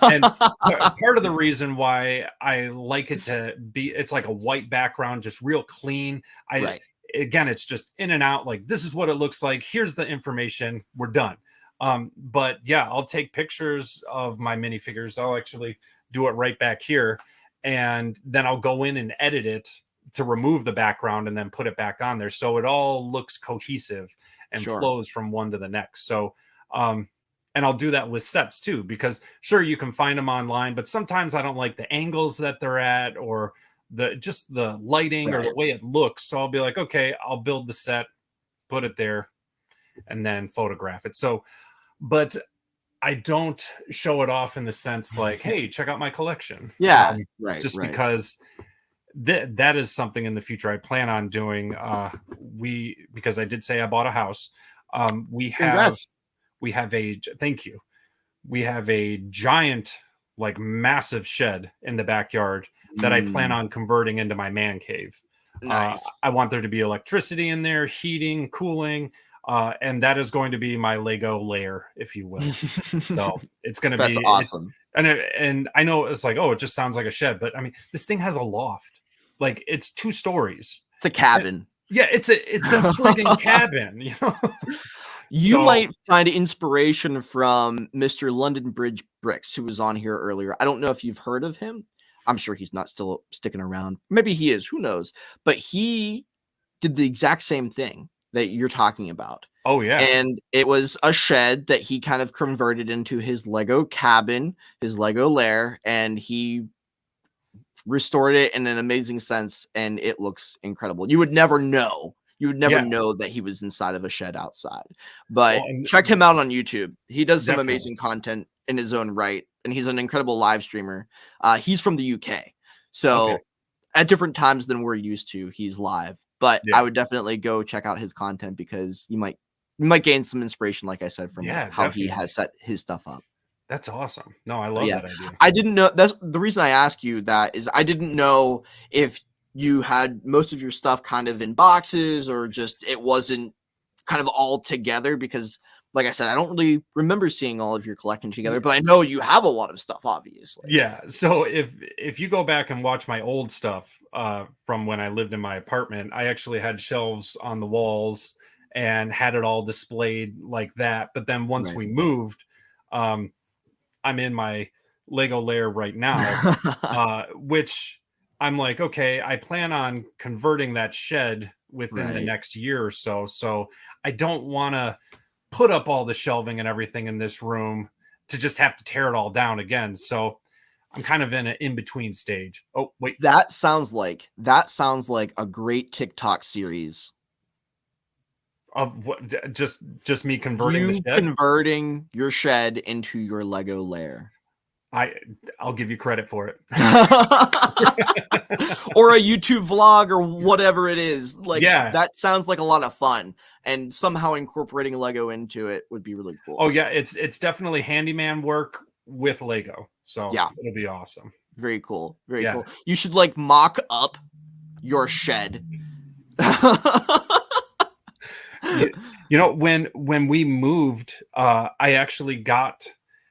And part of the reason why I like it to be, it's like a white background, just real clean. Right. Again, it's just in and out. Like, this is what it looks like. Here's the information. We're done. But yeah, I'll take pictures of my minifigures. I'll actually do it right back here, and then I'll go in and edit it to remove the background and then put it back on there, so it all looks cohesive and Sure. flows from one to the next. So and I'll do that with sets too, because sure, you can find them online, but sometimes I don't like the angles that they're at, or just the lighting or the Right. way it looks. So I'll be like, okay, I'll build the set, put it there, and then photograph it. So, but I don't show it off in the sense like, hey, check out my collection. Yeah. Right. Just right. because that is something in the future I plan on doing. Because I did say I bought a house. We have Congrats. thank you. We have a giant, like massive shed in the backyard that I plan on converting into my man cave. Nice. I want there to be electricity in there, heating, cooling, and that is going to be my Lego lair, if you will. So it's going to be That's awesome. and I know it's like, oh, it just sounds like a shed, but I mean, this thing has a loft. Like, it's 2 stories. It's a cabin. Yeah, it's a friggin' cabin, you know. You So- might find inspiration from Mr. London Bridge Bricks, who was on here earlier. I don't know if you've heard of him. I'm sure he's not still sticking around. Maybe he is. Who knows? But he did the exact same thing that you're talking about. Oh yeah. And it was a shed that he kind of converted into his Lego cabin, his Lego lair, and he restored it in an amazing sense, and it looks incredible. You would never know. You would never Yeah. know that he was inside of a shed outside. But Well, and- check him out on YouTube. He does some Definitely. amazing content in his own right, and he's an incredible live streamer. He's from the UK. So Okay. at different times than we're used to, he's live. But Yeah. I would definitely go check out his content, because you might gain some inspiration, like I said, from Yeah, how he definitely. has set his stuff up. That's awesome. No, I love Yeah. that idea. I didn't know. That's the reason I asked you that, is I didn't know if you had most of your stuff kind of in boxes, or just it wasn't kind of all together, because like I said, I don't really remember seeing all of your collection together, but I know you have a lot of stuff, obviously. Yeah. So if you go back and watch my old stuff from when I lived in my apartment, I actually had shelves on the walls and had it all displayed like that. But then once Right. we moved, I'm in my Lego lair right now, which I'm like, okay, I plan on converting that shed within the Right. next year or so. So I don't want to put up all the shelving and everything in this room to just have to tear it all down again. So I'm kind of in an in-between stage. Oh, wait. That sounds like a great TikTok series. Of what? Just me converting the You shed? converting your shed into your Lego lair. I'll give you credit for it. Or a YouTube vlog, or whatever it is. Like, Yeah. that sounds like a lot of fun, and somehow incorporating Lego into it would be really cool. Oh yeah, it's definitely handyman work with Lego. So Yeah. it'll be awesome. Very cool. Very Yeah. cool. You should like mock up your shed. You know, when we moved, I actually got,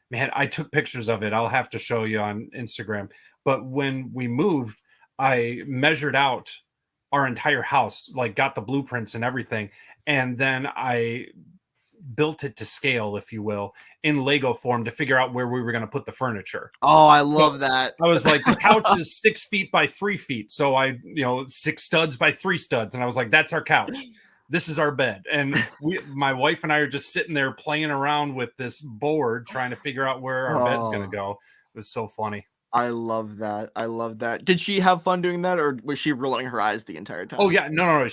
man, I took pictures of it. I'll have to show you on Instagram. But when we moved, I measured out our entire house, like got the blueprints and everything, and then I built it to scale, if you will, in Lego form to figure out where we were going to put the furniture. Oh, I love that. I was like, the couch is 6 feet by 3 feet. So 6 studs by 3 studs. And I was like, that's our couch. This is our bed. And my wife and I are just sitting there playing around with this board, trying to figure out where our bed's going Oh. to go. It was so funny. I love that. I love that. Did she have fun doing that, or was she rolling her eyes the entire time? Oh yeah, no.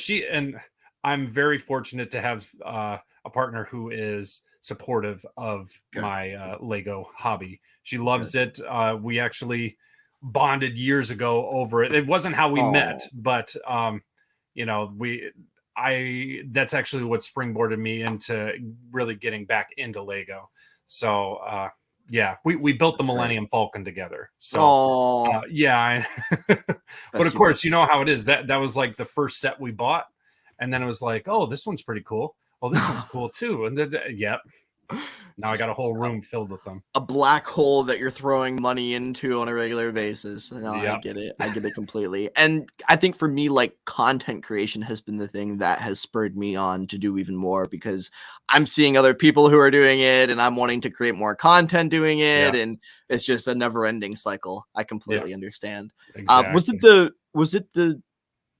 I'm very fortunate to have a partner who is supportive of Good. my Lego hobby. She loves it. We actually bonded years ago over it. It wasn't how we met, but that's actually what springboarded me into really getting back into Lego. So yeah, we built the Millennium Falcon together. So Oh, but of course, you know how it is. That was like the first set we bought, and then it was like, oh, this one's pretty cool. Oh, this one's cool too. And then, yep. Now I got a whole room filled with them. a black hole that you're throwing money into on a regular basis. No, I Yep. get it. I get it completely. And I think for me, like, content creation has been the thing that has spurred me on to do even more, because I'm seeing other people who are doing it, and I'm wanting to create more content doing it, Yeah. and it's just a never-ending cycle. I completely understand. Exactly. Was it the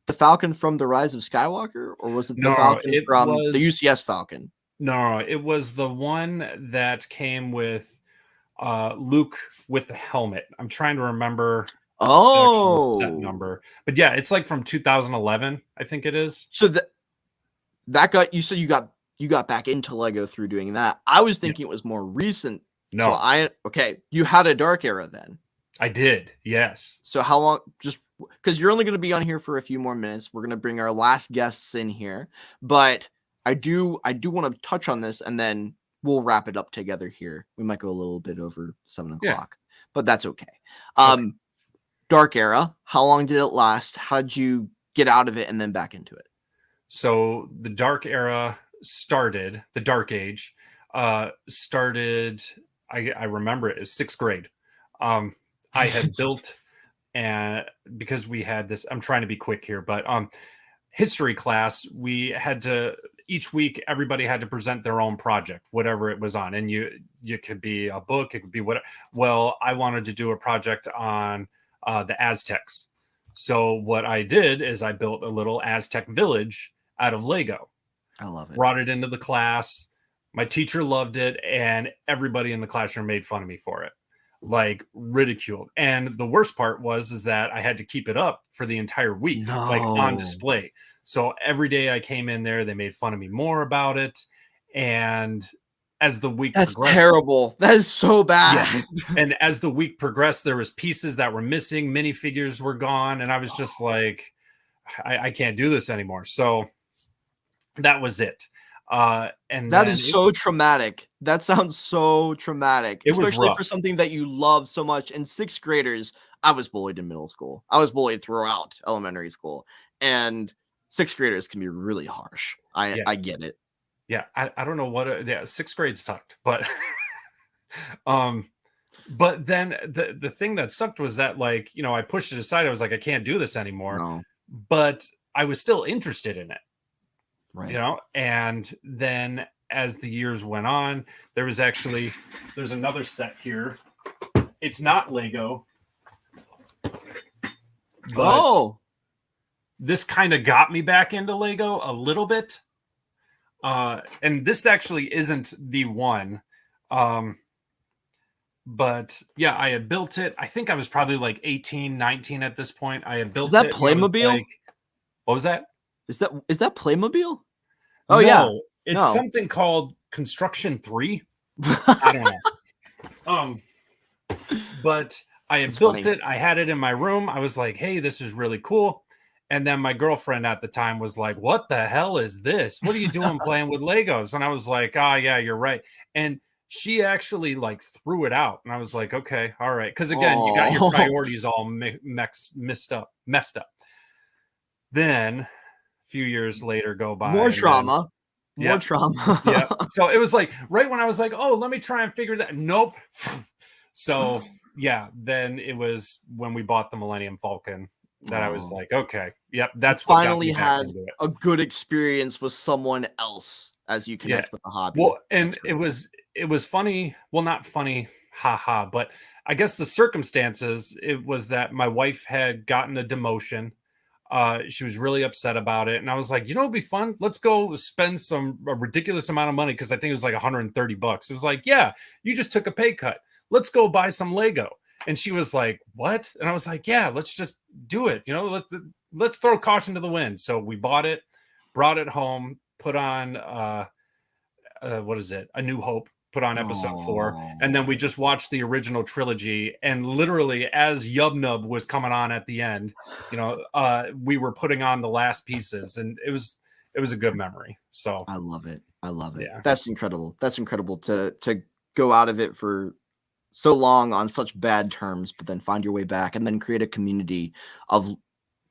the Falcon from the Rise of Skywalker, or was it the No, Falcon it from was the UCS Falcon? no, it was the one that came with Luke with the helmet. I'm trying to remember the actual set Oh, number, but yeah, it's like from 2011, I think it is. so that got you. So you got back into Lego through doing that. I was thinking it was more recent. So No, okay, you had a Dark Era then. I did. Yes. So how long? Just because you're only going to be on here for a few more minutes, we're going to bring our last guests in here. But I do want to touch on this, and then we'll wrap it up together here. We might go a little bit over 7 Yeah. o'clock, but that's okay. Okay. Dark Era. How long did it last? How did you get out of it and then back into it? So the Dark Era started, the Dark Age started, I remember it as 6th grade. I had built, and because we had this, I'm trying to be quick here, but history class, we had to, each week everybody had to present their own project, whatever it was on. And you could be a book, it could be whatever. Well, I wanted to do a project on the Aztecs. So what I did is I built a little Aztec village out of Lego. I love it. Brought it into the class. My teacher loved it, and everybody in the classroom made fun of me for it, like ridiculed. And the worst part is that I had to keep it up for the entire week, like on No. display. So every day I came in there, they made fun of me more about it. And as the week That's progressed, terrible. That is so bad. and as the week progressed, there was pieces that were missing, minifigures were gone, and I was just like, I can't do this anymore. So that was it. And That then is so traumatic. That sounds so traumatic, It was especially rough. for something that you love so much. In 6th graders, I was bullied in middle school. I was bullied throughout elementary school, and 6th graders can be really harsh. Yeah. I get it. Yeah, I don't know what. Yeah, 6th grade sucked, but but then the thing that sucked was that, like, you know, I pushed it aside. I was like, I can't do this anymore. No, But I was still interested in it, right. you know. And then as the years went on, there's another set here. It's not Lego, but Oh, this kind of got me back into Lego a little bit. And this actually isn't the one. But yeah, I had built it. I think I was probably like 18, 19 at this point. I had built that it. and I was Playmobil? like, what was that? is that Playmobil? Oh yeah. No, it's No. something called Construction 3. I don't know. But I had That's built funny. it. I had it in my room. I was like, hey, this is really cool. And then my girlfriend at the time was like, what the hell is this? What are you doing playing with Legos? And I was like, oh, yeah, you're right. And she actually like threw it out. And I was like, okay, all right. Because again, you got your Aw. priorities all messed up. Then a few years later go by. More and then- trauma. More Yep. trauma. yeah. So it was like right when I was like, oh, let me try and figure that. Nope. So yeah, then it was when we bought the Millennium Falcon that I was Oh. like, okay, yep, that's what got Finally me back had into it. a good experience with someone else as you connect with the hobby. Well, and That's it was funny. Well, not funny, haha, but I guess the circumstances, it was that my wife had gotten a demotion. She was really upset about it, and I was like, you know, it'd be fun. Let's go spend a ridiculous amount of money, because I think it was like $130. It was like, yeah, you just took a pay cut. Let's go buy some Lego. And she was like, what? And I was like, yeah, let's just do it. You know, let's throw caution to the wind. So we bought it, brought it home, put on what is it? A New Hope. Put on episode 4, and then we just watched the original trilogy. And literally, as Yub Nub was coming on at the end, you know, we were putting on the last pieces, and it was a good memory. So I love it. I love it. Yeah. That's incredible. That's incredible to go out of it for so long on such bad terms, but then find your way back and then create a community of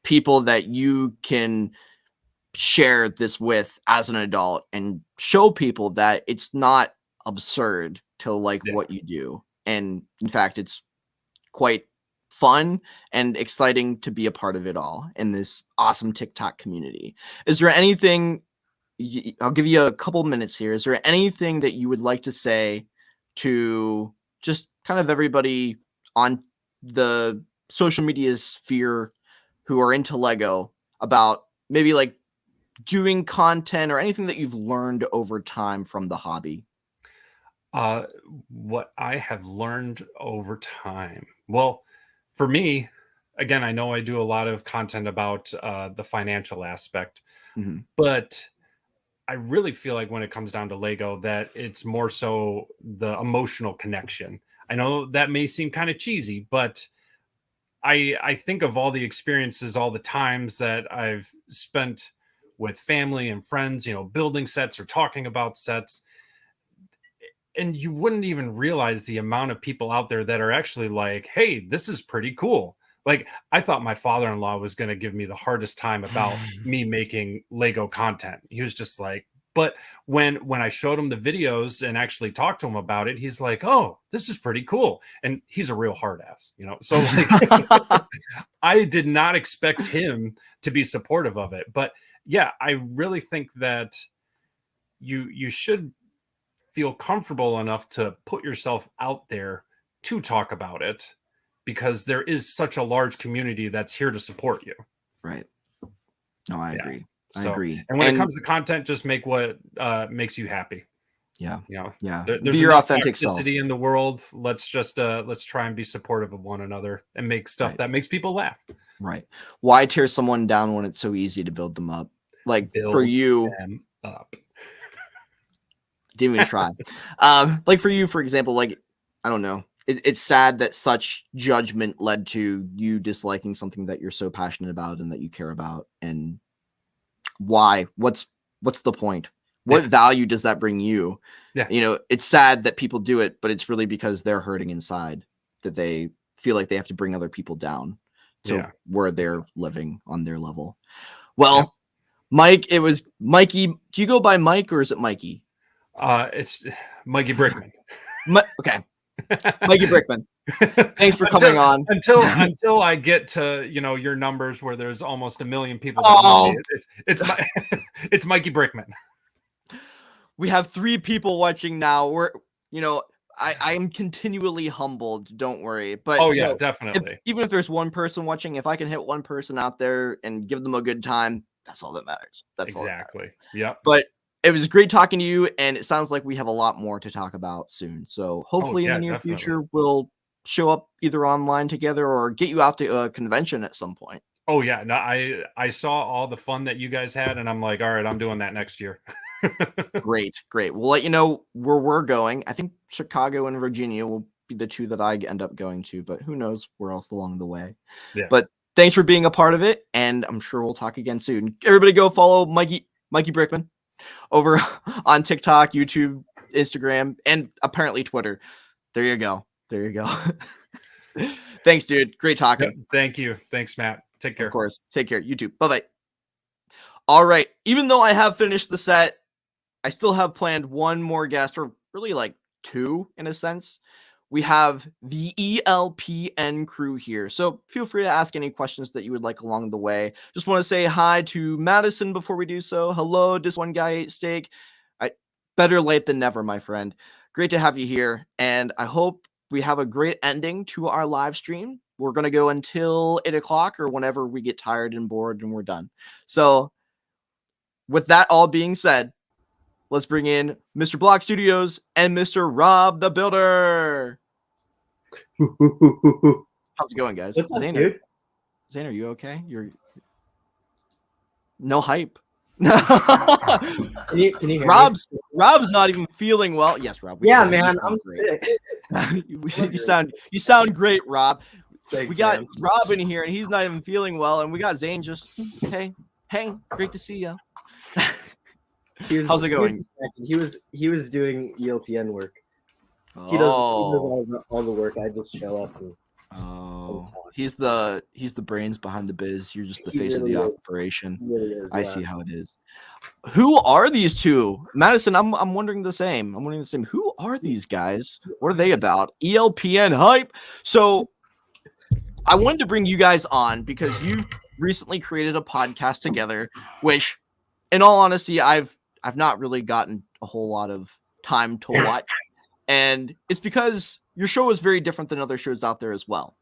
people that you can share this with as an adult and show people that it's not absurd to like Yeah. what you do. And in fact, it's quite fun and exciting to be a part of it all in this awesome TikTok community. Is there anything, I'll give you a couple minutes here. Is there anything that you would like to say to just kind of everybody on the social media sphere who are into Lego about maybe like doing content or anything that you've learned over time from the hobby? What I have learned over time. Well, for me, again, I know I do a lot of content about the financial aspect, Mhm. but I really feel like when it comes down to Lego, that it's more so the emotional connection. I know that may seem kind of cheesy, but I think of all the experiences, all the times that I've spent with family and friends, building sets or talking about sets, and you wouldn't even realize the amount of people out there that are actually like, hey, this is pretty cool. Like, I thought my father-in-law was going to give me the hardest time about me making Lego content. He was just like, but when I showed him the videos and actually talked to him about it, he's like, oh, this is pretty cool. And he's a real hard ass, so like I did not expect him to be supportive of it. But yeah, I really think that you should feel comfortable enough to put yourself out there to talk about it, because there is such a large community that's here to support you. Right. No, I Yeah. agree. I So, agree. and when it comes to content, just make what makes you happy. yeah, There's be your enough authentic self. toxicity in the world. Let's just let's try and be supportive of one another and make stuff Right. that makes people laugh. Right. Why tear someone down when it's so easy to build them up? Like for Build you, them up. didn't even try. Like for you, for example, like I don't know. It's sad that such judgment led to you disliking something that you're so passionate about and that you care about. And why? What's the point? What Yeah. value does that bring you? Yeah. It's sad that people do it, but it's really because they're hurting inside, that they feel like they have to bring other people down to Yeah. where they're living on their level. Well, Yep. Mike, it was Mikey. Do you go by Mike or is it Mikey? It's Mikey Brickman. Okay. Mikey Brickman. Thanks for coming on. Until I get to your numbers where there's almost 1 million people. Oh. It's it's Mikey Brickman. We have 3 people watching now. We're I'm continually humbled. Don't worry. But Oh yeah, definitely. even if there's one person watching, if I can hit one person out there and give them a good time, that's all that matters. That's all that matters. Exactly. Yep. But it was great talking to you, and it sounds like we have a lot more to talk about soon. So hopefully in yeah, the near definitely. future, we'll show up either online together or get you out to a convention at some point. Oh yeah, no, I saw all the fun that you guys had, and I'm like, all right, I'm doing that next year. Great. We'll let you know where we're going. I think Chicago and Virginia will be the 2 that I end up going to, but who knows where else along the way. Yeah. But thanks for being a part of it, and I'm sure we'll talk again soon. Everybody go follow Mikey Brickman over on TikTok, YouTube, Instagram, and apparently Twitter. There you go. Thanks, dude. Great talking. Yep, thank you. Thanks, Matt. Take care. Of course. Take care. You too. Bye-bye. All right. Even though I have finished the set, I still have planned one more guest, or really like 2 in a sense. We have the ELPN crew here. So feel free to ask any questions that you would like along the way. Just want to say hi to Madison before we do so. Hello, this one guy ate steak. Better late than never, my friend. Great to have you here. And I hope we have a great ending to our live stream. We're going to go until 8 o'clock or whenever we get tired and bored and we're done. So with that all being said, let's bring in Mr. Block Studios and Mr. Rob the Builder. How's it going, guys? What's up, Zane, dude? Zane, are you okay? You're no hype. Can you hear me? Rob's not even feeling well. Yes, Rob. we Yeah, can. You man, sound I'm great. sick. you sound great, Rob. Thanks, We got man. Rob in here, and he's not even feeling well, and we got Zane just hey, great to see you. How's it going? He was doing ELPN work. He does all the work. I just show up and he's the brains behind the biz. You're just the He face really of the is. operation. he really is. I yeah. see how it is. Who are these 2? Madison, I'm wondering the same. Who are these guys? What are they about? ELPN hype. So I wanted to bring you guys on because you recently created a podcast together, which in all honesty, I've not really gotten a whole lot of time to watch. And it's because your show is very different than other shows out there as well.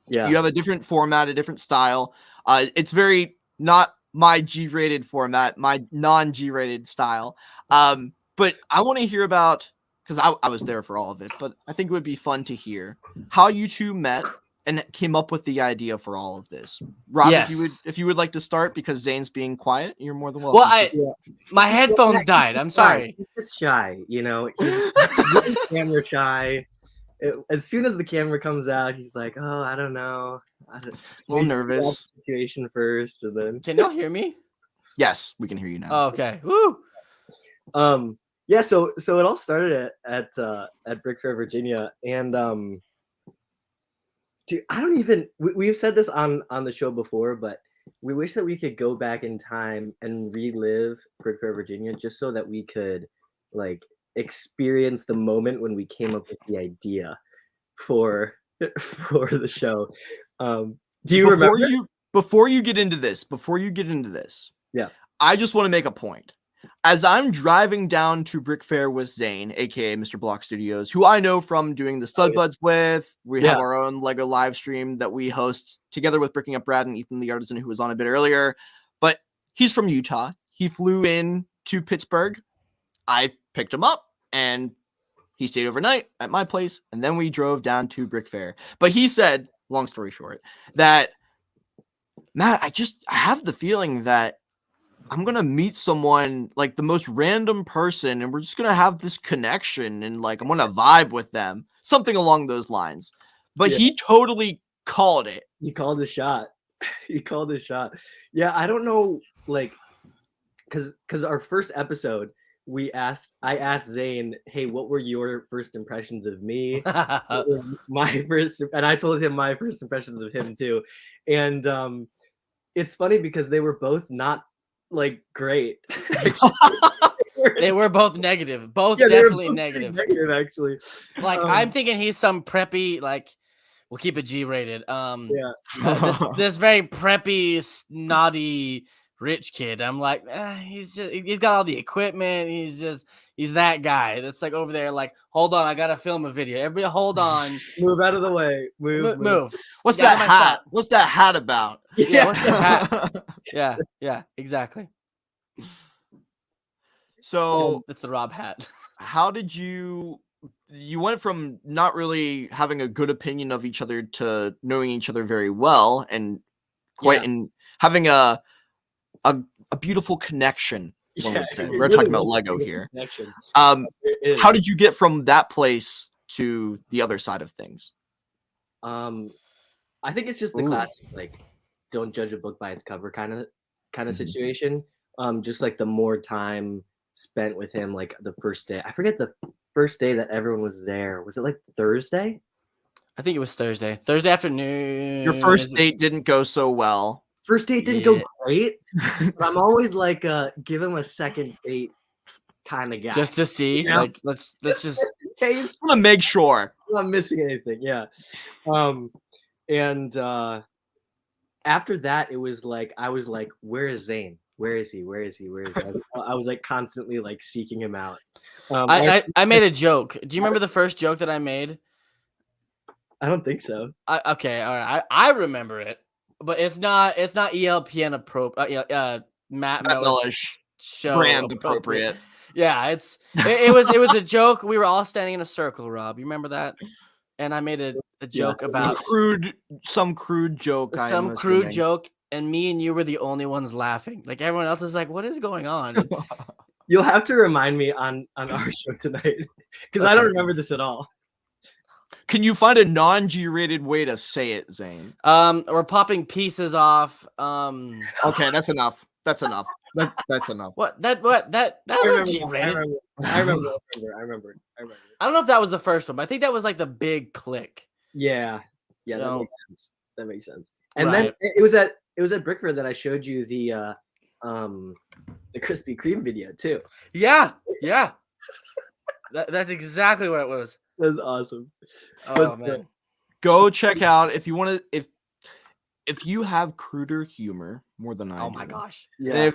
Yeah. You have a different format, a different style. It's very not my G-rated format, my non-G-rated style. But I want to hear about, because I was there for all of it, but I think it would be fun to hear how you two met and came up with the idea for all of this. Rob, Yes. if you would like to start, because Zane's being quiet, you're more than welcome. Well, my headphones died. I'm sorry. He's just shy, you know. He's really camera shy. As soon as the camera comes out, he's like, "Oh, I don't know." A little nervous. Situation first, and then Can y'all hear me? Yes, we can hear you now. Oh, okay. Woo. yeah. So it all started at Brick Fair, Virginia, and dude, I don't even. We've said this on the show before, but we wish that we could go back in time and relive Brick Fair, Virginia, just so that we could like experience the moment when we came up with the idea for the show. Do you remember? Before you get into this, Yeah. I just want to make a point. As I'm driving down to Brick Fair with Zane, aka Mr. Block Studios, who I know from doing the Stud Buds with, we have our own Lego live stream that we host together with Bricking Up Brad and Ethan the Artisan, who was on a bit earlier. But he's from Utah. He flew in to Pittsburgh. I picked him up and he stayed overnight at my place, and then we drove down to Brick Fair. But he said, long story short, that Matt, I have the feeling that I'm going to meet someone, like the most random person, and we're just going to have this connection, and like I'm going to vibe with them, something along those lines. But he totally called it. He called a shot. He called a shot. Yeah, I don't know, like, because our first episode, I asked Zane, "Hey, what were your first impressions of me?" What was my first, and I told him my first impressions of him too. And it's funny because they were both not like great. They were both negative. Both Yeah, they were definitely both negative. negative, actually. Like I'm thinking he's some preppy, like we'll keep it G-rated. This very preppy, snotty, rich kid. I'm like, he's got all the equipment. He's that guy that's like over there, like, hold on, I gotta film a video. Everybody, hold on, Move out of the way. Move. What's Get out that of my hat? shot. What's that hat about? Yeah, what's the hat? Yeah, exactly. So It's the Rob hat. how did you went from not really having a good opinion of each other to knowing each other very well and and having a beautiful connection, one would say. it We're really talking about was a Lego beautiful here. connection. How It is. did you get from that place to the other side of things? I think it's just the classic, like, don't judge a book by its cover kind of Mhm. situation. Just like the more time spent with him, like the first day. I forget the first day that everyone was there. Was it like Thursday? I think it was Thursday. Thursday afternoon. Your first date didn't go so well. First date didn't go Yeah. great, but I'm always like, give him a second date kind of guy. Just to see. Yeah. Like let's just in case I'm gonna make sure. I'm not missing anything. Yeah. And after that, it was like I was like, where is Zane? Where is he? Where is he? Where is he? I was like constantly like seeking him out. I made a joke. Do you remember the first joke that I made? I don't think so. Okay, all right. I remember it, but it's not ELPN appropriate. Matt Matt Mellish Mellish, show brand appropriate. Yeah, it was a joke. We were all standing in a circle, Rob. You remember that? And I made a joke about Some crude joke. I am some crude assuming. joke, and me and you were the only ones laughing. Like everyone else is like, "What is going on?" You'll have to remind me on our show tonight because I don't remember this at all. Can you find a non-G-rated way to say it, Zane? We're popping pieces off. Okay, that's enough. That's enough. That's enough. That I was G-rated. remember. I don't know if that was the first one, but I think that was like the big click. Yeah, that No. makes sense. That makes sense. And then Right. it was at Brick Fair that I showed you the Krispy Kreme video too. Yeah. That's exactly what it was. That was awesome. Oh But, man. Go check out if you want to. If you have cruder humor more than I Oh do. my gosh. Yeah.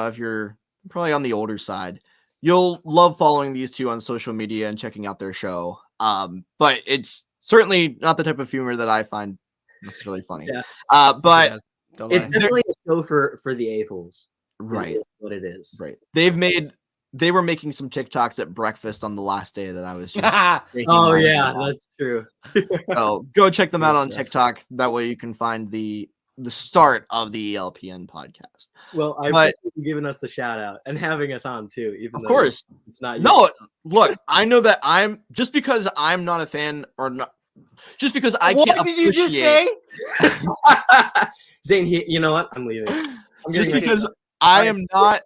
If you're probably on the older side, you'll love following these two on social media and checking out their show. But it's certainly not the type of humor that I find necessarily funny. Yeah. But Yes, don't It's lie. definitely a show for the a-holes. Right. Is what it is. Right. They were making some TikToks at breakfast on the last day that I was just making Oh mine yeah, about. that's true. So go check them out Good on stuff. TikTok. That way you can find the start of the ELPN podcast. Well, I But- appreciate you giving us the shout out and having us on too, even Of though course. it's not No, look, I know that I'm just because I'm not a fan or not just because I What can't did you just appreciate say? Zane, you know what? I'm leaving. I'm just getting because kicked I am not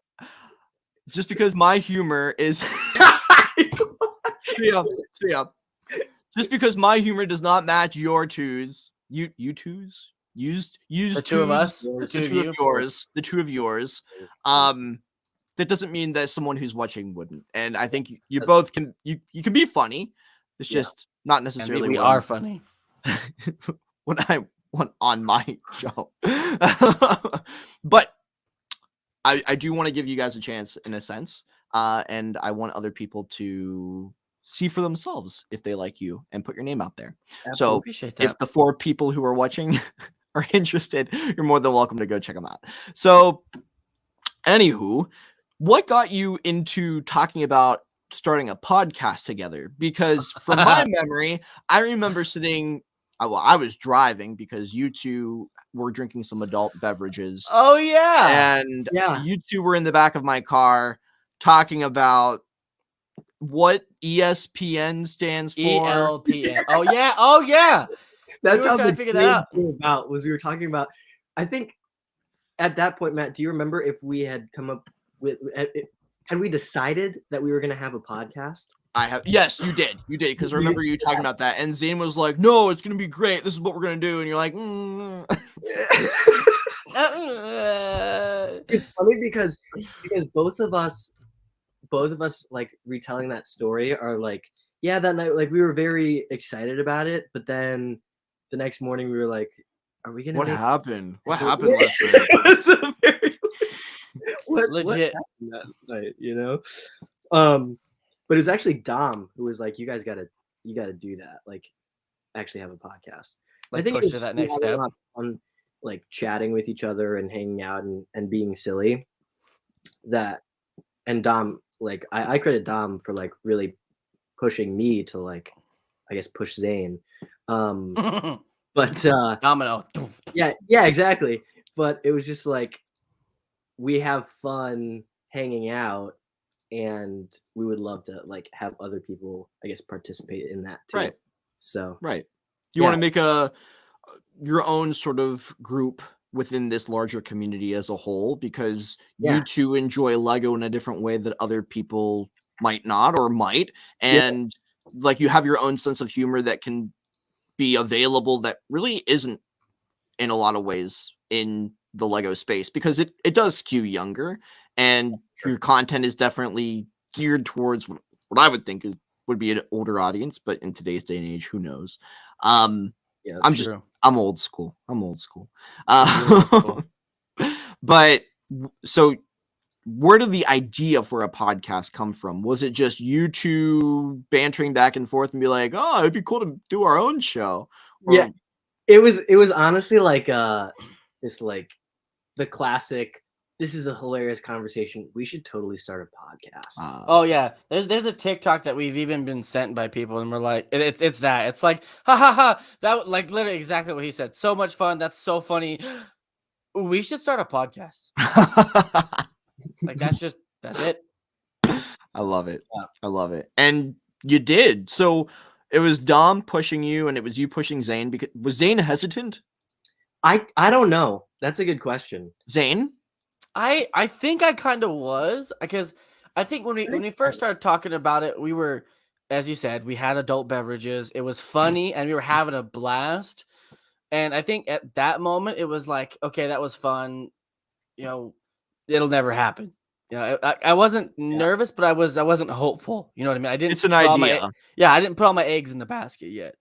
just because my humor is just because my humor does not match your twos, you twos, used The two of twos, us, the the two of two you. of yours, the two of yours. That doesn't mean that someone who's watching wouldn't. And I think you That's- both can you can be funny. It's Yeah. just not And necessarily we when- are funny. when I went on my show. But I do want to give you guys a chance in a sense. And I want other people to see for themselves if they like you and put your name out there. So Appreciate that. if the 4 people who are watching are interested, you're more than welcome to go check them out. So anywho, what got you into talking about starting a podcast together? Because from my memory, I remember sitting I was driving because you two were drinking some adult beverages. Oh yeah. And Yeah. you two were in the back of my car talking about what ESPN stands for. ELPN. Oh yeah. Oh yeah. That's were how trying to the figure that name out. came about. Was we were talking about? I think at that point, Matt, do you remember if we had come up with? Had we decided that we were going to have a podcast? I have yes, you did, because I remember you talking about that, and Zane was like, "No, it's gonna be great. This is what we're gonna do," and you're like, It's funny because both of us like retelling that story are like, yeah, that night like we were very excited about it, but then the next morning we were like, are we gonna? "What make happened? What it?" happened last night?" It was a very what Legit. happened that night, you know? But it was actually Dom who was like, you guys gotta do that, like actually have a podcast. Like, it push was to that just next having a step. lot of fun, like chatting with each other and hanging out and being silly. That and Dom, like I credit Dom for like really pushing me to like, I guess push Zane. But Domino. yeah, exactly. But it was just like we have fun hanging out, and we would love to like have other people, I guess, participate in that too. Right. So Right. You want Yeah. to make your own sort of group within this larger community as a whole, because Yeah. you two enjoy Lego in a different way that other people might not or might, Yeah. and like you have your own sense of humor that can be available that really isn't in a lot of ways in the Lego space, because it does skew younger, and your content is definitely geared towards what I would think would be an older audience, but in today's day and age, who knows? yeah, I'm that's just True. I'm old school. You're Uh, but so where did the idea for a podcast come from? Was it just you two bantering back and forth and be like, oh, it'd be cool to do our own show? Or- Yeah. It was honestly like this like the classic. This is a hilarious conversation. We should totally start a podcast. Oh yeah, there's a TikTok that we've even been sent by people, and we're like, it's that. It's like, ha ha ha. That like literally exactly what he said. So much fun. That's so funny. We should start a podcast. Like that's it. I love it. Yeah. I love it. And you did. So it was Dom pushing you, and it was you pushing Zane. Because was Zane hesitant? I don't know. That's a good question. Zane? I think I kind of was, because I think when we think first so. started talking about it, we were, as you said, we had adult beverages. It was funny, and we were having a blast. And I think at that moment, it was like, okay, that was fun. You know, it'll never happen. You know, I wasn't nervous, but I wasn't hopeful. You know what I mean? I didn't. It's an put all my- idea. yeah, I didn't put all my eggs in the basket yet.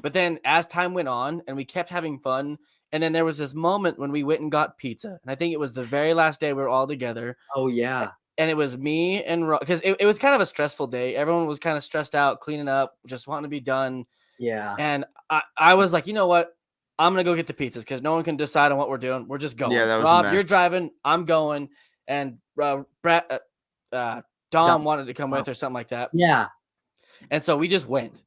But then as time went on and we kept having fun, and then there was this moment when we went and got pizza. And I think it was the very last day we were all together. Oh yeah. And it was me and because it was kind of a stressful day. Everyone was kind of stressed out, cleaning up, just wanting to be done. Yeah. And I was like, you know what? I'm gonna go get the pizzas because no one can decide on what we're doing. We're just going. Yeah, that was a Rob, mess. you're driving. I'm going. And Brett, Dom Dom. wanted to come with or something like that. Yeah. And so we just went.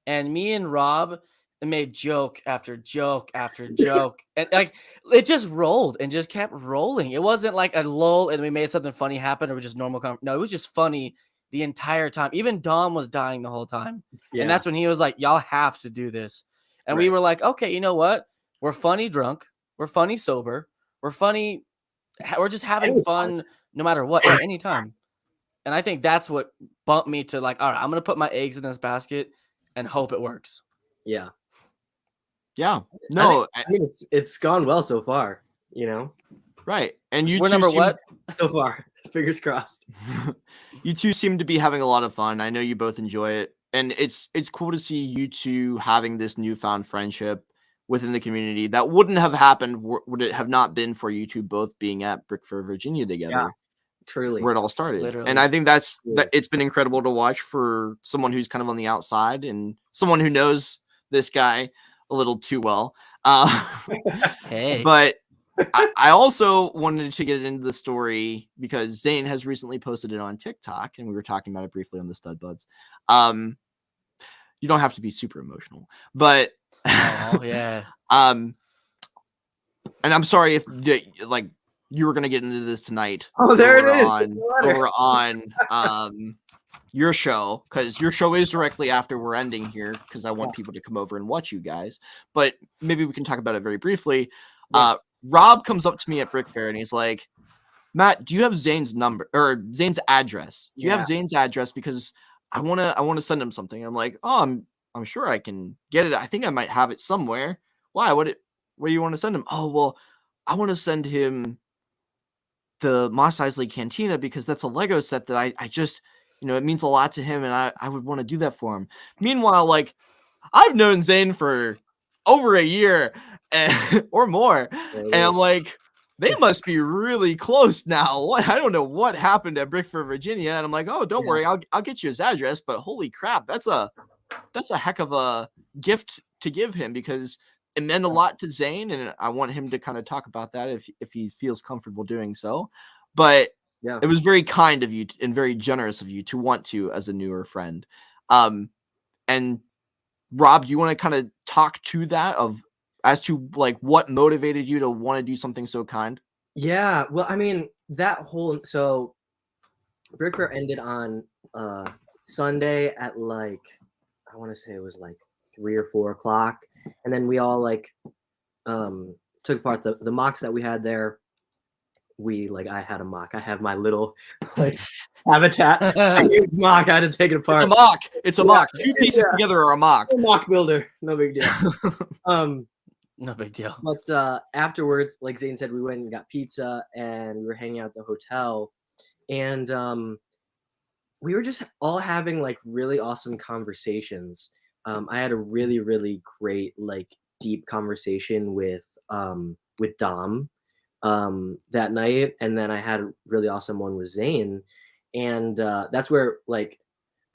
And me and Rob made joke after joke after joke. And like it just rolled and just kept rolling. It wasn't like a lull and we made something funny happen or just normal. No, it was just funny the entire time. Even Dom was dying the whole time. Yeah. And that's when he was like, y'all have to do this. And we Right. were like, okay, you know what? We're funny drunk. We're funny sober. We're funny. We're just having Anytime. fun no matter what, at any time. And I think that's what bumped me to like, all right, I'm going to put my eggs in this basket and hope it works. Yeah. Yeah. No, I mean, it's gone well so far, you know, right. And you We're two number seem- what? so far. Fingers crossed. you two seem to be having a lot of fun. I know you both enjoy it. And it's cool to see you two having this newfound friendship within the community that wouldn't have happened would it have not been for you two both being at Brick Fair, Virginia together. Truly. Where it all started. Literally. And I think that Yeah. it's been incredible to watch for someone who's kind of on the outside and someone who knows this guy a little too well. Hey. But I also wanted to get into the story because Zane has recently posted it on TikTok and we were talking about it briefly on the Stud Buds. You don't have to be super emotional, but Oh, yeah. and I'm sorry if like you were gonna get into this tonight. Oh, there over it is. on The letter. over on your show, because your show is directly after we're ending here, because I want people to come over and watch you guys. But maybe we can talk about it very briefly. Yeah. Rob comes up to me at Brick Fair and he's like, Matt, do you have Zane's number or Zane's address? Do you Yeah. have Zane's address? Because I wanna send him something. I'm like, oh, I'm sure I can get it. I think I might have it somewhere. Why? What do you want to send him? Oh, well, I want to send him the Mos Eisley Cantina because that's a Lego set that I just, it means a lot to him and I would want to do that for him. Meanwhile, like, I've known Zane for over a year or more. And I'm like, they must be really close now. I don't know what happened at Brick Fair, Virginia. And I'm like, oh, don't worry, I'll get you his address. But holy crap, that's a heck of a gift to give him because it meant a lot to Zane, and I want him to kind of talk about that if he feels comfortable doing so. But Yeah. it was very kind of you and very generous of you to want to as a newer friend. And Rob, do you want to kind of talk to that as to like what motivated you to want to do something so kind? Yeah, well, I mean, so Brick Fair ended on Sunday at like, I want to say it was like 3 or 4 o'clock, and then we all like took apart the mocks that we had there. I had a mock. I have my little like habitat. I used mock. I had to take it apart. It's a mock. It's a Yeah. mock. Two pieces Yeah. together are a mock. Mock builder. No big deal. No big deal. But afterwards, like Zane said, we went and got pizza and we were hanging out at the hotel. And we were just all having like really awesome conversations. I had a really, really great, like deep conversation with Dom that night. And then I had a really awesome one with Zane. And that's where like,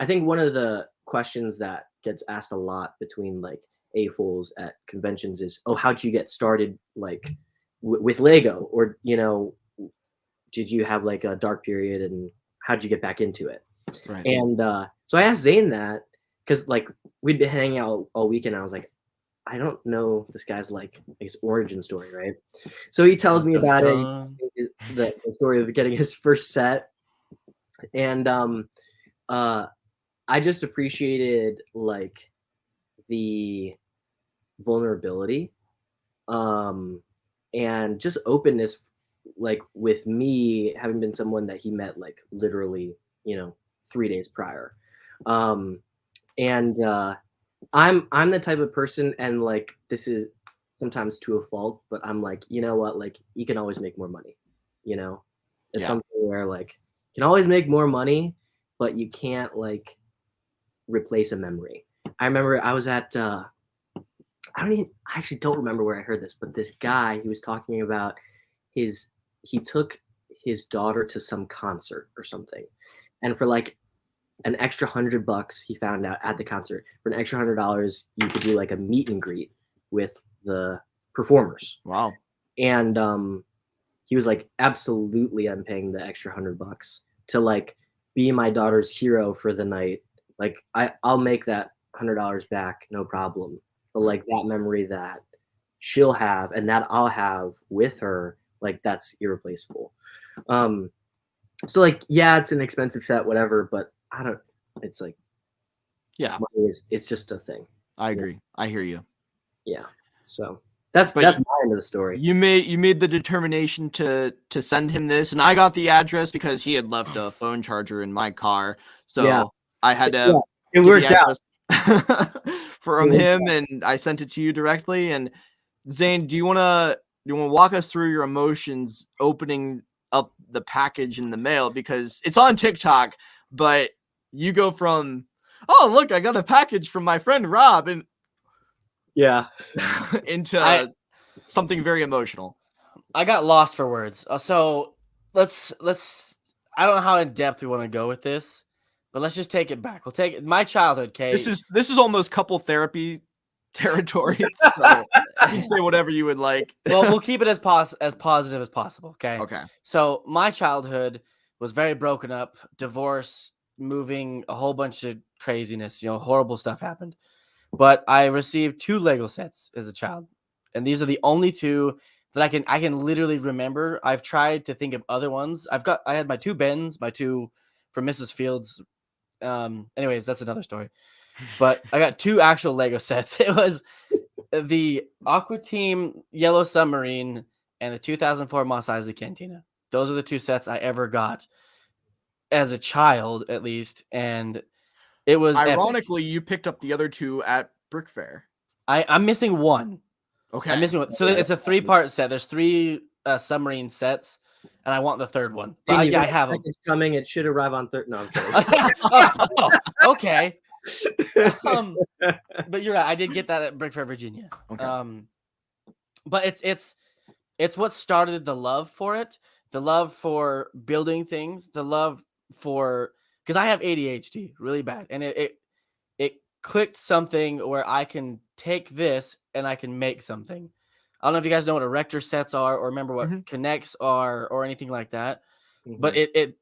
I think one of the questions that gets asked a lot between like AFOLs at conventions is, oh, how'd you get started like with Lego? Or, did you have like a dark period and how'd you get back into it? Right. And so I asked Zane that because like we'd been hanging out all weekend. I was like, I don't know this guy's like his origin story, right? So he tells me about it, the story of getting his first set. And I just appreciated like the vulnerability and just openness, like with me having been someone that he met like literally 3 days prior. And I'm the type of person, and like this is sometimes to a fault, but I'm like, you know what, like you can always make more money, it's Yeah. something where like you can always make more money, but you can't like replace a memory. I remember I was at I actually don't remember where I heard this, but this guy, he was talking about he took his daughter to some concert or something, and for like an extra $100, he found out at the concert, for an extra $100 you could do like a meet and greet with the performers. Wow. And he was like, absolutely, I'm paying the extra $100 to like be my daughter's hero for the night. Like I'll make that $100 back, no problem. But like that memory that she'll have and that I'll have with her, like that's irreplaceable. So like, yeah, it's an expensive set, whatever, but it's like, Yeah, it's just a thing. I agree. I hear you. Yeah. So that's But my end of the story. You made the determination to send him this, and I got the address because he had left a phone charger in my car, so Yeah. I had to. Yeah, it get worked the out. address from him, and I sent it to you directly. And Zane, do you wanna walk us through your emotions opening up the package in the mail, because it's on TikTok, but you go from, oh look, I got a package from my friend Rob, and Yeah. into something very emotional. I got lost for words. So let's. I don't know how in depth we want to go with this, but let's just take it back. We'll take it. My childhood, okay. This is almost couple therapy territory. So you can say whatever you would like. Well, we'll keep it as positive as possible. Okay. Okay. So my childhood was very broken up, divorce, moving, a whole bunch of craziness. Horrible stuff happened. But I received 2 Lego sets as a child, and these are the only 2 that I can literally remember. I've tried to think of other ones. I had my 2 Bens, my 2 from Mrs. Fields. Anyways, that's another story. But I got 2 actual Lego sets. It was the Aqua Team Yellow Submarine and the 2004 Mos Eisley Cantina. Those are the 2 sets I ever got as a child, at least, and it was Ironically, epic. you picked up the other 2 at Brick Fair. I'm missing one. Okay. I'm missing one. So it's a 3-part set. There's 3 submarine sets, and I want the 3rd one. But I have them. It's coming. It should arrive on third. No, I'm kidding. Okay. But you're right. I did get that at Brick Fair, Virginia. Okay. But it's what started the love for it, the love for building things, the love for, because I have ADHD really bad, and it clicked something where I can take this and I can make something. I don't know if you guys know what erector sets are or remember what connects are or anything like that, but it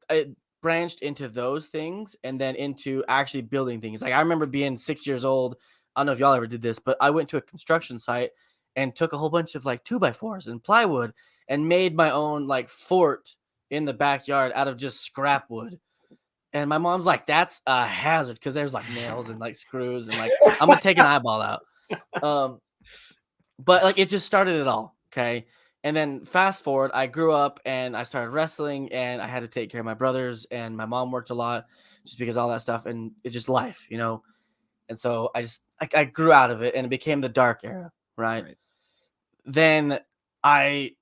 branched into those things and then into actually building things. Like I remember being 6 years old. I don't know if y'all ever did this, but I went to a construction site and took a whole bunch of like 2x4s and plywood and made my own like fort in the backyard out of just scrap wood. And my mom's like, that's a hazard because there's like nails and like screws and like I'm gonna take an eyeball out. But like it just started it all. Okay. And then fast forward, I grew up and I started wrestling and I had to take care of my brothers and my mom worked a lot just because of all that stuff. And it's just life, And so I grew out of it and it became the dark era. Right. Then I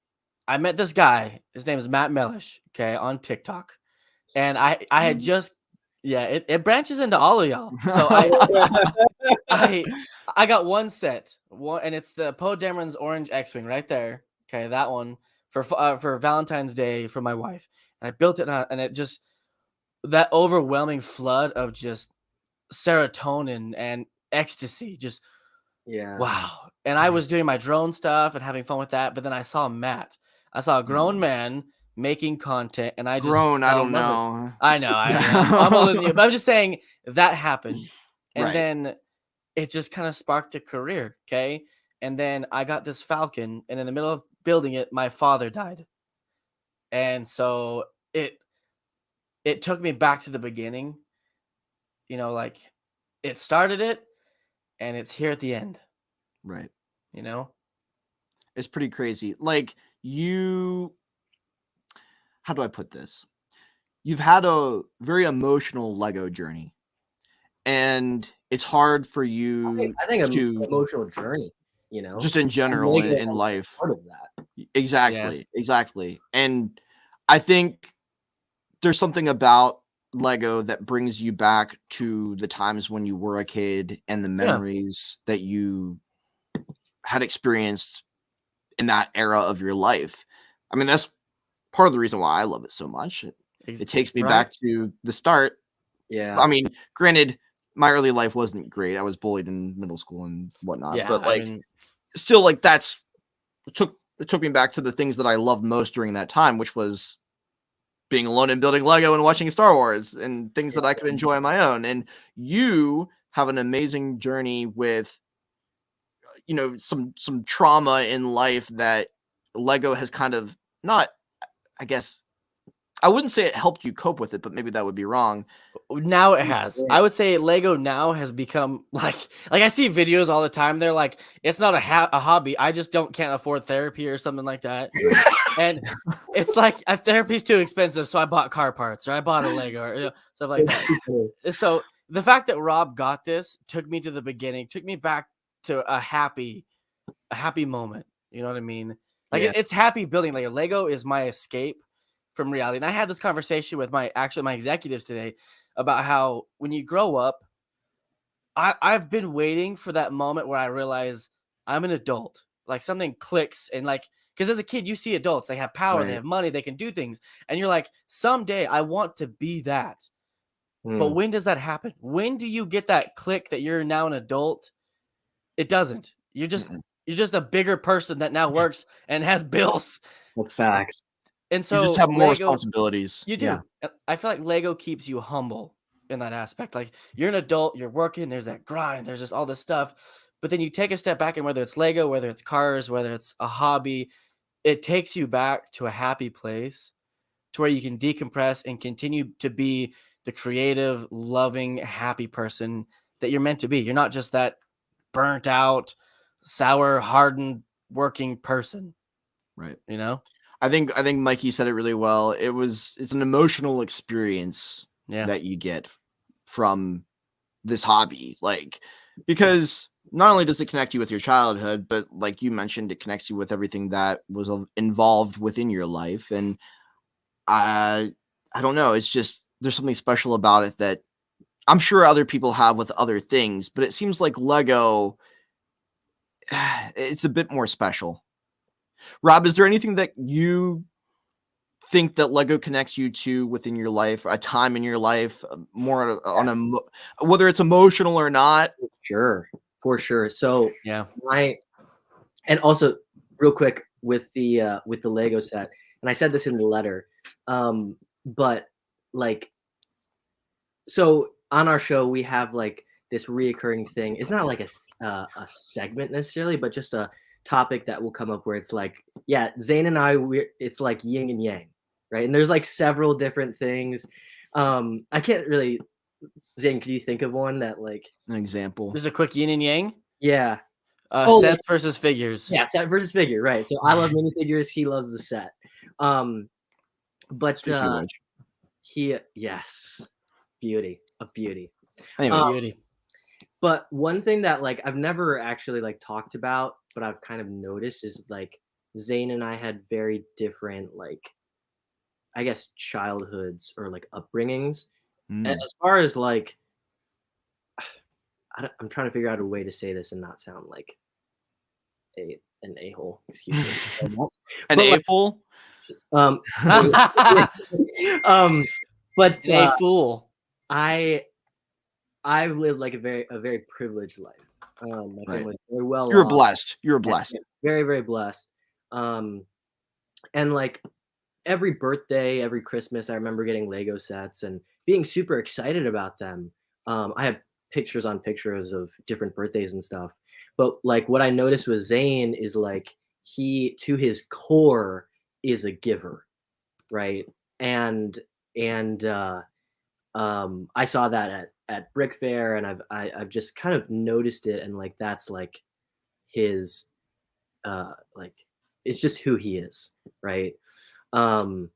met this guy. His name is Matt Mellish. Okay. On TikTok. And I had just, it branches into all of y'all. So I got one set, and it's the Poe Dameron's Orange X-Wing right there. Okay, that one for Valentine's Day for my wife. And I built it, and it just, that overwhelming flood of just serotonin and ecstasy, just wow. And I was doing my drone stuff and having fun with that, but then I saw Matt. I saw a grown man making content, and I just I don't know. I know. I'm older than you, but I'm just saying that happened, and then it just kind of sparked a career. Okay, and then I got this Falcon, and in the middle of building it, my father died, and so it took me back to the beginning. Like it started it, and it's here at the end. Right. It's pretty crazy. Like how do I put this? You've had a very emotional Lego journey, and it's hard for you. I think an emotional journey, just in general in life. Part of that. Exactly. And I think there's something about Lego that brings you back to the times when you were a kid and the memories that you had experienced in that era of your life. I mean, that's part of the reason why I love it so much. It takes me back to the start. Yeah. I mean, granted, my early life wasn't great. I was bullied in middle school and whatnot. But still, like, it took me back to the things that I loved most during that time, which was being alone and building Lego and watching Star Wars and things that I could enjoy on my own. And you have an amazing journey with, some trauma in life that Lego has kind of not, I guess, I wouldn't say it helped you cope with it, but maybe that would be wrong. Now it has. I would say Lego now has become like I see videos all the time. They're like, it's not a hobby. I just can't afford therapy or something like that. And it's like therapy's too expensive, so I bought car parts or I bought a Lego or stuff like that. So the fact that Rob got this took me to the beginning, took me back to a happy moment. You know what I mean? Like it's happy building. Like Lego is my escape from reality. And I had this conversation with my executives today about how when you grow up, I've been waiting for that moment where I realize I'm an adult. Like something clicks and like, because as a kid, you see adults, they have power, they have money, they can do things. And you're like, someday I want to be that. But when does that happen? When do you get that click that you're now an adult? It doesn't. You're just a bigger person that now works and has bills. That's facts. And so you just have more Lego, responsibilities. You do. Yeah. I feel like Lego keeps you humble in that aspect. Like you're an adult, you're working, there's that grind, there's just all this stuff. But then you take a step back, and whether it's Lego, whether it's cars, whether it's a hobby, it takes you back to a happy place to where you can decompress and continue to be the creative, loving, happy person that you're meant to be. You're not just that burnt out, sour, hardened, working person. Right. You know? I think Mikey said it really well. It's an emotional experience that you get from this hobby. Like, because not only does it connect you with your childhood, but like you mentioned, it connects you with everything that was involved within your life. And I don't know. It's just, there's something special about it that I'm sure other people have with other things, but it seems like Lego, it's a bit more special. Rob, is there anything that you think that Lego connects you to within your life, a time in your life, more on whether it's emotional or not? Sure, for sure. So yeah, and also real quick with the Lego set, and I said this in the letter, but like, so on our show we have like this reoccurring thing. It's not like a segment necessarily, but just a topic that will come up where it's like, Zane and I, it's like yin and yang, right? And there's like several different things. I can't really, Zane, could you think of one that like an example? There's a quick yin and yang. Yeah. Set versus figures. Yeah, set versus figure, right? So I love minifigures. He loves the set. But yes, beauty. Anyways. Beauty. But one thing that like I've never actually like talked about, but I've kind of noticed is like Zane and I had very different like, I guess, childhoods or like upbringings. And as far as like, I'm trying to figure out a way to say this and not sound like an a-hole. Excuse me. An a-hole? But a fool. I've lived like a very privileged life. My family very well. You're blessed. You're blessed. Very, very blessed. And like every birthday, every Christmas, I remember getting Lego sets and being super excited about them. I have pictures on pictures of different birthdays and stuff. But like what I noticed with Zane is like he, to his core, is a giver, right? And I saw that at Brick Fair, and I've just kind of noticed it, and like that's like his like it's just who he is, right? So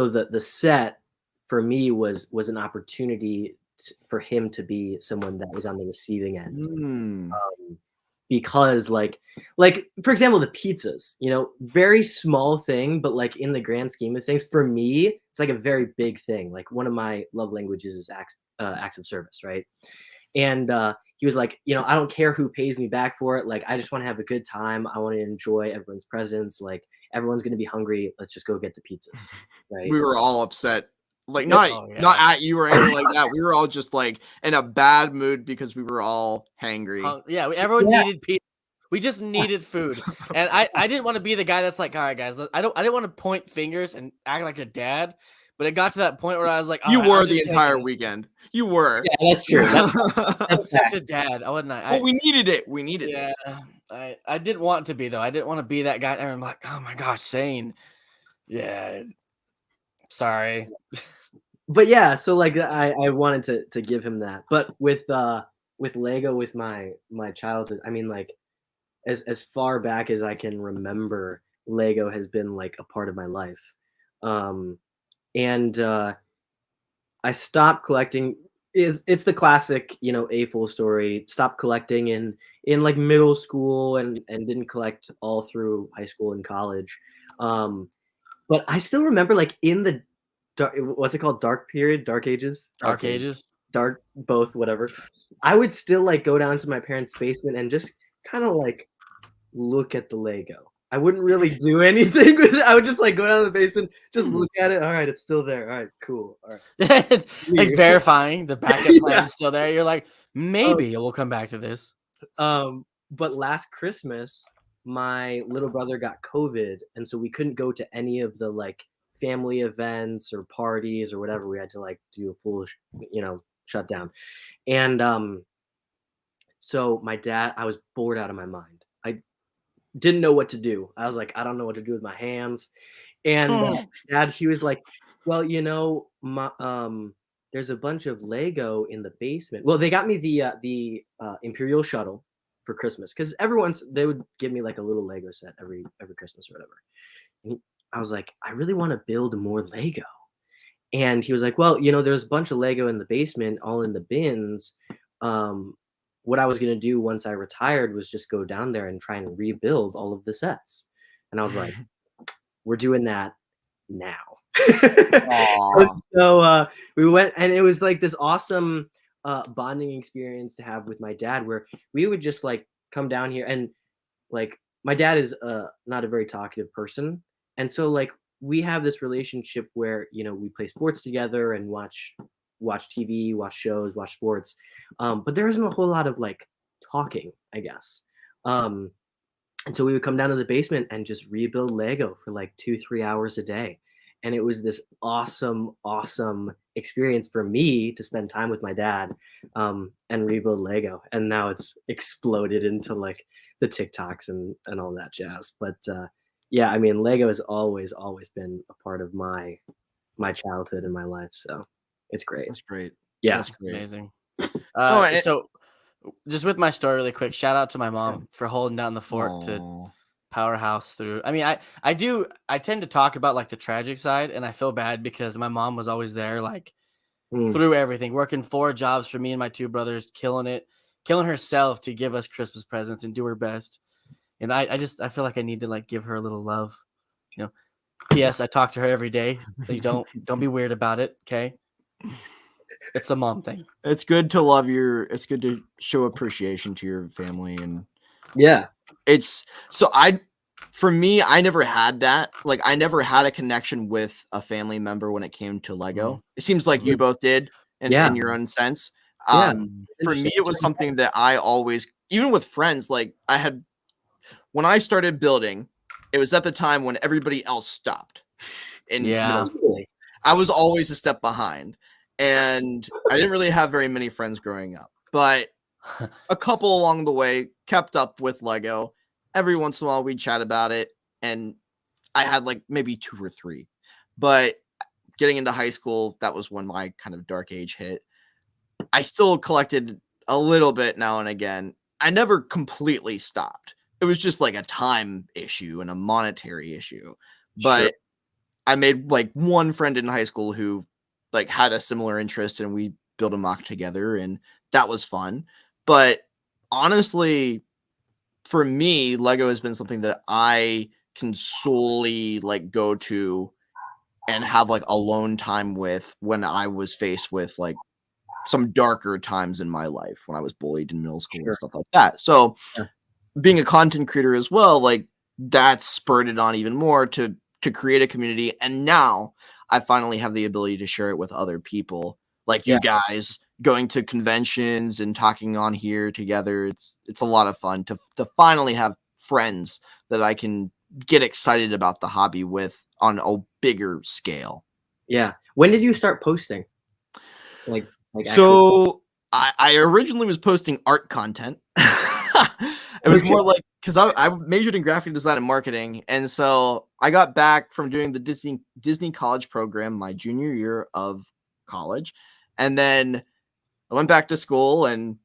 the set for me was an opportunity for him to be someone that was on the receiving end. Because like for example, the pizzas, very small thing, but like in the grand scheme of things, for me, it's like a very big thing. Like one of my love languages is acts of service, right? And he was like, I don't care who pays me back for it. Like, I just want to have a good time. I want to enjoy everyone's presence. Like, everyone's going to be hungry. Let's just go get the pizzas, right? We were all upset Like not Oh, yeah. not at you or anything like that. We were all just like in a bad mood because we were all hangry. Yeah, everyone Yeah. needed pizza. We just needed food, and I didn't want to be the guy that's like, all right, guys, I didn't want to point fingers and act like a dad, but it got to that point where I was like, You all right, were I'm the just entire taking this. weekend. You were. Yeah, that's true. I'm That's such fact. a dad. I wouldn't. But we needed it. We needed it. Yeah, I didn't want to be though. I didn't want to be that guy. And I'm like, oh my gosh, Zane. Yeah, sorry. But yeah, so like I wanted to give him that. But with Lego, with my childhood, I mean, like as far back as I can remember, Lego has been like a part of my life. And I stopped collecting. It's the classic, you know, A full story. Stopped collecting in like middle school and didn't collect all through high school and college. But I still remember like in the what's it called? Dark period, dark ages, Dark Ages. dark, both, whatever. I would still like go down to my parents' basement and just kind of like look at the Lego. I wouldn't really do anything with it. I would just like go down to the basement, just look at it. All right, it's still there. All right, cool. All right. Like Weird. verifying the backup Yeah. plan's still there. You're like, maybe we'll come back to this. But last Christmas, my little brother got COVID, and so we couldn't go to any of the like family events or parties or whatever. We had to like do a full, you know, shutdown. And so my dad, I was bored out of my mind. I didn't know what to do. I was like, I don't know what to do with my hands. And Dad, he was like, well, you know, there's a bunch of Lego in the basement. Well, they got me the Imperial Shuttle for Christmas because they would give me like a little Lego set every Christmas or whatever. And I was like, I really want to build more Lego. And he was like, well, you know, there's a bunch of Lego in the basement, all in the bins. What I was going to do once I retired was just go down there and try and rebuild all of the sets. And I was like, we're doing that now. So we went, and it was like this awesome bonding experience to have with my dad, where we would just like come down here, and like my dad is not a very talkative person. And so like we have this relationship where, you know, we play sports together and watch TV, watch shows, watch sports. But there isn't a whole lot of like talking, I guess. And so we would come down to the basement and just rebuild Lego for like 2-3 hours a day. And it was this awesome experience for me to spend time with my dad and rebuild Lego. And now it's exploded into like the TikToks and all that jazz. But yeah, I mean, Lego has always been a part of my childhood and my life. So it's great. That's great. Yeah. That's great. Amazing. and- So just with my story really quick, shout out to my mom for holding down the fort to Aw. powerhouse through. I mean, I tend to talk about like the tragic side, and I feel bad because my mom was always there, like through everything, working 4 jobs for me and my 2 brothers, killing herself to give us Christmas presents and do her best. And I feel like I need to like give her a little love, you know. P.S. I talk to her every day. You don't be weird about it, okay? It's a mom thing. It's good to show appreciation to your family, and Yeah. for me, I never had that. Like I never had a connection with a family member when it came to Lego. It seems like you both did in your own sense. Yeah. For me, it was something that I always, even with friends, like when I started building, it was at the time when everybody else stopped. In middle school. I was always a step behind, and I didn't really have very many friends growing up, but a couple along the way kept up with Lego. Every once in a while we'd chat about it, and I had like maybe 2 or 3. But getting into high school, that was when my kind of dark age hit. I still collected a little bit now and again. I never completely stopped. It was just like a time issue and a monetary issue. But Sure. I made like one friend in high school who like had a similar interest, and we built a mock together, and that was fun. But honestly, for me, Lego has been something that I can solely like go to and have like alone time with when I was faced with like some darker times in my life, when I was bullied in middle school and stuff like that. So being a content creator as well, like that's spurred it on even more to create a community. And now I finally have the ability to share it with other people, like you guys, going to conventions and talking on here together. It's a lot of fun to finally have friends that I can get excited about the hobby with on a bigger scale. Yeah. When did you start posting? Like actually- So I originally was posting art content. It was more like, because I majored in graphic design and marketing, and so I got back from doing the Disney college program my junior year of college, and then I went back to school and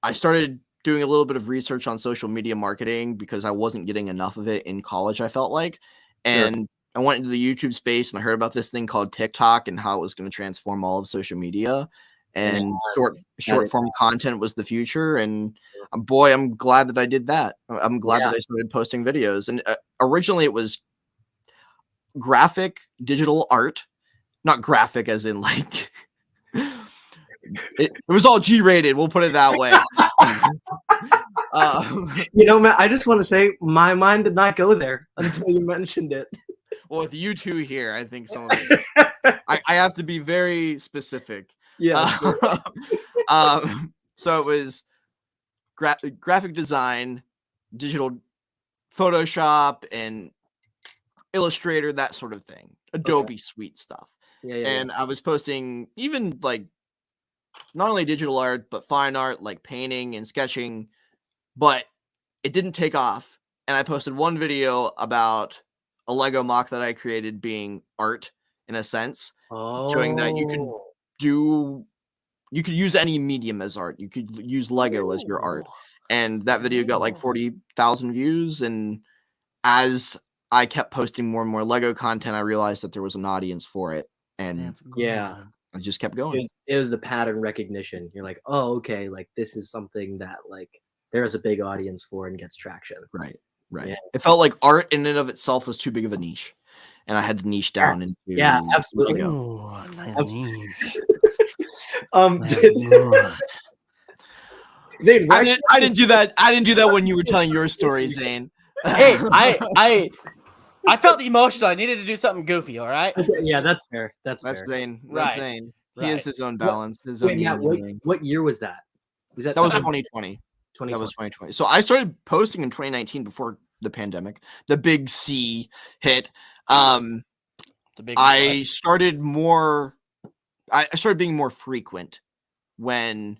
I started doing a little bit of research on social media marketing because I wasn't getting enough of it in college, I felt like. And I went into the YouTube space and I heard about this thing called TikTok and how it was going to transform all of social media. And short form content was the future. And boy, I'm glad that I did that. I'm glad that I started posting videos. And originally it was graphic digital art, not graphic as in like it was all G-rated. We'll put it that way. You know, man, I just want to say my mind did not go there until you mentioned it. Well, with you two here, I think some of this, I have to be very specific. Yeah. So it was graphic design, digital Photoshop, and Illustrator, that sort of thing. Adobe Suite stuff. And I was posting even like not only digital art, but fine art like painting and sketching, but it didn't take off. And I posted one video about a Lego mock that I created being art in a sense, showing that you could use any medium as art. You could use Lego as your art. And that video got like 40,000 views. And as I kept posting more and more Lego content, I realized that there was an audience for it. And I just kept going. It was the pattern recognition. You're like, oh, okay, like this is something that like there's a big audience for and gets traction. Right. Yeah. It felt like art in and of itself was too big of a niche. And I had to niche down into absolutely. Ooh, nice. Zane, I didn't do that. I didn't do that when you were telling your story, Zane. Hey, I felt emotional. I needed to do something goofy. All right. Yeah, that's fair. That's fair. Zane. Right. That's Zane. He has his own What- balance. His own Wait, Matt, what year was that? that was 2020. That was 2020. So I started posting in 2019 before the pandemic. The big C hit. I started being more frequent when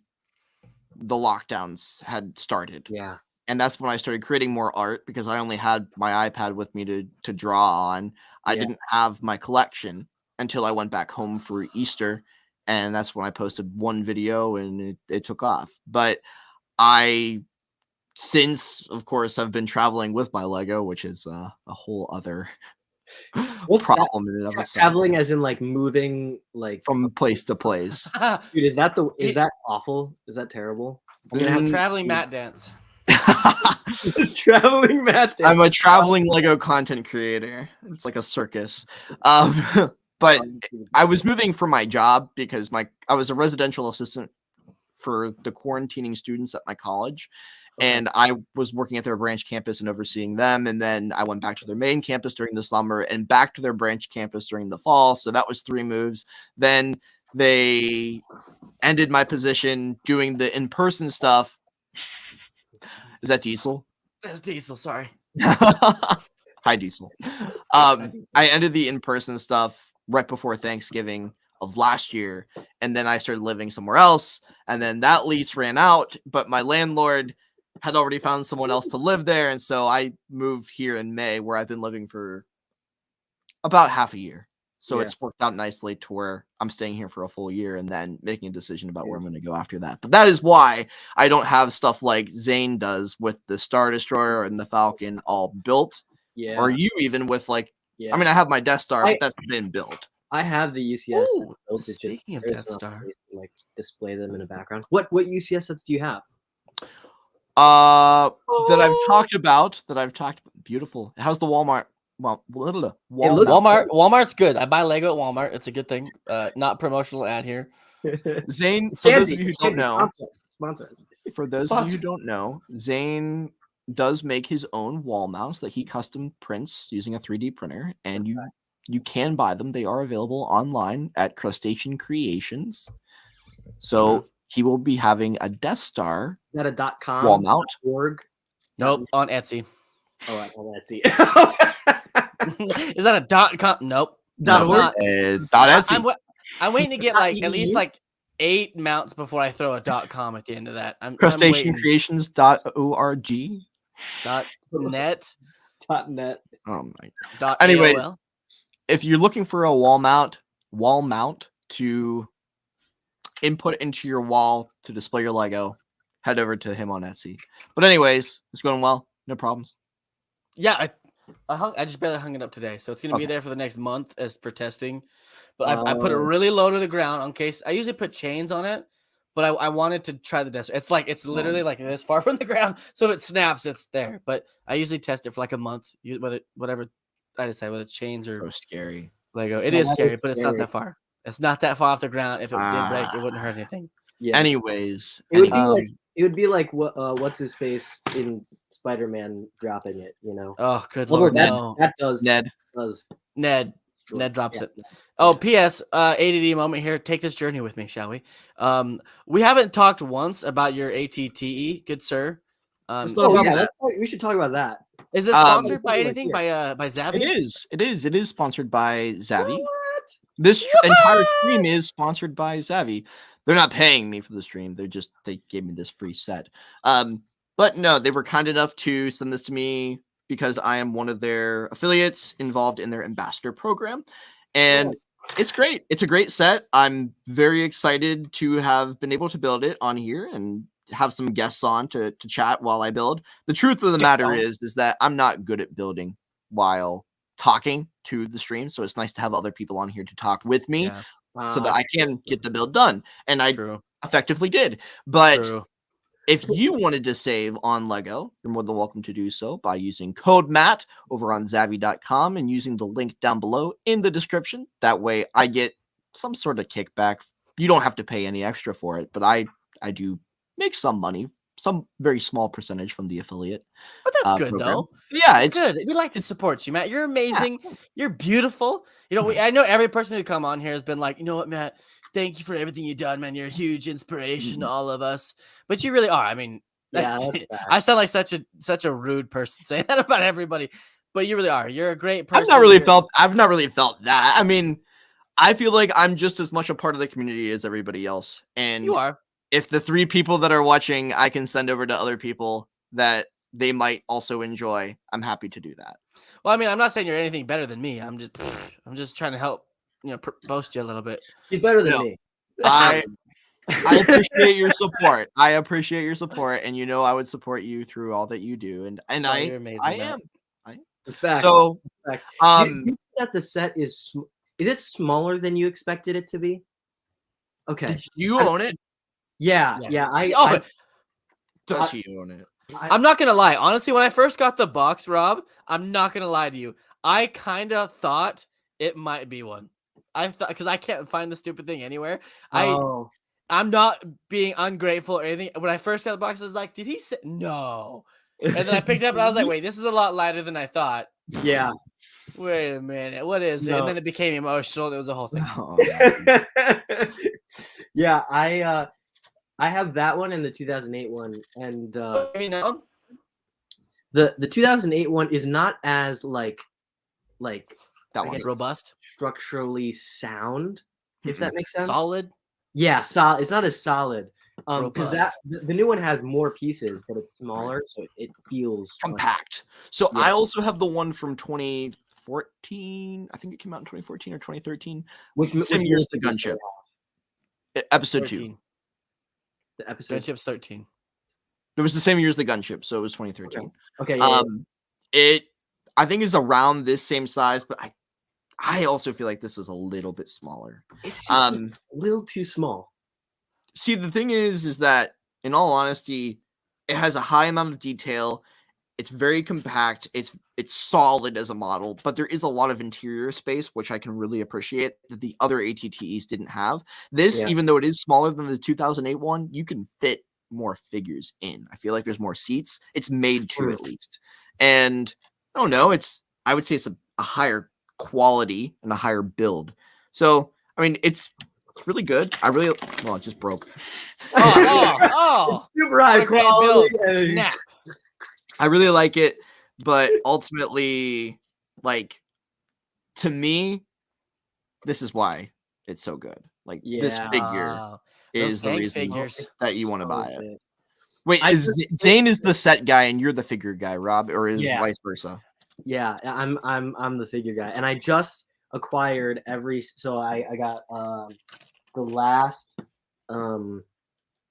the lockdowns had started. Yeah. And that's when I started creating more art because I only had my iPad with me to draw on. I didn't have my collection until I went back home for Easter. And that's when I posted one video and it took off. But I, since of course, have been traveling with my Lego, which is a whole other problem in and of itself. Traveling as in like moving like From place to place. dude, is that awful? Is that terrible? I'm gonna have traveling mat dance. Traveling Matt. I'm a traveling Lego content creator. It's like a circus. But I was moving for my job because I was a residential assistant for the quarantining students at my college. And I was working at their branch campus and overseeing them. And then I went back to their main campus during the summer and back to their branch campus during the fall. So that was 3 moves. Then they ended my position doing the in-person stuff. Is that Diesel? That's Diesel. Sorry. Hi, Diesel. I ended the in-person stuff right before Thanksgiving of last year. And then I started living somewhere else. And then that lease ran out. But my landlord had already found someone else to live there. And so I moved here in May, where I've been living for about half a year. So it's worked out nicely to where I'm staying here for a full year and then making a decision about where I'm going to go after that. But that is why I don't have stuff like Zane does with the Star Destroyer and the Falcon all built. Yeah. Or you even with like, I mean, I have my Death Star, but that's been built. I have the UCS Ooh, built. It's just speaking of there's Death no Star. place to, like display them in the background. What UCS sets do you have? That I've talked about. Beautiful. How's the Walmart? Well, Walmart. Walmart's good. I buy Lego at Walmart. It's a good thing. Not promotional ad here. Zane, for those of you who don't know, sponsor us. for those of you who don't know, Zane does make his own wall mouse that he custom prints using a 3D printer, and you you can buy them. They are available online at Crustacean Creations. So he will be having a Death Star Is that a .com? wall mount. .org? Nope, on Etsy. Oh, let's see. Is that a .com? Nope. Dot It's org? not. Etsy. I'm waiting to get like at least .edu? like 8 mounts before I throw a .com at the end of that. I'm waiting. Crustaceancreations.org. .net. .net. Oh my. Dot Anyways, AOL. if you're looking for a wall mount to input into your wall to display your Lego, head over to him on Etsy. But anyways, it's going well. No problems. Yeah, I just barely hung it up today, so it's gonna be Okay. there for the next month as for testing. But I put it really low to the ground in case I usually put chains on it, but I wanted to try the desert. It's literally like this far from the ground, so if it snaps, it's there. But I usually test it for like a month, whatever I decide, whether it's chains or So scary. Lego. It Yeah, is that scary, is but it's not scary. that far. It's not that far off the ground. If it did break, it wouldn't hurt anything. Yeah. Anyways, It would be Um, like what's his face in Spider-Man dropping it, you know. Oh, good Although lord, that, no. that does Ned. Ned destroy- drops yeah, it. yeah. Oh, P.S. ADD moment here. Take this journey with me, shall we? We haven't talked once about your ATTE, good sir. Let's Oh, talk yeah, about that's right. We should talk about that. Is it Um, sponsored by like anything? here. By Zavi? It is sponsored by Zavi. This entire stream is sponsored by Zavi. They're not paying me for the stream. They gave me this free set. But no, they were kind enough to send this to me because I am one of their affiliates involved in their ambassador program. And it's great. It's a great set. I'm very excited to have been able to build it on here and have some guests on to chat while I build. The truth of the matter is that I'm not good at building while talking to the stream. So it's nice to have other people on here to talk with me Yeah, so that I can get the build done. And I true. effectively did. But True. if you wanted to save on Lego, you're more than welcome to do so by using code Matt over on Zavi.com and using the link down below in the description. That way I get some sort of kickback. You don't have to pay any extra for it, but I do make some money, some very small percentage from the affiliate. But that's good program. though. Yeah, It's good. We like to support you, Matt. You're amazing. Yeah. You're beautiful. You know, I know every person who come on here has been like, you know what, Matt? Thank you for everything you've done, man. You're a huge inspiration to all of us. But you really are. I mean, Yeah, that's- that's bad. I sound like such a rude person saying that about everybody. But you really are. You're a great person. I've not really You're- felt that. I mean, I feel like I'm just as much a part of the community as everybody else. And You are. if the 3 people that are watching, I can send over to other people that they might also enjoy, I'm happy to do that. Well, I mean, I'm not saying you're anything better than me. I'm just trying to help, boast you a little bit. He's better than No. me. I appreciate your support. I appreciate your support, and you know I would support you through all that you do. And Oh, I you're amazing, I Matt. am. It's fact. So Fact. um You think that the set is it smaller than you expected it to be? Okay. you I- own it? Yeah, Yeah. yeah. Oh, Does he own it? I'm not gonna lie. Honestly, when I first got the box, Rob, I'm not gonna lie to you. I kind of thought it might be one. I thought because I can't find the stupid thing anywhere. Oh, I'm not being ungrateful or anything. When I first got the box, I was like, "Did he say no?" And then I picked it up and I was like, "Wait, this is a lot lighter than I thought." yeah. Wait a minute, what is it? No. And then it became emotional. It was a whole thing. Oh, Yeah, I have that one and the 2008 one, and You know? the 2008 one is not as like that I one. guess Robust, structurally sound, if that makes sense. solid. Yeah, solid. It's not as solid. Because Robust. the new one has more pieces, but it's smaller, so it feels much- Compact. So Yeah. I also have the one from 2014. I think it came out in 2014 or 2013. Which Same which year as one the did you gunship. say? Episode 2. 13. The episode. Gunship's 13. It was the same year as the gunship, so it was 2013. Okay. Yeah, It I think is around this same size, but I also feel like this is a little bit smaller. it's just Um a little too small. See, the thing is that in all honesty, it has a high amount of detail. It's very compact. It's solid as a model, but there is a lot of interior space, which I can really appreciate that the other ATTEs didn't have. This, Yeah. even though it is smaller than the 2008 one, you can fit more figures in. I feel like there's more seats. It's made to True. at least. And I don't know, I would say it's a higher quality and a higher build. So, I mean, it's really good. Well, it just broke. Oh, Super high okay, quality. build. and- Snap. I really like it, but ultimately, like, to me, this is why it's so good. Like, this Yeah. figure Oh, those is the tank reason figures. that you want to So buy it. good. Wait, I is just- Zane is the set guy and you're the figure guy, Rob, or is Yeah. vice versa? Yeah, I'm the figure guy, and I just acquired so I got the last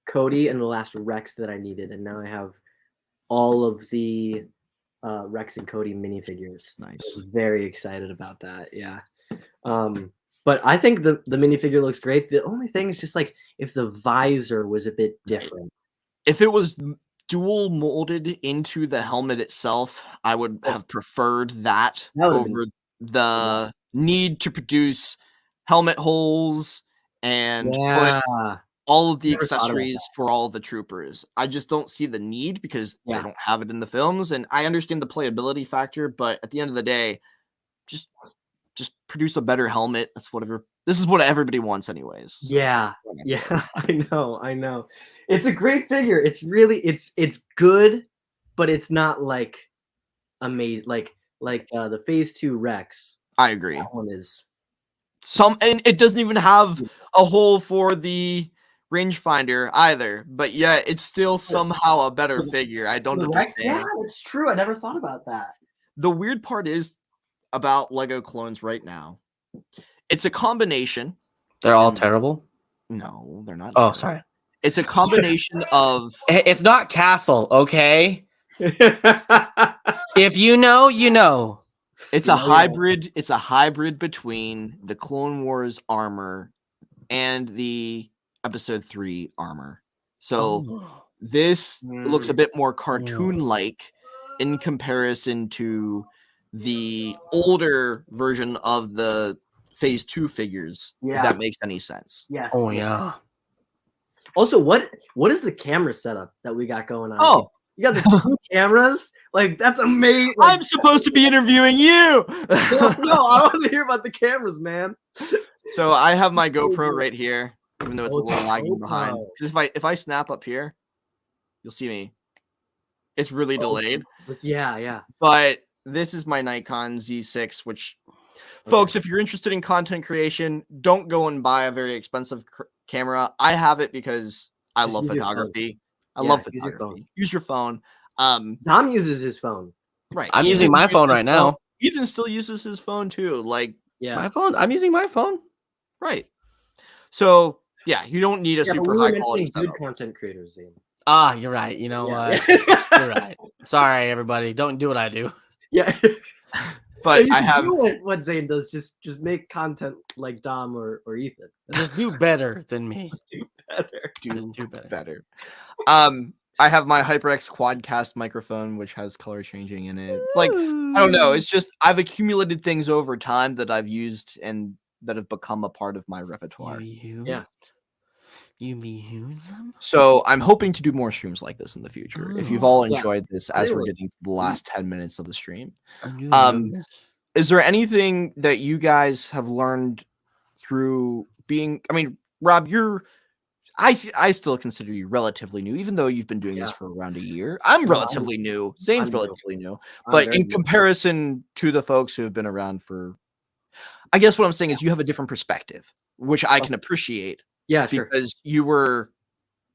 Cody and the last Rex that I needed, and now I have all of the Rex and Cody minifigures. I Nice. was very excited about that. Yeah. But I think the minifigure looks great. The only thing is just like if the visor was a bit different. If it was dual molded into the helmet itself, I would have preferred that That would've been over the need to produce helmet holes and put all of the Never thought about accessories for all the troopers. I just don't see the need because they Yeah. don't have it in the films, and I understand the playability factor, but at the end of the day, just produce a better helmet. That's whatever. This is what everybody wants anyways. Yeah, yeah, I know. It's a great figure. It's really it's good, but it's not like amazing. Like the Phase 2 Rex. I agree. That one is And it doesn't even have a hole for the rangefinder either, but yet it's still somehow a better figure. I don't the Rex. Yeah, understand. that's true. I never thought about that. The weird part is about Lego clones right now. It's a combination. They're all And- terrible. No, they're not. Oh, terrible. sorry. It's a combination of It's not Castle, okay? If you know, you know. it's a hybrid. It's a hybrid between the Clone Wars armor and the Episode 3 armor. So this looks a bit more cartoon-like in comparison to the older version of the Phase 2 figures. If Yeah. that makes any sense. Yes. Oh yeah. Also, what is the camera setup that we got going on? Oh, you got the 2 cameras. Like that's amazing. I'm supposed to be interviewing you. no, I want to hear about the cameras, man. So I have my GoPro right here, even though it's a Oh, it's little a lagging behind. GoPro. Because if I snap up here, you'll see me. It's really delayed. Yeah. But this is my Nikon Z6, which, folks, if you're interested in content creation, don't go and buy a very expensive camera. I have it because I Just love use your phone. photography. I Yeah, love use your photography. phone. Use your phone. Dom uses his phone. Right. I'm using Ethan my phone uses right now. Ethan still uses his phone too. Like, Yeah. My phone. I'm using my phone. right. So yeah, you don't need a Yeah, but super we were high quality mentioning good setup. content creators, Zane. Ah, you're right. You know what? Yeah. You're right. Sorry, everybody. Don't do what I do. Yeah. But You I can have do what Zane does. Just make content like Dom or Ethan. Just do better than me. Just do better. Just do better. better. I have my HyperX Quadcast microphone, which has color changing in it. Like, I don't know. It's just I've accumulated things over time that I've used and that have become a part of my repertoire. Yeah. You use them? So I'm hoping to do more streams like this in the future. If you've all Yeah. enjoyed this as we're Really. getting to the last 10 minutes of the stream, Um, is there anything that you guys have learned through being? I mean, Rob, I still consider you relatively new, even though you've been doing this Yeah. for around a year. I'm No, relatively new. Zane's I'm new. relatively new. I'm But very in new. comparison to the folks who have been around for, I guess what I'm saying is you have a different perspective, which I can appreciate Yeah, sure. because you were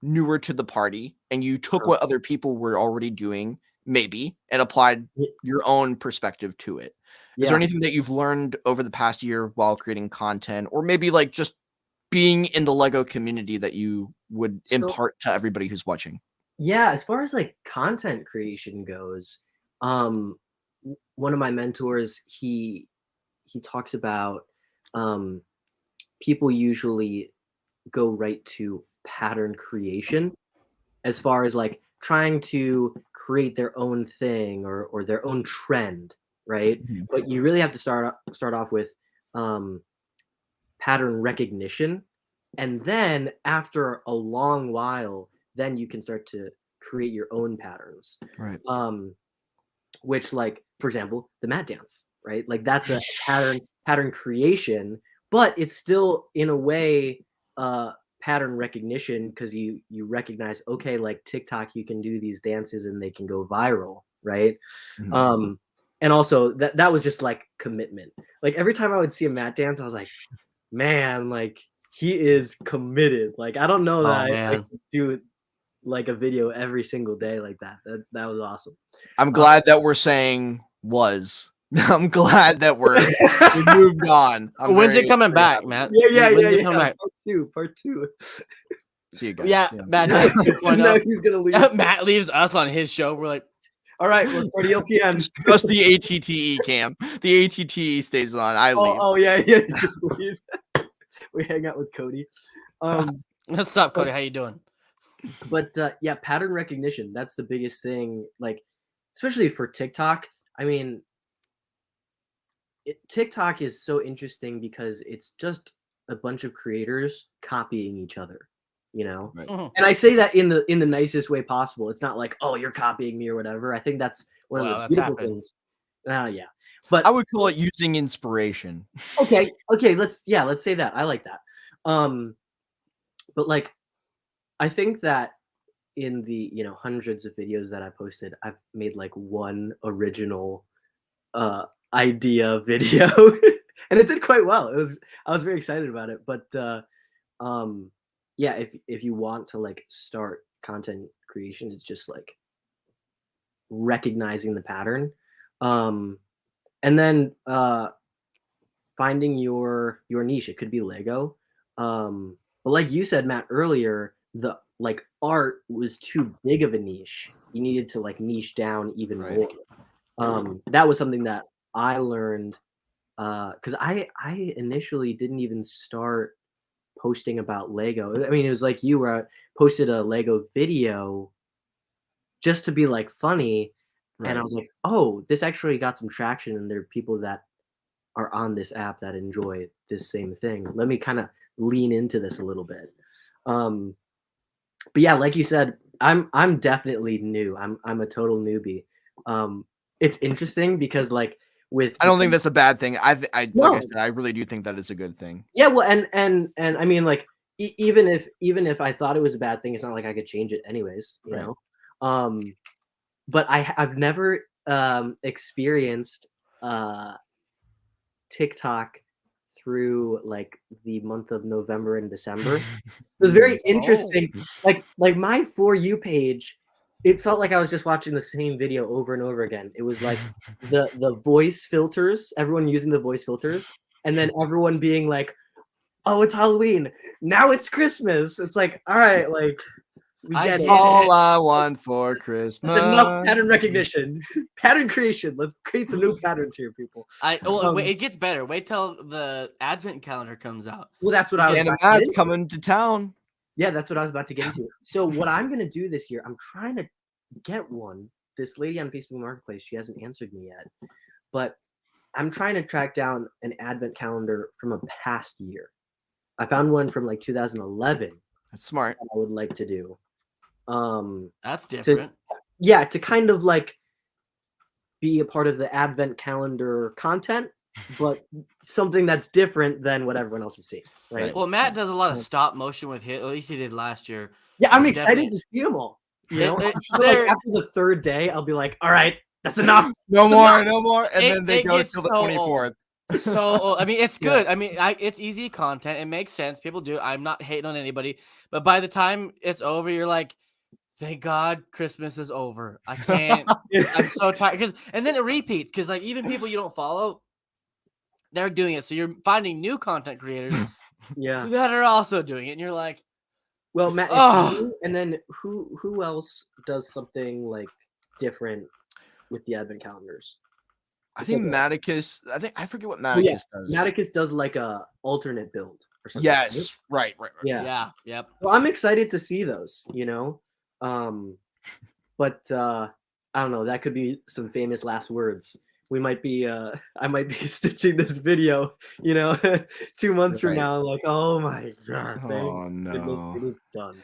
newer to the party and you took Sure. what other people were already doing, maybe, and applied Ye- your own perspective to it. Is Yeah. there anything that you've learned over the past year while creating content, or maybe like just being in the Lego community that you would So- impart to everybody who's watching? Yeah, as far as like content creation goes, one of my mentors, he talks about people usually go right to pattern creation as far as like trying to create their own thing or their own trend, right? But you really have to start off with pattern recognition, and then after a long while, then you can start to create your own patterns. Right. Which, like, for example, the mat dance, right? Like that's a pattern creation, but it's still in a way pattern recognition, because you recognize, okay, like TikTok, you can do these dances and they can go viral, right? Mhm. And also that was just like commitment. Like every time I would see a Matt dance, I was like, man, like he is committed. Like I don't know that I man. could do like a video every single day like that. That was awesome. I'm glad that we're saying was. I'm glad that we moved on. I'm When's very- it coming very back, happy. Matt? Yeah. When's it coming back? Part two. See you guys. Yeah, Matt does Now 2.0. he's gonna leave. Matt leaves us on his show. We're like, All right, let's start ELPN. Just the ATTE cam. The ATTE stays on. I leave. Oh yeah. Just leave. We hang out with Cody. what's up, Cody? How you doing? But yeah, pattern recognition, that's the biggest thing, like especially for TikTok. I mean, TikTok is so interesting because it's just a bunch of creators copying each other, you know. Right. Mhm. And I say that in the nicest way possible. It's not like, oh, you're copying me or whatever. I think that's one Wow, of the that's beautiful happened. things. Yeah, but I would call it using inspiration. okay, let's say that. I like that. But like, I think that in the hundreds of videos that I posted, I've made like one original idea video, and it did quite well. I was very excited about it. But yeah, if you want to like start content creation, it's just like recognizing the pattern, and then finding your niche. It could be Lego, but like you said, Matt, earlier, the like art was too big of a niche. You needed to like niche down even Right. more. That was something that I learned because I initially didn't even start posting about Lego. I mean, it was like you, where I posted a Lego video just to be like funny, and I Right. was like, oh, this actually got some traction, and there are people that are on this app that enjoy this same thing. Let me kind of lean into this a little bit. But yeah, like you said, I'm definitely new. I'm a total newbie. It's interesting because like with I don't think that's a bad thing. Like I No. said, I really do think that is a good thing. yeah, well, and I mean, like even if I thought it was a bad thing, it's not like I could change it anyways, you Right. know. But I've never experienced TikTok through like the month of November and December. It was very interesting. Like my For You page, it felt like I was just watching the same video over and over again. It was like the voice filters, everyone using the voice filters, and then everyone being like, "Oh, it's Halloween. Now it's Christmas." It's like, all right, like we I get get it. it. All I want for Christmas. That's enough pattern recognition, pattern creation. Let's create some new patterns here, people. Wait, it gets better. Wait till the advent calendar comes out. Well, that's what I was. And about to get Matt's into. coming to town. Yeah, that's what I was about to get into. So what I'm gonna do this year, I'm trying to get one. This lady on Facebook Marketplace, she hasn't answered me yet, but I'm trying to track down an advent calendar from a past year. I found one from like 2011 That's smart. that I would like to do. That's different. Yeah, to kind of like be a part of the advent calendar content, but something that's different than what everyone else is seeing, right? Well, Matt does a lot of stop motion with his. At least he did last year. Yeah, I'm It excited definitely- to see them all. You It- know, it- I'm sure, they're- like after the third day, I'll be like, all right, that's enough. No more, no more. And It- then they it go gets till the so 24th. So I mean, it's Yeah. good. I mean, it's easy content. It makes sense. People do. I'm not hating on anybody, but by the time it's over, you're like, thank God Christmas is over. I can't. I'm so tired. And then it repeats because like even people you don't follow, they're doing it. So you're finding new content creators Yeah. that are also doing it, and you're like, Well, Matt, it's Ugh. you, and then who else does something like different with the advent calendars? I think Okay. Maticus. I forget what Oh, Maticus yeah. does. Maticus does like a alternate build or something. right? Yes, right. Yeah. yeah, yep. Well, I'm excited to see those, you know. But I don't know, that could be some famous last words. We might be I might be stitching this video, you know, 2 months from Right. now, like, oh my god, thank Oh goodness no. it is done.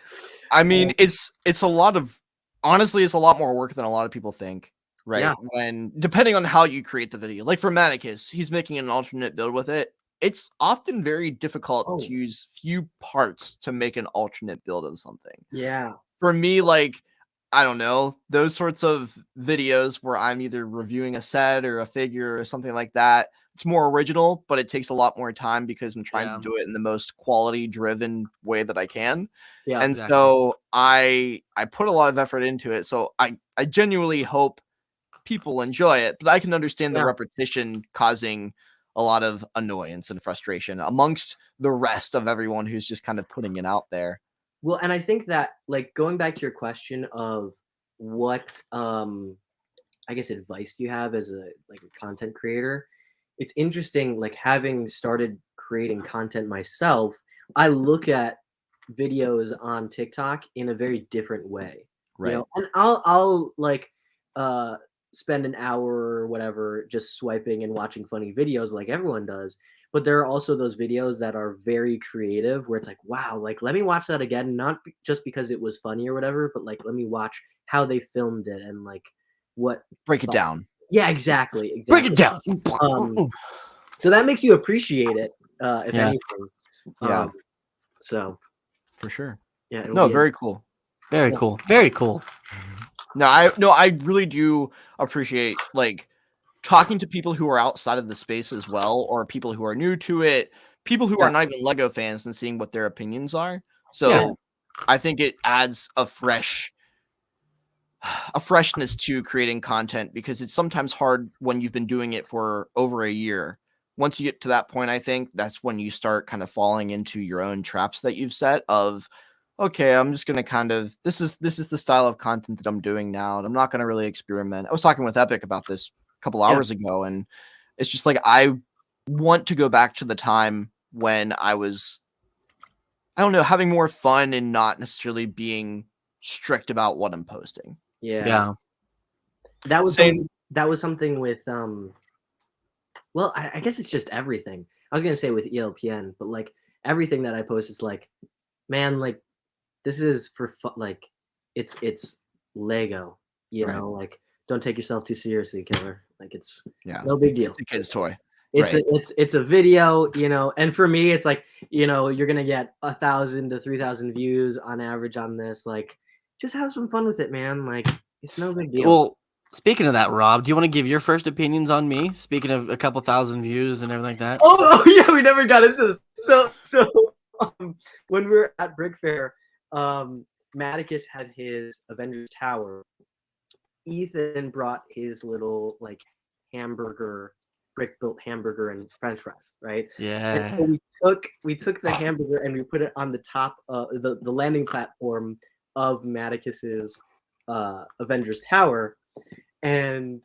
I mean, it's a lot of honestly, it's a lot more work than a lot of people think. right? Yeah. When depending on how you create the video, like for Manicus, he's making an alternate build with it. It's often very difficult Oh. to use few parts to make an alternate build of something. Yeah. For me, like, I don't know, those sorts of videos where I'm either reviewing a set or a figure or something like that, it's more original, but it takes a lot more time because I'm trying Yeah. to do it in the most quality driven way that I can. Yeah. And exactly. so I put a lot of effort into it. So I genuinely hope people enjoy it, but I can understand the Yeah. repetition causing a lot of annoyance and frustration amongst the rest of everyone who's just kind of putting it out there. Well, and I think that like going back to your question of what I guess advice do you have as a content creator, it's interesting, like having started creating content myself, I look at videos on TikTok in a very different way. Right. You know, and I'll like spend an hour or whatever just swiping and watching funny videos like everyone does. But there are also those videos that are very creative where it's like, wow, like let me watch that again, not just because it was funny or whatever, but like let me watch how they filmed it and like what. Break it down. Yeah, exactly. Break it down. So that makes you appreciate it, if Yeah. anything. Yeah. So For sure. yeah. it'll No, be very cool. Very cool. Very cool. No, I really do appreciate like talking to people who are outside of the space as well, or people who are new to it, people who Yeah. are not even Lego fans, and seeing what their opinions are. So Yeah. I think it adds a freshness to creating content, because it's sometimes hard when you've been doing it for over a year. Once you get to that point, I think that's when you start kind of falling into your own traps that you've set of, okay, I'm just going to kind of, this is the style of content that I'm doing now, and I'm not going to really experiment. I was talking with Epic about this a couple hours ago, and it's just like, I want to go back to the time when I was, I don't know, having more fun and not necessarily being strict about what I'm posting. Yeah. Yeah. That was Same. something with well, I guess it's just everything. I was gonna say with ELPN, but like everything that I post is like, man, like this is for fun. Like it's Lego, you Right. know. Like don't take yourself too seriously, killer. Like it's Yeah. no big deal. It's a kid's toy. It's right. it's a video, you know. And for me, it's like, you know, you're gonna get 1,000 to 3,000 views on average on this. Like, just have some fun with it, man. Like it's no big deal. Well, speaking of that, Rob, do you want to give your first opinions on me? Speaking of a couple thousand views and everything like that. Oh yeah, we never got into this. So when we were at Brick Fair, Maticus had his Avengers Tower. Ethan brought his little like hamburger, brick built hamburger and French fries, right? Yeah. And so we took the hamburger and we put it on the top, the landing platform of Maticus's Avengers Tower, and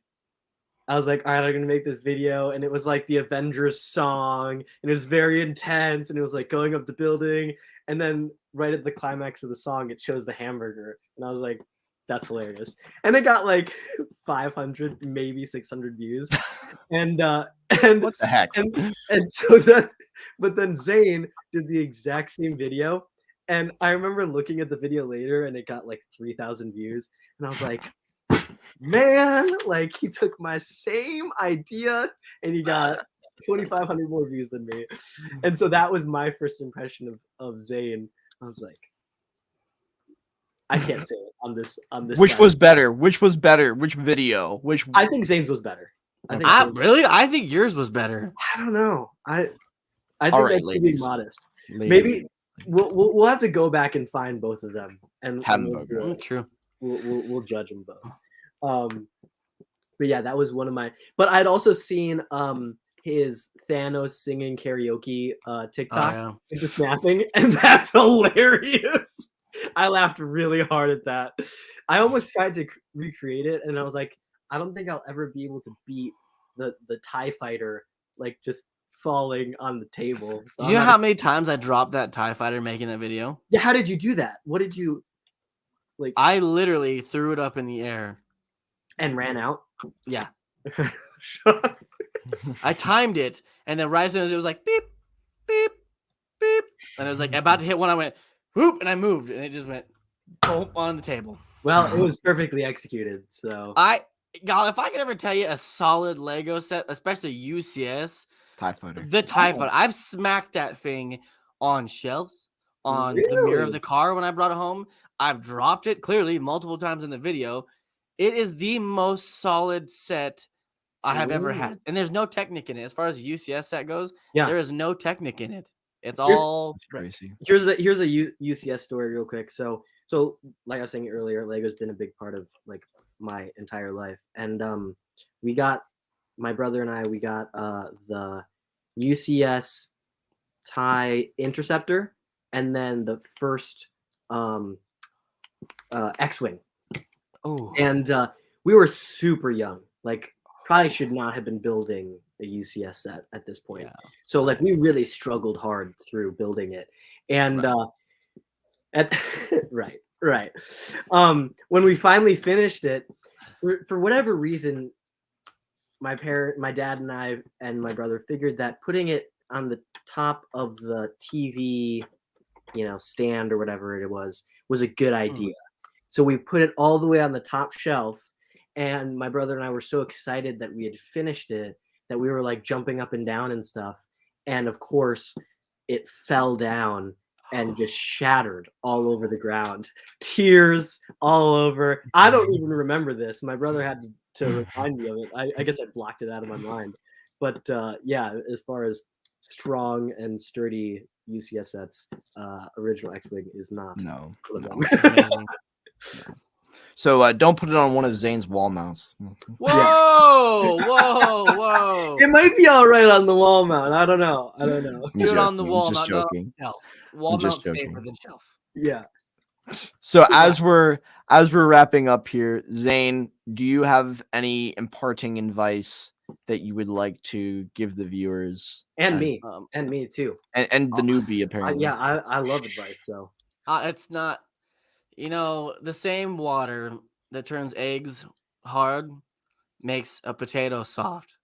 I was like, all right, I'm gonna make this video, and it was like the Avengers song, and it was very intense, and it was like going up the building, and then right at the climax of the song, it shows the hamburger, and I was like, that's hilarious, and it got like 500, maybe 600 views, and What the heck? and so then, but then Zane did the exact same video, and I remember looking at the video later, and it got like 3,000 views, and I was like, man, like he took my same idea and he got 2,500 more views than me. And so that was my first impression of Zane. I was like, I can't say it on this Which side. was better? Which was better? Which video? Which I think Zane's was better. I think I Zane's- really, I think yours was better. I don't know. I think All right, that's being ladies. modest. ladies, Maybe we'll have to go back and find both of them and Hamburger. we'll, True. we'll judge them both. But yeah, that was one of my. But I'd also seen his Thanos singing karaoke TikTok Oh, yeah. with the snapping, and that's hilarious. I laughed really hard at that. I almost tried to recreate it, and I was like, I don't think I'll ever be able to beat the TIE fighter, like just falling on the table. So Do you know I'm how not- many times I dropped that TIE fighter making that video? Yeah, how did you do that? What did you like? I literally threw it up in the air. And ran out. Yeah. I timed it, and then right as soon as it was like beep, beep, beep, and I was like about to hit one, I went whoop, and I moved, and it just went boom on the table. Well, it was perfectly executed. So I God, if I could ever tell you a solid Lego set, especially UCS, TIE Fighter. the TIE Fighter, I've smacked that thing on shelves, on the mirror of Really? the car when I brought it home. I've dropped it clearly multiple times in the video. It is the most solid set I have ever Ooh. had. And there's no Technic in it. As far as a UCS set goes, Yeah. there is no Technic in it. It's Here's- all That's crazy. Here's a UCS story real quick. So like I was saying earlier, Lego's been a big part of like my entire life. And we got my brother and I, we got the UCS TIE Interceptor and then the first X-Wing. oh And we were super young. Like probably should not have been building a UCS set at this point. Yeah. So like we really struggled hard through building it. And right. When we finally finished it, for whatever reason, my dad and I and my brother figured that putting it on the top of the TV, stand or whatever it was a good idea. So we put it all the way on the top shelf, and my brother and I were so excited that we had finished it that we were like jumping up and down and stuff. And of course, it fell down and just shattered all over the ground. Tears all over. I don't even remember this. My brother had to remind me of it. I guess I blocked it out of my mind. But yeah, as far as strong and sturdy UCS sets, original X-Wing is not No. one of no. them. amazing. So don't put it on one of Zane's wall mounts. Whoa. It might be all right on the wall mount. I don't know. I'm Do it on the joking, wall, just not on joking. the shelf. Wall I'm just mount safer joking. than shelf. Yeah. So as we're wrapping up here, Zane, do you have any imparting advice that you would like to give the viewers And as- me. And me too. and the newbie apparently? Yeah, I love advice. So It's not, the same water that turns eggs hard makes a potato soft.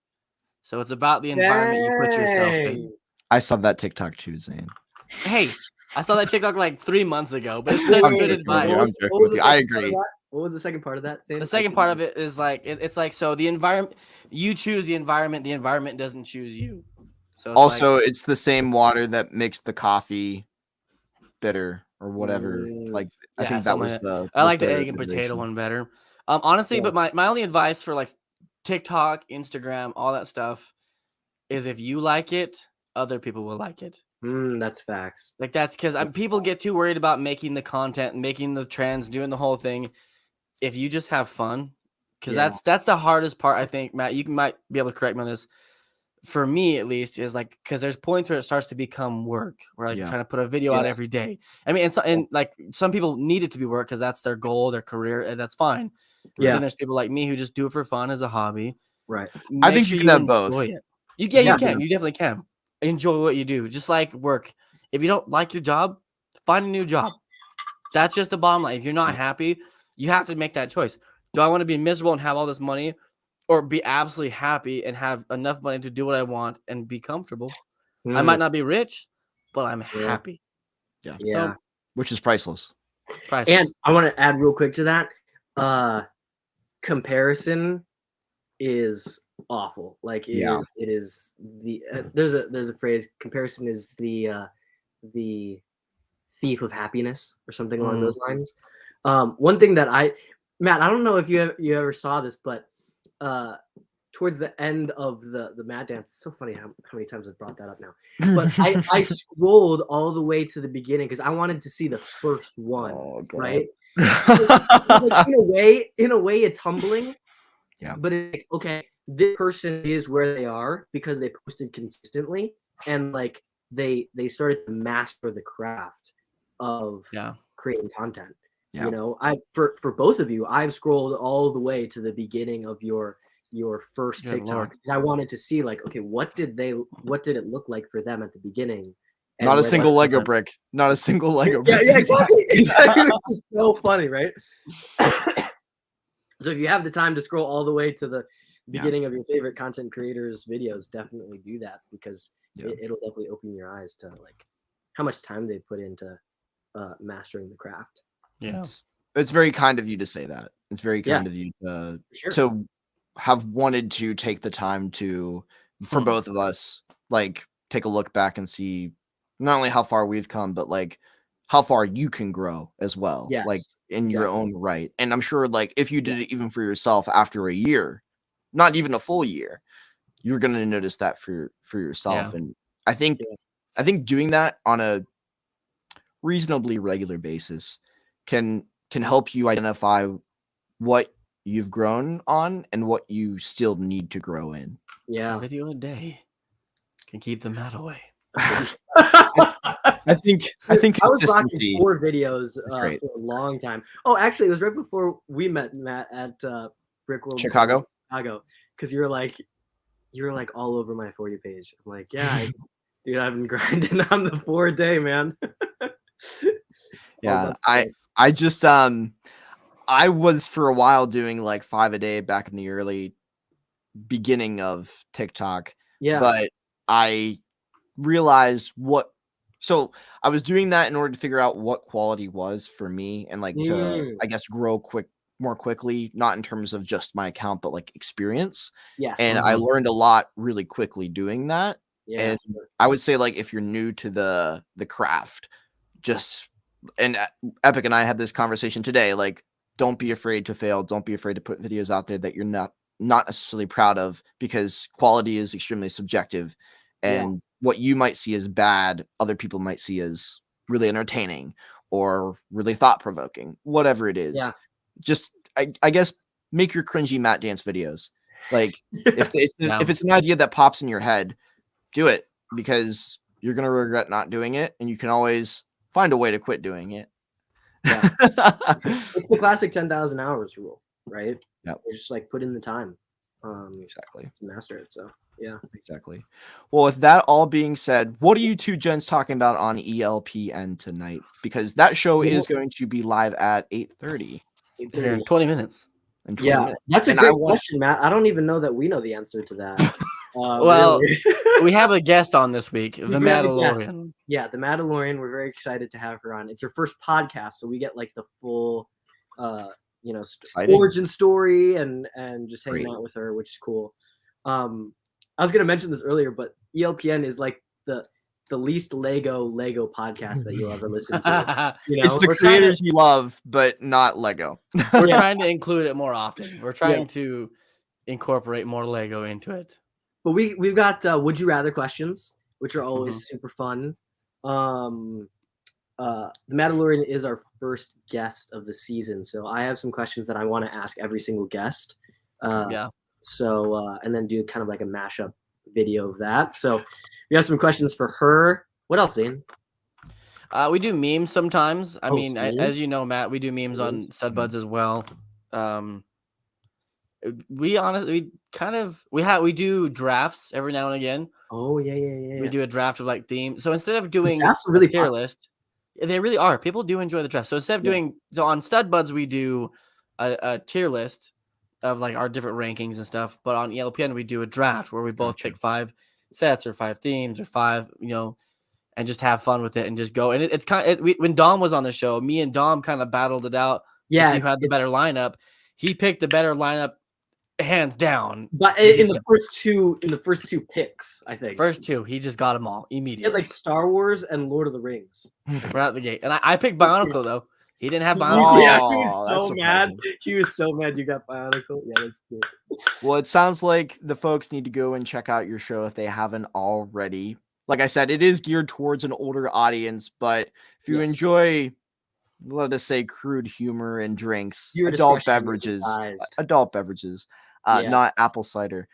So it's about the environment you put yourself in. Dang. I saw that TikTok too, Zane. Hey, I saw that TikTok like 3 months ago, but it's such I'm good joking with advice. you, I'm joking What was with the you. I second part of agree. that? What was the second part of that? Zane? The second part of it is like it's like, so the environment, you choose the environment doesn't choose you. So it's Also, like, it's the same water that makes the coffee bitter or whatever. Like I yeah, think that something was like the. I like the third egg and potato iteration. one better. Honestly, Yeah. but my only advice for like TikTok, Instagram, all that stuff is if you like it, other people will like it. That's facts. Like that's because That's people get too worried about making the content, making the trends, doing the whole thing. If you just have fun, because Yeah. that's the hardest part. I think, Matt, you might be able to correct me on this. For me, at least, is like because there's points where it starts to become work. We're like Yeah. trying to put a video out Yeah. every day. I mean, and like some people need it to be work because that's their goal, their career, and that's fine. But Yeah. then there's people like me who just do it for fun as a hobby. Right. I Make think sure you can have enjoy both. it. You Yeah. can. You definitely can. Enjoy what you do, just like work. If you don't like your job, find a new job. That's just the bottom line. If you're not happy, you have to make that choice. Do I want to be miserable and have all this money, or be absolutely happy and have enough money to do what I want and be comfortable? I might not be rich, but I'm Yeah. happy. Yeah. Which is priceless. Priceless. And I want to add real quick to that. Comparison is awful. Like it Yeah. is the there's a phrase, comparison is the thief of happiness or something along those lines. One thing that Matt, I don't know if you ever saw this, but towards the end of the Mad Dance, it's so funny how many times I've brought that up now. But I scrolled all the way to the beginning because I wanted to see the first one, Oh, God. right? Like, in a way, it's humbling. Yeah. But it's like, okay, this person is where they are because they posted consistently and like they started to master the craft of Yeah. creating content. Yeah. You know, for both of you, I've scrolled all the way to the beginning of your first Good TikTok Lord. because I wanted to see like, okay, what did it look like for them at the beginning? And Not a where single they- Lego brick. Not a single Lego yeah, brick. yeah, exactly. It's so funny, right? So if you have the time to scroll all the way to the beginning of your favorite content creators' videos, definitely do that because Yeah. it'll definitely open your eyes to like how much time they put into mastering the craft. Yeah. It's very kind of you to say that. It's very Yeah. kind of you Sure. to have wanted to take the time to, for both of us, like take a look back and see not only how far we've come, but like how far you can grow as well, like Yes, in your definitely. own right. And I'm sure like if you did it even for yourself after a year, not even a full year, you're gonna notice that for yourself. Yeah. And I think Yeah. I think doing that on a reasonably regular basis can help you identify what you've grown on and what you still need to grow in. A Yeah. video a day can keep the mat away. I think I was rocking consistency 4 videos great. for a long time. Oh, actually, it was right before we met, Matt, at Brick World Chicago. Because you were like all over my For You page. I'm like, yeah, dude, I've been grinding on the 4 a day, man. Yeah, I just I was for a while doing like 5 a day back in the early beginning of TikTok. Yeah. But I realized so I was doing that in order to figure out what quality was for me and like to I guess grow more quickly, not in terms of just my account, but like experience. Yes. And I learned a lot really quickly doing that. Yeah. And I would say like if you're new to the craft, and Epic and I had this conversation today, like don't be afraid to fail, don't be afraid to put videos out there that you're not necessarily proud of, because quality is extremely subjective, and what you might see as bad, other people might see as really entertaining or really thought-provoking, whatever it is. Yeah. Just I guess make your cringy mat dance videos. Like if it's an idea that pops in your head, do it, because you're gonna regret not doing it, and you can always find a way to quit doing it. Yeah. It's the classic 10,000 hours rule, right? Yep. You just like put in the time Exactly. to master it. So yeah. Exactly. Well, with that all being said, what are you two gents talking about on ELPN tonight? Because that show is going to be live at 8:30 Here in 20 minutes. in 20 Yeah, minutes. that's a And great question, Matt. I don't even know that we know the answer to that. Well, really. we have a guest on this week, the do have a guest. Mandalorian. Yeah, the Mandalorian. We're very excited to have her on. It's her first podcast, so we get like the full, Exciting. origin story and just hanging Great. out with her, which is cool. I was gonna mention this earlier, but ELPN is like the least Lego podcast that you'll ever listen to. You know, It's the we're trying to- creators you love, but not Lego. We're Yeah. trying to include it more often. We're trying to incorporate more Lego into it. But we've got would you rather questions, which are always super fun. The Mandalorian is our first guest of the season, so I have some questions that I want to ask every single guest. Yeah. So and then do kind of like a mashup video of that. So we have some questions for her. What else, Zane? We do memes sometimes. I Oh, mean, memes? as you know, Matt, we do memes on Memes. StudBuds as well. We do drafts every now and again. Oh yeah. We do a draft of like themes. So instead of doing drafts are really a tier popular. list, they really are. People do enjoy the draft. So instead of doing on StudBuds, we do a tier list of like our different rankings and stuff. But on ELPN, we do a draft where we both pick 5 sets or 5 themes or 5, and just have fun with it and just go. And it's kind of when Dom was on the show, me and Dom kind of battled it out to see who had the better lineup. He picked the better lineup, hands down. But in the first two picks, I think First 2, he just got them all he immediately. had like Star Wars and Lord of the Rings. Right out the gate. And I picked Bionicle though. He didn't have Oh, Bionicle. Yeah, he that's was so mad. surprising. He was so mad you got Bionicle. Yeah, that's cool. Well, it sounds like the folks need to go and check out your show if they haven't already. Like I said, it is geared towards an older audience, but if you Yes. enjoy, let us say, crude humor and drinks, Your adult discretion is beverages, Yeah. not apple cider.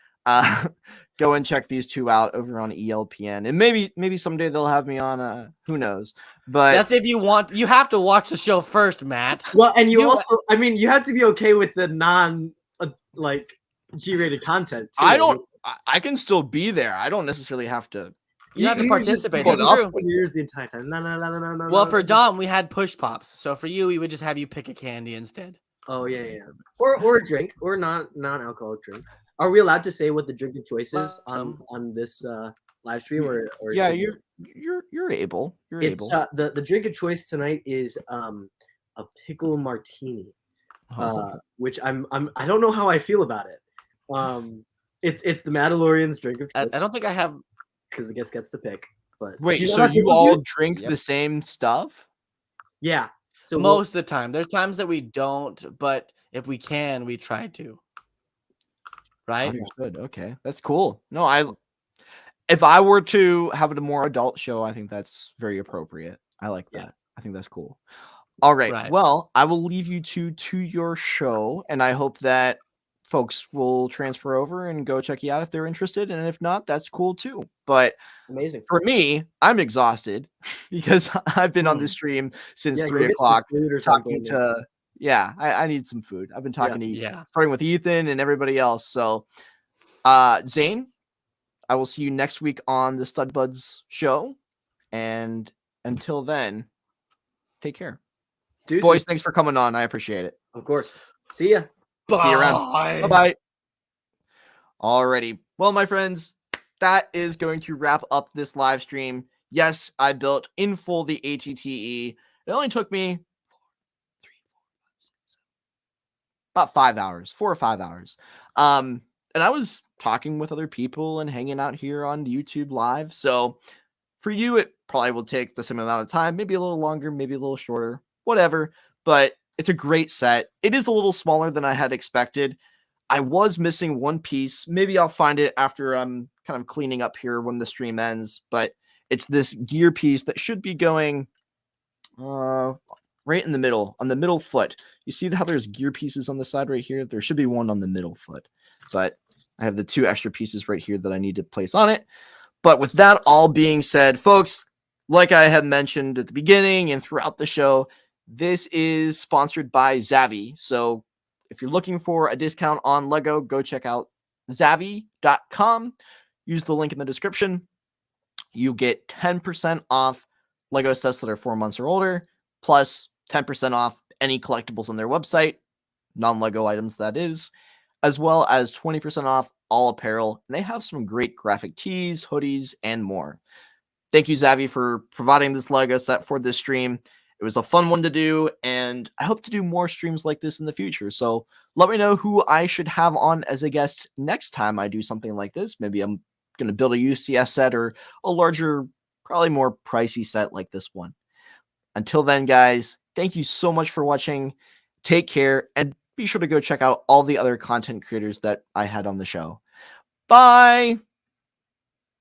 Go and check these two out over on ELPN, and maybe someday they'll have me on. Who knows? But That's if you want. You have to watch the show first, Matt. Well, and you You- also, I mean, you have to be okay with the non like G-rated content. Too. I can still be there. I don't necessarily have to. You have to just participate. put That's up true. with yours the entire time. No. Well, for Dom, we had push pops. So for you, we would just have you pick a candy instead. Oh yeah. Or a drink or non-alcoholic drink. Are we allowed to say what the drink of choice is on this live stream or Yeah, is it- you're able. You're it's able. the drink of choice tonight is a pickle martini, which I don't know how I feel about it. It's the Mandalorian's drink of I choice don't think I have. because the guest gets to pick. But do Wait, you know so about you pickle all juice? drink Yep. the same stuff? Yeah. So Most of the time. There's times that we don't, but if we can, we try to. Right? Understood. Okay, that's cool. No, if I were to have a more adult show, I think that's very appropriate. I like that. Yeah. I think that's cool. All right. Right. Well, I will leave you two to your show, and I hope that folks will transfer over and go check you out if they're interested. And if not, that's cool too. But amazing. for me, I'm exhausted because I've been on this stream since Yeah, go 3 get some o'clock food or talking something. to. Yeah, I need some food. I've been talking to Yeah. starting with Ethan and everybody else. So, Zane, I will see you next week on the Stud Buds show. And until then, take care. Deuces. Boys, thanks for coming on. I appreciate it. Of course. See ya. See you around. Bye-bye. Alrighty. Well, my friends, that is going to wrap up this live stream. Yes, I built in full the ATTE. It only took me about 5 hours, 4 or 5 hours. And I was talking with other people and hanging out here on YouTube Live. So for you, it probably will take the same amount of time, maybe a little longer, maybe a little shorter, whatever. But it's a great set. It is a little smaller than I had expected. I was missing one piece. Maybe I'll find it after I'm kind of cleaning up here when the stream ends. But it's this gear piece that should be going right in the middle, on the middle foot. You see how there's gear pieces on the side right here? There should be one on the middle foot. But I have the 2 extra pieces right here that I need to place on it. But with that all being said, folks, like I had mentioned at the beginning and throughout the show, this is sponsored by Zavvi. So if you're looking for a discount on Lego, go check out Zavvi.com. Use the link in the description. You get 10% off Lego sets that are 4 months or older, plus 10% off any collectibles on their website, non-Lego items that is, as well as 20% off all apparel. And they have some great graphic tees, hoodies, and more. Thank you, Zavvi, for providing this Lego set for this stream. It was a fun one to do, and I hope to do more streams like this in the future. So let me know who I should have on as a guest next time I do something like this. Maybe I'm going to build a UCS set or a larger, probably more pricey set like this one. Until then, guys, thank you so much for watching. Take care, and be sure to go check out all the other content creators that I had on the show. Bye!